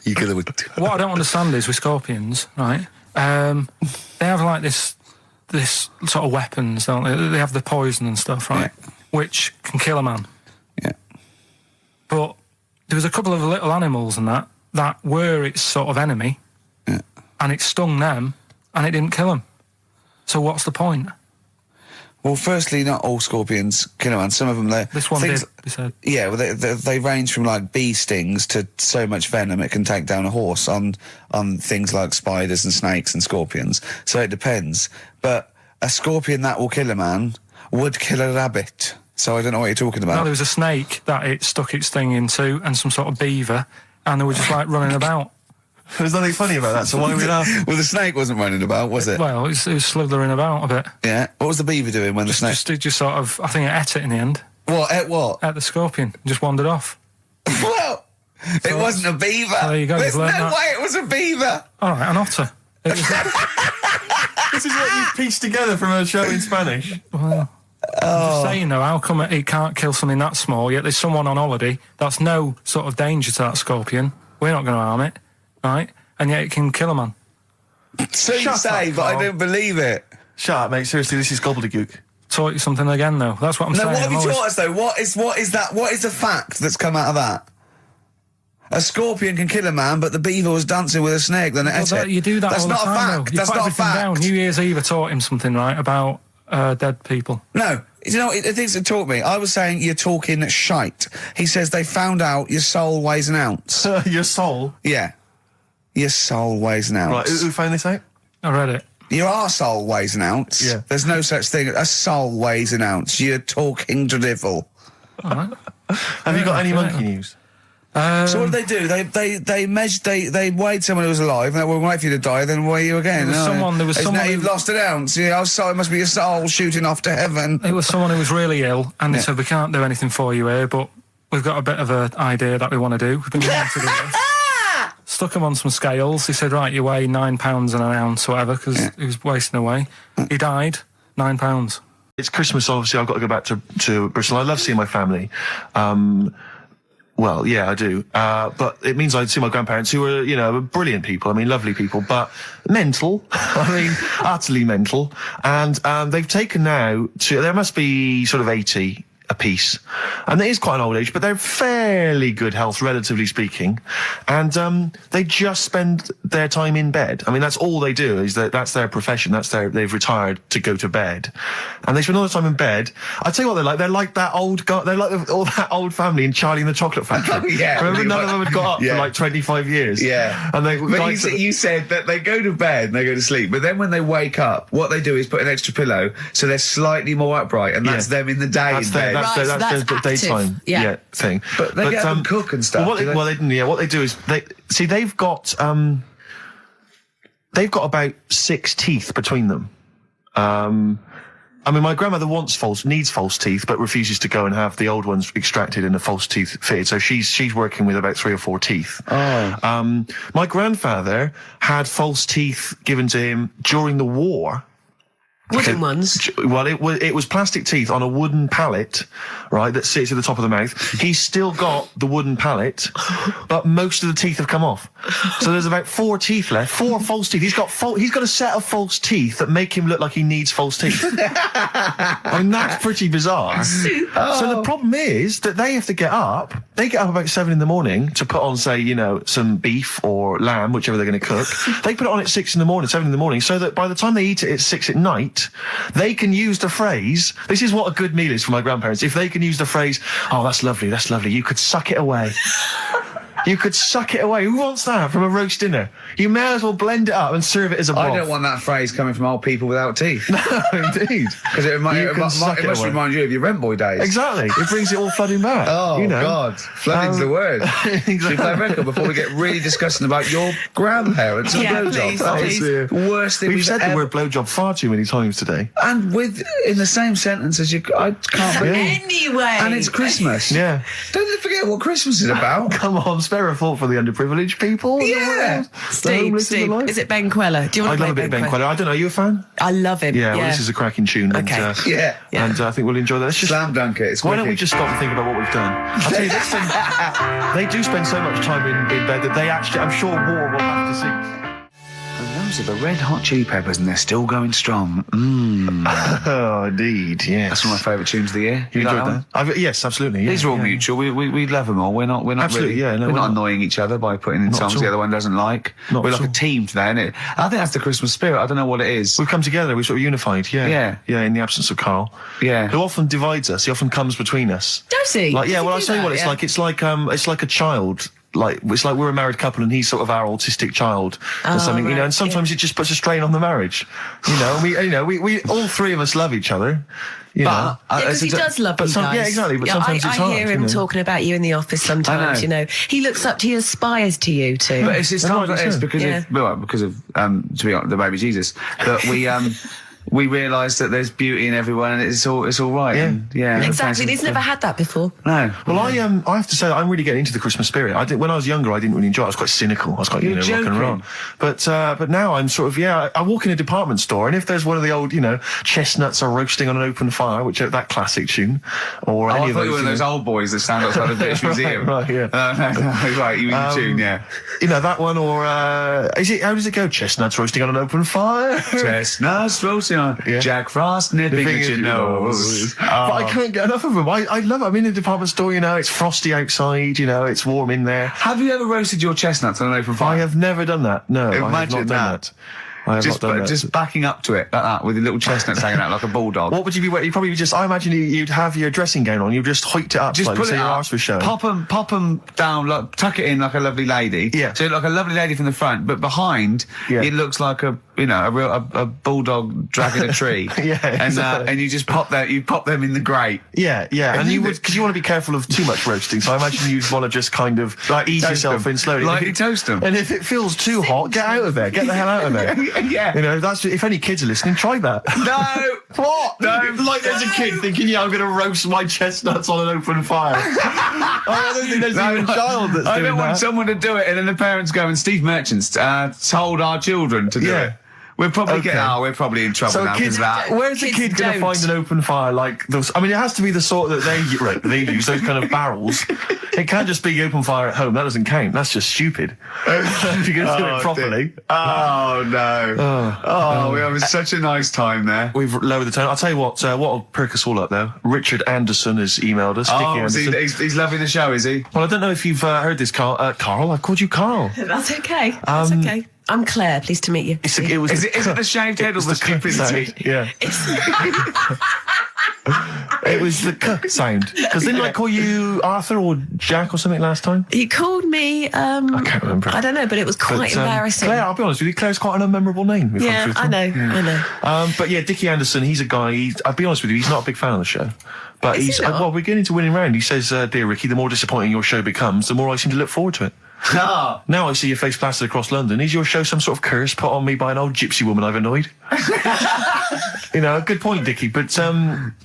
What I don't understand is with scorpions, right, they have like this sort of weapons, don't they? They have the poison and stuff, right? Yeah. Which can kill a man. Yeah. But there was a couple of little animals and that were its sort of enemy. Yeah. And it stung them and it didn't kill them. So what's the point? Well, firstly, not all scorpions kill a man. Some of them, This one did, he said. Yeah, well, they range from like bee stings to so much venom it can take down a horse on things like spiders and snakes and scorpions. So it depends. But a scorpion that will kill a man would kill a rabbit. So I don't know what you're talking about. No, there was a snake that it stuck its thing into and some sort of beaver, and they were just like running about. There's nothing funny about that, so why are we laughing? Well, the snake wasn't running about, was it? Well, it was slithering about a bit. Yeah. What was the beaver doing when the snake... Just sort of, I think it ate it in the end. What? Ate what? Ate the scorpion. Just wandered off. Well, it wasn't a beaver. Oh, there you go. There's no that. way it was a beaver. All right, an otter. This is what you've pieced together from a show in Spanish. Well, I'm just saying, though, how come it can't kill something that small, yet there's someone on holiday that's no sort of danger to that scorpion. We're not going to harm it, right? And yet it can kill a man. So you say, but I don't believe it. Shut up, mate. Seriously, this is gobbledygook. Taught you something again, though. That's what I'm saying. No, what have you taught us, though? What is that? What is the fact that's come out of that? A scorpion can kill a man, but the beaver was dancing with a snake, then it ate it. You do that That's all the not time, a fact. though. That's not a fact. Down. New Year's Eve, I taught him something, right, about dead people. No. You know, the things that taught me, I was saying you're talking shite. He says they found out your soul weighs an ounce. Your soul? Yeah. Your soul weighs an ounce. Right, who found this out? I read it. Your arsehole weighs an ounce. Yeah. There's no such thing. A soul weighs an ounce. You're talking drivel. All right. Have you got any monkey news? So what did they do? They weighed someone who was alive, and they will wait for you to die, then weigh you again. There was someone you've lost an ounce. Yeah, it must be your soul shooting off to heaven. It was someone who was really ill, and they said, we can't do anything for you here, but we've got a bit of an idea that we want to do. We've been wanting to do this. Stuck him on some scales. He said, right, you weigh 9 pounds and an ounce or whatever, because he was wasting away. He died, 9 pounds. It's Christmas, obviously. I've got to go back to Bristol. I love seeing my family. Well, yeah, I do. But it means I'd see my grandparents, who are, brilliant people. I mean, lovely people, but mental. I mean, utterly mental. And they've taken now there must be sort of 80 apiece. And it is quite an old age, but they're fairly good health, relatively speaking. And they just spend their time in bed. I mean, that's all they do, that's their profession. They've retired to go to bed. And they spend all the time in bed. I tell you what they're like. They're like that old guy, they're like all that old family in Charlie and the Chocolate Factory. Yeah. Remember, none of them had got up for like 25 years. Yeah. And you said that they go to bed and they go to sleep, but then when they wake up, what they do is put an extra pillow, so they're slightly more upright, and that's them in the day in bed. That's the daytime thing. But they get up and cook and stuff. What they do is they've got about 6 teeth between them. I mean, my grandmother needs false teeth, but refuses to go and have the old ones extracted and the false teeth fitted. So she's working with about 3 or 4 teeth. Oh. My grandfather had false teeth given to him during the war. Wooden ones? Well, it was plastic teeth on a wooden pallet, right, that sits at the top of the mouth. He's still got the wooden pallet, but most of the teeth have come off. So there's about 4 teeth left, 4 false teeth. He's got a set of false teeth that make him look like he needs false teeth. I mean, that's pretty bizarre. So the problem is that they have to get up. They get up about 7 in the morning to put on, say, some beef or lamb, whichever they're going to cook. They put it on at 6 in the morning, 7 in the morning, so that by the time they eat it at 6 at night, they can use the phrase, this is what a good meal is for my grandparents, if they can use the phrase, oh, that's lovely, you could suck it away. You could suck it away. Who wants that from a roast dinner? You may as well blend it up and serve it as a broth. I don't want that phrase coming from old people without teeth. No, indeed. Because it must remind you of your rent boy days. Exactly. It brings it all flooding back. Oh, God. Flooding's the word. Exactly. Should we play a record before we get really disgusting about your grandparents and blowjobs? That is the worst thing we've said the word blowjob far too many times today. And in the same sentence as I can't believe. Anyway. And it's Christmas. Yeah. Don't forget what Christmas is about. Come on, spare a thought for the underprivileged people. Yeah. Steve, is it Ben Queller? Do you want to play love a bit of Ben Queller. I don't know, are you a fan? I love him. Yeah, well, this is a cracking tune. Okay. And I think we'll enjoy that. Let's just slam dunk it. Why don't we just stop and think about what we've done? I'll tell you, they do spend so much time in bed that they actually, I'm sure, war will have to cease. Those are the Red Hot Chili Peppers, and they're still going strong. Oh, indeed, yes. That's one of my favourite tunes of the year. You enjoyed that? Yes, absolutely. Yeah, These are all mutual. We love them all. We're not Absolutely, really, yeah, no, we're we're not not. annoying each other by putting in Not songs at all. the other one doesn't like. Not We're at like a all. team today, isn't it? I think that's the Christmas spirit. I don't know what it is. We've come together, we're sort of unified, yeah. Yeah. Yeah, in the absence of Karl. Yeah. Who often divides us, he often comes between us. Does he? Like, yeah, Does he well, I'll do tell you that? what, it's Yeah. like, it's like a child. Like, it's like we're a married couple and he's sort of our autistic child or something, you know, right, and sometimes it just puts a strain on the marriage. You know, we all three of us love each other. You know. Because he does love you guys. Yeah, exactly, but sometimes I it's hard. hear him you know. talking about you in the office sometimes, know. you know. He looks up to you, aspires to you too. But it's times like this Yeah. because Yeah. because of to be honest, the baby Jesus that we realise that there's beauty in everyone and it's all right. Yeah. And, yeah. Exactly. He's never had that before. No. Well, I have to say that I'm really getting into the Christmas spirit. When I was younger, I didn't really enjoy it. I was quite cynical. I was quite, You're rock and roll. joking. But now I'm sort of, I walk in a department store and if there's one of the old, chestnuts are roasting on an open fire, which are that classic tune, or any I of thought those. you were one of those old boys that stand outside the British Museum. Right, yeah. No, right, you mean the tune, yeah. That one, or how does it go? Chestnuts roasting on an open fire. Chestnuts roasting on Yeah. Jack Frost nipping at your nose. But I couldn't get enough of them. I love it. I'm in a department store, it's frosty outside, it's warm in there. Have you ever roasted your chestnuts on an open fire? I have never done that. No, I have Imagine not done that. I have Just, not done that. just backing up to it like that with your little chestnuts hanging out like a bulldog. What would you be? You probably just. I imagine you'd have your dressing gown on. You'd just hiked it up, Just slightly, pull so it your up, arse was showing. pop them down, like, tuck it in like a lovely lady. Yeah. So like a lovely lady from the front, but behind it looks like a bulldog dragging a tree. Yeah, exactly. And you just pop them in the grate. Yeah, and you would, because you want to be careful of too much roasting. So I imagine you'd want to just kind of ease toast yourself them. in slowly. Lightly toast them. And if it feels too hot, get out of there. Get the hell out of there. Yeah. That's if any kids are listening, try that. No. What? No. Like there's a kid thinking, I'm going to roast my chestnuts on an open fire. I don't think there's even a child that's I doing don't want that. someone to do it, and then the parents go, and Steve Merchant's told our children to do it. We're probably we're probably in trouble now because of that. Where's the kid going to find an open fire like those? I mean, it has to be the sort that they use, those kind of barrels. It can't just be open fire at home. That doesn't count. That's just stupid. If you're going to do it properly. Oh, no. We're having such a nice time there. We've lowered the tone. I'll tell you what'll perk us all up, though. Richard Anderson has emailed us. He's loving the show, is he? Well, I don't know if you've heard this, Karl. Karl, I've called you Karl. That's okay. That's okay. I'm Claire. Pleased to meet you. Is it the shaved head or the stupidity? Yeah. It was the k sound. Because didn't I call you Arthur or Jack or something last time? You called me. I can't remember. I don't know, but it was quite embarrassing. Claire, I'll be honest with you, Claire's quite an unmemorable name. Yeah, I know. But yeah, Dickie Anderson, he's a guy. I'll be honest with you, he's not a big fan of the show. But Is he not? well, we're getting into winning round. He says, "Dear Ricky, the more disappointing your show becomes, the more I seem to look forward to it." Ah. Now I see your face plastered across London. Is your show some sort of curse put on me by an old gypsy woman I've annoyed? Good point, Dickie. But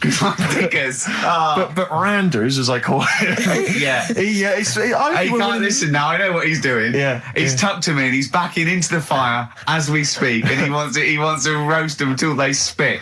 Dickers. but Randers, as I call it. Yeah. I He can't listen now. I know what he's doing. Yeah. He's tucked him in. He's backing into the fire as we speak, and he wants to roast them until they spit.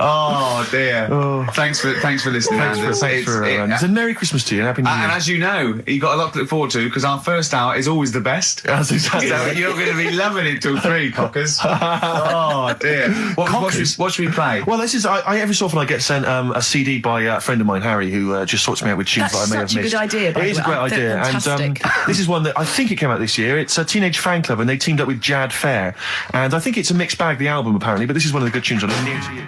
Oh dear. Thanks for listening. Thanks for Randers. And Merry Christmas to you and Happy New Year. And as you know, you got a lot to look forward to because our first hour is always the best. That's exactly So right. you're going to be loving it till 3, cockers. Oh dear. What should we play? Well, this is every so often I get sent a CD by a friend of mine, Harry, who just sorts me out with tunes That's that I may have such a missed. good idea, by It the is a way. great I think idea, fantastic. and this is one that I think it came out this year. It's a Teenage Fan Club, and they teamed up with Jad Fair, and I think it's a mixed bag, the album apparently. But this is one of the good tunes on it. New to you.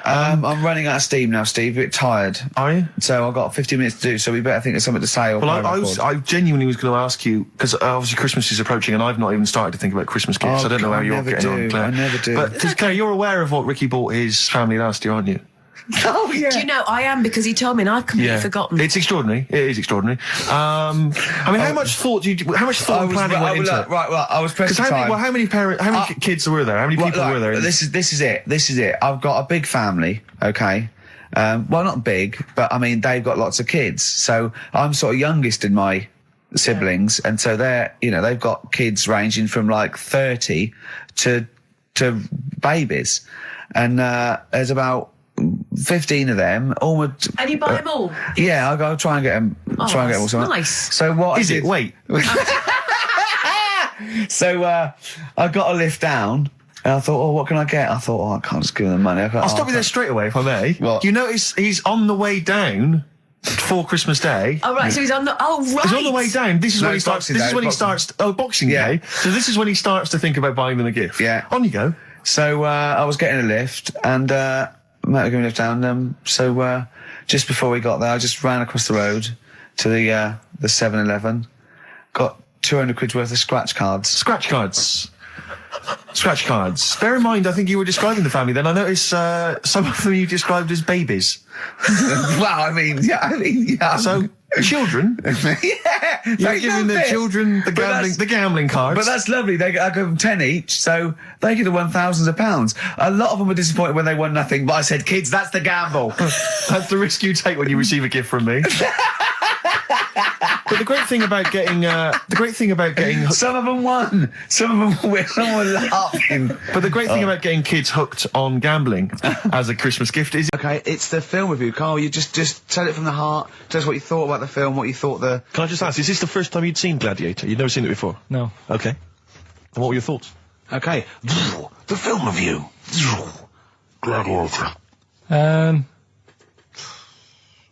I'm running out of steam now, Steve. A bit tired. Are you? So I've got 50 minutes to do. So we better think of something to say. Or Well, I genuinely was going to ask you because obviously Christmas is approaching, and I've not even started to think about Christmas gifts. Oh, I don't know how I you're never getting do. on, Claire. I never do. But Claire, you're aware of what Ricky bought his family last year, aren't you? Oh yeah. Do you know, I am, because he told me and I've completely forgotten. It's extraordinary. It is extraordinary. I mean, how much thought and planning went into it? Right. I was pressed for time. How many kids were there? How many people were there? This is it. I've got a big family. Okay. Well, not big, but I mean they've got lots of kids. So I'm sort of youngest in my siblings, and so they've got kids ranging from like 30 to babies, and there's about 15 of them. And you buy them all? Yeah, I'll try and get them. Oh, try and get them all. nice. So what is it? Wait. So I got a lift down, and I thought, oh, what can I get? I thought, oh, I can't just give him the money. I'll stop you there straight away, if I may. What? You notice he's on the way down for Christmas Day. Oh, right, so he's on the... Oh, right! He's on the way down. This is No, when he it's starts... Boxing Day, Boxing Yeah. Day. So this is when he starts to think about buying them a gift. Yeah. On you go. So I was getting a lift, and Matt was giving me a lift down. So just before we got there, I just ran across the road to the 7-Eleven, got 200 quid's worth of scratch cards. Scratch cards. Scratch cards. Bear in mind, I think you were describing the family then. I noticed some of them you described as babies. Well, I mean, yeah. So, children? Yeah. You're giving the children the gambling cards. But that's lovely. I give them 10 each, so they could have won thousands of pounds. A lot of them were disappointed when they won nothing, but I said, kids, that's the gamble. That's the risk you take when you receive a gift from me. But the great thing about getting some of them won. Some of them were laughing. But the great thing about getting kids hooked on gambling as a Christmas gift is... Okay, it's the film review, Carl. You just tell it from the heart. Tell us what you thought about the film, what you thought the... Can I just ask, is this the first time you'd seen Gladiator? You'd never seen it before? No. Okay. And what were your thoughts? Okay. The film review. Gladiator.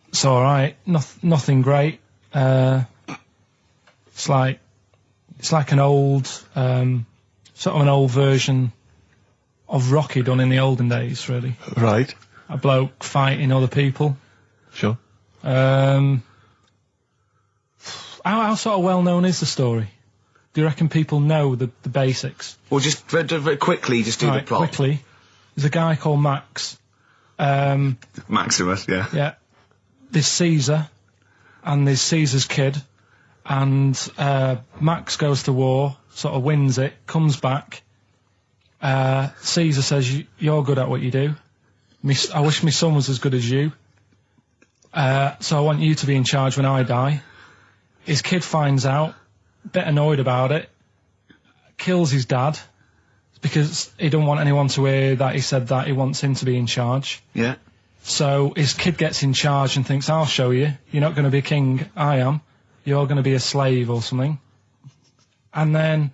It's alright. Nothing great. It's like an old, sort of an old version of Rocky done in the olden days, really. Right. A bloke fighting other people. Sure. How sort of well known is the story? Do you reckon people know the basics? Well, just very quickly, just do the plot. Quickly. There's a guy called Max. Maximus, yeah. Yeah. There's Caesar, and there's Caesar's kid, and Max goes to war, sort of wins it, comes back. Caesar says, you're good at what you do. I wish my son was as good as you. So I want you to be in charge when I die. His kid finds out, a bit annoyed about it, kills his dad, because he don't want anyone to hear that he said that he wants him to be in charge. Yeah. So his kid gets in charge and thinks, I'll show you. You're not going to be king, I am. You're going to be a slave or something. And then,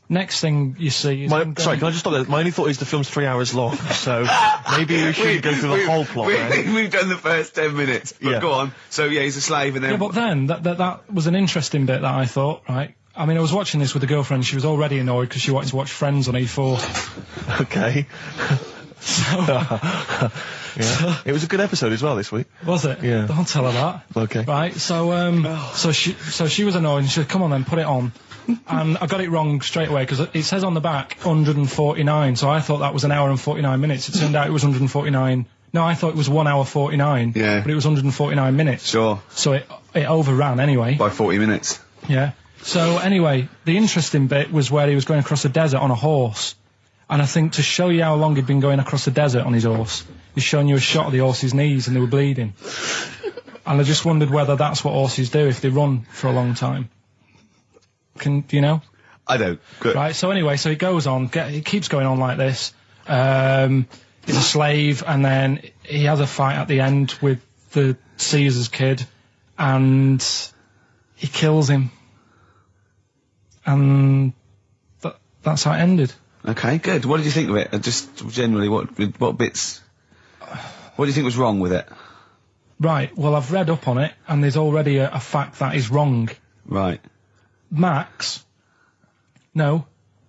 next thing you see is... Sorry, can I just stop there? My only thought is the film's 3 hours long, so maybe we should go through the whole plot. We've done the first 10 minutes, but go on. So, yeah, he's a slave and then... Yeah, but then, that was an interesting bit that I thought, right? I mean, I was watching this with a girlfriend, she was already annoyed because she wanted to watch Friends on E4. Okay. Yeah. It was a good episode as well this week. Was it? Yeah. Don't tell her that. Okay. Right, so she was annoyed and she said, come on then, put it on. And I got it wrong straight away because it says on the back 149, so I thought that was an hour and 49 minutes. It turned out it was 149. No, I thought it was 1 hour 49. Yeah. But it was 149 minutes. Sure. So it overran anyway. By 40 minutes. Yeah. So anyway, the interesting bit was where he was going across the desert on a horse. And I think to show you how long he'd been going across the desert on his horse, he's showing you a shot of the horse's knees and they were bleeding. And I just wondered whether that's what horses do if they run for a long time. Do you know? I don't. Good. Right, so anyway, so he goes on, he keeps going on like this. He's a slave, and then he has a fight at the end with the Caesar's kid, and he kills him. And that's how it ended. Okay, good. What did you think of it? Just generally, what bits... What do you think was wrong with it? Right, well, I've read up on it, and there's already a fact that is wrong. Right.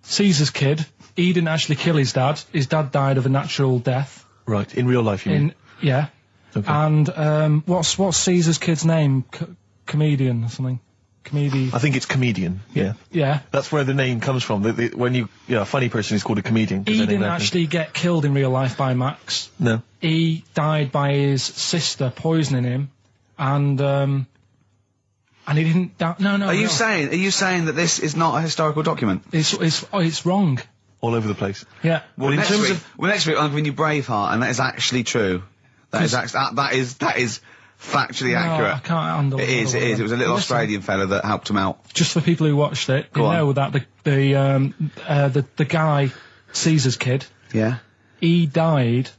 Caesar's kid, he didn't actually kill his dad. His dad died of a natural death. Right, in real life, you mean? Yeah. Okay. And, what's Caesar's kid's name? Comedian or something? I think it's comedian, yeah. Yeah. That's where the name comes from. When a funny person is called a comedian. He didn't actually get killed in real life by Max. No. He died by his sister poisoning him, and he didn't die. No. Are you saying that this is not a historical document? It's wrong. All over the place. Yeah. Well, next week I'm giving you Braveheart, and that is actually true. That is factually accurate. I can't handle it. It is. It was a little Australian fella that helped him out. Just for people who watched it, they know that the guy, Caesar's kid, yeah, he died.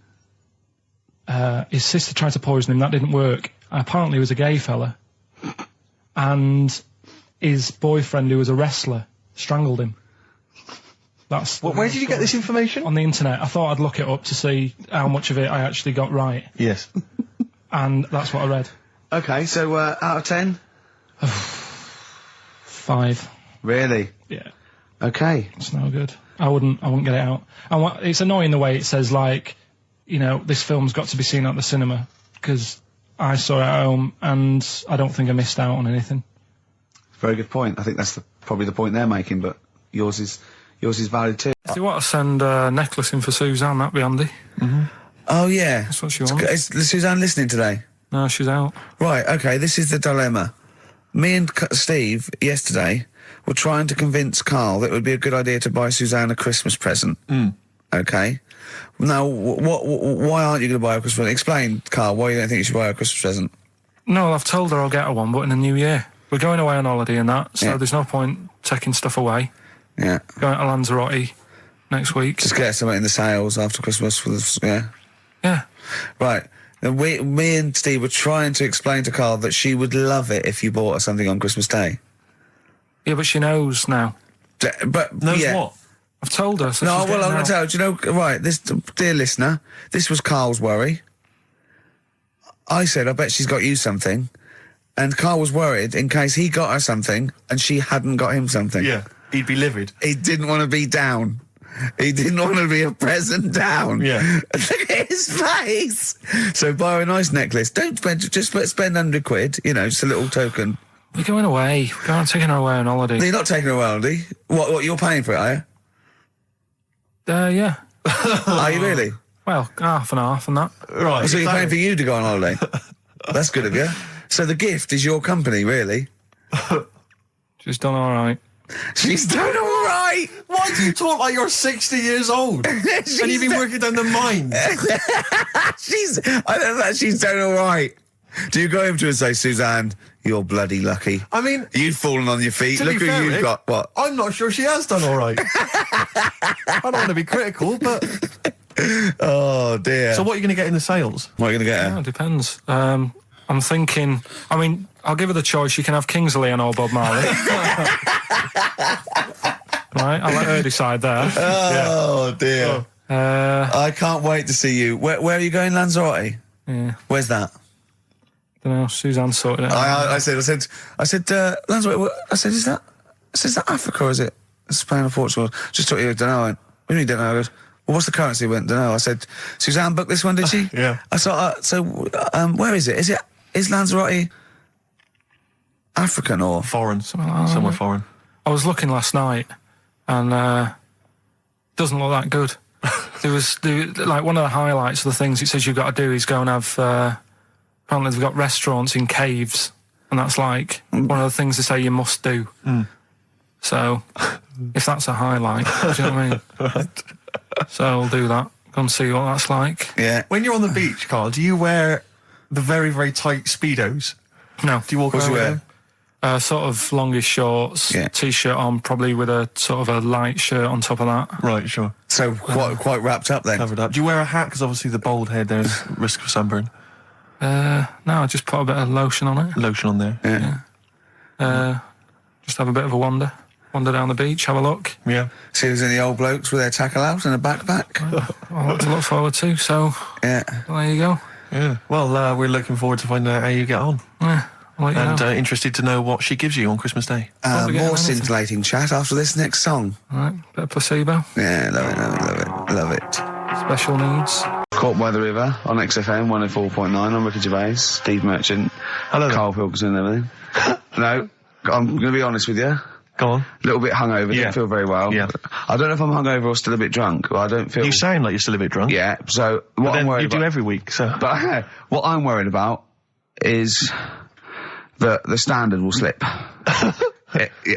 His sister tried to poison him. That didn't work. Apparently, he was a gay fella, and his boyfriend, who was a wrestler, strangled him. That's Where did you get this information? on the internet. I thought I'd look it up to see how much of it I actually got right, Yes. and that's what I read. Okay, so out of 10? 5. Really? Yeah, Okay. it's no good. I wouldn't get it out. And it's annoying the way it says, like, you know, this film's got to be seen at the cinema, because I saw it at home and I don't think I missed out on anything. Very good point. I think that's probably the point they're making, but yours is valid too. If you want to send a necklace in for Suzanne, that'd be handy. Oh, yeah. That's what she wants. Is Suzanne listening today? No, she's out. Right, okay, this is the dilemma. Me and Steve, yesterday, were trying to convince Karl that it would be a good idea to buy Suzanne a Christmas present. Okay? Now, why aren't you going to buy her a Christmas present? Explain, Karl, why you don't think you should buy her a Christmas present. No, I've told her I'll get her one, but in the new year. We're going away on holiday and that, so Yeah. there's no point taking stuff away. Yeah. Going to Lanzarote next week. Just get something in the sales after Christmas for the, yeah. Yeah. Right. And me and Steve were trying to explain to Karl that she would love it if you bought her something on Christmas Day. Yeah, but she knows now. But Knows yeah. what? I've told her. So No, she's well, getting I'm going out. to tell you, do you know, right, this, dear listener, this was Karl's worry. I said, I bet she's got you something. And Karl was worried in case he got her something and she hadn't got him something. Yeah. He'd be livid. He didn't want to be down. He didn't want to be a present down. Yeah. Look at his face. So buy her a nice necklace. Don't spend, just spend £100, you know, just a little token. We're going away. We're going taking her away on holiday. No, you're not taking her away, are you? What, you're paying for it, are you? Yeah. Are you really? Well, half and half and that. Right. So you're paying for you to go on holiday? That's good of you. So the gift is your company, really? She's done all right. She's done all right. Why do you talk like you're 60 years old? And you've been working down the mines? I don't know, she's done all right. Do you go home to her and say, Suzanne, you're bloody lucky? I mean, You've fallen on your feet. to Look be who fair, you've Rick, got. What? I'm not sure she has done all right. I don't want to be critical, but... Oh, dear. So what are you going to get in the sales? What are you going to get Yeah, her? it depends. I'm thinking, I mean, I'll give her the choice. You can have Kingsley and old Bob Marley. Right, I'll let her decide there. Oh, dear. I can't wait to see you. Where are you going, Lanzarote? Yeah. Where's that? Don't know, Suzanne sorted it out. I said, Lanzarote, I said, is that Africa or is it Spain or Portugal? Just thought you don't know. I went, what do you mean don't know? I goes, well, what's the currency? I went, don't know. I said, Suzanne booked this one, did she? Yeah. I thought, where is it? Is Lanzarote African or? Foreign. Somewhere Somewhere foreign. I was looking last night, and doesn't look that good. There was like one of the highlights of the things it says you've got to do is go and have. Apparently they've got restaurants in caves, and that's like one of the things they say you must do. So, if that's a highlight, do you know what I mean? Right. So I'll do that. Go and see what that's like. Yeah. When you're on the beach, Karl, do you wear the very, very tight Speedos? No. Do you walk What do around you with wear? them? Sort of longish shorts, Yeah. t-shirt on, probably with a sort of a light shirt on top of that. Right, sure. So quite wrapped up then. Covered up. Do you wear a hat? Because obviously the bald head, there's risk of sunburn. No, I just put a bit of lotion on it. Lotion on there. Yeah. Just have a bit of a wander down the beach, have a look. Yeah. See who's any old blokes with their tackle out and a backpack. A lot to look forward to, so Yeah. there you go. Yeah. Well, we're looking forward to finding out how you get on. Yeah, I'll let you And know. interested to know what she gives you on Christmas Day. Won't be getting More anything. scintillating chat after this next song. Right, bit of placebo, Yeah, love it. special needs. Caught by the River on XFM 104.9. I'm Ricky Gervais, Steve Merchant, Hello there. Karl Pilkington and everything. No, I'm going to be honest with you. Go on. A little bit hungover, Yeah. didn't feel very well. Yeah. I don't know if I'm hungover or still a bit drunk. I don't feel... You sound like you're still a bit drunk. Yeah, so But what I'm then worried you do about... every week, so... But what I'm worried about is that the standard will slip.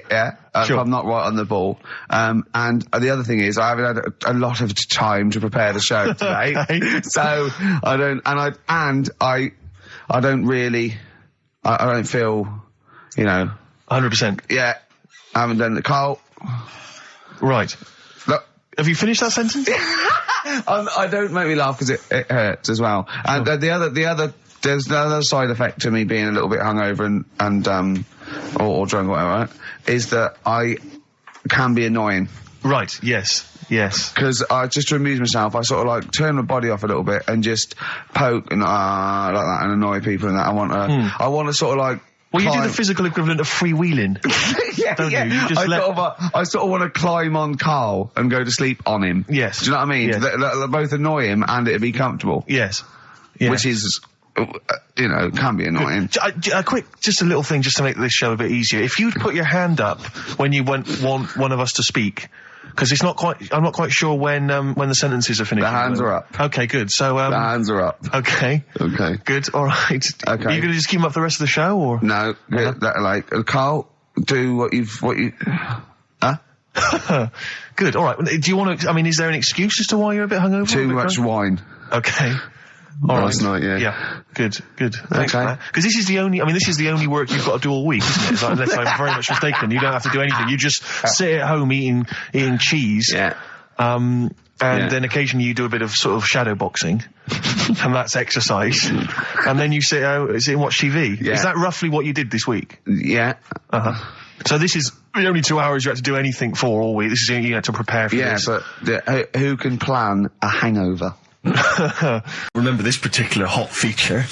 Yeah, Sure. if I'm not right on the ball. And the other thing is I haven't had a lot of time to prepare the show today. Okay. So I don't, I don't really, I don't feel, 100%. yeah, I haven't done the Karl. Right. Look, Have you finished that sentence? I don't make me laugh because it hurts as well. And there's the other side effect to me being a little bit hungover and or drunk or whatever, right, is that I can be annoying. Right, yes. Because just to amuse myself, I sort of like turn my body off a little bit and just poke and like that and annoy people and that. I want to sort of like. Well, you do the physical equivalent of freewheeling. Don't you? You just I sort of want to climb on Karl and go to sleep on him. Yes. Do you know what I mean? Yes. They'll both annoy him and it'd be comfortable. Yes. Which is, can be annoying. Just a little thing just to make this show a bit easier. If you'd put your hand up when you want one of us to speak, because I'm not quite sure when the sentences are finished. The hands are up. Okay, good. So, the hands are up. Okay. Good, alright. Okay. Are you gonna just keep them up for the rest of the show, or? No, Karl, do what you, huh? Good, alright. Do you want to, is there an excuse as to why you're a bit hungover? Too much wine. Okay. Last night, yeah. Yeah. Good. Thanks for that. Because this is the only work you've got to do all week, isn't it? It's like, unless I'm very much mistaken, you don't have to do anything. You just sit at home eating cheese. Yeah. Then occasionally you do a bit of sort of shadow boxing, and that's exercise. And then you sit and watch TV. Yeah. Is that roughly what you did this week? Yeah. So this is the only 2 hours you had to do anything for all week. This is you had to prepare for this. Yeah, but who can plan a hangover? Remember this particular hot feature.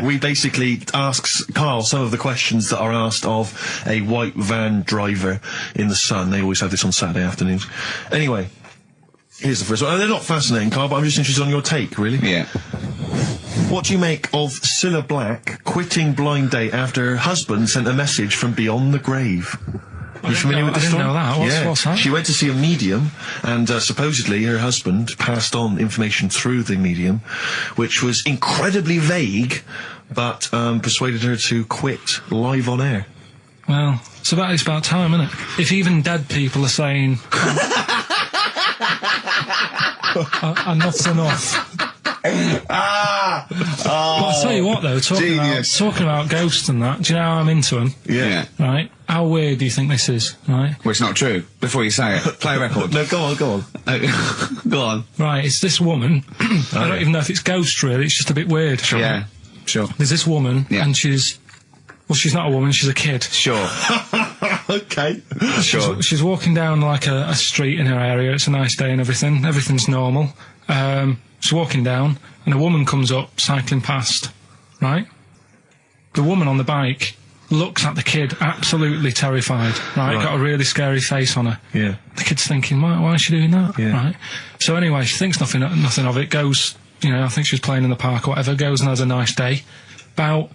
We basically ask Karl some of the questions that are asked of a white van driver in the Sun. They always have this on Saturday afternoons. Anyway, here's the first one. They're not fascinating, Karl, but I'm just interested on your take, really. Yeah. What do you make of Cilla Black quitting Blind Date after her husband sent a message from beyond the grave? Are you familiar with this story? I didn't know that. What's that? She went to see a medium, and supposedly her husband passed on information through the medium, which was incredibly vague, but persuaded her to quit live on air. Well, it's about time, isn't it? If even dead people are saying, enough's enough. But I'll tell you what, though, talking about ghosts and that, do you know how I'm into them? Yeah. Right? How weird do you think this is, right? Well, it's not true. Before you say it, play a record. No, go on. Go on. Right, it's this woman. I don't even know if it's ghost, really. It's just a bit weird. Sure. Yeah, sure. There's this woman, and she's not a woman, she's a kid. Sure. Okay. Sure. She's walking down, like, a street in her area. It's a nice day and everything. Everything's normal. She's walking down, and a woman comes up, cycling past, right? The woman on the bike looks at the kid, absolutely terrified, right? Got a really scary face on her. Yeah. The kid's thinking, why is she doing that? Yeah. Right? So anyway, she thinks nothing of it, goes, I think she was playing in the park or whatever, goes and has a nice day. About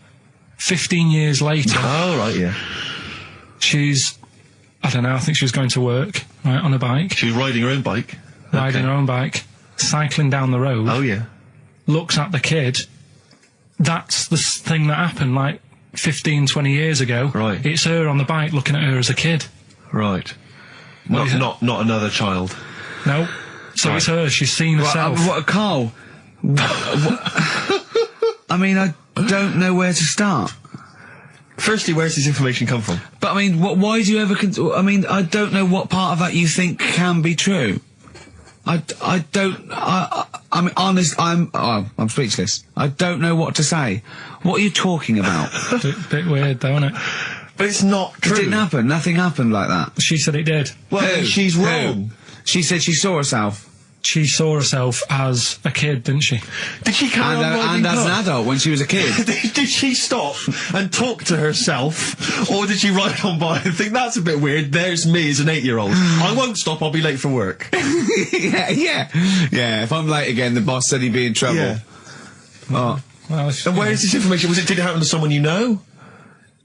15 years later... Oh, right, yeah. She's, I don't know, I think she was going to work, right, on a bike. She was riding her own bike? Riding her own bike, cycling down the road. Oh, yeah. Looks at the kid. That's the thing that happened, like, 15, 20 years ago. Right. It's her on the bike looking at her as a kid. Right. Not another child. No. So it's her. She's seen herself. Karl? I mean, I don't know where to start. Firstly, where does this information come from? But I mean, why do you ever? I don't know what part of that you think can be true. I'm honest. I'm speechless. I don't know what to say. What are you talking about? Bit weird, though, isn't it? But it's not true. It didn't happen. Nothing happened like that. She said it did. Well, she's wrong. She said she saw herself. She saw herself as a kid, didn't she? Did she carry on and as an adult when she was a kid. Did she stop and talk to herself, or did she ride on by and think, that's a bit weird, there's me as an 8-year-old. I won't stop, I'll be late for work. Yeah, if I'm late again, the boss said he'd be in trouble. Yeah. Well, and where is this information? Did it happen to someone you know?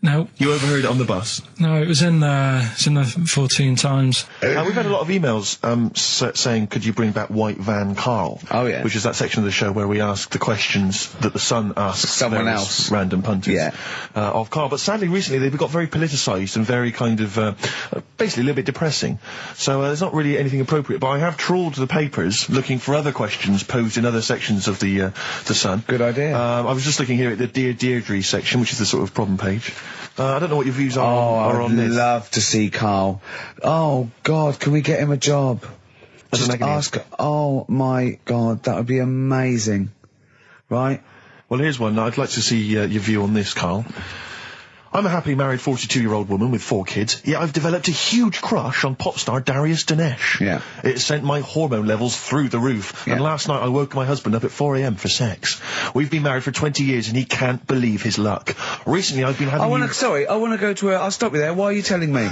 No. You overheard it on the bus? No, it was in the 14 Times. We've had a lot of emails saying, could you bring back White Van Karl? Oh, yeah. Which is that section of the show where we ask the questions that the Sun asks someone else, random punters of Karl. But sadly, recently, they've got very politicised and very kind of, basically a little bit depressing. So there's not really anything appropriate. But I have trawled the papers looking for other questions posed in other sections of the Sun. Good idea. I was just looking here at the Dear Deirdre section, which is the sort of problem page. I don't know what your views are on this. I'd love to see Karl. Oh, God, can we get him a job? Just ask. Oh, my God, that would be amazing. Right? Well, here's one. I'd like to see your view on this, Karl. I'm a happily married 42-year-old woman with 4 kids, yet I've developed a huge crush on pop star Darius Dinesh. Yeah. It sent my hormone levels through the roof, and last night I woke my husband up at 4 a.m. for sex. We've been married for 20 years and he can't believe his luck. Recently I've been having... I want to go to I'll stop you there. Why are you telling me?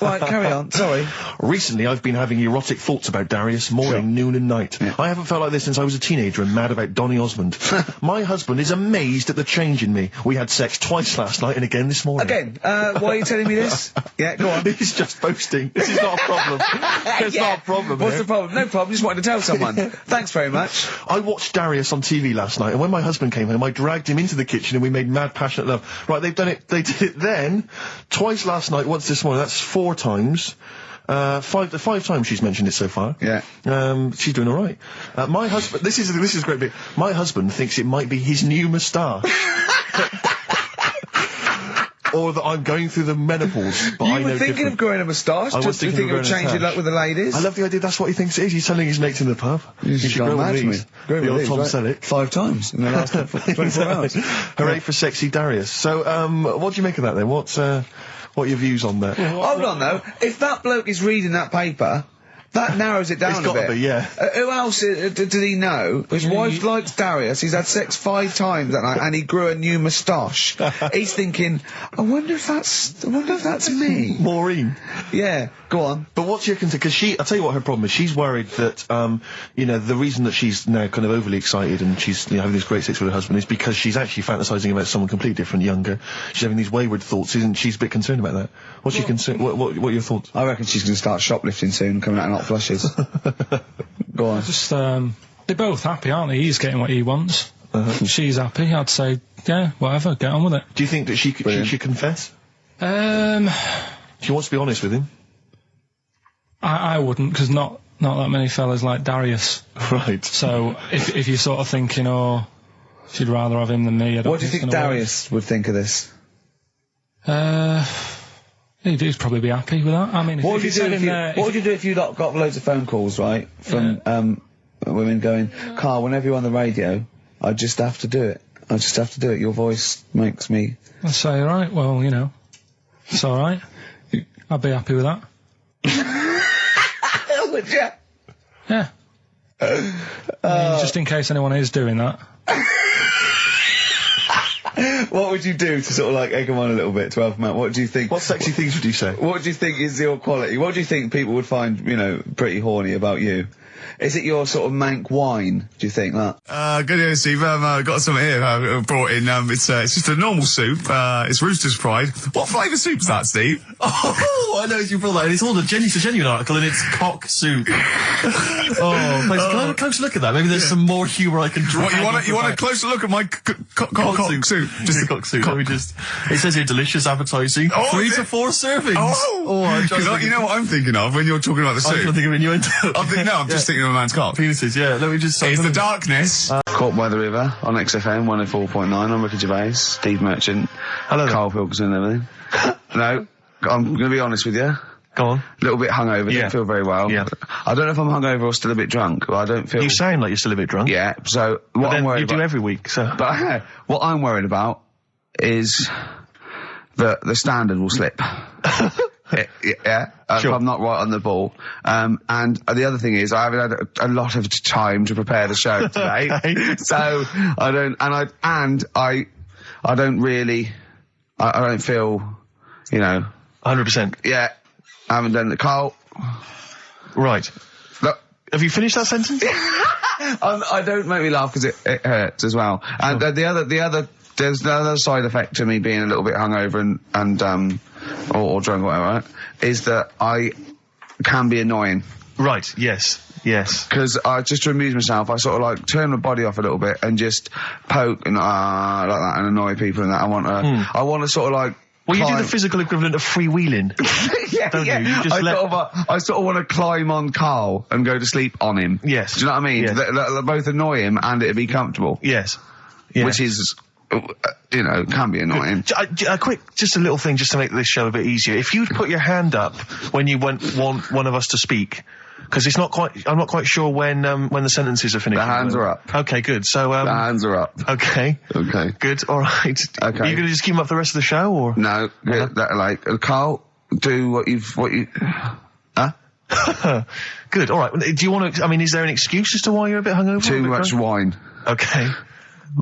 Right, carry on. Sorry. Recently, I've been having erotic thoughts about Darius morning, noon and night. Yeah. I haven't felt like this since I was a teenager and mad about Donny Osmond. My husband is amazed at the change in me. We had sex twice last night and again this morning. Again? Why are you telling me this? Yeah, go on. He's just boasting. This is not a problem. It's not a problem. What's the problem? No problem. Just wanted to tell someone. Thanks very much. I watched Darius on TV last night, and when my husband came home, I dragged him into the kitchen and we made mad, passionate love. Right, they did it then, twice last night, once this morning. That's 4 times. 5 times she's mentioned it so far. Yeah. She's doing all right. My husband, this is a great bit. My husband thinks it might be his new moustache. Or that I'm going through the menopause, but I know You were thinking of growing a moustache? I was Do you think it would change your luck with the ladies? I love the idea, that's what he thinks it is. He's telling his mates in the pub. You should grow with these. The old Tom Selleck. 5 times in the last 24 hours. Hooray for sexy Darius. So, what do you make of that then? What are your views on that? Hold on though, if that bloke is reading that paper, that narrows it down a bit. It's got to be, yeah. Who else did he know? His wife likes Darius, he's had sex 5 times that night, and he grew a new moustache. He's thinking, I wonder if that's me. Maureen. Yeah, go on. But what's your concern? Because I'll tell you what her problem is. She's worried that, the reason that she's now kind of overly excited and she's, having this great sex with her husband is because she's actually fantasizing about someone completely different, younger. She's having these wayward thoughts, isn't she? She's a bit concerned about that. What's your concern? What are your thoughts? I reckon she's going to start shoplifting soon and coming out in hot flushes. Go on. Just, they're both happy, aren't they? He's getting what he wants. She's happy. I'd say, yeah, whatever, get on with it. Do you think that she should confess? She wants to be honest with him. I wouldn't, because not that many fellas like Darius. Right. So if you're sort of thinking, oh, she'd rather have him than me, I don't What do you think Darius would think of this? He'd probably be happy with that. I mean, what would you do if you got loads of phone calls, right, from women going, Karl, whenever you're on the radio, I just have to do it. I just have to do it. Your voice makes me... I'd say, alright, well, it's alright. I'd be happy with that. Would you? Yeah. I mean, just in case anyone is doing that. What would you do to sort of like egg them on a little bit to help them out? What do you think? What sexy things would you say? What do you think is your quality? What do you think people would find, pretty horny about you? Is it your sort of mank wine, do you think, that? Good evening, Steve. I've got some here I brought in. It's just a normal soup. It's Rooster's Pride. What flavour soup's that, Steve? Oh, I know you brought that in. It's all a genuine article and it's cock soup. Can I have a closer look at that? Maybe there's some more humour I can draw. What, you want a closer look at my cock soup? Just a cock soup. Let me just... It says here, delicious, appetising. 3 to 4 servings. Because you know what I'm thinking of when you're talking about the soup? I'm thinking of innuendo. I'm just thinking of a man's cock. Penises, yeah. Let me just... It's the darkness. Caught by the River on XFM 104.9. I'm Ricky Gervais, Steve Merchant, hello, Karl Pilkington and everything. No, I'm going to be honest with you. Go on. A little bit hungover, didn't feel very well. Yeah. I don't know if I'm hungover or still a bit drunk, but I don't feel... You sound like you're still a bit drunk. Yeah, so what I'm worried about... You do every week, so... But what I'm worried about is that the standard will slip. Yeah, if I'm not right on the ball. And the other thing is, I haven't had a lot of time to prepare the show today, so I don't, I don't really, I don't feel, 100%. Yeah, I haven't done it. Karl. Right. Look, have you finished that sentence? I don't make me laugh because it hurts as well. And there's the other side effect to me being a little bit hungover and or drunk or whatever, right, is that I can be annoying. Right, yes. Because just to amuse myself, I sort of like turn my body off a little bit and just poke and like that and annoy people and that. I want to sort of like... Well, you do the physical equivalent of freewheeling. Don't you? You just I sort of want to climb on Karl and go to sleep on him. Yes. Do you know what I mean? Yes. They both annoy him and it'd be comfortable. Yes. Which is... can be annoying. Just a little thing just to make this show a bit easier. If you'd put your hand up when you want one of us to speak, Because it's not quite. I'm not quite sure when the sentences are finished. The hands are up. Okay, good. So the hands are up. Okay. Okay. Good. All right. Okay. Are you going to just keep them up the rest of the show, or no? Carl, do what you. Huh? Good. All right. Do you want to? I mean, is there an excuse as to why you're a bit hungover? Too much wine. Okay.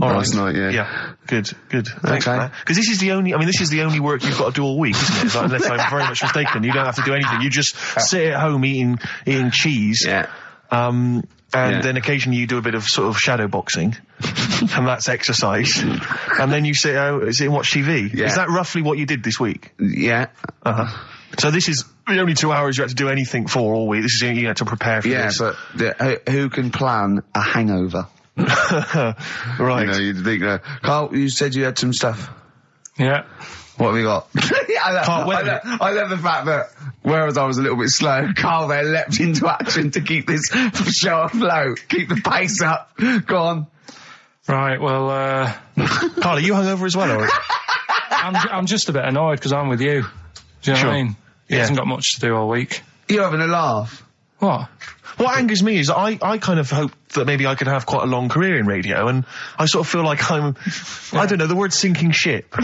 All Last right. night, yeah. Yeah. Good. Thanks for that. Because this is the only work you've got to do all week, isn't it? It's like, unless I'm very much mistaken. You don't have to do anything. You just sit at home eating cheese. Yeah. And then occasionally you do a bit of sort of shadow boxing. And that's exercise. And then you sit and watch TV. Yeah. Is that roughly what you did this week? Yeah. Uh-huh. So this is the only 2 hours you had to do anything for all week. This is you had to prepare for this. Yeah, but who can plan a hangover? Right. You'd think, Carl, you said you had some stuff. Yeah. What have you got? I love the fact that, whereas I was a little bit slow, Carl there leapt into action to keep this show afloat, keep the pace up. Go on. Right, well, Carl, are you hungover as well, or? I'm just a bit annoyed because I'm with you. Do you know what I mean? He hasn't got much to do all week. You're having a laugh. What? What angers me is I kind of hope that maybe I could have quite a long career in radio, and I sort of feel like I don't know, the word sinking ship.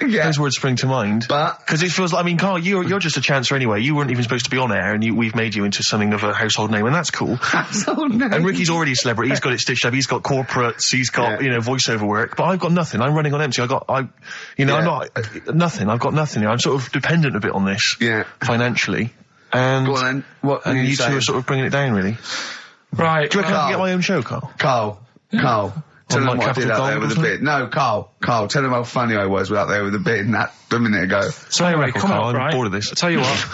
Those words spring to mind. But because it feels like, I mean, Carl, you're just a chancer anyway. You weren't even supposed to be on air, and we've made you into something of a household name, and that's cool. Household name. And Ricky's already a celebrity. He's got it stitched up. He's got corporates. He's got voiceover work. But I've got nothing. I'm running on empty. I'm not nothing. I've got nothing. I'm sort of dependent a bit on this. Yeah. Financially. And, go on then. What and you two are sort of bringing it down, really. Right. Do you reckon I can get my own show, Carl? Carl. Tell them what I did out there with a bit. No, Carl, tell them how funny I was out there with a bit in that a minute ago. So anyway, come on, right? I'm bored of this. I'll tell you what.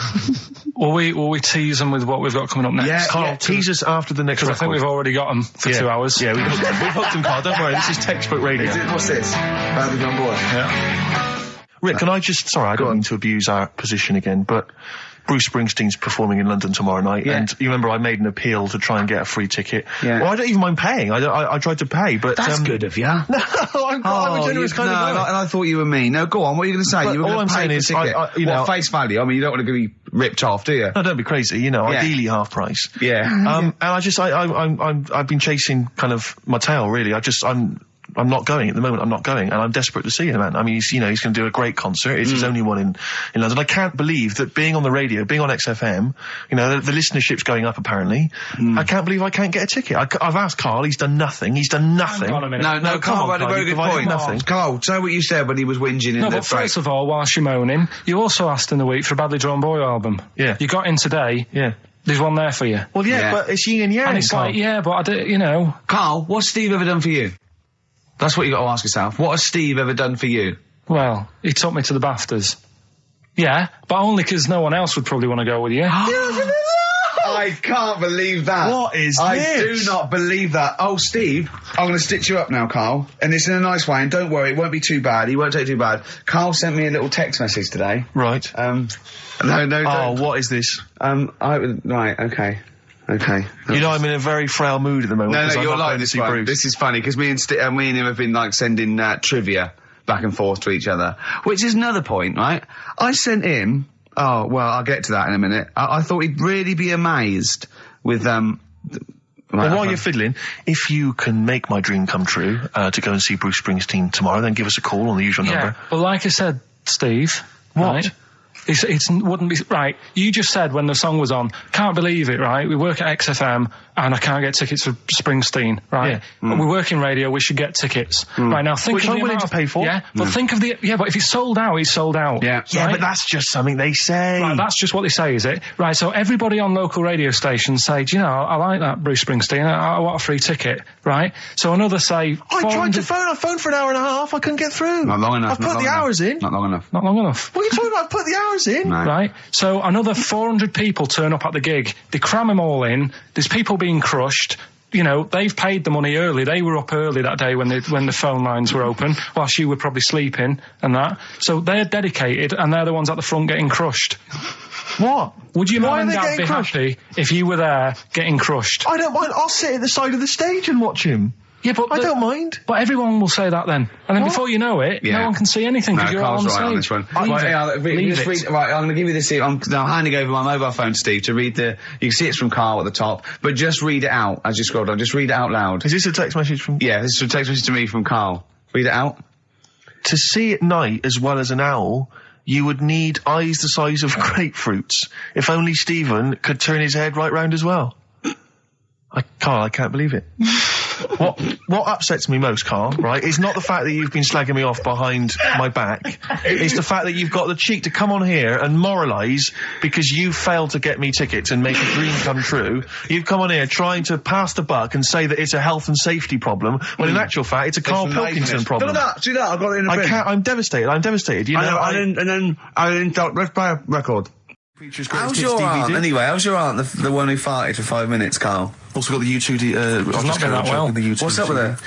will we tease them with what we've got coming up next? Yeah, Carl, tease us after the next record. I think we've already got them for 2 hours. Yeah, we've hooked them, Carl. Don't worry, this is textbook radio. What's this? Badly Gone Boy. Yeah. Rick, can I just... Sorry, I don't mean to abuse our position again, but... Bruce Springsteen's performing in London tomorrow night, and you remember I made an appeal to try and get a free ticket. Yeah. Well, I don't even mind paying. I tried to pay, but that's good of you. No, I'm a generous kind of guy. And I thought you were mean. No, go on. What are you going to say? But you were all I'm saying is, face value. I mean, you don't want to be ripped off, do you? No, don't be crazy. Ideally half price. Yeah. And I've been chasing kind of my tail, really. I'm not going at the moment. I'm not going, and I'm desperate to see him, man. I mean, he's going to do a great concert. It's his only one in London. I can't believe that being on the radio, being on XFM, the listenership's going up apparently. I can't believe I can't get a ticket. I've asked Carl. He's done nothing. Hang on a minute. No, Carl had a very good point. Nothing. Carl, say what you said when he was whinging in the but first of all, whilst you're moaning, you also asked in the week for a Badly Drawn Boy album. Yeah. You got in today. Yeah. There's one there for you. Well, yeah. But it's yin and yang. And it's Carl. like, but I do, Carl, what's Steve ever done for you? That's what you got to ask yourself. What has Steve ever done for you? Well, he took me to the BAFTAs. Yeah, but only because no one else would probably want to go with you. I can't believe that. What is this? I do not believe that. Oh, Steve, I'm going to stitch you up now, Carl. And it's in a nice way, and don't worry, it won't be too bad. He won't take it too bad. Carl sent me a little text message today. Right. No, Oh, what is this? Right, okay. Okay. I'm in a very frail mood at the moment. No, you're like this one. This is funny, because me and him have been, sending trivia back and forth to each other. Which is another point, right? I sent him... Oh, well, I'll get to that in a minute. I thought he'd really be amazed with, Well, while you're fiddling, if you can make my dream come true, to go and see Bruce Springsteen tomorrow, then give us a call on the usual number. But like I said, Steve... What? Right? It wouldn't be... Right, you just said when the song was on, can't believe it, right? We work at XFM and I can't get tickets for Springsteen, right? Yeah. We work in radio, we should get tickets. Right, now think which of I'm willing to pay for. Yeah, but think of but if he's sold out, he's sold out. Yeah. Yeah, right? but that's just something they say. Right, that's just what they say, is it? Right, so everybody on local radio stations say, I like that Bruce Springsteen, I want a free ticket, right? So another say... I tried to phone, I phoned for an hour and a half, I couldn't get through. Not long enough. I've put the hours in. Not long enough. Not long enough. What are you talking about? I've put the hours in. No. Right, so another 400 people turn up at the gig. They cram them all in. There's people being crushed. They've paid the money early. They were up early that day when the phone lines were open, whilst you were probably sleeping and that. So they're dedicated, and they're the ones at the front getting crushed. What? Would your Why mum and are they dad getting be crushed? happy if you were there getting crushed? I don't mind. I'll sit at the side of the stage and watch him. Yeah, but I don't mind. But everyone will say that then. And then before you know it, no one can see anything because you're Carl's on right on stage. this one. Leave it. Right, I'm going to give you this here. I'm handing over my mobile phone to Steve to read you can see it's from Carl at the top, but just read it out as you scroll down. Just read it out loud. Is this a text message from... Yeah, this is a text message to me from Carl. Read it out. To see at night as well as an owl, you would need eyes the size of grapefruits. If only Stephen could turn his head right round as well. Carl, I can't believe it. What upsets me most, Carl, right, is not the fact that you've been slagging me off behind my back. It's the fact that you've got the cheek to come on here and moralise because you failed to get me tickets and make a dream come true. You've come on here trying to pass the buck and say that it's a health and safety problem, when in actual fact it's a Karl Pilkington problem. Do that, I've got it in a bin. I'm devastated, You know, let's play a record. How's your aunt, anyway? How's your aunt, the one who farted for 5 minutes, Carl? Also got the U2 not been that well. What's up with her?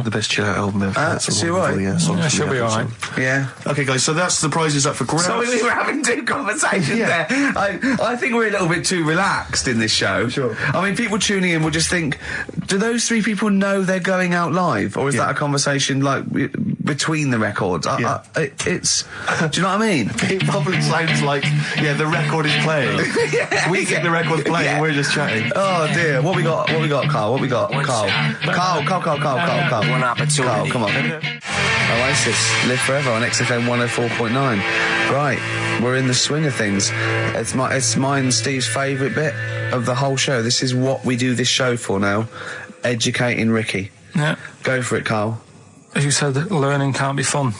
The best chill out album ever. Is she alright? Yeah, she'll be alright. Yeah. Okay, guys, so that's the prizes up for grabs. Sorry, we were having two conversations there. I think we're a little bit too relaxed in this show. Sure. I mean, people tuning in will just think, do those three people know they're going out live? Or is that a conversation, like, between the records? It's... Do you know what I mean? It probably sounds like, the record is playing. We think the record's playing, we're just chatting. Oh, dear. What we got, Carl? What we got? Carl. One opportunity. Carl, come on. Oasis, Live Forever on XFM 104.9. Right, we're in the swing of things. It's mine and Steve's favourite bit of the whole show. This is what we do this show for now. Educating Ricky. Yeah. Go for it, Carl. As you said, learning can't be fun.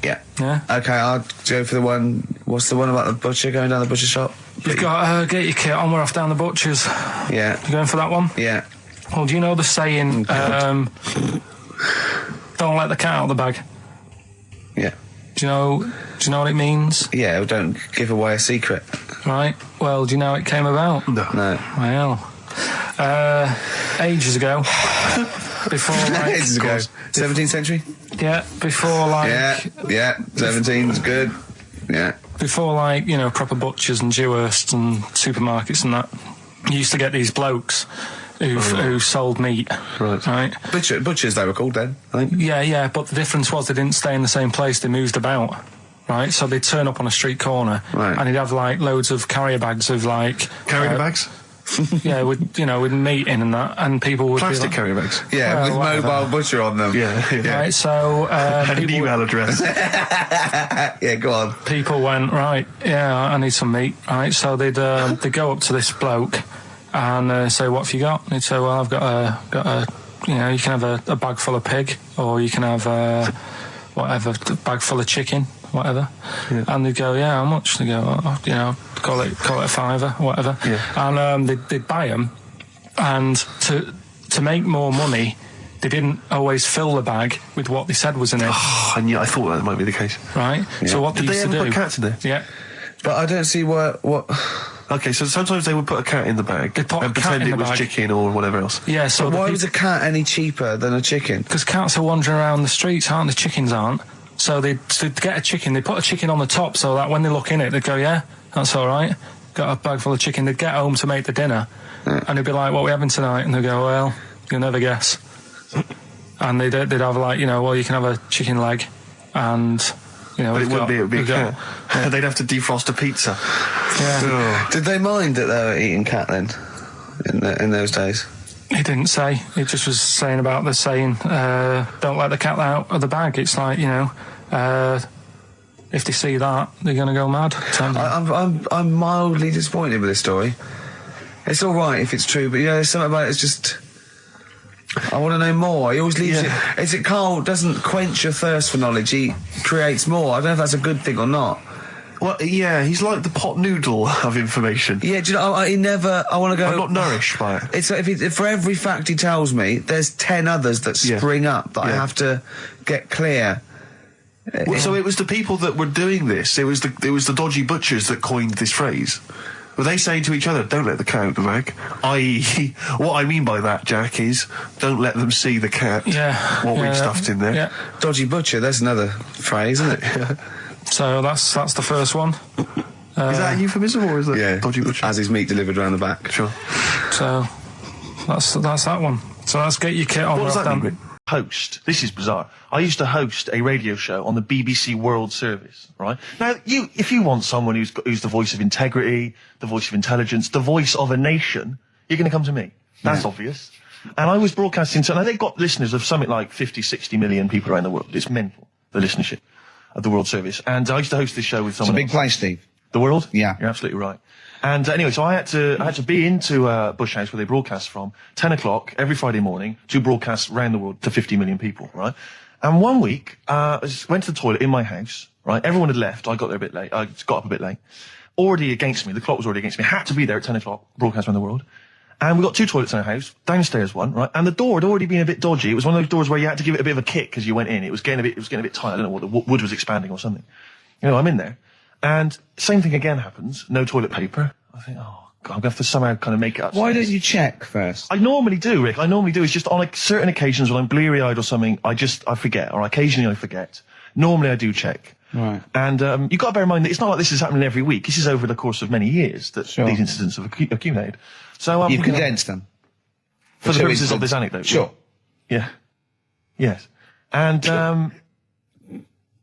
Yeah. Yeah. Okay, I'll go for the one. What's the one about the butcher going down the butcher shop? You've got to get your kit on. We're off down the butcher's. Yeah. You going for that one? Yeah. Well, do you know the saying, don't let the cat out of the bag? Yeah. Do you know what it means? Yeah, well, don't give away a secret. Right. Well, do you know how it came about? No. Well, ages ago. Before, like... ages ago. 17th century? Yeah, before, like... Yeah, 17's good. Yeah. Before, like, you know, proper butchers and Dewhursts and supermarkets and that, you used to get these blokes who sold meat. Right. Butchers, they were called then, I think. Yeah, but the difference was they didn't stay in the same place, they moved about. Right, so they'd turn up on a street corner, and he'd have, like, loads of carrier bags of, like... Carrier bags? Yeah, with meat in and that, and people would plastic be like, carrier bags. Yeah, with mobile butcher on them. Yeah. Right, so and an email address. Yeah, go on. People went, right, yeah, I need some meat. Right, so they'd go up to this bloke and say, what have you got? And he'd say, well, I've got a you know, you can have a bag full of pig, or you can have whatever, a bag full of chicken, whatever. Yeah. And they'd go, yeah, how much? They go, you know, call it a fiver, whatever. Yeah. And they'd buy them, and to make more money, they didn't always fill the bag with what they said was in it. Oh, and yeah, I thought that might be the case. Right. Yeah. So what did they used used to to do? Put cats in there? Yeah. But I don't see what. Okay, so sometimes they would put a cat in the bag and pretend it was chicken or whatever else. Yeah. So why was a cat any cheaper than a chicken? Because cats are wandering around the streets, aren't they? Chickens aren't. So they'd get a chicken, they'd put a chicken on the top so that when they look in it, they'd go, yeah, that's all right. Got a bag full of chicken. They'd get home to make the dinner, and they'd be like, what are we having tonight? And they'd go, well, you'll never guess. And they'd have, like, you know, well, you can have a chicken leg, and, you know... But it wouldn't be a cat. Yeah. They'd have to defrost a pizza. Yeah. Did they mind that they were eating cat then, in those days? He didn't say. He just was saying about the saying, don't let the cat out of the bag. It's like, you know, if they see that, they're going to go mad. I'm mildly disappointed with this story. It's all right if it's true, but, you know, there's something about it, it's just... I want to know more. He always leaves it... Is it Karl doesn't quench your thirst for knowledge, he creates more. I don't know if that's a good thing or not. Well, yeah, he's like the pot noodle of information. Yeah, do you know, he never... I want to go... I'm not nourished by it. It's if for every fact he tells me, there's 10 others that spring up that I have to get clear. Well, so it was the people that were doing this, it was the dodgy butchers that coined this phrase. Were they saying to each other, don't let the cat out the bag? I.e., what I mean by that, Jack, is don't let them see the cat, what we've stuffed in there. Yeah. Dodgy butcher, that's another phrase, isn't it? So that's the first one. Is that a euphemism, or is that dodgy butcher? As his meat delivered around the back. Sure. So that's that one. So let's get your kit on. What does that mean? Host. This is bizarre. I used to host a radio show on the BBC World Service, right? Now, if you want someone who's the voice of integrity, the voice of intelligence, the voice of a nation, you're going to come to me. That's obvious. And I was broadcasting, so now they've got listeners of something like 50, 60 million people around the world. It's mental, the listenership of the World Service. And I used to host this show with someone It's a big place, Steve. The World? Yeah. You're absolutely right. And anyway, so I had to be into Bush House where they broadcast from 10 o'clock every Friday morning to broadcast around the world to 50 million people, right? And one week, I just went to the toilet in my house, right? Everyone had left. I got there a bit late. I got up a bit late. Already against me. The clock was already against me. Had to be there at 10 o'clock, broadcast around the world. And we got 2 toilets in our house, downstairs one, right? And the door had already been a bit dodgy. It was one of those doors where you had to give it a bit of a kick as you went in. It was getting a bit tight. I don't know what the wood was expanding or something. You know, I'm in there. And same thing again happens. No toilet paper. I think, oh, God, I'm going to have to somehow kind of make it up. Why don't you check first? I normally do, Rick. I normally do. It's just on certain occasions when I'm bleary-eyed or something, I forget, or occasionally I forget. Normally I do check. Right. And you've got to bear in mind that it's not like this is happening every week. This is over the course of many years that these incidents have accumulated. So you've condensed them. For the purposes of this anecdote. Sure. Yeah. Yes. And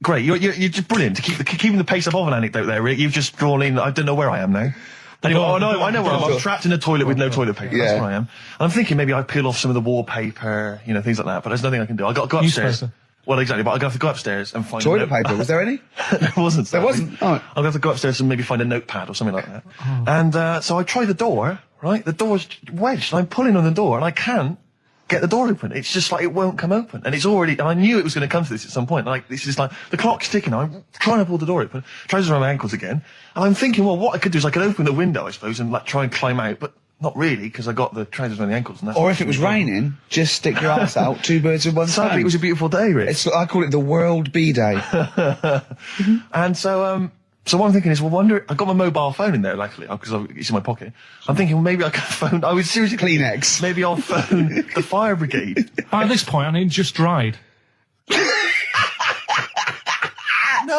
great. You're just brilliant. Keeping the pace up of an anecdote there, Rick. You've just drawn in. I don't know where I am now. Anyway, I know where I am. I'm trapped in a toilet with no toilet paper. Yeah. That's where I am. And I'm thinking maybe I peel off some of the wallpaper, you know, things like that. But there's nothing I can do. I got to go upstairs. Well, exactly. But I'm going to have to go upstairs and find toilet paper. Was there any? There wasn't. There wasn't. Oh. I'm going to have to go upstairs and maybe find a notepad or something like that. Oh. And so I try the door. Right, the door's wedged. I'm pulling on the door and I can't get the door open. It's just like it won't come open. And it's already. And I knew it was going to come to this at some point. Like this is like the clock's ticking. I'm trying to pull the door open. Trousers around my ankles again. And I'm thinking, well, what I could do is I could open the window, I suppose, and like try and climb out. But not really, because I got the trousers around the ankles. And that's or if it was raining, just stick your ass out. 2 birds with one stone. Sadly, it was a beautiful day, Rich. I call it the World Bee Day. And so so what I'm thinking is, I've got my mobile phone in there, luckily, because it's in my pocket. I'm thinking, well, maybe I can phone, I was seriously Kleenex. Maybe I'll phone the fire brigade. At this point, I need just dried. No,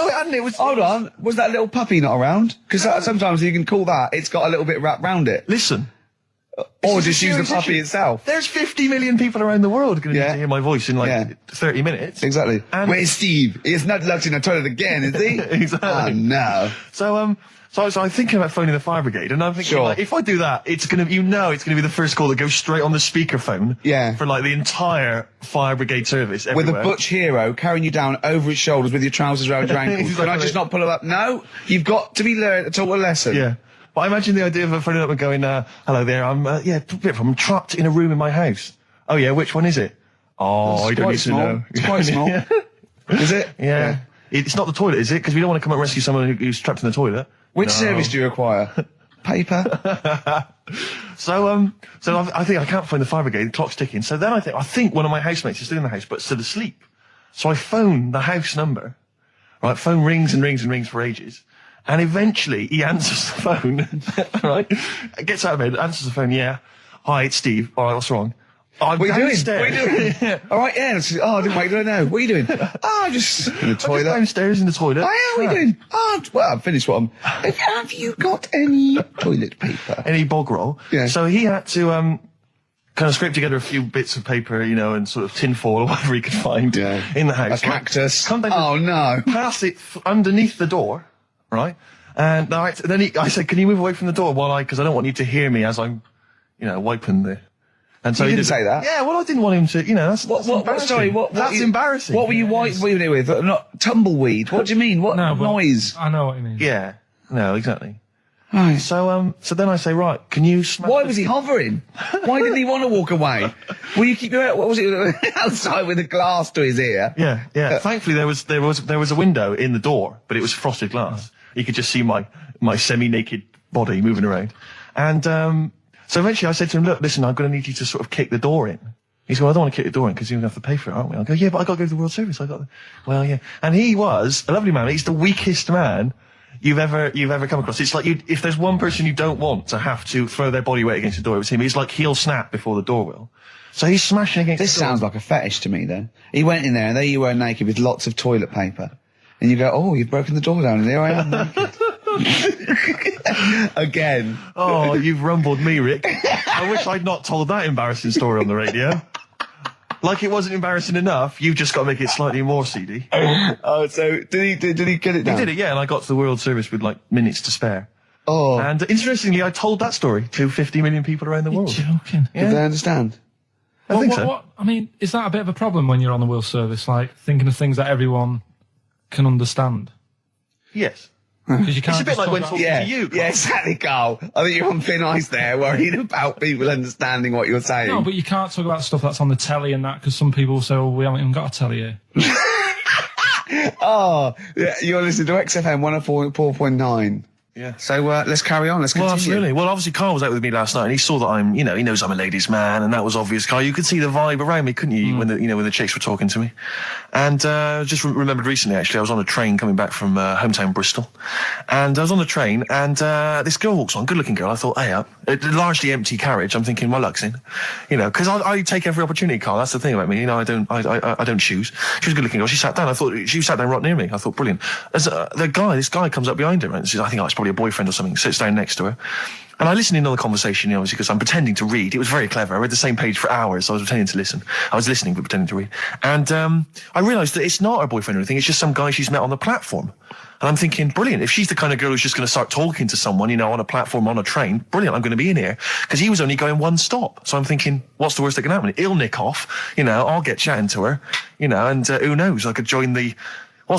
it hadn't. It was. Hold on. Was that little puppy not around? Because sometimes you can call that. It's got a little bit wrapped round it. Listen. Or just use the puppy itself. There's 50 million people around the world going to need to hear my voice in 30 minutes. Exactly. And where's Steve? He's not locked in a toilet again, is he? Exactly. Oh, no. So I'm thinking about phoning the fire brigade, and I'm thinking, like, if I do that, it's going to be the first call that goes straight on the speakerphone. Yeah. For like the entire fire brigade service. Everywhere. With a butch hero carrying you down over his shoulders with your trousers around your ankles. Exactly. Can I just not pull him up? No. You've got to be taught a lesson. Yeah. But I imagine the idea of phoning up and going, hello there, I'm trapped in a room in my house. Oh yeah, which one is it? Oh, I don't need to know. It's quite small. Is it? Yeah. It's not the toilet, is it? Because we don't want to come and rescue someone who's trapped in the toilet. Which service do you require? Paper? So I think I can't find the fire brigade, the clock's ticking. So then I think one of my housemates is still in the house, but still asleep. So I phone the house number. Right, phone rings and rings and rings for ages. And eventually he answers the phone, right? Gets out of bed, answers the phone, yeah. Hi, it's Steve. All right, what's wrong? What are you doing? What are you doing? All right, yeah. I didn't wait, don't know. What are you doing? Just in the toilet. I'm downstairs in the toilet. Oh, yeah, what are you doing? Well, I've finished what I'm... Have you got any toilet paper? Any bog roll? Yeah. So he had to, kind of scrape together a few bits of paper, you know, and sort of tinfoil or whatever he could find in the house. A cactus. Oh, no. Pass it underneath the door. Right? And then I said, can you move away from the door because I don't want you to hear me as I'm, you know, wiping the... And so he didn't say that? Yeah, well, I didn't want him to, you know, that's embarrassing. That's embarrassing. What were you wiping it with? Not tumbleweed. What do you mean? What noise? I know what you mean. Yeah. No, exactly. Right. So then I say, right, can you smash... Why was he hovering? Why didn't he want to walk away? Will you keep your... What was it? Outside with a glass to his ear? Yeah. Thankfully, there was a window in the door, but it was frosted glass. You could just see my semi-naked body moving around. And so eventually I said to him, look, listen, I'm going to need you to sort of kick the door in. He said, well, I don't want to kick the door in because you're going to have to pay for it, aren't we? I go, yeah, but I got to go to the World Service. Well, yeah. And he was a lovely man. He's the weakest man you've ever come across. It's like if there's one person you don't want to have to throw their body weight against the door, it was him. He's like he'll snap before the door will. So he's smashing against the door. This sounds like a fetish to me then. He went in there and there you were naked with lots of toilet paper. And you go, oh, you've broken the door down and there I am naked. Again. Oh, you've rumbled me, Rick. I wish I'd not told that embarrassing story on the radio. Like it wasn't embarrassing enough, you've just got to make it slightly more seedy. Oh, so did he get it down? He did it, yeah, and I got to the World Service with like minutes to spare. Oh. And interestingly, I told that story to 50 million people around the world. You're joking. Yeah. Did they understand? I think so. I mean, is that a bit of a problem when you're on the World Service, like thinking of things that everyone can understand? Yes. Because you can't. It's a bit like when talking to you, Carl. Yeah, exactly, Carl. I think you're on thin ice there, worried about people understanding what you're saying. No, but you can't talk about stuff that's on the telly and that, because some people say, we haven't even got a telly here. Oh, yeah, you're listening to XFM 104.9. Yeah. So let's carry on. Let's continue. Well, absolutely. Well, obviously, Carl was out with me last night, and he saw that I'm, he knows I'm a ladies' man, and that was obvious. Carl, you could see the vibe around me, couldn't you? When the chicks were talking to me, and just remembered recently, actually, I was on a train coming back from hometown Bristol, and I was on the train, and this girl walks on, good-looking girl. I thought, hey up, a largely empty carriage. I'm thinking, my luck's in, because I take every opportunity, Carl. That's the thing about me, I don't choose. She was a good-looking girl. She sat down. I thought she sat down right near me. I thought, brilliant. As this guy comes up behind her, and says, I think it's probably a boyfriend or something, sits down next to her. And I listened in on the conversation, obviously, because I'm pretending to read. It was very clever. I read the same page for hours, so I was pretending to listen. I was listening, but pretending to read. And I realised that it's not her boyfriend or anything. It's just some guy she's met on the platform. And I'm thinking, brilliant. If she's the kind of girl who's just going to start talking to someone, on a platform, on a train, brilliant, I'm going to be in here. Because he was only going one stop. So I'm thinking, what's the worst that can happen? He'll nick off, I'll get chatting to her, and who knows, I could join the...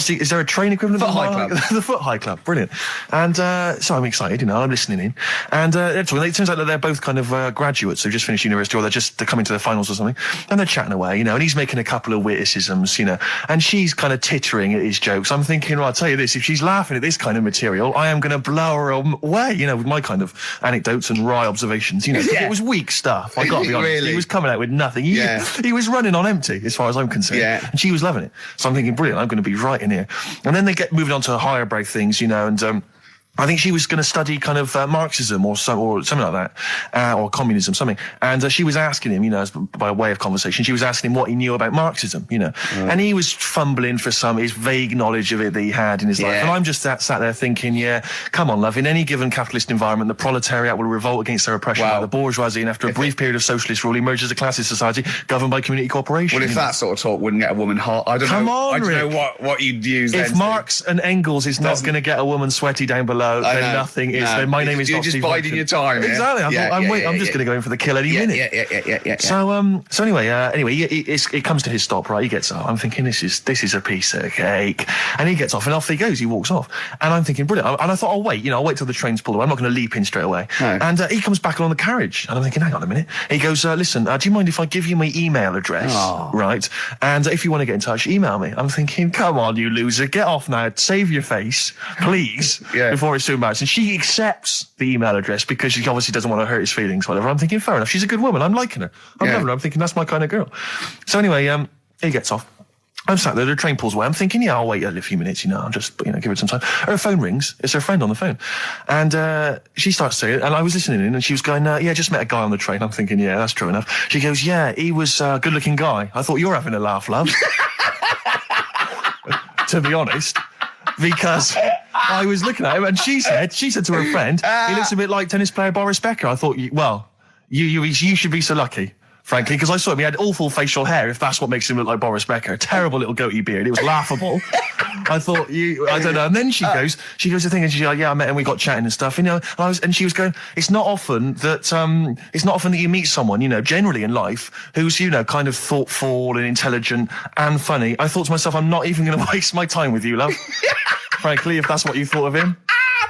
is there a train equivalent? Foot High Club. The Foot High Club, brilliant. And so I'm excited, I'm listening in. And it turns out that they're both kind of graduates. They've just finished university, or they're coming to their finals or something. And they're chatting away, and he's making a couple of witticisms, and she's kind of tittering at his jokes. I'm thinking, well, I'll tell you this, if she's laughing at this kind of material, I am going to blow her away, with my kind of anecdotes and wry observations, Yeah. It was weak stuff, I got to be honest. Really? He was coming out with nothing. He was running on empty, as far as I'm concerned. Yeah. And she was loving it. So I'm thinking, brilliant, I'm going to be right in here. And then they get moving on to higher brow things, and I think she was going to study kind of Marxism or something like that, or communism, something. And she was asking him, by way of conversation, she was asking him what he knew about Marxism, And he was fumbling for his vague knowledge of it that he had in his life. And I'm just sat there thinking, come on, love, in any given capitalist environment, the proletariat will revolt against their oppression by the bourgeoisie, and after a brief period of socialist rule, emerges a classist society governed by community cooperation. Well, if that sort of talk wouldn't get a woman hot, I don't know what you'd use. If Marx and Engels is not going to get a woman sweaty down below, then nothing is. Then my name is You're not just Steve biding your time. Exactly. I'm just going to go in for the kill any minute. Yeah. So anyway, it comes to his stop. Right, he gets up. I'm thinking this is a piece of cake, and he gets off, and off he goes. He walks off, and I'm thinking brilliant. And I thought, I'll wait. I'll wait till the train's pulled away. I'm not going to leap in straight away. No. And he comes back along the carriage, and I'm thinking, hang on a minute. He goes, listen, do you mind if I give you my email address? Oh. Right, and if you want to get in touch, email me. I'm thinking, come on, you loser, get off now. Save your face, please, before it's too embarrassing. She accepts the email address because she obviously doesn't want to hurt his feelings, whatever. I'm thinking, fair enough. She's a good woman. I'm liking her. I'm loving her. I'm thinking that's my kind of girl. So anyway, he gets off. I'm sat there, the train pulls away. I'm thinking, I'll wait a few minutes, I'll just, give it some time. Her phone rings. It's her friend on the phone. And she starts saying it, and I was listening in, and she was going, just met a guy on the train. I'm thinking, that's true enough. She goes, he was a good-looking guy. I thought, you're having a laugh, love. To be honest. Because I was looking at him, and she said to her friend, he looks a bit like tennis player Boris Becker. I thought, you should be so lucky, frankly, because I saw him. He had awful facial hair, if that's what makes him look like Boris Becker. Terrible little goatee beard. It was laughable. I thought, I don't know. And then she goes the thing, and she's like, I met him, we got chatting and stuff, and she was going, it's not often that you meet someone, generally in life, who's, kind of thoughtful and intelligent and funny. I thought to myself, I'm not even going to waste my time with you, love. Frankly, if that's what you thought of him.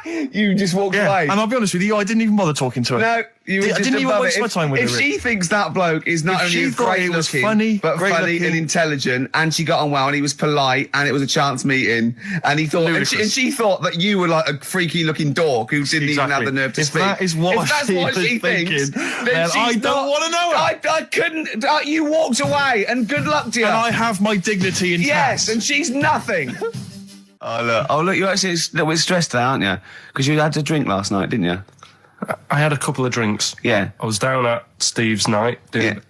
You just walked away. And I'll be honest with you, I didn't even bother talking to her. No, I didn't even waste my time with her. If she thinks that bloke is not only great looking, but funny and intelligent, and she got on well, and he was polite, and it was a chance meeting, and he thought, and she thought that you were like a freaky looking dork who didn't even have the nerve to speak. If that's what she thinks, then I don't want to know her. I couldn't. You walked away, and good luck to you. And I have my dignity intact. Yes, and she's nothing. Oh look, you're actually a little bit stressed out, aren't you? Because you had a drink last night, didn't you? I had a couple of drinks. Yeah. I was down at Steve's night.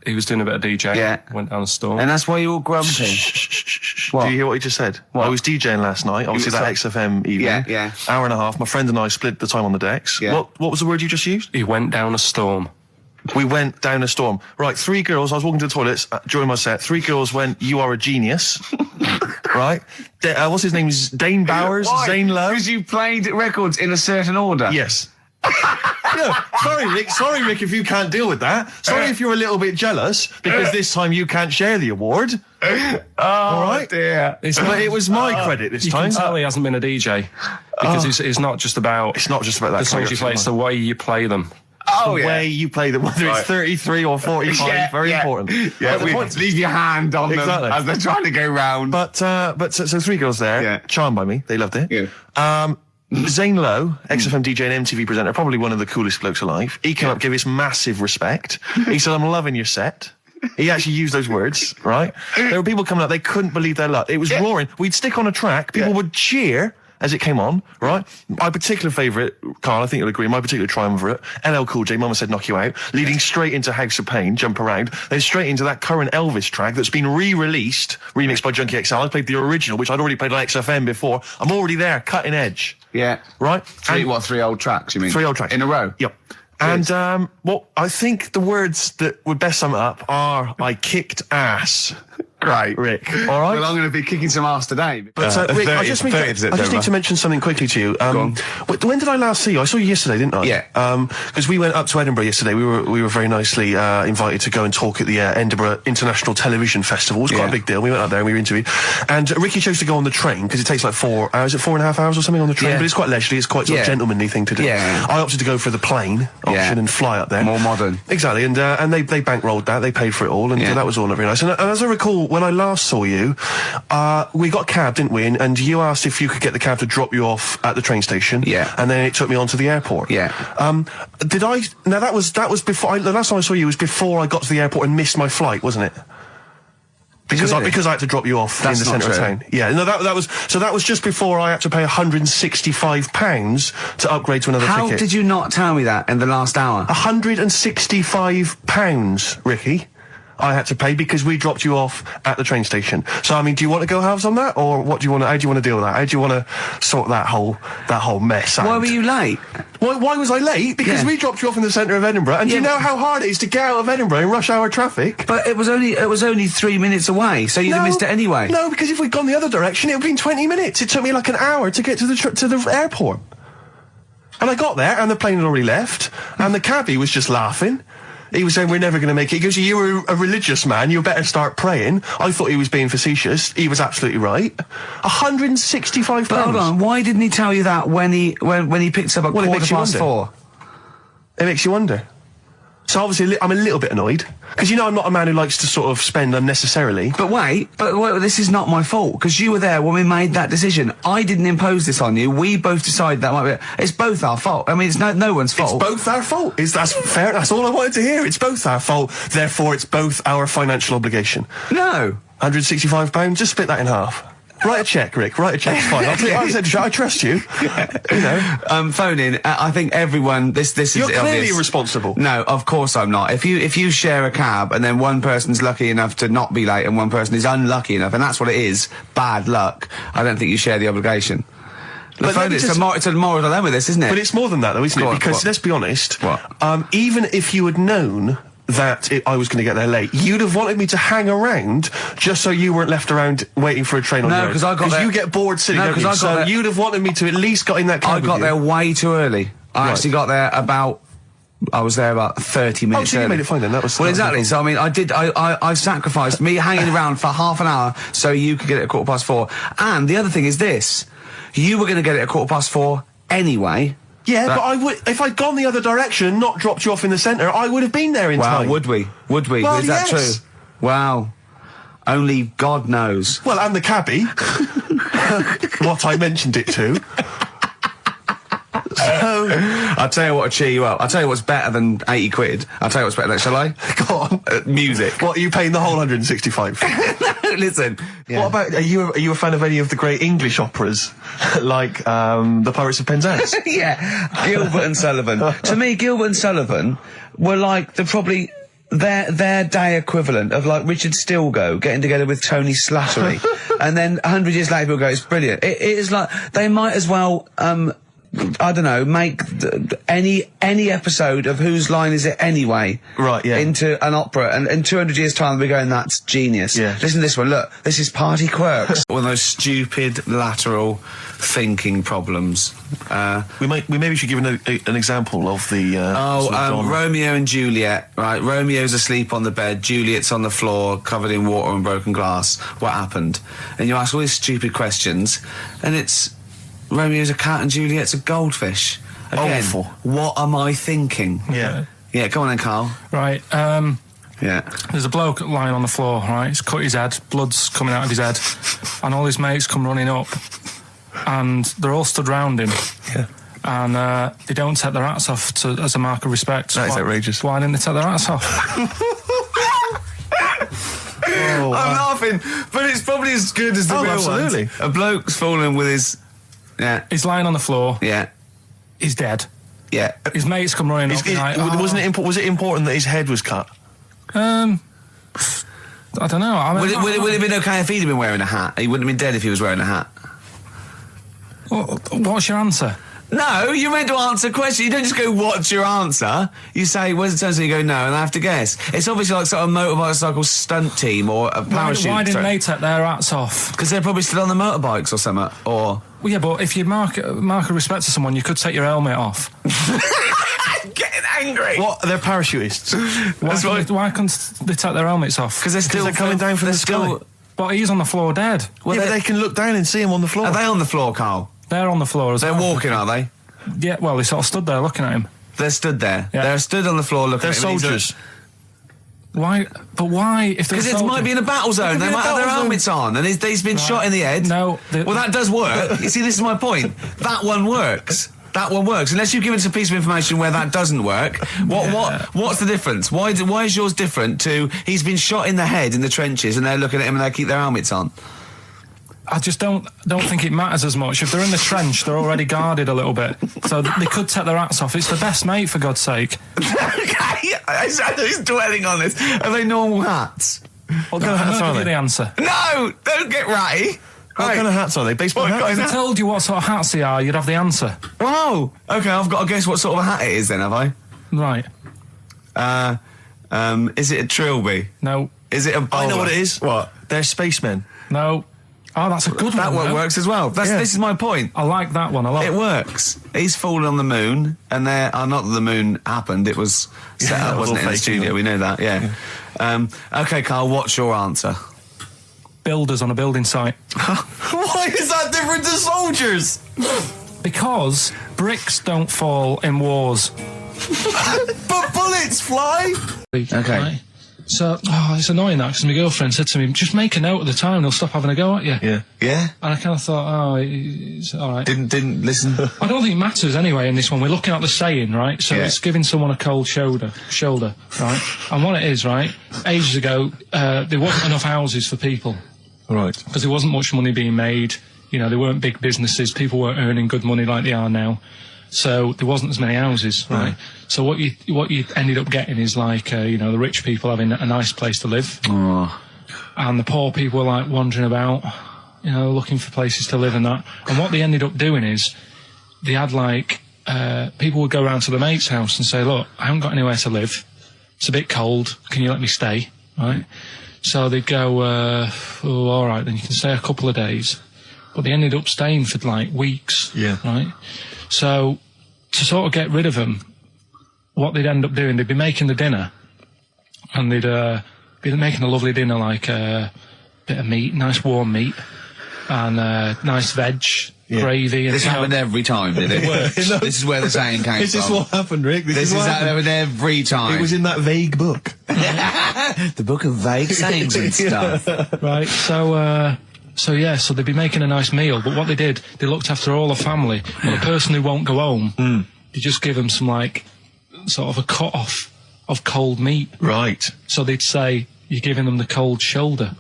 He was doing a bit of DJ. Yeah. Went down a store. And that's why you're all grumpy. What? Do you hear what he just said? What? I was DJing last night. Obviously that XFM evening. Yeah. Hour and a half. My friend and I split the time on the decks. Yeah. What was the word you just used? He went down a storm. We went down a storm. Right, 3 girls, I was walking to the toilets during my set. 3 girls went, "You are a genius." Right? What's his name? Dane Bowers? Zane Lowe? Because you played records in a certain order? Yes. No, sorry, Rick, if you can't deal with that. Sorry if you're a little bit jealous, because this time you can't share the award. All right? Dear. But it was my credit this time. You can tell he hasn't been a DJ. Because it's not just about... It's not just about that. The songs you play, it's the way you play them. Oh, the way you play them, whether it's 33 or 45, very important. Yeah, leave your hand on them as they're trying to go round. But so 3 girls there, charmed by me, they loved it. Yeah. Zane Lowe, XFM DJ and MTV presenter, probably one of the coolest blokes alive. He came up, gave us massive respect. He said, "I'm loving your set." He actually used those words, right? There were people coming up, they couldn't believe their luck. It was roaring. We'd stick on a track, people would cheer as it came on, right? My particular favourite, Carl, I think you'll agree, my particular triumvirate, LL Cool J, Mama Said Knock You Out, leading straight into House of Pain, Jump Around, then straight into that current Elvis track that's been re-released, remixed by Junkie XL. I played the original, which I'd already played on XFM before. I'm already there, cutting edge. Yeah. Right? 3 old tracks, you mean? 3 old tracks. In a row? Yep. And I think the words that would best sum it up are, "I kicked ass." Great, Rick. All right. Well, I'm going to be kicking some ass today. But Rick, I just need to mention something quickly to you. When did I last see you? I saw you yesterday, didn't I? Yeah. Because we went up to Edinburgh yesterday. We were very nicely invited to go and talk at the Edinburgh International Television Festival. It was quite a big deal. We went up there and we were interviewed. And Ricky chose to go on the train because it takes like 4 hours. Is it 4.5 hours or something on the train? But it's quite leisurely. It's quite sort of gentlemanly thing to do. Yeah. I opted to go for the plane option and fly up there. More modern. Exactly. And they bankrolled that. They paid for it all, and that was all very nice. And as I recall, when I last saw you, we got a cab, didn't we? And you asked if you could get the cab to drop you off at the train station. Yeah. And then it took me on to the airport. Yeah. Did I? Now that was before. The last time I saw you was before I got to the airport and missed my flight, wasn't it? Because I had to drop you off in the centre of town. Yeah. No, that was just before I had to pay £165 to upgrade to another ticket. How did you not tell me that in the last hour? £165, Ricky. I had to pay because we dropped you off at the train station. So, I mean, do you want to go halves on that, or what do you want? How do you want to deal with that? How do you want to sort that whole mess out? Why were you late? Why was I late? Because we dropped you off in the centre of Edinburgh, and do you know how hard it is to get out of Edinburgh in rush hour traffic? But it was only 3 minutes away, so you'd have missed it anyway. No, because if we'd gone the other direction, it would have been 20 minutes. It took me like an hour to get to the airport. And I got there, and the plane had already left, and the cabbie was just laughing. He was saying, "We're never going to make it." He goes, "You were a religious man. You better start praying." I thought he was being facetious. He was absolutely right. £165. But hold on, why didn't he tell you that when he picked up at 4:15? It makes you wonder. So obviously I'm a little bit annoyed, because you know I'm not a man who likes to sort of spend unnecessarily. But wait, this is not my fault, because you were there when we made that decision. I didn't impose this on you. We both decided that might be it's both our fault. I mean, it's no one's fault. It's both our fault. That's fair. That's all I wanted to hear. It's both our fault. Therefore, it's both our financial obligation. No. £165. Just split that in half. Write a cheque, Rick. Write a cheque. It's fine. I trust you. You know. Phone in. I think everyone. This is. You're clearly obvious. responsible. No, of course I'm not. If you share a cab and then one person's lucky enough to not be late and one person is unlucky enough, and that's what it is, bad luck. I don't think you share the obligation. It's a moral dilemma, this, isn't it? But it's more than that, though, isn't it? Because let's be honest. Even if you had known that I was going to get there late, you'd have wanted me to hang around just so you weren't left around waiting for a train on your own. No, because you get bored sitting, don't you? So you'd have wanted me to at least got in that cab. I got there way too early. I actually got there I was there about 30 minutes so early. You made it fine then. Well, exactly. So, I mean, I sacrificed me hanging around for half an hour so you could get it at 4:15. And the other thing is this. You were going to get it at 4:15 anyway. Yeah, but I would, if I'd gone the other direction and not dropped you off in the centre, I would have been there in time. Would we? Well, is that true? Well, only God knows. Well, and the cabbie. What I mentioned it to. So, I'll tell you what will cheer you up. I'll tell you what's better than 80 quid. I'll tell you what's better than, shall I? Go on. Music. What, are you paying the whole 165? Listen. Yeah. What about, are you a fan of any of the great English operas? Like, The Pirates of Penzance? Yeah. Gilbert and Sullivan. To me, Gilbert and Sullivan were like their day equivalent of like Richard Stilgoe getting together with Tony Slattery. And then 100 years later people go, it's brilliant. It is like, they might as well, I don't know, make any episode of Whose Line Is It Anyway? Right, yeah. Into an opera, and in 200 years' time we're going, that's genius. Yeah. Listen to this one, look, this is Party Quirks. One of those stupid lateral thinking problems. We maybe should give an example of the. sort of genre. Romeo and Juliet. Right, Romeo's asleep on the bed, Juliet's on the floor, covered in water and broken glass. What happened? And you ask all these stupid questions, and it's Romeo's a cat and Juliet's a goldfish. Again, Awful. What am I thinking? Yeah. Yeah, go on then, Carl. Right. Yeah. There's a bloke lying on the floor, right? He's cut his head, blood's coming out of his head, and all his mates come running up, and they're all stood round him. Yeah. And they don't take their hats off as a mark of respect. That is outrageous. Why didn't they take their hats off? I'm laughing, but it's probably as good as the real absolutely. ones. A bloke's fallen with his... Yeah. He's lying on the floor. Yeah. He's dead. Yeah. His mates come running up. Was it important that his head was cut? I don't know. I mean, Would it have been okay if he'd have been wearing a hat? He wouldn't have been dead if he was wearing a hat. What's your answer? No, you're meant to answer a question. You don't just go, what's your answer? You say, where's the turn? So you go, no, and I have to guess. It's obviously like sort of a motorcycle stunt team or a parachute. Why didn't they take their hats off? Because they're probably still on the motorbikes or something, or... Well, yeah, but if you mark a respect to someone, you could take your helmet off. I'm getting angry. What? They're parachutists. Why can't they take their helmets off? Because they're coming down from the sky. But he's on the floor dead. Well, yeah, but they can look down and see him on the floor. Are they on the floor, Carl? They're on the floor as well. They're walking, are they? Yeah, well, they sort of stood there looking at him. They're stood there. Yeah. They're stood on the floor looking at him. They're soldiers. Why? But why? Because it might be in a battle zone. They might have their helmets on, and he's been shot in the head. No. Well, that does work. You see, this is my point. That one works. That one works. Unless you've given us a piece of information where that doesn't work. What's the difference? Why is yours different to he's been shot in the head in the trenches, and they're looking at him and they keep their helmets on? I just don't think it matters as much. If they're in the trench, they're already guarded a little bit, so they could take their hats off. It's the best mate, for God's sake. Okay, he's dwelling on this. Are they normal hats? What kind of hats are they? The answer. No, don't get ratty. What kind of hats are they? Baseball hats? If I told you what sort of hats they are, you'd have the answer. Wow. Okay, I've got to guess what sort of a hat it is then, have I? Right. Is it a trilby? No. Is it a bowler? I know what it is. What? They're spacemen. No. Oh, that's a good one. That one works as well. This is my point. I like that one a lot. It works. He's fallen on the moon, and not that the moon happened. It was set up, wasn't it, in the studio? We know that, yeah. Okay, Carl, what's your answer? Builders on a building site. Why is that different to soldiers? Because bricks don't fall in wars. But bullets fly. Okay. Right? So, it's annoying that, because my girlfriend said to me, just make a note at the time and they'll stop having a go at you. Yeah. Yeah? And I kind of thought, it's all right. Didn't listen? I don't think it matters anyway in this one. We're looking at the saying, right? So it's giving someone a cold shoulder, right? And what it is, right, ages ago, there wasn't enough houses for people. Right. Because there wasn't much money being made. You know, there weren't big businesses. People weren't earning good money like they are now. So there wasn't as many houses, right? So what you ended up getting is like, the rich people having a nice place to live. Oh. And the poor people were like wandering about, looking for places to live and that. And what they ended up doing is they had like, people would go around to the mate's house and say, look, I haven't got anywhere to live. It's a bit cold. Can you let me stay? Right? So they'd go, all right, then you can stay a couple of days. But they ended up staying for like weeks. Yeah. Right? So, to sort of get rid of them, what they'd end up doing, they'd be making the dinner, and they'd be making a lovely dinner, like a bit of meat, nice warm meat, and nice veg, gravy. And this happened every time, did it? This is where the saying came from. This is what happened, Rick. This is what happened every time. It was in that vague book. The book of vague sayings and stuff. Right, So they'd be making a nice meal, but what they did, they looked after all the family. But the person who won't go home, they just give them some, like, sort of a cut-off of cold meat. Right. So they'd say, you're giving them the cold shoulder.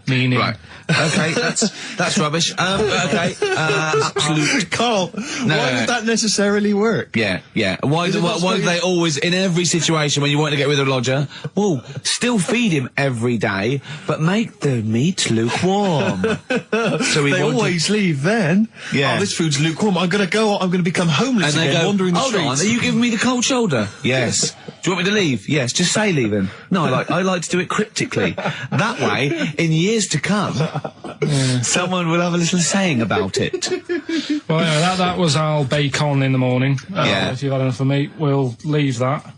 Meaning... Right. Okay, that's rubbish. Okay, absolute... Carl, why would that necessarily work? Yeah. Why do they always, in every situation when you want to get rid of a lodger, well, still feed him every day, but make the meat lukewarm. So they always leave then. Yeah. Oh, this food's lukewarm. I'm gonna become homeless and they again, go, wandering the hold streets. on, are you giving me the cold shoulder? Yes. Do you want me to leave? Yes, just say leaving. No, I like to do it cryptically. That way, in years to come, someone will have a little saying about it. Well, anyway, that was our bacon in the morning. If you've had enough of meat, we'll leave that.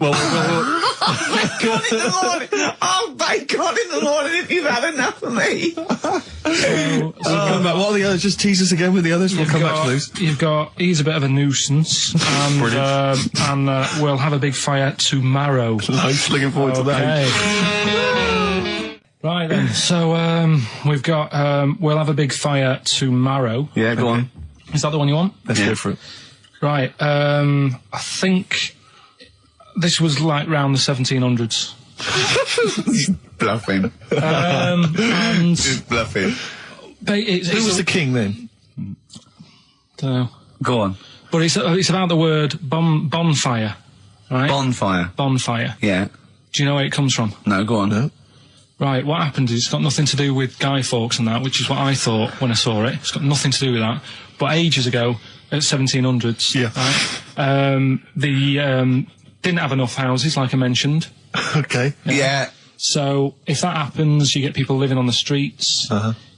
Well, bacon in the morning! Oh, bacon in the morning if you've had enough of me! Come back. What are the others? Just tease us again with the others. We'll come back to those. You've got, he's a bit of a nuisance, and we'll have a big fire tomorrow. Nice, looking forward to that. Right then, so we've got, we'll have a big fire tomorrow. Yeah, go on. Is that the one you want? Let's go for it. Right, I think this was like round the 1700s. Bluffing. And just bluffing. Who was the king then? Don't know. Go on. But it's about the word bonfire, right? Bonfire. Yeah. Do you know where it comes from? No, go on. No. Right, what happened is it's got nothing to do with Guy Fawkes and that, which is what I thought when I saw it. It's got nothing to do with that. But ages ago, at 1700s, right, they didn't have enough houses, like I mentioned. Okay. Yeah. So if that happens, you get people living on the streets.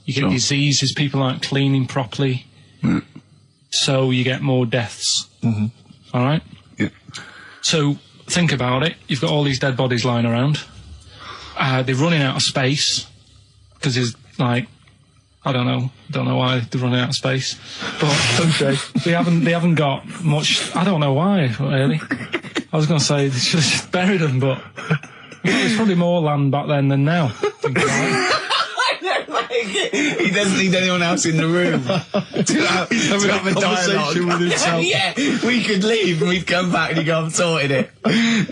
You get diseases, people aren't cleaning properly. So you get more deaths. All right? Yeah. So think about it. You've got all these dead bodies lying around. They're running out of space because there's like, I don't know why they're running out of space, but they haven't got much. I don't know why really. I was going to say they should have just buried them, but there's probably more land back then than now. Think about it. He doesn't need anyone else in the room to have a conversation with himself. Yeah, we could leave and we'd come back and he'd go, I've sorted it.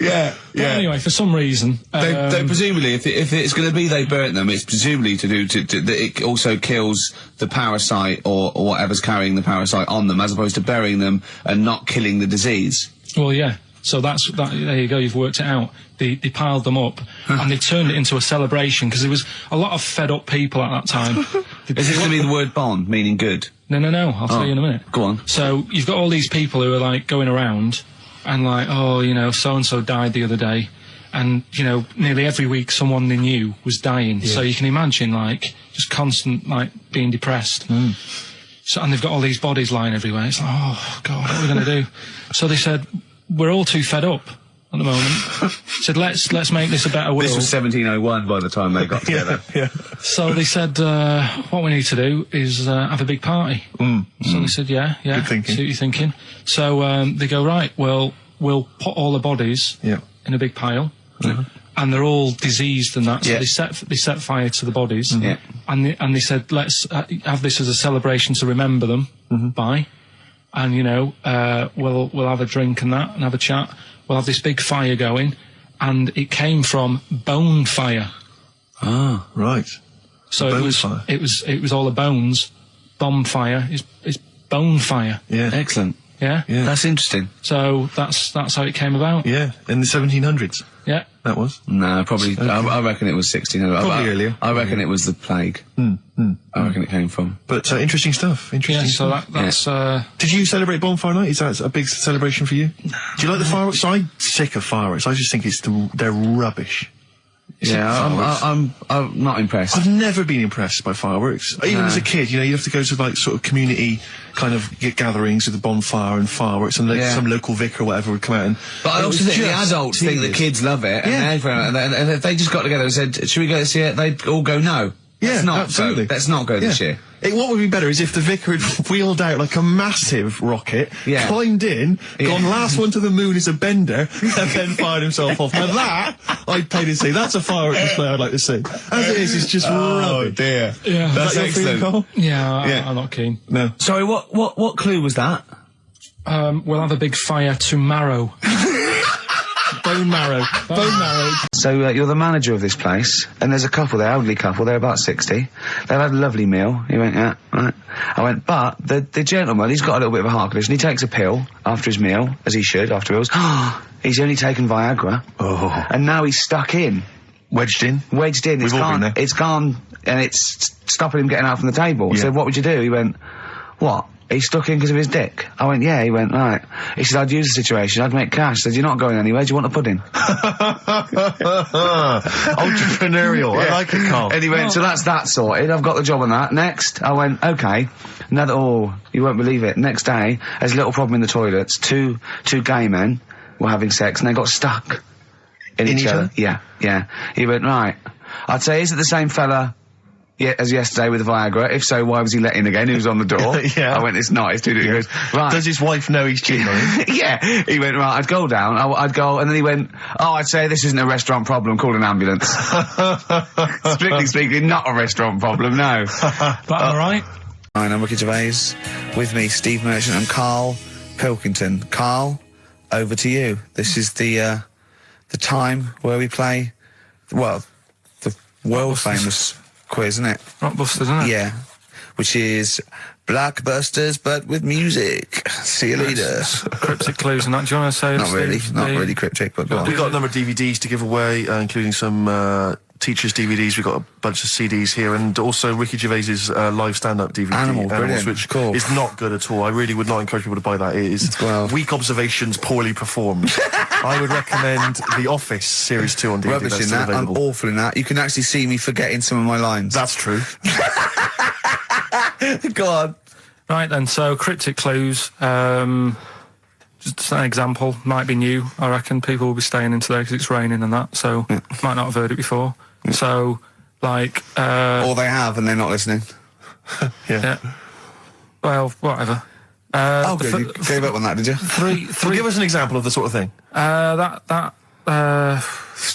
Yeah. Anyway, for some reason, they presumably, if it's going to be they burnt them, it's presumably to do that it also kills the parasite or whatever's carrying the parasite on them, as opposed to burying them and not killing the disease. Well, yeah. So there you go, you've worked it out. They piled them up and they turned it into a celebration because there was a lot of fed up people at that time. Is this going to be the word bon, meaning good? No, I'll tell you in a minute. Go on. So you've got all these people who are like going around and like, oh, you know, so-and-so died the other day. And, you know, nearly every week someone they knew was dying. Yeah. So you can imagine like just constant like being depressed. So, and they've got all these bodies lying everywhere. It's like, oh, God, what are we going to do? So they said, we're all too fed up at the moment. Said, let's make this a better world. This was 1701 by the time they got together. Yeah. So they said, what we need to do is have a big party. So they said, yeah. Good thinking. See what you're thinking. So they go, right, well, we'll put all the bodies in a big pile. And they're all diseased and that. So they set fire to the bodies. And they said, let's have this as a celebration to remember them by. And, you know, we'll have a drink and that and have a chat. We'll have this big fire going. And it came from bone fire. Ah, right. So it was all the bones. Bonfire is bone fire. Yeah. Excellent. Yeah? That's interesting. So that's how it came about. Yeah, in the 1700s. Yeah. That was? No, probably, okay. I reckon it was 1600. Probably earlier. I reckon it was the plague. I reckon it came from. But interesting stuff. So that's... Did you celebrate Bonfire Night? Is that a big celebration for you? Do you like the fireworks? I'm sick of fireworks. I just think they're rubbish. I'm not impressed. I've never been impressed by fireworks. Even as a kid, you know, you have to go to like sort of community kind of gatherings with the bonfire and fireworks, and some local vicar or whatever would come out and... But I also think the adults think the kids love it, and if they just got together and said, should we go this year? They'd all go, no. Absolutely. Let's not go this year. What would be better is if the vicar had wheeled out like a massive rocket, climbed in, gone last one to the moon is a bender, and then fired himself off. Now that, I'd pay to see. That's a firework display I'd like to see. As it is, it's just rubbish. Oh dear. Yeah. That's excellent. Feeling, yeah, I'm not keen. No. Sorry, what clue was that? We'll have a big fire tomorrow. Bone marrow. Bone marrow. So you're the manager of this place, and there's a couple there, elderly couple, they're about 60. They've had a lovely meal. He went, yeah, right. I went, but the gentleman, he's got a little bit of a heart condition. He takes a pill after his meal, as he should, after meals. He's only taken Viagra. Oh. And now he's stuck in. Wedged in? Wedged in. We've all been there. It's gone, and it's stopping him getting out from the table. Yeah. So what would you do? He went, what? He's stuck in because of his dick. I went, yeah. He went, right. He said, I'd use the situation. I'd make cash. I said, you're not going anywhere. Do you want a pudding? Entrepreneurial. I like it, Carl. And he went, so that's that sorted. I've got the job on that. Next. I went, okay. Another, you won't believe it. Next day, there's a little problem in the toilets. Two gay men were having sex and they got stuck in each other. Yeah. He went, right. I'd say, is it the same fella as yesterday with the Viagra? If so, why was he let in again? He was on the door. Yeah. I went, it's not. It's too different. He goes, right. Does his wife know he's cheating on him? Yeah. He went, right, I'd go down. I'd go, and then he went, I'd say this isn't a restaurant problem. Call an ambulance. Strictly speaking, not a restaurant problem, no. But all right. Hi, I'm Ricky Gervais. With me, Steve Merchant and Karl Pilkington. Karl, over to you. This is the time where we play, well, the world-famous quiz, isn't it? Rockbusters, isn't it? Yeah. Which is Blockbusters, but with music. See you later. Cryptic clues and that. Do you want to say? Not really cryptic, but go on. We've got a number of DVDs to give away, including some teachers' DVDs. We've got a bunch of CDs here, and also Ricky Gervais's live stand-up DVD, Animals, which cool. is not good at all. I really would not encourage people to buy that. It is weak observations, poorly performed. I would recommend The Office Series 2 on DVD. Rubbish in that. Available. I'm awful in that. You can actually see me forgetting some of my lines. That's true. Go on. Right then, so cryptic clues, just an example, might be new. I reckon people will be staying in today because it's raining and that, so might not have heard it before. So, like... or they have and they're not listening. Yeah. Well, whatever. Good. You gave up on that, did you? Three. Give us an example of the sort of thing.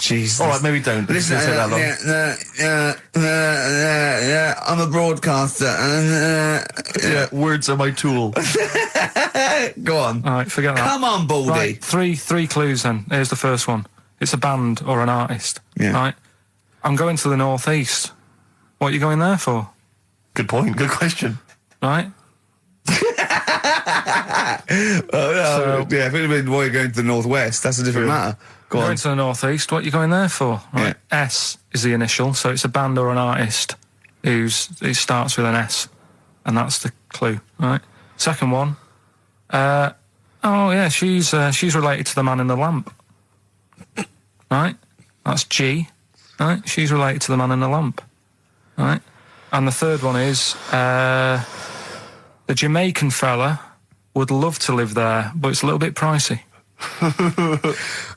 Jesus. All right, maybe don't. Listen, I'm a broadcaster. Words are my tool. Go on. All right, forget that. Come on, Baldy. Right, three clues then. Here's the first one. It's a band or an artist. Yeah. Right? I'm going to the northeast. What are you going there for? Good point. Good question. Right? If it had been why you're going to the northwest, that's a different matter. Go on. Going to the northeast, what are you going there for? Right. Yeah. S is the initial, so it's a band or an artist who starts with an S, and that's the clue. Right. Second one. She's related to the man in the lamp. Right. That's G. Right. She's related to the man in the lamp. Right. And the third one is the Jamaican fella would love to live there, but it's a little bit pricey.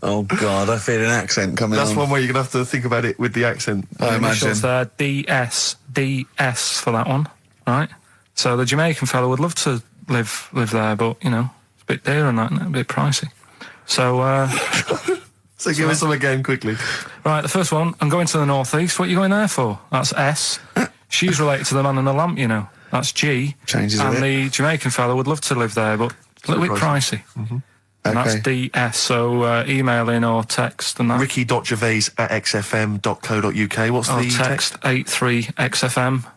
Oh God, I feel an accent coming. That's on. one where you're gonna have to think about it with the accent. I imagine. There, DS for that one, right? So the Jamaican fella would love to live there, but you know it's a bit dear and that, and a bit pricey. So, so give us some again quickly. Right, the first one. I'm going to the northeast. What are you going there for? That's S. She's related to the man in the lamp, you know. That's G. Changes a bit. And the Jamaican fella would love to live there, but a little bit pricey. Mm-hmm. And that's DS, so email in or text and that. Ricky.gervais@xfm.co.uk. What's the text? 83XFM. What's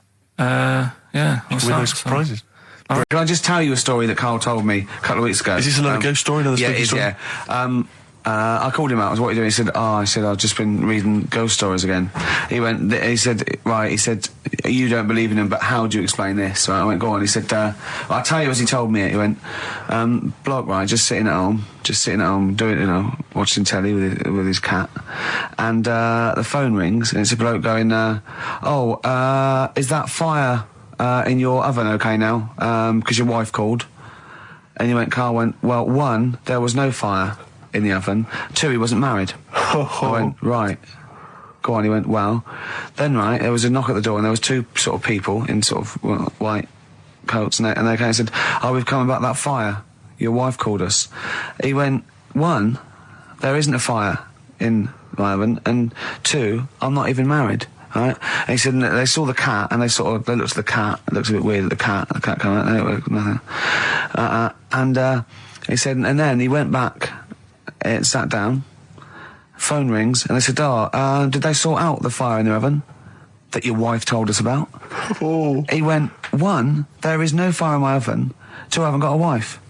With that? those surprises. Can I just tell you a story that Carl told me a couple of weeks ago? Is this another ghost story? Another spooky story? Yeah. I called him out. I was, what are you doing? He said, I've just been reading ghost stories again. He said, you don't believe in them, but how do you explain this? Right, I went, go on. He said, I'll tell you as he told me it. He went, bloke, right, just sitting at home, doing, watching telly with his cat. And, the phone rings and it's a bloke going, is that fire, in your oven okay now? 'Cause your wife called. And Carl went, well, 1, there was no fire in the oven. 2, he wasn't married. I went, right. Go on. He went, well, then right, there was a knock at the door and there was 2 sort of people in sort of white coats and they came and said, we've come about that fire. Your wife called us. He went, 1, there isn't a fire in my oven, and 2, I'm not even married. Right? And he said, they saw the cat and they looked at the cat. It looks a bit weird at the cat came out, nothing. He said, and then he went back, sat down, phone rings, and they said, did they sort out the fire in the oven that your wife told us about? Oh. He went, 1, there is no fire in my oven. 2, I haven't got a wife.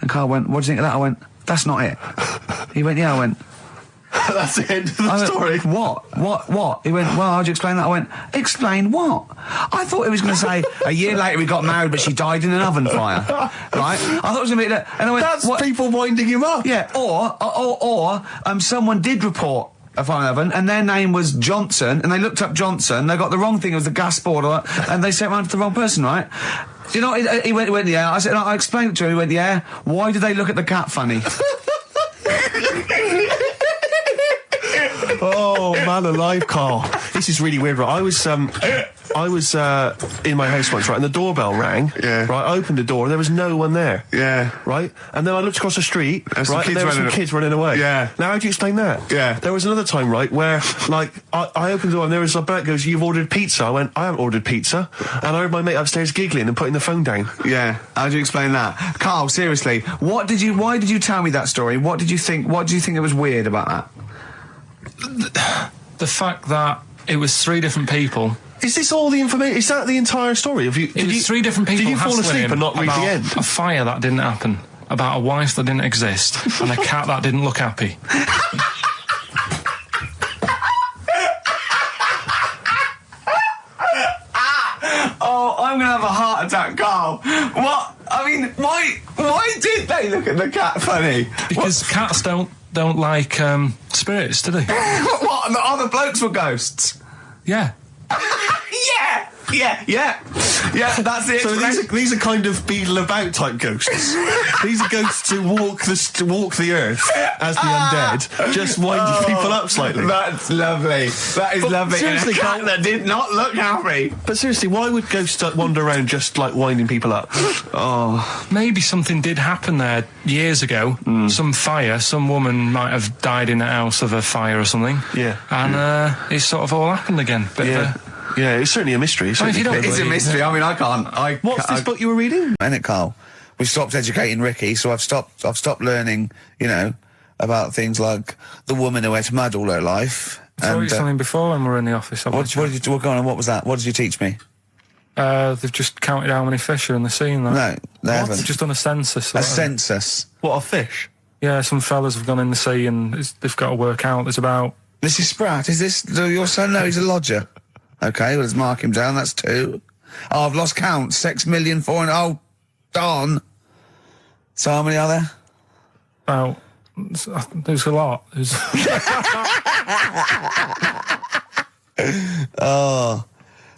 And Karl went, what do you think of that? I went, that's not it. He went, yeah. I went, That's the end of the story. What? He went, well, how'd you explain that? I went, explain what? I thought he was going to say, a year later we got married, but she died in an oven fire. Right? I thought it was going to be that. And I went, that's people winding him up. Yeah, or someone did report a fire oven, and their name was Johnson, and they looked up Johnson, they got the wrong thing, it was the gas board, and they sent it around to the wrong person, right? Do you know, he went, yeah. I said, I explained it to him, he went, yeah. Why did they look at the cat funny? Oh, man alive, Karl. This is really weird, right? I was in my house once, right, and the doorbell rang. Yeah. Right, I opened the door, there was no one there. Yeah. Right? And then I looked across the street, There's right, and there were some kids running away. Yeah. Now, how do you explain that? Yeah. There was another time, right, where, like, I opened the door and there was a bird goes, you've ordered pizza. I went, I haven't ordered pizza. And I heard my mate upstairs giggling and putting the phone down. Yeah. How do you explain that? Karl, seriously, why did you tell me that story? What do you think it was weird about that? The fact that it was 3 different people. Is this all the information? Is that the entire story? It was 3 different people. Did you fall hassling asleep and not read the about end? A fire that didn't happen, about a wife that didn't exist, and a cat that didn't look happy. Oh, I'm gonna have a heart attack, Karl. What? I mean, why did they look at the cat funny? Because cats don't like spirits, do they? What? And the other blokes were ghosts? Yeah. Yeah, that's it. So these are kind of beetle about type ghosts. These are ghosts who walk the earth as the undead, just winding people up slightly. That's lovely. That is lovely. Seriously, and a cat that did not look happy. But seriously, why would ghosts wander around just like winding people up? Oh, maybe something did happen there years ago. Some fire. Some woman might have died in a house of a fire or something. Yeah. And it's sort of all happened again. Yeah, it's certainly a mystery. It's a mystery. I mean, I can't. What's this book you were reading? Ain't it, Karl? We've stopped educating Ricky, so I've stopped learning, about things like the woman who ate mud all her life. I told you something before when we were in the office. What was that? What did you teach me? They've just counted how many fish are in the sea. No, they haven't. They've just done a census. A census? What, of fish? Yeah, some fellas have gone in the sea and they've got to work out. There's about... Mrs. Spratt, is this your son? No, he's a lodger. Okay, well, let's mark him down. That's 2. Oh, I've lost count. 6,400,000. Oh, darn. So how many are there? About... There's a lot. Oh.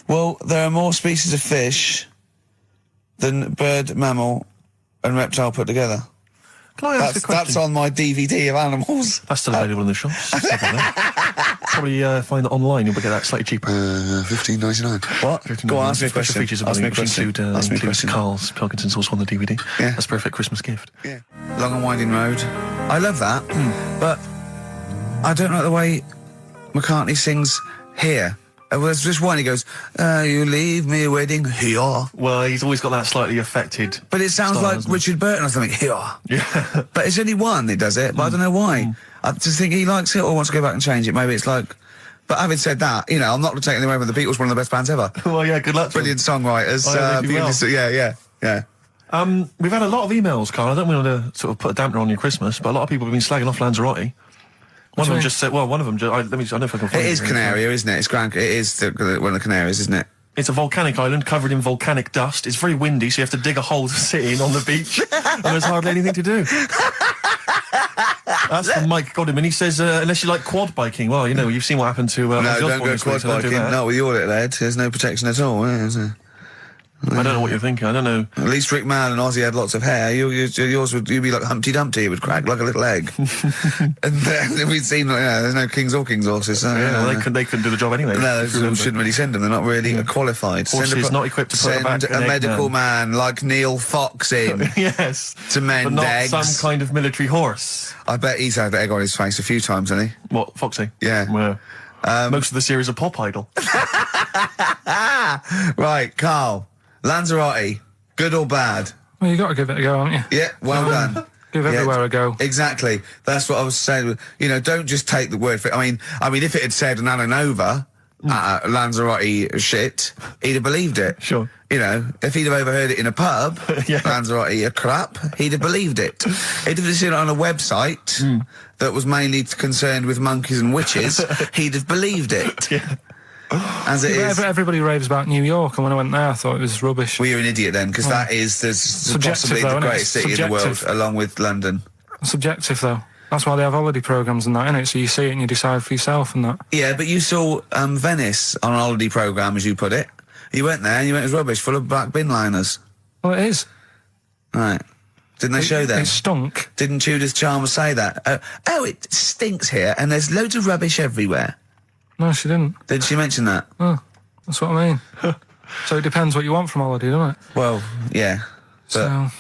Well, there are more species of fish than bird, mammal and reptile put together. Can I ask a question? That's on my DVD of animals. That's still available in the shops. Probably find that online. You'll get that slightly cheaper. $15.99. What? Go on, ask me a question. Features Ask me a question. Includes Karl Pilkington's also on the DVD. Yeah. That's a perfect Christmas gift. Yeah. Long and Winding Road. I love that, but I don't like the way McCartney sings here. There's just one, he goes, you leave me waiting here. Well, he's always got that slightly affected But it sounds style, like Richard Burton or something, here. Yeah. But it's only one that does it, but I don't know why. I just think he likes it or wants to go back and change it. Maybe it's like... But having said that, I'm not taking away from the Beatles, one of the best bands ever. Well, yeah, good luck to Brilliant songwriters. Yeah. We've had a lot of emails, Karl. I don't want to sort of put a dampener on your Christmas, but a lot of people have been slagging off Lanzarote. One of them just said, I don't know if I can find it. It is Canaria, isn't it? It is one of the Canaries, isn't it? It's a volcanic island covered in volcanic dust. It's very windy, so you have to dig a hole to sit in on the beach, and there's hardly anything to do. That's from Mike Godham, and he says, unless you like quad biking, well, you've seen what happened to... no, don't go quad biking. Not with your little head. There's no protection at all, is there? I don't know what you're thinking. I don't know. At least Rick Mann and Ozzy had lots of hair. Yours would be like Humpty Dumpty. It would crack like a little egg. And then we'd seen, there's no kings or kings' horses. So, they couldn't do the job anyway. No, they shouldn't really send them. They're not really qualified. Horses not equipped to put send a medical man like Neil Fox in. Yes. To mend eggs. Some kind of military horse. I bet he's had egg on his face a few times, hasn't he? What, Foxy? Yeah. Well, most of the series are Pop Idol. Right, Karl. Lanzarote, good or bad? Well, you got to give it a go, haven't you? Yeah, well done. Give everywhere a go. Exactly. That's what I was saying. You know, don't just take the word for it. I mean, if it had said an Alanova, Lanzarote shit, he'd have believed it. Sure. You know, if he'd have overheard it in a pub, Lanzarote a crap, he'd have believed it. He'd have seen it on a website that was mainly concerned with monkeys and witches, he'd have believed it. As it is. Everybody raves about New York, and when I went there, I thought it was rubbish. Well, you're an idiot then, because that is possibly the greatest city in the world, along with London. Subjective, though. That's why they have holiday programmes and that, innit? So you see it and you decide for yourself and that. Yeah, but you saw Venice on a holiday programme, as you put it. You went there and you went, it was rubbish, full of black bin liners. Well, it is. Right. Didn't they show that? It stunk. Didn't Judith Chalmers say that? It stinks here and there's loads of rubbish everywhere. No, she didn't. Did she mention that? Oh, that's what I mean. So it depends what you want from holiday, doesn't it? Well, yeah. But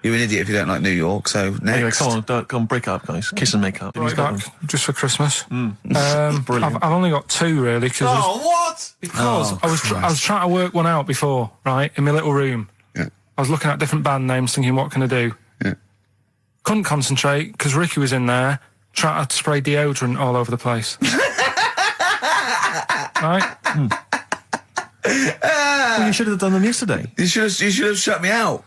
you're an idiot if you don't like New York, so next. Anyway, come on, break up, guys. Kiss and make up. Right back, just for Christmas. Brilliant. I've only got 2, really. What? Because I was trying to work one out before, right, in my little room. Yeah. I was looking at different band names, thinking, what can I do? Yeah. Couldn't concentrate, because Ricky was in there, trying to spray deodorant all over the place. Right? Well, you should have done them yesterday. You should have shut me out.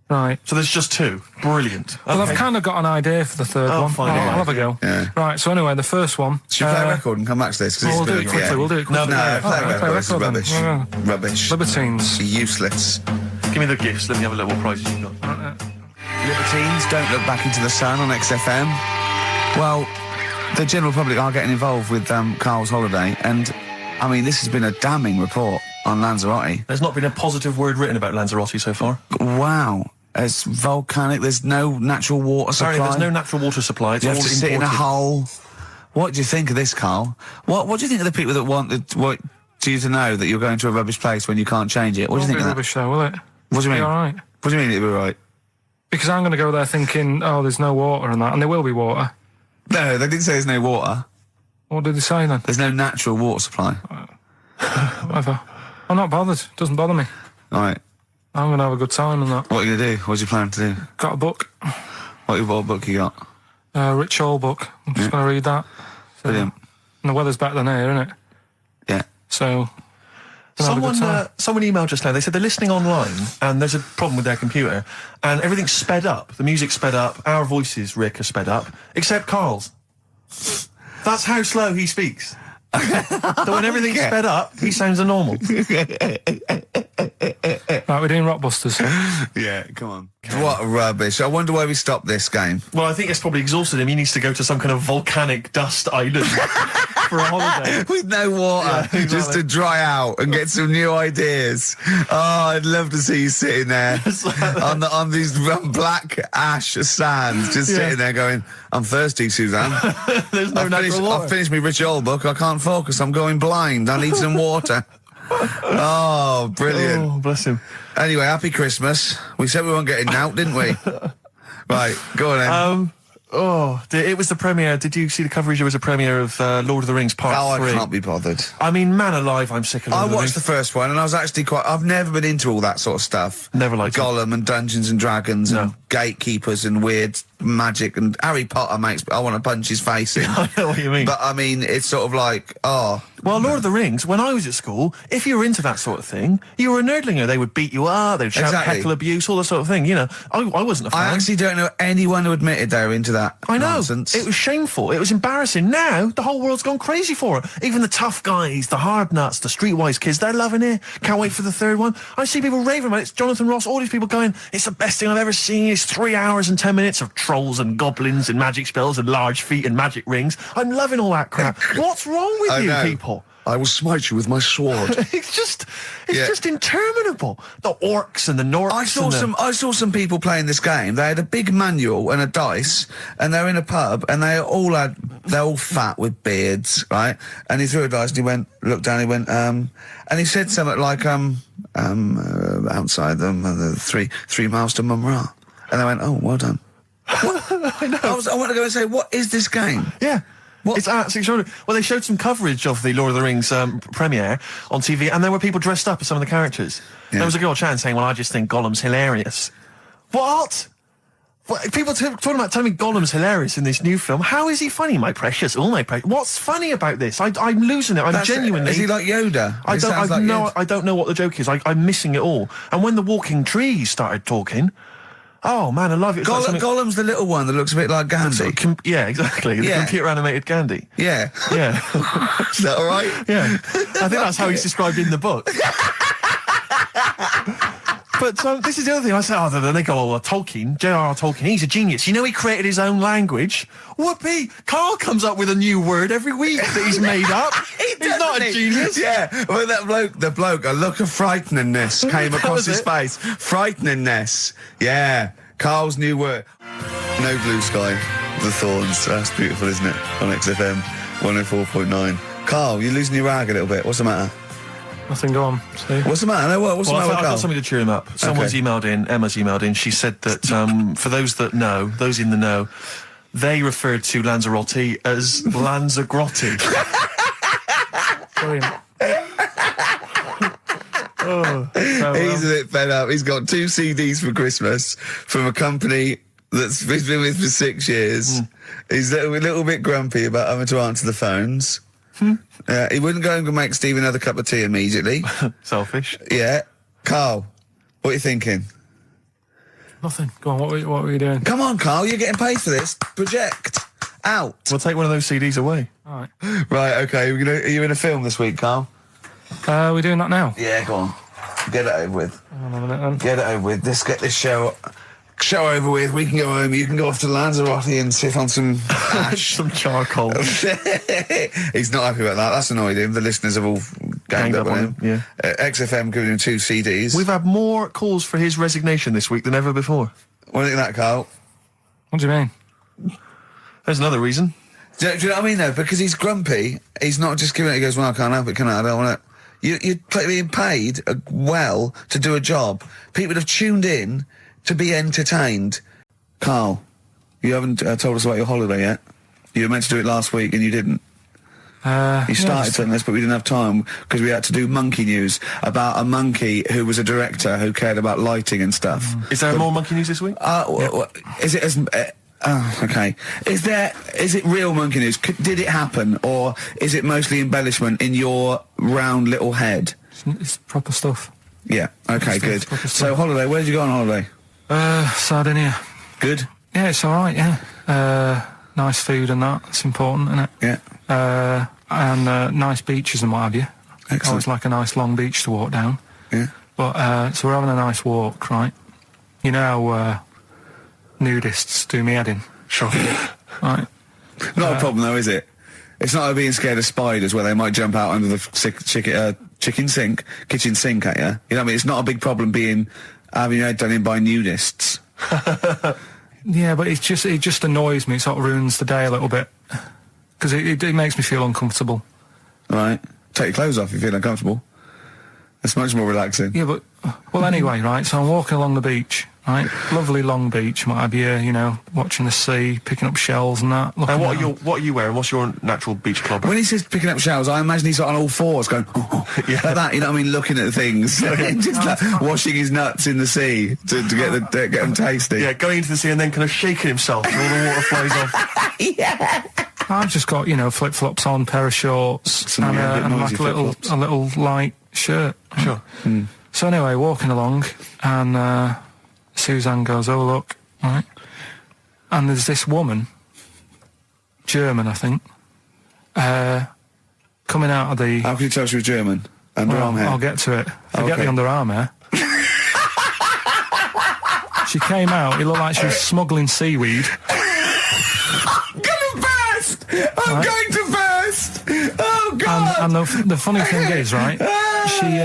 Right. So there's just 2. Brilliant. Well, I've kind of got an idea for the third one. fine, I'll have a go. Yeah. Right, so anyway, the first one... Should we play a record and come back to this? We'll do it quickly, we'll do it quickly. No, play a record. It's then. rubbish. Yeah. Rubbish. Libertines. Useless. Give me the gifts. Let me have a look what prizes you got. Libertines, Don't Look Back Into the Sun on XFM. Well, the general public are getting involved with Karl's holiday, and, I mean, this has been a damning report on Lanzarote. There's not been a positive word written about Lanzarote so far. Wow. It's volcanic, there's no natural water supply. Sorry, there's no natural water supply. It's you all have to sit in a hole. What do you think of this, Karl? What do you think of the people that want you to know that you're going to a rubbish place when you can't change it? What do you think of that? Rubbish though, will it? What do you mean? All right. What do you mean it'll be right? Because I'm going to go there thinking, oh, there's no water and that, and there will be water. No, they didn't say there's no water. What did they say then? There's no natural water supply. Whatever. I'm not bothered. Doesn't bother me. All right. I'm going to have a good time and that. What are you going to do? What's your plan to do? Got a book. What book you got? Rich Hall book. I'm just going to read that. So, Brilliant. And the weather's better than here, isn't it? Yeah. So... Someone emailed just now. They said they're listening online and there's a problem with their computer and everything's sped up. The music's sped up. Our voices, Rick, are sped up. Except Karl's. That's how slow he speaks. So when everything's sped up, he sounds normal. Right, we're doing Rockbusters. Yeah, come on. What rubbish. I wonder why we stopped this game. Well, I think it's probably exhausted him. He needs to go to some kind of volcanic dust island for a holiday. With no water, just to dry out and get some new ideas. Oh, I'd love to see you sitting there on these black ash sands, just sitting there going, I'm thirsty, Suzanne. There's no natural water. I've finished my Rich Old book. I can't focus. I'm going blind. I need some water. Oh, brilliant. Oh, bless him. Anyway, happy Christmas. We said we weren't getting out, didn't we? Right, go on then. It was the premiere. Did you see the coverage? There was a premiere of Lord of the Rings Part 3. I can't be bothered. I mean, man alive, I'm sick of Lord of the Rings. I watched the first one, and I was actually I've never been into all that sort of stuff. Never liked it. Gollum and Dungeons and Dragons and gatekeepers and weird magic and Harry Potter I want to punch his face in. I know what you mean. But, I mean, it's sort of like, Well, Lord of the Rings, when I was at school, if you were into that sort of thing, you were a nerdlinger. They would beat you up, they'd shout heckle abuse, all that sort of thing. You know, I wasn't a fan. I actually don't know anyone who admitted they were into that nonsense. It was shameful. It was embarrassing. Now, the whole world's gone crazy for it. Even the tough guys, the hard nuts, the streetwise kids, they're loving it. Can't wait for the third one. I see people raving about it. It's Jonathan Ross, all these people going, it's the best thing I've ever seen. It's 3 hours and 10 minutes of trolls and goblins and magic spells and large feet and magic rings. I'm loving all that crap. What's wrong with you people? I will smite you with my sword. It's just interminable. The orcs and the Norks. I saw some people playing this game. They had a big manual and a dice, and they're in a pub, and they're all fat with beards, right? And he threw a dice, and he looked down, he went, and he said something like, outside them, the 3 miles to Mumra. And they went, oh, well done. I know. I want to go and say, what is this game? Yeah. It's absolutely extraordinary. Well, they showed some coverage of the Lord of the Rings premiere on TV, and there were people dressed up as some of the characters. Yeah. There was a girl chatting saying, well, I just think Gollum's hilarious. What? People talking about telling me Gollum's hilarious in this new film. How is he funny, my precious? Oh, my precious. What's funny about this? I'm losing it. I'm genuinely. Is he like Yoda? I don't know what the joke is. I'm missing it all. And when the walking trees started talking, oh man, I love it. Gollum's the little one that looks a bit like Gandhi. Yeah, exactly. The computer animated Gandhi. Yeah. Yeah. Is that all right? Yeah. I think that's how he's described in the book. But this is the other thing. I say, then they go, Tolkien, J.R.R. Tolkien, he's a genius. You know, he created his own language. Whoopee! Carl comes up with a new word every week that he's made up. He's not a genius. Yeah. Well, the bloke, a look of frighteningness came across his face. Frighteningness. Yeah. Carl's new word. No Blue Sky, The Thorns. That's beautiful, isn't it? On XFM 104.9. Carl, you're losing your rag a little bit. What's the matter? Nothing, go on. See. What's the matter? What's the matter with I've Carl? got something to cheer him up. Someone's emailed in, Emma's emailed in, she said that for those that know, those in the know, they referred to Lanzarote as Lanzagrotte. Brilliant. He's a bit fed up. He's got 2 CDs for Christmas from a company that's been with for 6 years. He's a little bit grumpy about having to answer the phones. He wouldn't go and make Steve another cup of tea immediately. Selfish. Yeah. Carl, what are you thinking? Nothing. Go on, what were you doing? Come on, Carl, you're getting paid for this. Project. Out. We'll take one of those CDs away. All right. Right, okay. Are you in a film this week, Carl? We're doing that now? Yeah, go on. Get it over with. Hang on a minute then. Get it over with. Let's get this show over with. We can go home. You can go off to Lanzarote and sit on some ash. Some charcoal. He's not happy about that. That's annoyed him. The listeners have all ganged up on him. Yeah. XFM giving him 2 CDs. We've had more calls for his resignation this week than ever before. What do you think of that, Carl? What do you mean? There's another reason. Do you know what I mean, though? Because he's grumpy. He's not just giving it. He goes, well, I can't help it, can I? I don't want to. You're being paid well to do a job. People have tuned in to be entertained. Carl, you haven't told us about your holiday yet. You were meant to do it last week and you didn't. You started telling us, but we didn't have time because we had to do monkey news about a monkey who was a director who cared about lighting and stuff. Is there more monkey news this week? Is it as... okay. Is it real monkey news? Did it happen, or is it mostly embellishment in your round little head? It's proper stuff. Yeah. Okay. Good. So holiday. Where did you go on holiday? Sardinia. Good. Yeah, it's all right. Yeah. Nice food and that. It's important, isn't it? Yeah. And nice beaches and what have you. Excellent. Always like a nice long beach to walk down. Yeah. But so we're having a nice walk, right? You know how nudists do me head in. Sure. Right. Not a problem though, is it? It's not like being scared of spiders where they might jump out under the kitchen sink at you. You know what I mean? It's not a big problem having your head done in by nudists. Yeah, but it just annoys me. It sort of ruins the day a little bit because it makes me feel uncomfortable. Right. Take your clothes off if you feel uncomfortable. It's much more relaxing. Yeah, but well, anyway, right. So I'm walking along the beach, right? Lovely long beach, what have you? You know, watching the sea, picking up shells and that. And what are you wearing? What's your natural beach club? When he says picking up shells, I imagine he's on all fours going, yeah, like that. You know what I mean? Looking at things, just like washing his nuts in the sea to get them tasty. Yeah, going into the sea and then kind of shaking himself and all the water flows off. Yeah. I've just got flip flops on, pair of shorts, and like a little light shirt. Sure. Mm. So anyway, walking along, and Suzanne goes, "Oh look," right? And there's this woman, German, I think, coming out of the. How can you tell she was German? Underarm hair. I'll get to it. Forget the underarm hair. She came out. It looked like she was smuggling seaweed. I'm going to burst! Oh, God! And the funny thing is, right, she...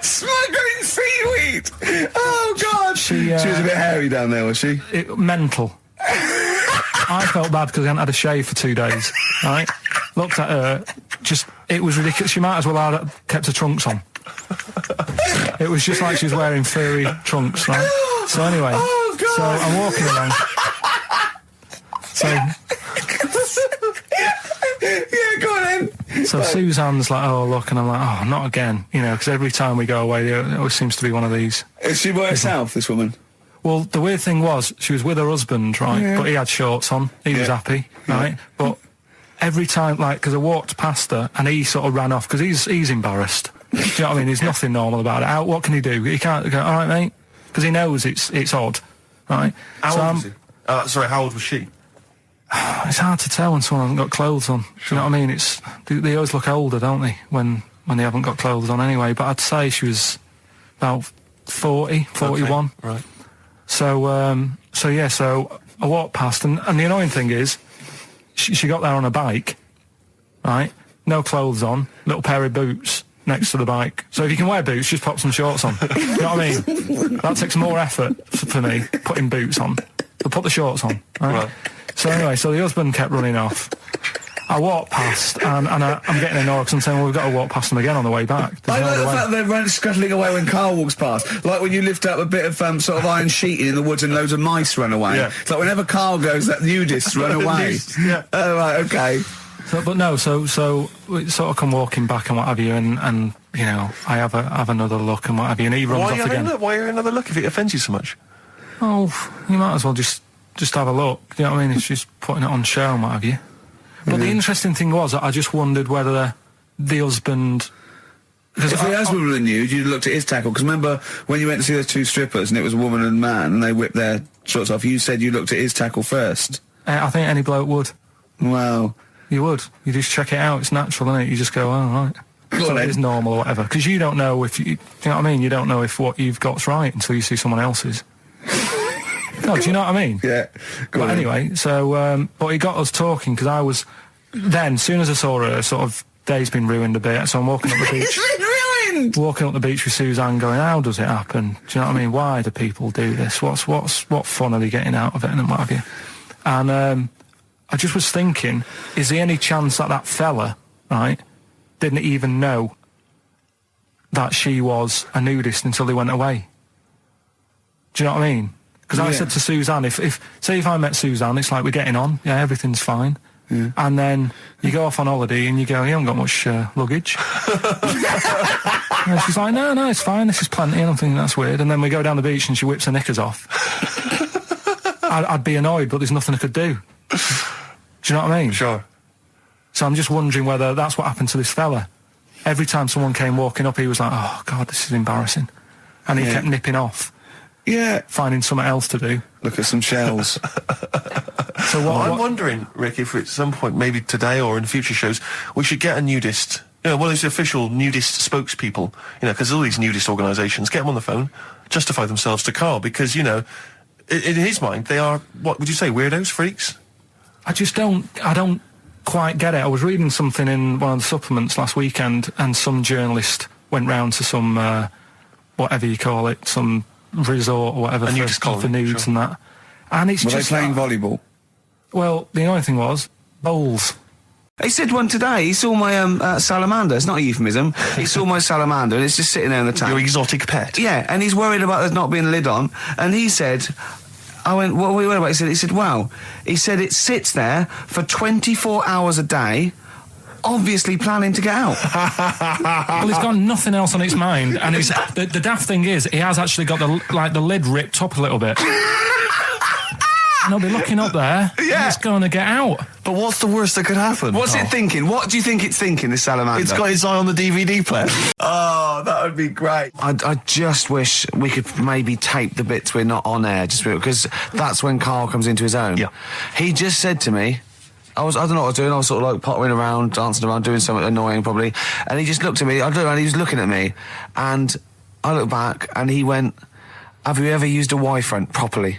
Smuggling seaweed! Oh, God! She was a bit hairy down there, was she? Mental. I felt bad because I hadn't had a shave for 2 days, right? Looked at her, it was ridiculous. She might as well have kept her trunks on. It was just like she was wearing furry trunks, right? So anyway, so I'm walking along. So, yeah, go on then. So Suzanne's like, oh, look, and I'm like, oh, not again, because every time we go away, there always seems to be one of these. Is she by herself, this woman? Well, the weird thing was, she was with her husband, right? Yeah. But he had shorts on. He was happy, right? But every time, like, because I walked past her and he sort of ran off because he's embarrassed. Do you know what I mean? There's nothing normal about it. What can he do? He can't go, all right, mate, because he knows it's odd, right? How old was he? Sorry, how old was she? It's hard to tell when someone hasn't got clothes on. Do you know what I mean? They always look older, don't they, when they haven't got clothes on anyway. But I'd say she was about 40, 41. Okay, right. So I walked past, and the annoying thing is, she got there on a bike, right? No clothes on, little pair of boots next to the bike. So if you can wear boots, just pop some shorts on. You know what I mean? That takes more effort for me, putting boots on. So put the shorts on, right? So anyway, so the husband kept running off. I walked past, and I'm getting annoyed because I'm saying, well, we've got to walk past them again on the way back. I like the fact they're scuttling away when Karl walks past. Like when you lift up a bit of sort of iron sheeting in the woods and loads of mice run away. Yeah. It's like whenever Karl goes, that nudists run away. Yeah. Oh, right, okay. So we sort of come walking back and what have you, and you know, I have another look and what have you, and he runs off again. Why are you another look if it offends you so much? Oh, you might as well just have a look. You know what I mean? It's just putting it on show and what have you. But the interesting thing was, I just wondered whether the husband... If the husband was nude, you'd looked at his tackle. Because remember, when you went to see those two strippers, and it was a woman and man, and they whipped their shorts off, you said you looked at his tackle first. I think any bloke would. Wow. You would. You just check it out. It's natural, isn't it? You just go, oh, right. So it is normal or whatever. Because you don't know if... you know what I mean? You don't know if what you've got's right until you see someone else's. No, do you know what I mean? Yeah. But anyway, so, but he got us talking, because I was, then, as soon as I saw her, sort of, day's been ruined a bit, so I'm walking up the beach. It's been ruined! Walking up the beach with Suzanne going, how does it happen? Do you know what I mean? Why do people do this? What fun are they getting out of it, and what have you? And, I just was thinking, is there any chance that fella, right, didn't even know that she was a nudist until they went away? Do you know what I mean? Because I said to Suzanne, say if I met Suzanne, it's like we're getting on, yeah, everything's fine. Yeah. And then you go off on holiday and you go, you haven't got much luggage. And she's like, no, it's fine, this is plenty. And I'm thinking, that's weird. And then we go down the beach and she whips her knickers off. I'd be annoyed, but there's nothing I could do. Do you know what I mean? Sure. So I'm just wondering whether that's what happened to this fella. Every time someone came walking up, he was like, oh, God, this is embarrassing. And he kept nipping off. Yeah. Finding something else to do. Look at some shells. So I'm wondering, Rick, if at some point, maybe today or in future shows, we should get a nudist, one of those official nudist spokespeople, because all these nudist organisations, get them on the phone, justify themselves to Karl, because, in his mind, they are, what would you say, weirdos, freaks? I don't quite get it. I was reading something in one of the supplements last weekend, and some journalist went round to some, whatever you call it, some resort or whatever for nudes and that. And it's Were just... they playing volleyball? Well, the only thing was, bowls. He said one today, he saw my salamander. It's not a euphemism. He saw my salamander and it's just sitting there in the tank. Your exotic pet? Yeah, and he's worried about there not being a lid on. And he said... I went, what are we worried about? He said, wow. He said it sits there for 24 hours a day, obviously planning to get out. Well, he's got nothing else on his mind, and the daft thing is, he has actually got the lid ripped up a little bit. And he'll be looking up there, and it's going to get out. But what's the worst that could happen? What's it thinking? What do you think it's thinking, this salamander? It's got its eye on the DVD player. Oh, that would be great. I just wish we could maybe tape the bits we're not on air, just because that's when Karl comes into his own. Yeah. He just said to me, I don't know what I was doing, I was sort of like pottering around, dancing around, doing something annoying probably, and he just looked at me, and he was looking at me, and I looked back, and he went, have you ever used a Y-front properly?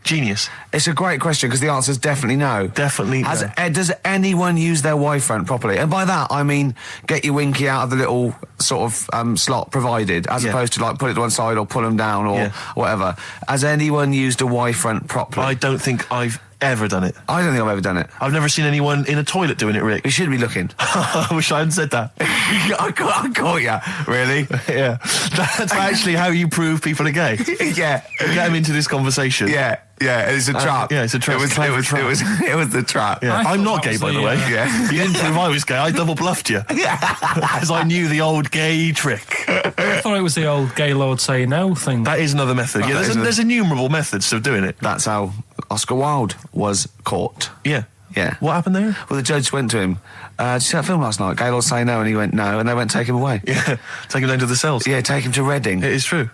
Genius. It's a great question, because the answer is definitely no. Definitely no. Does anyone use their Y-front properly? And by that, I mean get your winky out of the little sort of slot provided, as opposed to like put it to one side or pull them down or whatever. Has anyone used a Y-front properly? I don't think I've ever done it. I don't think I've ever done it. I've never seen anyone in a toilet doing it, Rick. You shouldn't be looking. I wish I hadn't said that. I caught ya. Really? Yeah. That's actually how you prove people are gay. Yeah. Get them into this conversation. Yeah. It's a trap. Yeah, it's a trap. It was the trap. Yeah. I'm not that gay, was by the the, way. Yeah. You didn't prove I was gay. I double bluffed you. Because I knew the old gay trick. I thought it was the old gay lord say no thing. That is another method. Yeah, there's innumerable methods of doing it. That's how Oscar Wilde was caught. Yeah. Yeah. What happened there? Well, the judge went to him, did you see that film last night? Gay Lord Say No, and he went, no, and they went take him away. Yeah. Take him down to the cells. Yeah, take him to Reading. It is true.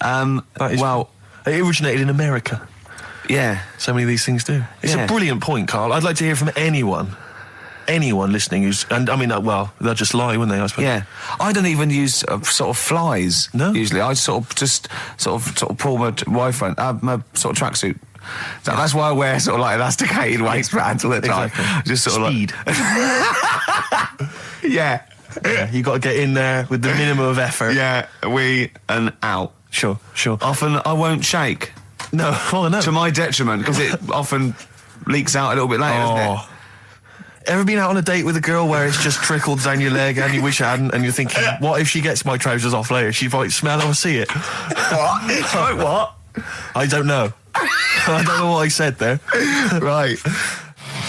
Well, it originated in America. Yeah. So many of these things do. It's a brilliant point, Carl. I'd like to hear from anyone listening who's, and I mean, they'll just lie, wouldn't they, I suppose? Yeah. I don't even use sort of flies. No? Usually. I sort of pull my wife on, my sort of tracksuit. So that's why I wear sort of like elasticated waistbands all the time. Exactly. Just sort Speed. of like... Yeah. You got to get in there with the minimum of effort. Yeah, and out. Sure. Often I won't shake. No, no. To my detriment, because it often leaks out a little bit later, doesn't it? Ever been out on a date with a girl where it's just trickled down your leg and you wish it hadn't, and you're thinking, what if she gets my trousers off later? She might smell or see it. What? What? I don't know. I don't know what I said there. Right.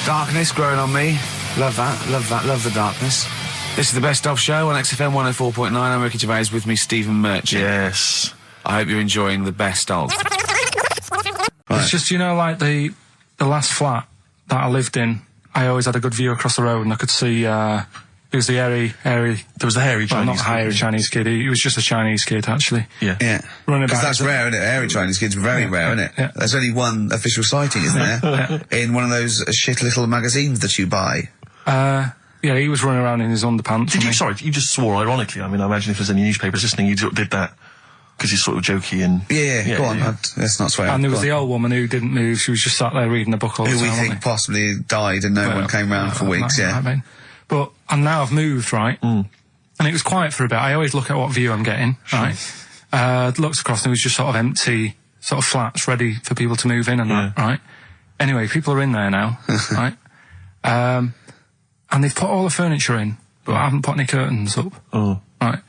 Darkness growing on me. Love that. Love the darkness. This is the Best Of Show on XFM 104.9. I'm Ricky Gervais, with me Stephen Merchant. Yes. I hope you're enjoying the Best Of. Right. It's just, like the last flat that I lived in, I always had a good view across the road, and I could see, it was the hairy... There was the hairy Chinese kid. Not hairy Chinese kid, he was just a Chinese kid, actually. Yeah. Running about. Because that's rare, isn't it? Hairy Chinese kids are very rare, isn't it? Yeah. There's only one official sighting, isn't there? In one of those shit little magazines that you buy. Yeah, he was running around in his underpants. Sorry, you just swore ironically. I mean, I imagine if there's any newspapers listening, you did that. Because he's sort of jokey and... Yeah, go on, let's not swear. And there was the old woman who didn't move, she was just sat there reading a book all the time. Who we think possibly died and no one came round for weeks, I mean. But, and now I've moved, right? And it was quiet for a bit. I always look at what view I'm getting, right? Looked across and it was just sort of empty, sort of flats ready for people to move in and that, right? Anyway, people are in there now, right? And they've put all the furniture in, but I haven't put any curtains up. Oh. Right.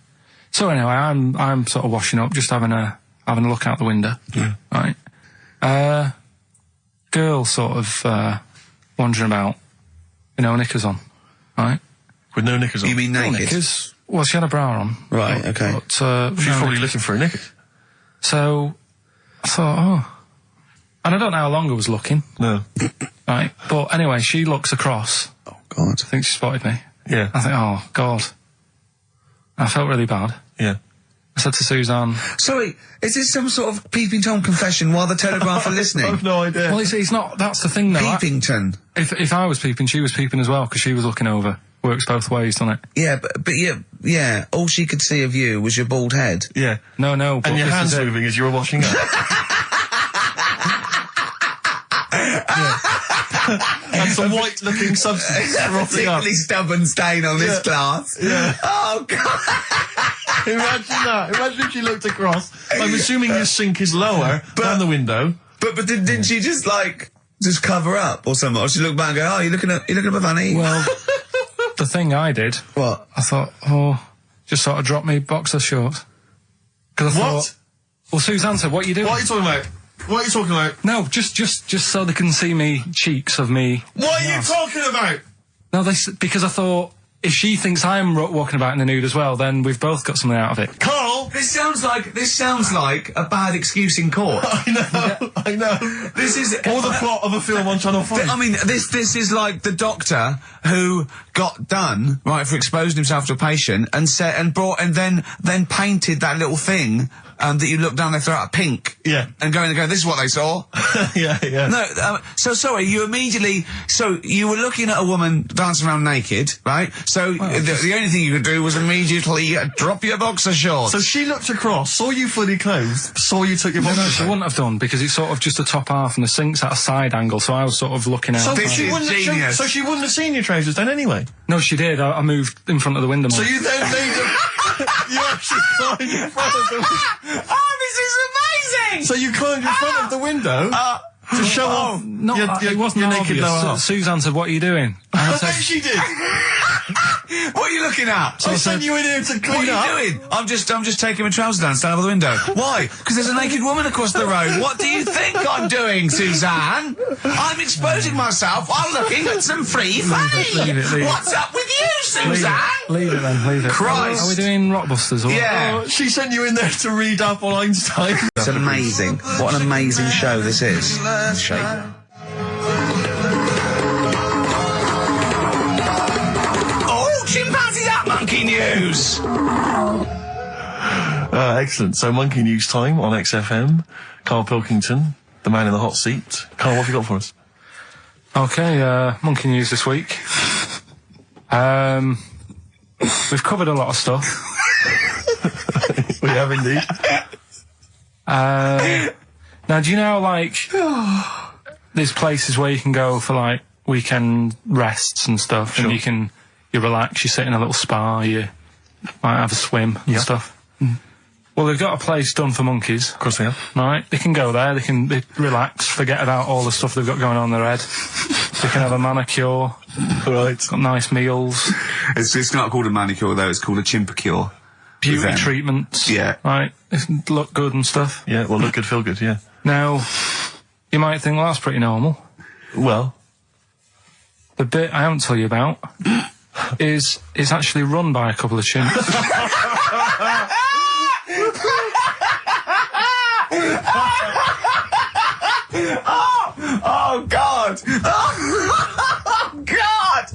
So anyway, I'm sort of washing up, just having a look out the window. Yeah. Right. Girl sort of wandering about, knickers on. Right. With no knickers on. You mean naked? No knickers. Well, she had a bra on. Right. Okay. But, she's probably looking for a knickers. So I thought, and I don't know how long I was looking. No. Right. But anyway, she looks across. Oh God. I think she spotted me. Yeah. I think, oh God. I felt really bad. Yeah. I said to Suzanne... Sorry, is this some sort of Peeping Tom confession while the Telegraph are listening? I've no idea. Well, it's not... That's the thing, though. Peepington. If I was peeping, she was peeping as well, because she was looking over. Works both ways, doesn't it? Yeah, but yeah, all she could see of you was your bald head. Yeah. No. But and your hands moving as you were washing up. And some white-looking substance rotting up. Particularly stubborn stain on this glass. Yeah. Oh, God. Imagine that. Imagine if she looked across. I'm assuming your sink is lower than the window. But didn't she just cover up or something? Or she looked back and go, oh, you're looking at my fanny? Well, the thing I did... What? I thought, just sort of drop me boxer shorts. Because I thought... Well, Suzanne said, what are you doing? What are you talking about? What are you talking about? No, just so they can see me cheeks of me. What are you talking about? No, because I thought if she thinks I'm walking about in the nude as well, then we've both got something out of it. Carl, this sounds like a bad excuse in court. I know. This is or the plot of a film on Channel 5. I mean, this is like the doctor who got done for exposing himself to a patient and then painted that little thing. That you look down their throat at pink. Yeah. And go this is what they saw. Yeah. No, so sorry, you were looking at a woman dancing around naked, right? So the only thing you could do was immediately drop your boxer shorts. So she looked across, saw you fully clothed, saw you took your boxer shorts. No, she wouldn't have done, because it's sort of just the top half and the sink's at a side angle, so I was sort of looking out. So she wouldn't have seen your trousers then anyway? No, she did. I moved in front of the window more. So you then made you actually climbed in front of the window. Oh, this is amazing! So you climbed in front of the window To show off. No, It wasn't naked obvious. lower half. Suzanne said, "What are you doing?" I bet she did. What are you looking at? I sent you in here to clean up. What are you doing? I'm just taking my trousers down, stand over the window. Why? Because there's a naked woman across the road. What do you think I'm doing, Suzanne? I'm exposing myself while looking at some free fame. Leave it. What's up with you, Suzanne? Leave it then, leave it. Christ. Are we doing Rockbusters? Or Yeah. Oh, she sent you in there to read up on Einstein. It's amazing. What an amazing show this is. Shake. Chimpanzee that monkey news! Excellent. So, monkey news time on XFM. Karl Pilkington, the man in the hot seat. Karl, what have you got for us? Okay, monkey news this week. We've covered a lot of stuff. We have indeed. Now, do you know, like, there's places where you can go for, like, weekend rests and stuff, Sure. and you relax, you sit in a little spa, you might have a swim and stuff. Well, they've got a place done for monkeys. Of course they have. Right? They can go there, they relax, forget about all the stuff they've got going on in their head. They can have a manicure. Right. Got nice meals. It's not called a manicure, though. It's called a chimpacure. Beauty treatments. Yeah. Right? They look good and stuff. Yeah, well, look good, feel good, yeah. Now, you might think, well, that's pretty normal. Well. The bit I haven't told you about is actually run by a couple of chimps. Oh God! Oh God!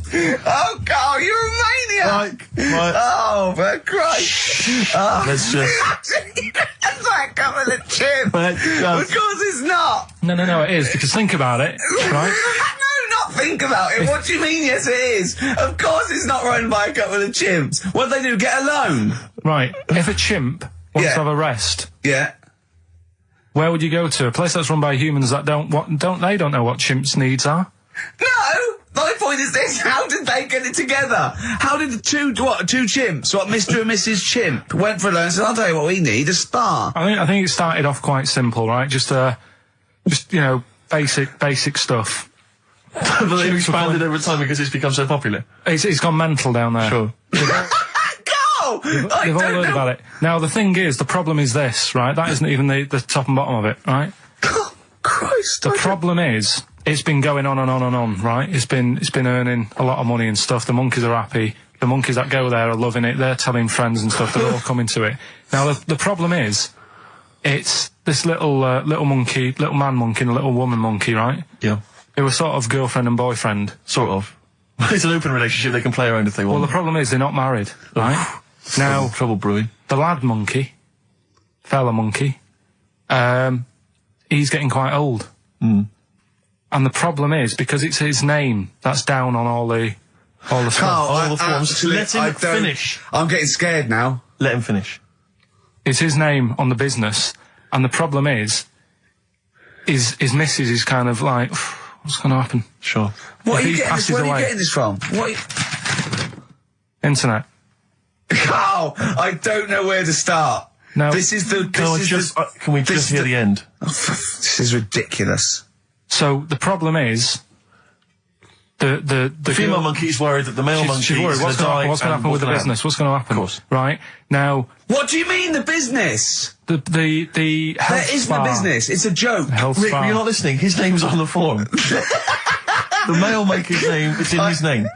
Oh God! You're a maniac! Right. Oh, for Christ! Oh. Let's just... That's like coming a chimp. Of course it's not. No, it is, because think about it, right? No, not think about it. What do you mean, yes it is? Of course it's not run by a couple of chimps. What do they do, get a loan? Right, if a chimp wants to have a rest, where would you go to? A place that's run by humans that don't know what chimps' needs are? No! My point is this, how did they get it together? How did the two chimps, Mr. and Mrs. Chimp, went for a loan and said, I'll tell you what we need, a spa. I think it started off quite simple, right? Just you know, basic stuff. But they've expanded over time because it's become so popular. It's gone mental down there. Sure. They've all heard about it. Now, the thing is, the problem is this, right? That isn't even the top and bottom of it, right? Oh, Christ. The problem is, it's been going on and on and on, right? It's been earning a lot of money and stuff. The monkeys are happy. The monkeys that go there are loving it. They're telling friends and stuff. They're all coming to it. Now, the problem is, it's this little monkey, little man monkey and a little woman monkey, right? Yeah. They were sort of girlfriend and boyfriend. Sort of. It's an open relationship. They can play around if they want. Well, the problem is they're not married, right? Now, trouble brewing. The lad monkey, fella monkey, he's getting quite old. Mm. And the problem is, because it's his name that's down on all the stuff. All the forms. Let him finish. I'm getting scared now. Let him finish. It's his name on the business. And the problem is, his missus is kind of like, what's going to happen? Sure. Where are you getting this from? Internet. Carl, I don't know where to start. No. Can we just hear the end? This is ridiculous. So the problem is, the female monkey is worried that the male monkey she's worried. What's going to happen with the business? What's going to happen? Of course. Right now. What do you mean the business? The health There isn't spa. a business. It's a joke. Rick, you're not listening. His name's on the form. The male monkey's name is in his name.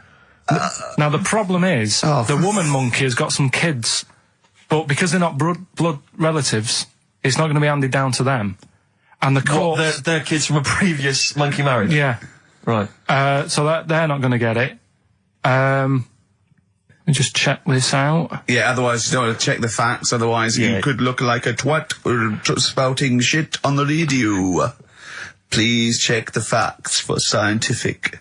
Now the problem is, the woman monkey has got some kids, but because they're not blood relatives, it's not going to be handed down to them. And the court, they're kids from a previous monkey marriage. Yeah. Right. So that they're not going to get it. Let me just check this out. Yeah, otherwise you don't want to check the facts, otherwise you could look like a twat spouting shit on the radio. Please check the facts for scientific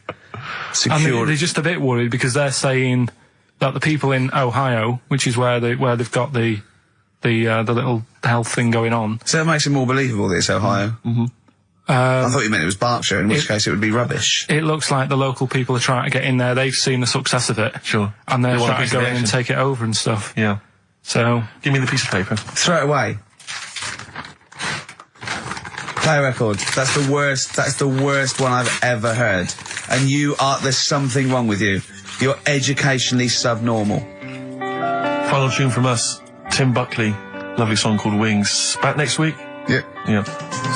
security. And they're just a bit worried because they're saying that the people in Ohio, which is where they've got the little health thing going on. So that makes it more believable that it's Ohio. Mm-hmm. I thought you meant it was Berkshire, in which case it would be rubbish. It looks like the local people are trying to get in there. They've seen the success of it. Sure. And they're They want a trying piece to of go the in and action. take it over and stuff. Yeah. So... Give me the piece of paper. Throw it away. Play a record. That's the worst. That's the worst one I've ever heard. And there's something wrong with you. You're educationally subnormal. Final tune from us, Tim Buckley. Lovely song called Wings. Back next week? Yeah.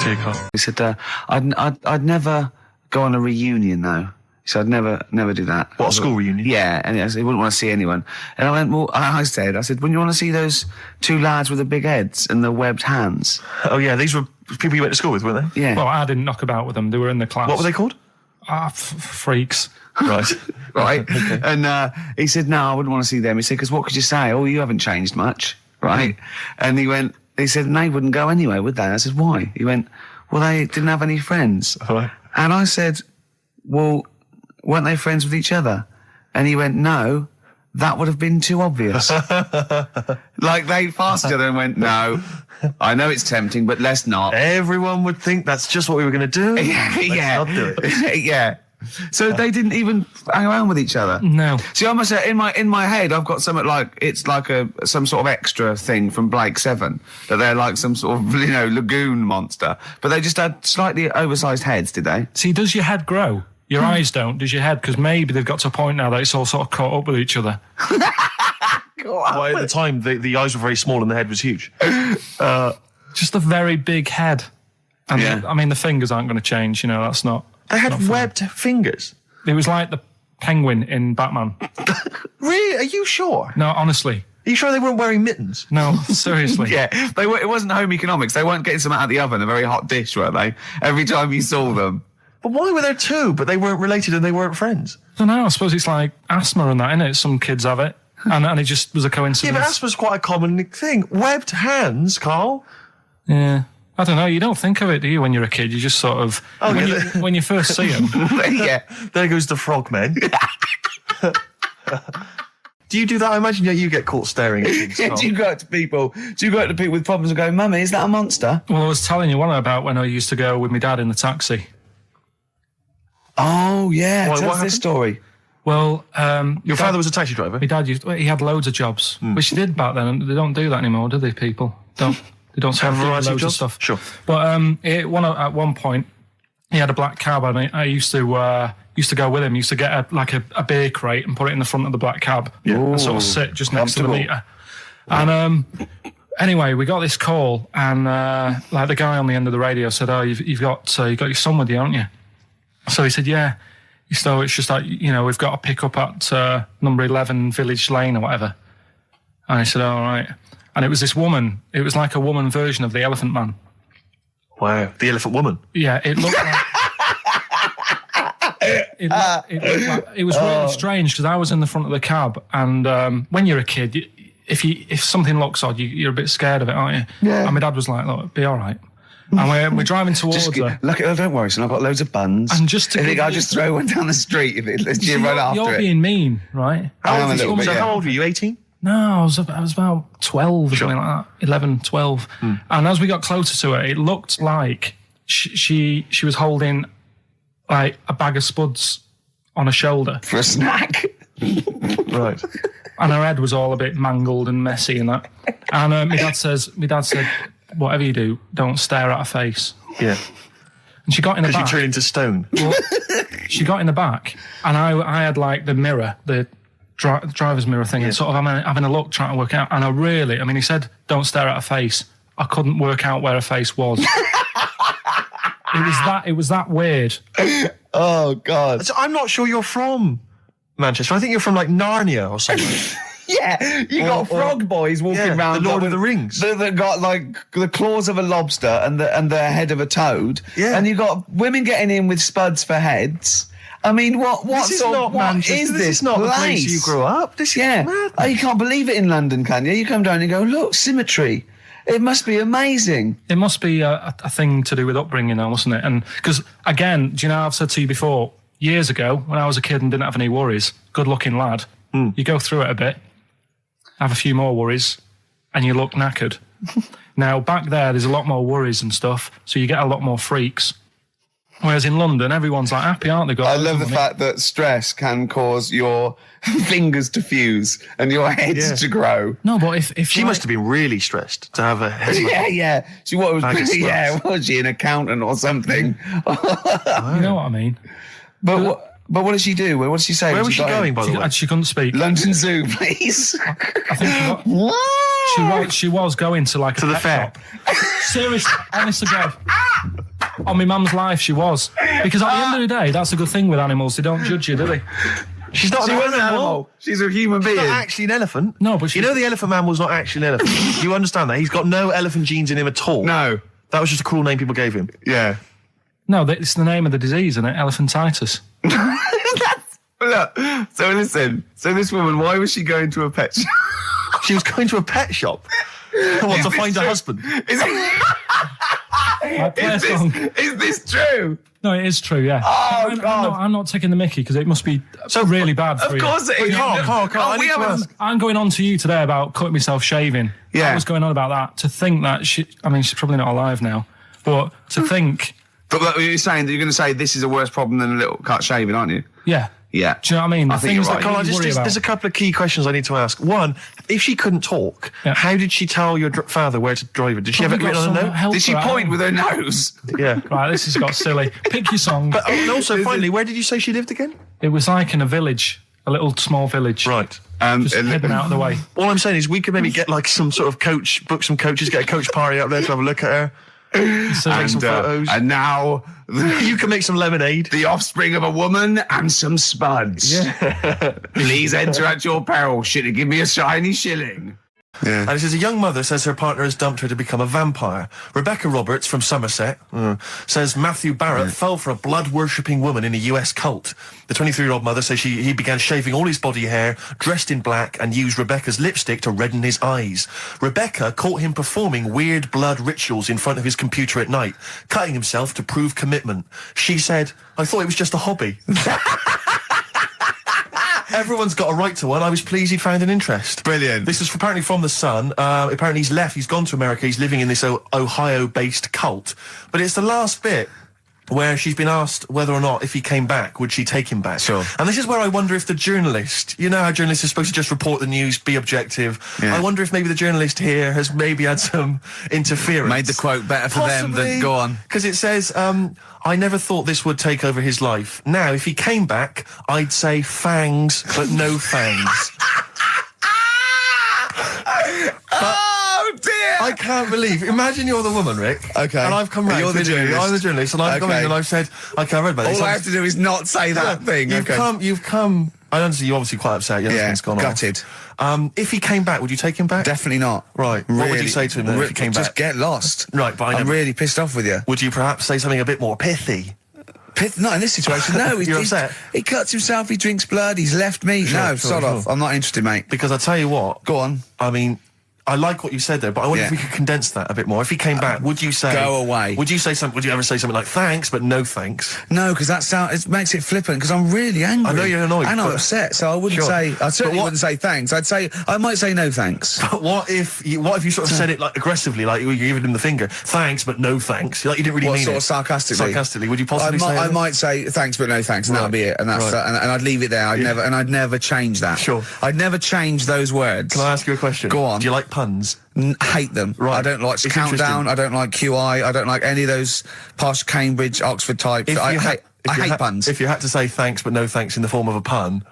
See you, Carl. He said, I'd never go on a reunion though. He said, I'd never do that. What, a school reunion? Yeah, and he wouldn't want to see anyone. And I went, well, I said, wouldn't you want to see those two lads with the big heads and the webbed hands? Oh yeah, these were people you went to school with, weren't they? Yeah. Well, I didn't knock about with them. They were in the class. What were they called? Freaks. Right. Right. Okay. And he said, no, I wouldn't want to see them. He said, because what could you say? Oh, you haven't changed much. Right. And he said, they wouldn't go anyway, would they? I said, why? He went, well, they didn't have any friends. Right. And I said, well, weren't they friends with each other? And he went, no, that would have been too obvious. Like they passed each other and went, no, I know it's tempting, but let's not. Everyone would think that's just what we were going to do. Let's not do it. Yeah. So they didn't even hang around with each other. No. See, I must say, in my head, I've got something like it's like some sort of extra thing from Blake 7 that they're like some sort of lagoon monster, but they just had slightly oversized heads, did they? See, does your head grow? Your eyes don't. Does your head? Because maybe they've got to a point now that it's all sort of caught up with each other. Well, at the time, the eyes were very small and the head was huge. Just a very big head. And the fingers aren't going to change. That's not. They had webbed fingers. It was like the penguin in Batman. Really? Are you sure? No, honestly. Are you sure they weren't wearing mittens? No, seriously. Yeah, it wasn't home economics. They weren't getting something out of the oven, a very hot dish, were they? Every time you saw them. But why were there two, but they weren't related and they weren't friends? I don't know. I suppose it's like asthma and that, innit? Some kids have it. And it just was a coincidence. Yeah, but asthma's quite a common thing. Webbed hands, Carl. Yeah. I don't know. You don't think of it, do you, when you're a kid? You just sort of... when you first see them. Yeah. There goes the frogmen. Do you do that? I imagine you get caught staring at things. Yeah, do you go up to people with problems and go, Mummy, is that a monster? Well, I was telling you one about when I used to go with my dad in the taxi. Oh, yeah. Tell us this story. Well, your father was a taxi driver? My dad he had loads of jobs, which he did back then, and they don't do that anymore, do they, people? They don't have loads of stuff. Sure. But at one point, he had a black cab, and I used to go with him. Used to get a beer crate and put it in the front of the black cab, and sort of sit just next to the meter. And anyway, we got this call, and the guy on the end of the radio said, "Oh, you've got your son with you, haven't you?" So he said, "Yeah." So it's just like, we've got to pick up at number 11 Village Lane or whatever. And I said, all right. And it was this woman. It was like a woman version of the Elephant Man. Wow, the Elephant Woman. Yeah, it looked like... it was really strange because I was in the front of the cab, and when you're a kid, if something looks odd, you're a bit scared of it, aren't you? Yeah. And my dad was like, look, be all right. And we're driving towards her. Look, don't worry, son, I've got loads of buns. And just to I'll just throw one down the street if it lets you run after it. You're being mean, right? I am a little bit, How old were you, 18? No, I was about 12 or something like that. 11, 12. And as we got closer to her, it looked like she was holding like a bag of spuds on her shoulder. For a snack. Right. And her head was all a bit mangled and messy and that. And my dad said, whatever you do, don't stare at her face. Yeah. And she got in the back. Because you turned into stone. Well, she got in the back, and I had like the mirror, the driver's mirror thing, and sort of having a look, trying to work out. And he said, don't stare at her face. I couldn't work out where her face was. It was that weird. Oh, God. So I'm not sure you're from Manchester. I think you're from like Narnia or something. Yeah, you got frog boys walking around. The Lord of the Rings. That got like the claws of a lobster and the head of a toad. Yeah. And you got women getting in with spuds for heads. I mean, what is this? This is not the place you grew up. This is madness. Oh, you can't believe it in London, can you? You come down and go, look, symmetry. It must be amazing. It must be a thing to do with upbringing now, mustn't it? And because, again, do you know, I've said to you before, years ago, when I was a kid and didn't have any worries, good-looking lad, you go through it a bit, have a few more worries, and you look knackered. Now, back there's a lot more worries and stuff, so you get a lot more freaks. Whereas in London, everyone's like happy, aren't they? Got I loads love of the money. fact that stress can cause your fingers to fuse and your head to grow. No, but if She must have been really stressed to have a head. Yeah. She was Bag of was she an accountant or something? You know what I mean? But what did she do? What did she say? Where when was she got going, in? by the way? She couldn't speak. London Zoo, please. I think she was going to like To a the pet fair. shop. Seriously, honest to God. On my mum's life, she was. Because at the end of the day, that's a good thing with animals. They don't judge you, do they? She's not She an wasn't an animal. She's a human being. She's not actually an elephant. No, but you know the elephant man was not actually an elephant. You understand that? He's got no elephant genes in him at all. No. That was just a cruel name people gave him. Yeah. No, it's the name of the disease, isn't it? Elephantitis. Look, so listen. So this woman, why was she going to a pet shop? She was going to a pet shop. What, to find a husband? Is this true? No, it is true, yeah. Oh, God. I'm not taking the mickey because it must be so really bad for you. Of course it is. Carl, I'm going on to you today about cutting myself shaving. Yeah. I was going on about that. To think that she's probably not alive now, but to think... But you're saying that you're going to say this is a worse problem than a little cut shaving, aren't you? Yeah. Yeah. Do you know what I mean? I think you're right. Carl, there's a couple of key questions I need to ask. One, if she couldn't talk, how did she tell your father where to drive her? Did she have it written on a note? Did she point with her nose? Yeah. Right, this has got silly. Pick your song. But also, finally, where did you say she lived again? It was like in a village, a little small village. Right. Just hidden out of the way. All I'm saying is we could maybe get like some sort of coach, book some coaches, get a coach party up there to have a look at her. Take some photos. And now you can make some lemonade. The offspring of a woman and some spuds. Yeah. Please enter at your peril. Should it give me a shiny shilling? Yeah. And it says a young mother says her partner has dumped her to become a vampire. Rebecca Roberts from Somerset says Matthew Barrett fell for a blood-worshipping woman in a US cult. The 23-year-old mother says he began shaving all his body hair, dressed in black, and used Rebecca's lipstick to redden his eyes. Rebecca caught him performing weird blood rituals in front of his computer at night, cutting himself to prove commitment. She said, "I thought it was just a hobby." Everyone's got a right to one. I was pleased he'd found an interest. Brilliant. This is apparently from The Sun. Apparently he's left. He's gone to America. He's living in this Ohio-based cult. But it's the last bit where she's been asked whether or not, if he came back, would she take him back? Sure. And this is where I wonder if the journalist, you know how journalists are supposed to just report the news, be objective. Yeah. I wonder if maybe the journalist here has maybe had some interference. Made the quote better for them than go on. Because it says, I never thought this would take over his life. Now, if he came back, I'd say fangs, but no fangs. Oh dear! I can't believe. Imagine you're the woman, Rick. Okay. And I've come round. You're the journalist. I'm the journalist, and I've come in and I've said, okay, I read about this. All I have to do is not say that thing. You've come. I understand you're obviously quite upset. Your husband's gone gutted. off. If he came back, would you take him back? Definitely not. Right. Really, what would you say to him then if he came just back? get lost. Right, but I'm really pissed off with you. Would you perhaps say something a bit more pithy? Not in this situation. No, You're upset. He cuts himself. He drinks blood. He's left me. Sod off. I'm not interested, mate. Because I tell you what. Go on. I mean, I like what you said there, but I wonder if we could condense that a bit more. If he came back, would you say... Go away. Would you say something? Would you ever say something like, thanks, but no thanks? No, because it makes it flippant, because I'm really angry. I know you're annoyed. And I'm upset, so I wouldn't say... I certainly wouldn't say thanks. I might say no thanks. But what if you sort of said it like aggressively, like you were giving him the finger, thanks, but no thanks? Like you didn't really mean sort it. of sarcastically? Sarcastically, would you possibly say I might say thanks, but no thanks, and that'll be it. And that's and I'd leave it there. I'd never change that. Sure. I'd never change those words. Can I ask you a question? Go on. Do you like puns? Hate them. Right. I don't like Countdown. I don't like QI. I don't like any of those posh Cambridge, Oxford types. I hate puns. If you had to say thanks but no thanks in the form of a pun,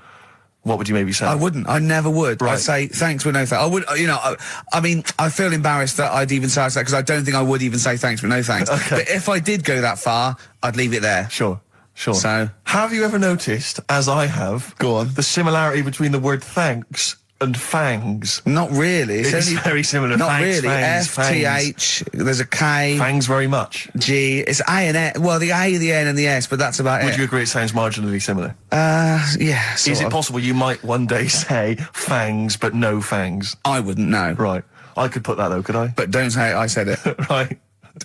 what would you maybe say? I wouldn't. I never would. Right. I'd say thanks but no thanks. I would. I mean, I feel embarrassed that I'd even say that because I don't think I would even say thanks but no thanks. Okay. But if I did go that far, I'd leave it there. Sure. So, have you ever noticed, as I have, the similarity between the word thanks and fangs? Not really. It's very similar. Not Thanks, really. fangs, F-T-H, there's a K. Fangs very much. G, it's A and N. Well, the A, the N and the S, but that's about it. Would you agree it sounds marginally similar? Yeah. Is it possible you might one day say fangs but no fangs? I wouldn't know. Right. I could put that though, could I? But don't say I said it. Right.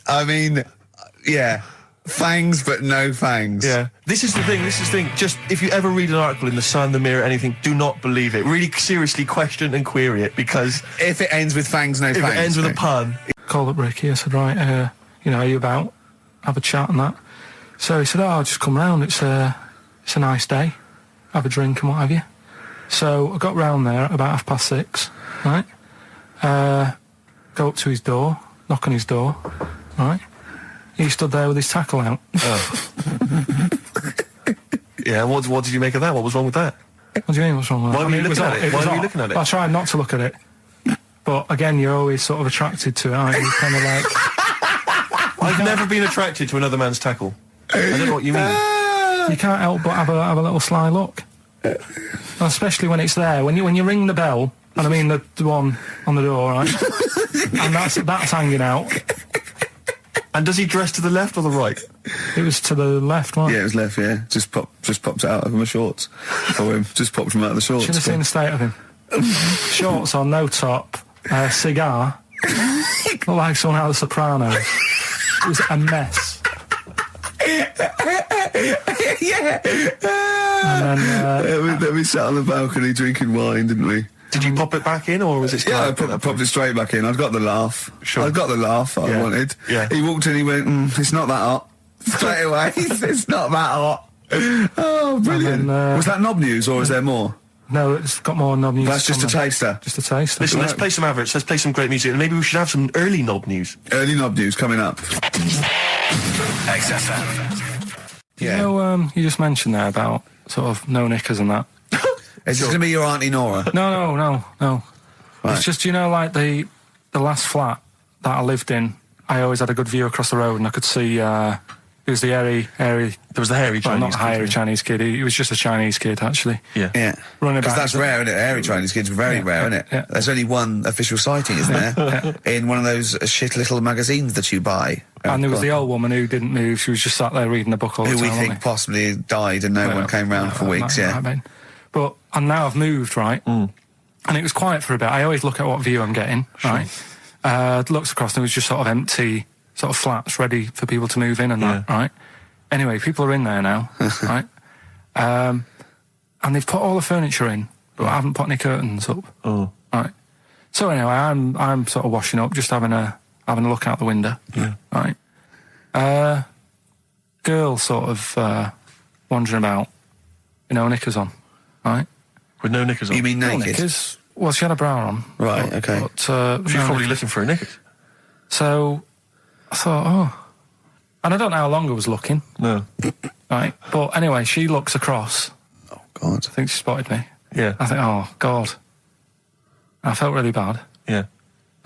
I mean, yeah. Fangs, but no fangs. Yeah. This is the thing. Just, if you ever read an article in The Sun, The Mirror, anything, do not believe it. Really seriously question and query it, because... If it ends with fangs, no fangs. If it ends with a pun... Called up Ricky. I said, right, are you about? Have a chat and that. So he said, I'll just come round, it's a nice day, have a drink and what have you. So I got round there at about 6:30, right? Go up to his door, knock on his door, right? He stood there with his tackle out. Yeah, what did you make of that? What was wrong with that? What do you mean, what's wrong with that? Why were you looking at it? Why were you looking at it? I tried not to look at it. But again, you're always sort of attracted to it, aren't you? Kind of like... I've never been attracted to another man's tackle. I don't know what you mean. You can't help but have a little sly look. Especially when it's there. When you ring the bell, and I mean the one on the door, right? And that's hanging out. And does he dress to the left or the right? It was to the left, right? Yeah, it was left, yeah. Just popped it out of my shorts for him. Just popped him out of the shorts. Should have seen the state of him. Shorts on, no top, cigar. Looked like someone out of The Sopranos. It was a mess. Yeah. And then, we sat on the balcony drinking wine, didn't we? Did you pop it back in, or was it still... Yeah, I popped it straight back in. I'd got the laugh. Sure. I'd got the laugh I wanted. Yeah. He walked in, he went, it's not that hot. Straight away, it's not that hot. Oh, brilliant. Then, was that knob news, or is there more? No, it's got more knob news. That's just a taster. Just a taster. Listen, let's play some adverts, let's play some great music, and maybe we should have some early knob news. Early knob news coming up. XFM. Yeah. You know, you just mentioned there about sort of no knickers and that. Is this going to be your Auntie Nora? No. Right. It's just, you know, like the last flat that I lived in, I always had a good view across the road and I could see, it was the hairy... There was the hairy Chinese not hairy Chinese kid, he was just a Chinese kid, actually. Yeah. Running Because back. that's rare, isn't it? Hairy Chinese kids are very rare, isn't it? Yeah. There's only one official sighting, isn't there? In one of those shit little magazines that you buy. And there was the old woman who didn't move, she was just sat there reading a book all the time. Who we think possibly died and no one came round for weeks, But, and now I've moved, right? And it was quiet for a bit. I always look at what view I'm getting, right? Looked across and it was just sort of empty, sort of flats ready for people to move in and that, right? Anyway, people are in there now, right? And they've put all the furniture in, but I haven't put any curtains up. Oh. Right. So anyway, I'm sort of washing up, just having a look out the window. Yeah. Right. Girl sort of wandering about, with no knickers on. Right. With no knickers on? You mean naked? No knickers. Well, she had a bra on. Right, okay. But, she was probably looking for her knickers. So I thought, and I don't know how long I was looking. No. Right. But anyway, she looks across. Oh, God. I think she spotted me. Yeah. I think, oh, God. I felt really bad. Yeah.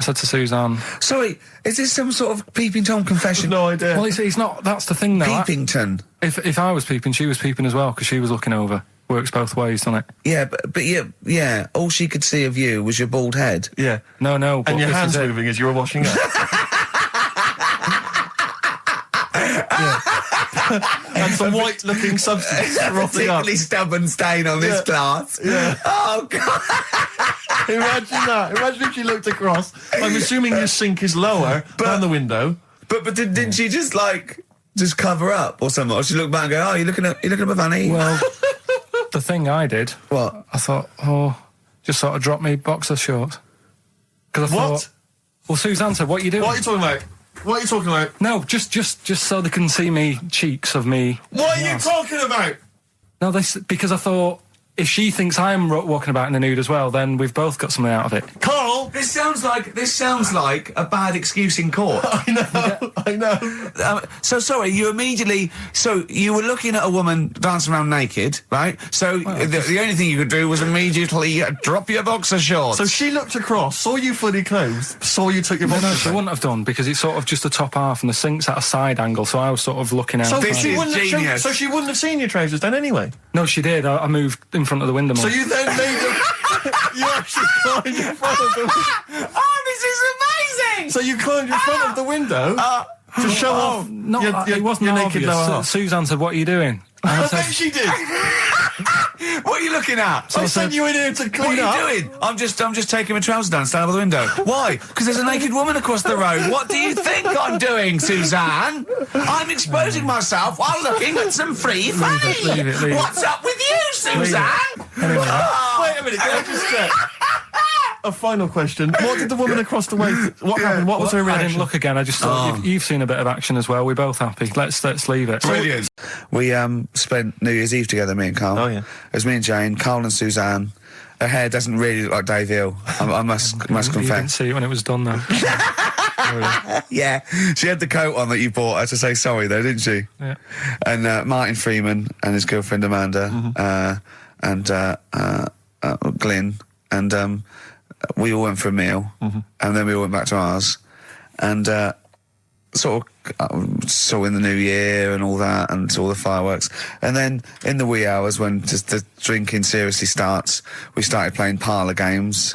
I said to Suzanne... Sorry, is this some sort of Peeping Tom confession? No idea. Well, he's not... That's the thing, though. Peepington. If I was peeping, she was peeping as well, because she was looking over. Works both ways, doesn't it? Yeah, but yeah, all she could see of you was your bald head. Yeah. No. And your hands moving as you were washing up. And some white-looking substance frothing up. Particularly stubborn stain on this glass. Yeah. Oh, God. Imagine that. Imagine if she looked across. I'm assuming your sink is lower than the window. But didn't she just cover up or something? Or she looked back and go, oh, you're looking at my fanny? Well, the thing I did... What? I thought, just sort of drop me boxer shorts. Because I thought... Well, Suzanne said, what are you doing? What are you talking about? What are you talking about? No, just so they can see me cheeks of me. What are you talking about? No, because I thought if she thinks I'm walking about in the nude as well, then we've both got something out of it. Carl, this sounds like a bad excuse in court. I know. So sorry, you were looking at a woman dancing around naked, right? So the only thing you could do was immediately drop your boxer shorts. So she looked across, saw you fully clothed, saw you took your boxer shorts. No, she wouldn't have done, because it's sort of just the top half and the sink's at a side angle, so I was sort of looking out. So she wouldn't have seen your trousers then anyway? No, she did. I moved in front of the window more. So you then made you actually climbed in front of the window. Oh, this is amazing! So you climbed in front of the window to show off it wasn't your naked lower obvious. half. Susan said, what are you doing? I bet she did. What are you looking at? So I sent you in here to clean up. What are you doing? I'm just taking my trousers down, stand by the window. Why? Because there's a naked woman across the road. What do you think I'm doing, Suzanne? I'm exposing myself while looking at some free fanny. Leave it. What's up with you, Suzanne? Anyway. Wait a minute, can I just check? A final question. What did the woman across the way... What happened? What was her reaction? I didn't look again. I just thought, you've seen a bit of action as well. We're both happy. Let's leave it. Brilliant. We spent New Year's Eve together, me and Carl. Oh, yeah. It was me and Jane, Carl and Suzanne. Her hair doesn't really look like Dave Hill. I must You didn't confess. see it when it was done, though. Yeah, she had the coat on that you bought her to say sorry, though, didn't she? Yeah. And Martin Freeman and his girlfriend Amanda and Glyn and we all went for a meal and then we all went back to ours and sort of saw in the new year and all that and all the fireworks, and then in the wee hours when just the drinking seriously starts, we started playing parlour games.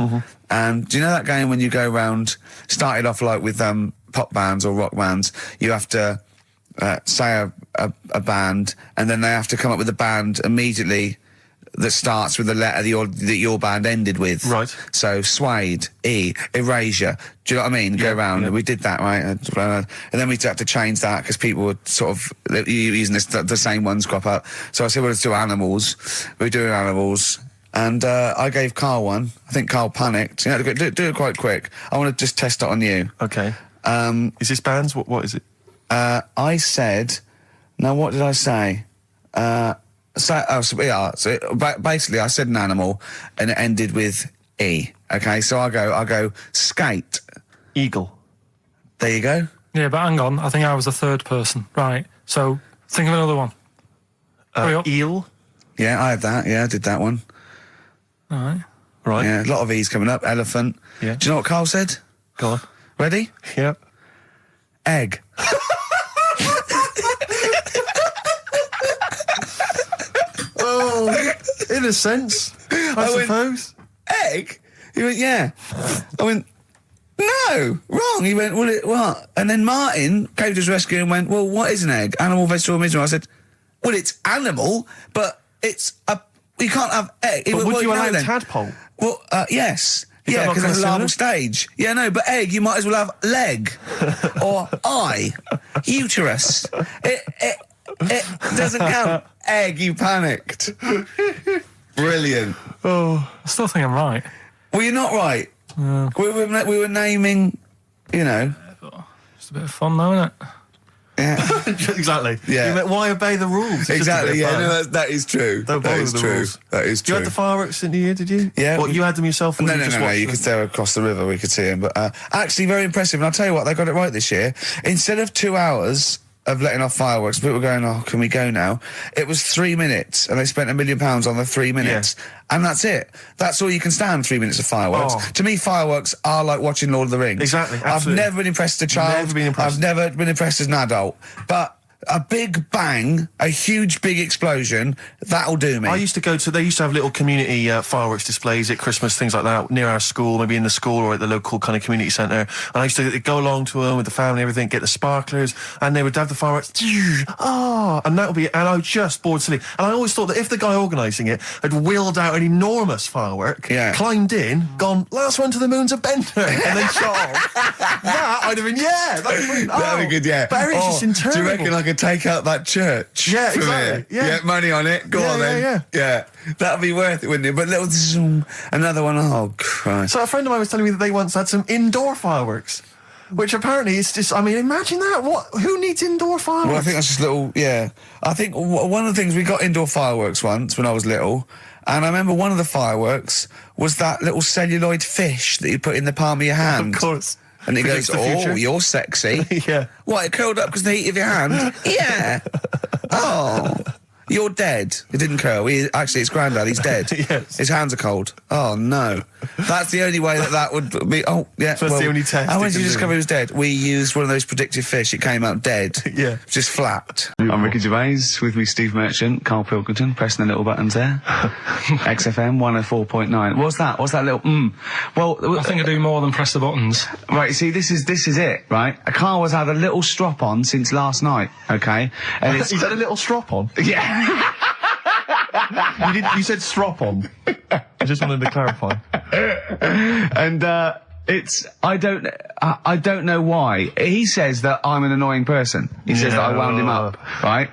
And do you know that game when you go round, started off like with pop bands or rock bands, you have to say a band and then they have to come up with a band immediately that starts with the letter that your band ended with. Right. So Suede, E, Erasure. Do you know what I mean? Go round. And we did that, right? And then we had to change that because people were sort of using the same ones crop up. So I said, well, let's do Animals. We were doing Animals. And I gave Carl one. I think Carl panicked. You know, do it quite quick. I want to just test it on you. Okay. Is this bands? What is it? I said... Now, what did I say? So basically I said an animal and it ended with E. Okay, so I go skate. Eagle. There you go. Yeah, but hang on. I think I was the third person. Right. So think of another one. Hurry up. Eel. Yeah, I had that. Yeah, I did that one. All right. Right. Yeah, a lot of E's coming up. Elephant. Yeah. Do you know what Carl said? Go on. Ready? Yep. Egg. Oh, in a sense, I suppose. Egg? He went, yeah. I went, no, wrong. He went, well, what? And then Martin came to his rescue and went, well, what is an egg? Animal, vegetable, mineral. I said, well, it's animal, but it's you can't have egg. But went, would you allow then? tadpole? Well, yes. Is Yeah, that not because it's a kinda larval stage. Yeah, no, but egg, you might as well have leg or eye, uterus. It doesn't count. Egg, you panicked. Brilliant. Oh, I still think I'm right. Well, you're not right. We were naming, you know. Just a bit of fun, though, isn't it? Yeah. Exactly. Yeah. You meant, why obey the rules? It's Exactly. just a bit Yeah. of fun. No, that is true. Don't That bother is with the true. rules. That is true. You had the fireworks in the year, did you? Yeah. What, you had them yourself? Or No, you no, just no, no. watched You them? could stare across the river. We could see him. But actually, very impressive. And I'll tell you what, they got it right this year. Instead of 2 hours of letting off fireworks, people were going, oh, can we go now? It was 3 minutes, and they spent £1 million on the 3 minutes. Yeah. And that's it. That's all you can stand, 3 minutes of fireworks. Oh. To me, fireworks are like watching Lord of the Rings. Exactly, I've absolutely. never been impressed as a child. Never been impressed. I've never been impressed as an adult. But a big bang, a huge big explosion, that'll do me. I used to go to, they used to have little community fireworks displays at Christmas, things like that, near our school, maybe in the school or at the local kind of community centre. And I used to go along to them with the family and everything, get the sparklers, and they would have the fireworks, and that would be, and I was just bored silly. And I always thought that if the guy organising it had wheeled out an enormous firework, climbed in, gone, last one to the moon's a bender, and then shot off, that I'd have been, yeah, that'd be brilliant. That'd be good, yeah. But everything's just interminable. Do you reckon I could take out that church? Yeah, from exactly. here? Yeah. Money on it. Go on then. Yeah. That'd be worth it, wouldn't it? But little zoom, another one. Oh, Christ. So a friend of mine was telling me that they once had some indoor fireworks, which apparently is just, I mean, imagine that. Who needs indoor fireworks? Well, I think that's just little, yeah. I think one of the things, we got indoor fireworks once when I was little, and I remember one of the fireworks was that little celluloid fish that you put in the palm of your hand. Of course. And he goes, oh, you're sexy. Yeah. What, it curled up because of the heat of your hand? Yeah. Oh, you're dead. It didn't curl. Actually, it's Grandad. He's dead. Yes. His hands are cold. Oh, no. That's the only way that would be... Oh, yeah. So that's the only test. How you did you can discover do. he was dead? We used one of those predictive fish. It came out dead. Yeah. Just flat. I'm Ricky Gervais. With me, Steve Merchant, Karl Pilkington, pressing the little buttons there. XFM 104.9. What's that? What's that little... Well... I think I do more than press the buttons. Right, see, this is it, right? Carl has had a little strop on since last night, okay? And it's... He's had a little strop on. Yeah. You said strop on. I just wanted to clarify. And I don't know why. He says that I'm an annoying person. He says that I wound him up, right?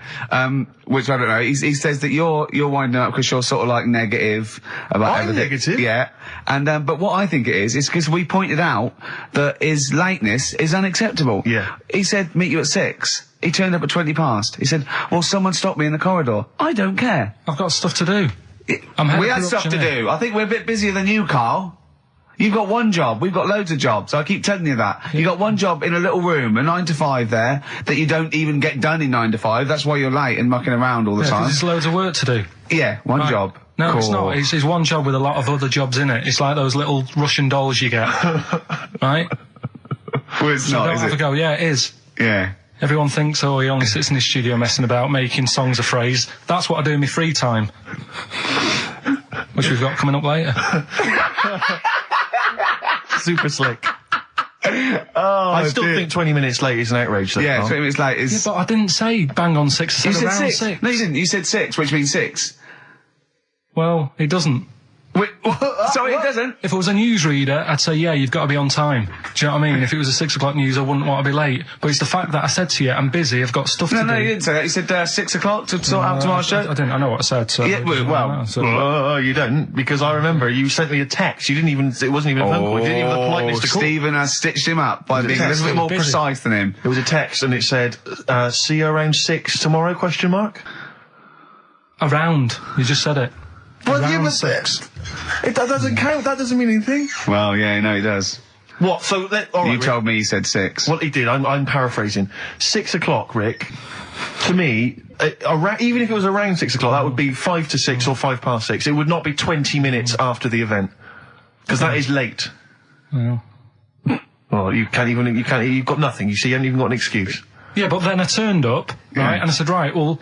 Which I don't know. He says that you're winding up because you're sort of like negative about everything. Negative? Yeah. And, but what I think it is because we pointed out that his lateness is unacceptable. Yeah. He said, meet you at 6. He turned up at 20 past. He said, well, someone stopped me in the corridor. I don't care. I've got stuff to do. We had stuff to do. I think we're a bit busier than you, Carl. You've got one job. We've got loads of jobs. I keep telling you that. You got one job in a little room, a 9 to 5 there, that you don't even get done in 9 to 5. That's why you're late and mucking around all the time. There's loads of work to do. Yeah, one job. No, cool. It's not. It's one job with a lot of other jobs in it. It's like those little Russian dolls you get. Right? Well, it's so not, don't is have it? to go, yeah, it is. Yeah. Everyone thinks, oh, he only sits in his studio messing about, making songs a phrase. That's what I do in my free time. Which we've got coming up later. Super slick. I still think 20 minutes late is an outrage, though. Yeah, 20 minutes late is... Yeah, but I didn't say bang on 6. I said around 6. No, you didn't. You said 6, which means 6. Well, it doesn't. Wait, sorry, it doesn't? If it was a newsreader, I'd say, yeah, you've got to be on time. Do you know what I mean? If it was a 6 o'clock news, I wouldn't want to be late. But it's the fact that I said to you, I'm busy, I've got stuff to do. No, you didn't say that. You said 6 o'clock to sort out tomorrow's show. I didn't. I know what I said. So yeah, well, you don't, because I remember you sent me a text. You didn't even, it wasn't even a phone call. You didn't even have the politeness to call. Stephen has stitched him up by being a little bit more precise than him. It was a text and it said, see you around 6 tomorrow, question mark? Around. You just said it. Well, around 6. That doesn't count. That doesn't mean anything. Well, yeah, no, it does. What? So, all right, you told me you said 6. Well, he did. I'm paraphrasing. 6 o'clock, Rick. To me, even if it was around 6 o'clock, that would be 5 to 6 or 5 past 6. It would not be 20 minutes after the event, because that is late. Well, you've got nothing. You see, you haven't even got an excuse. Yeah, but then I turned up, right, and I said, right, well.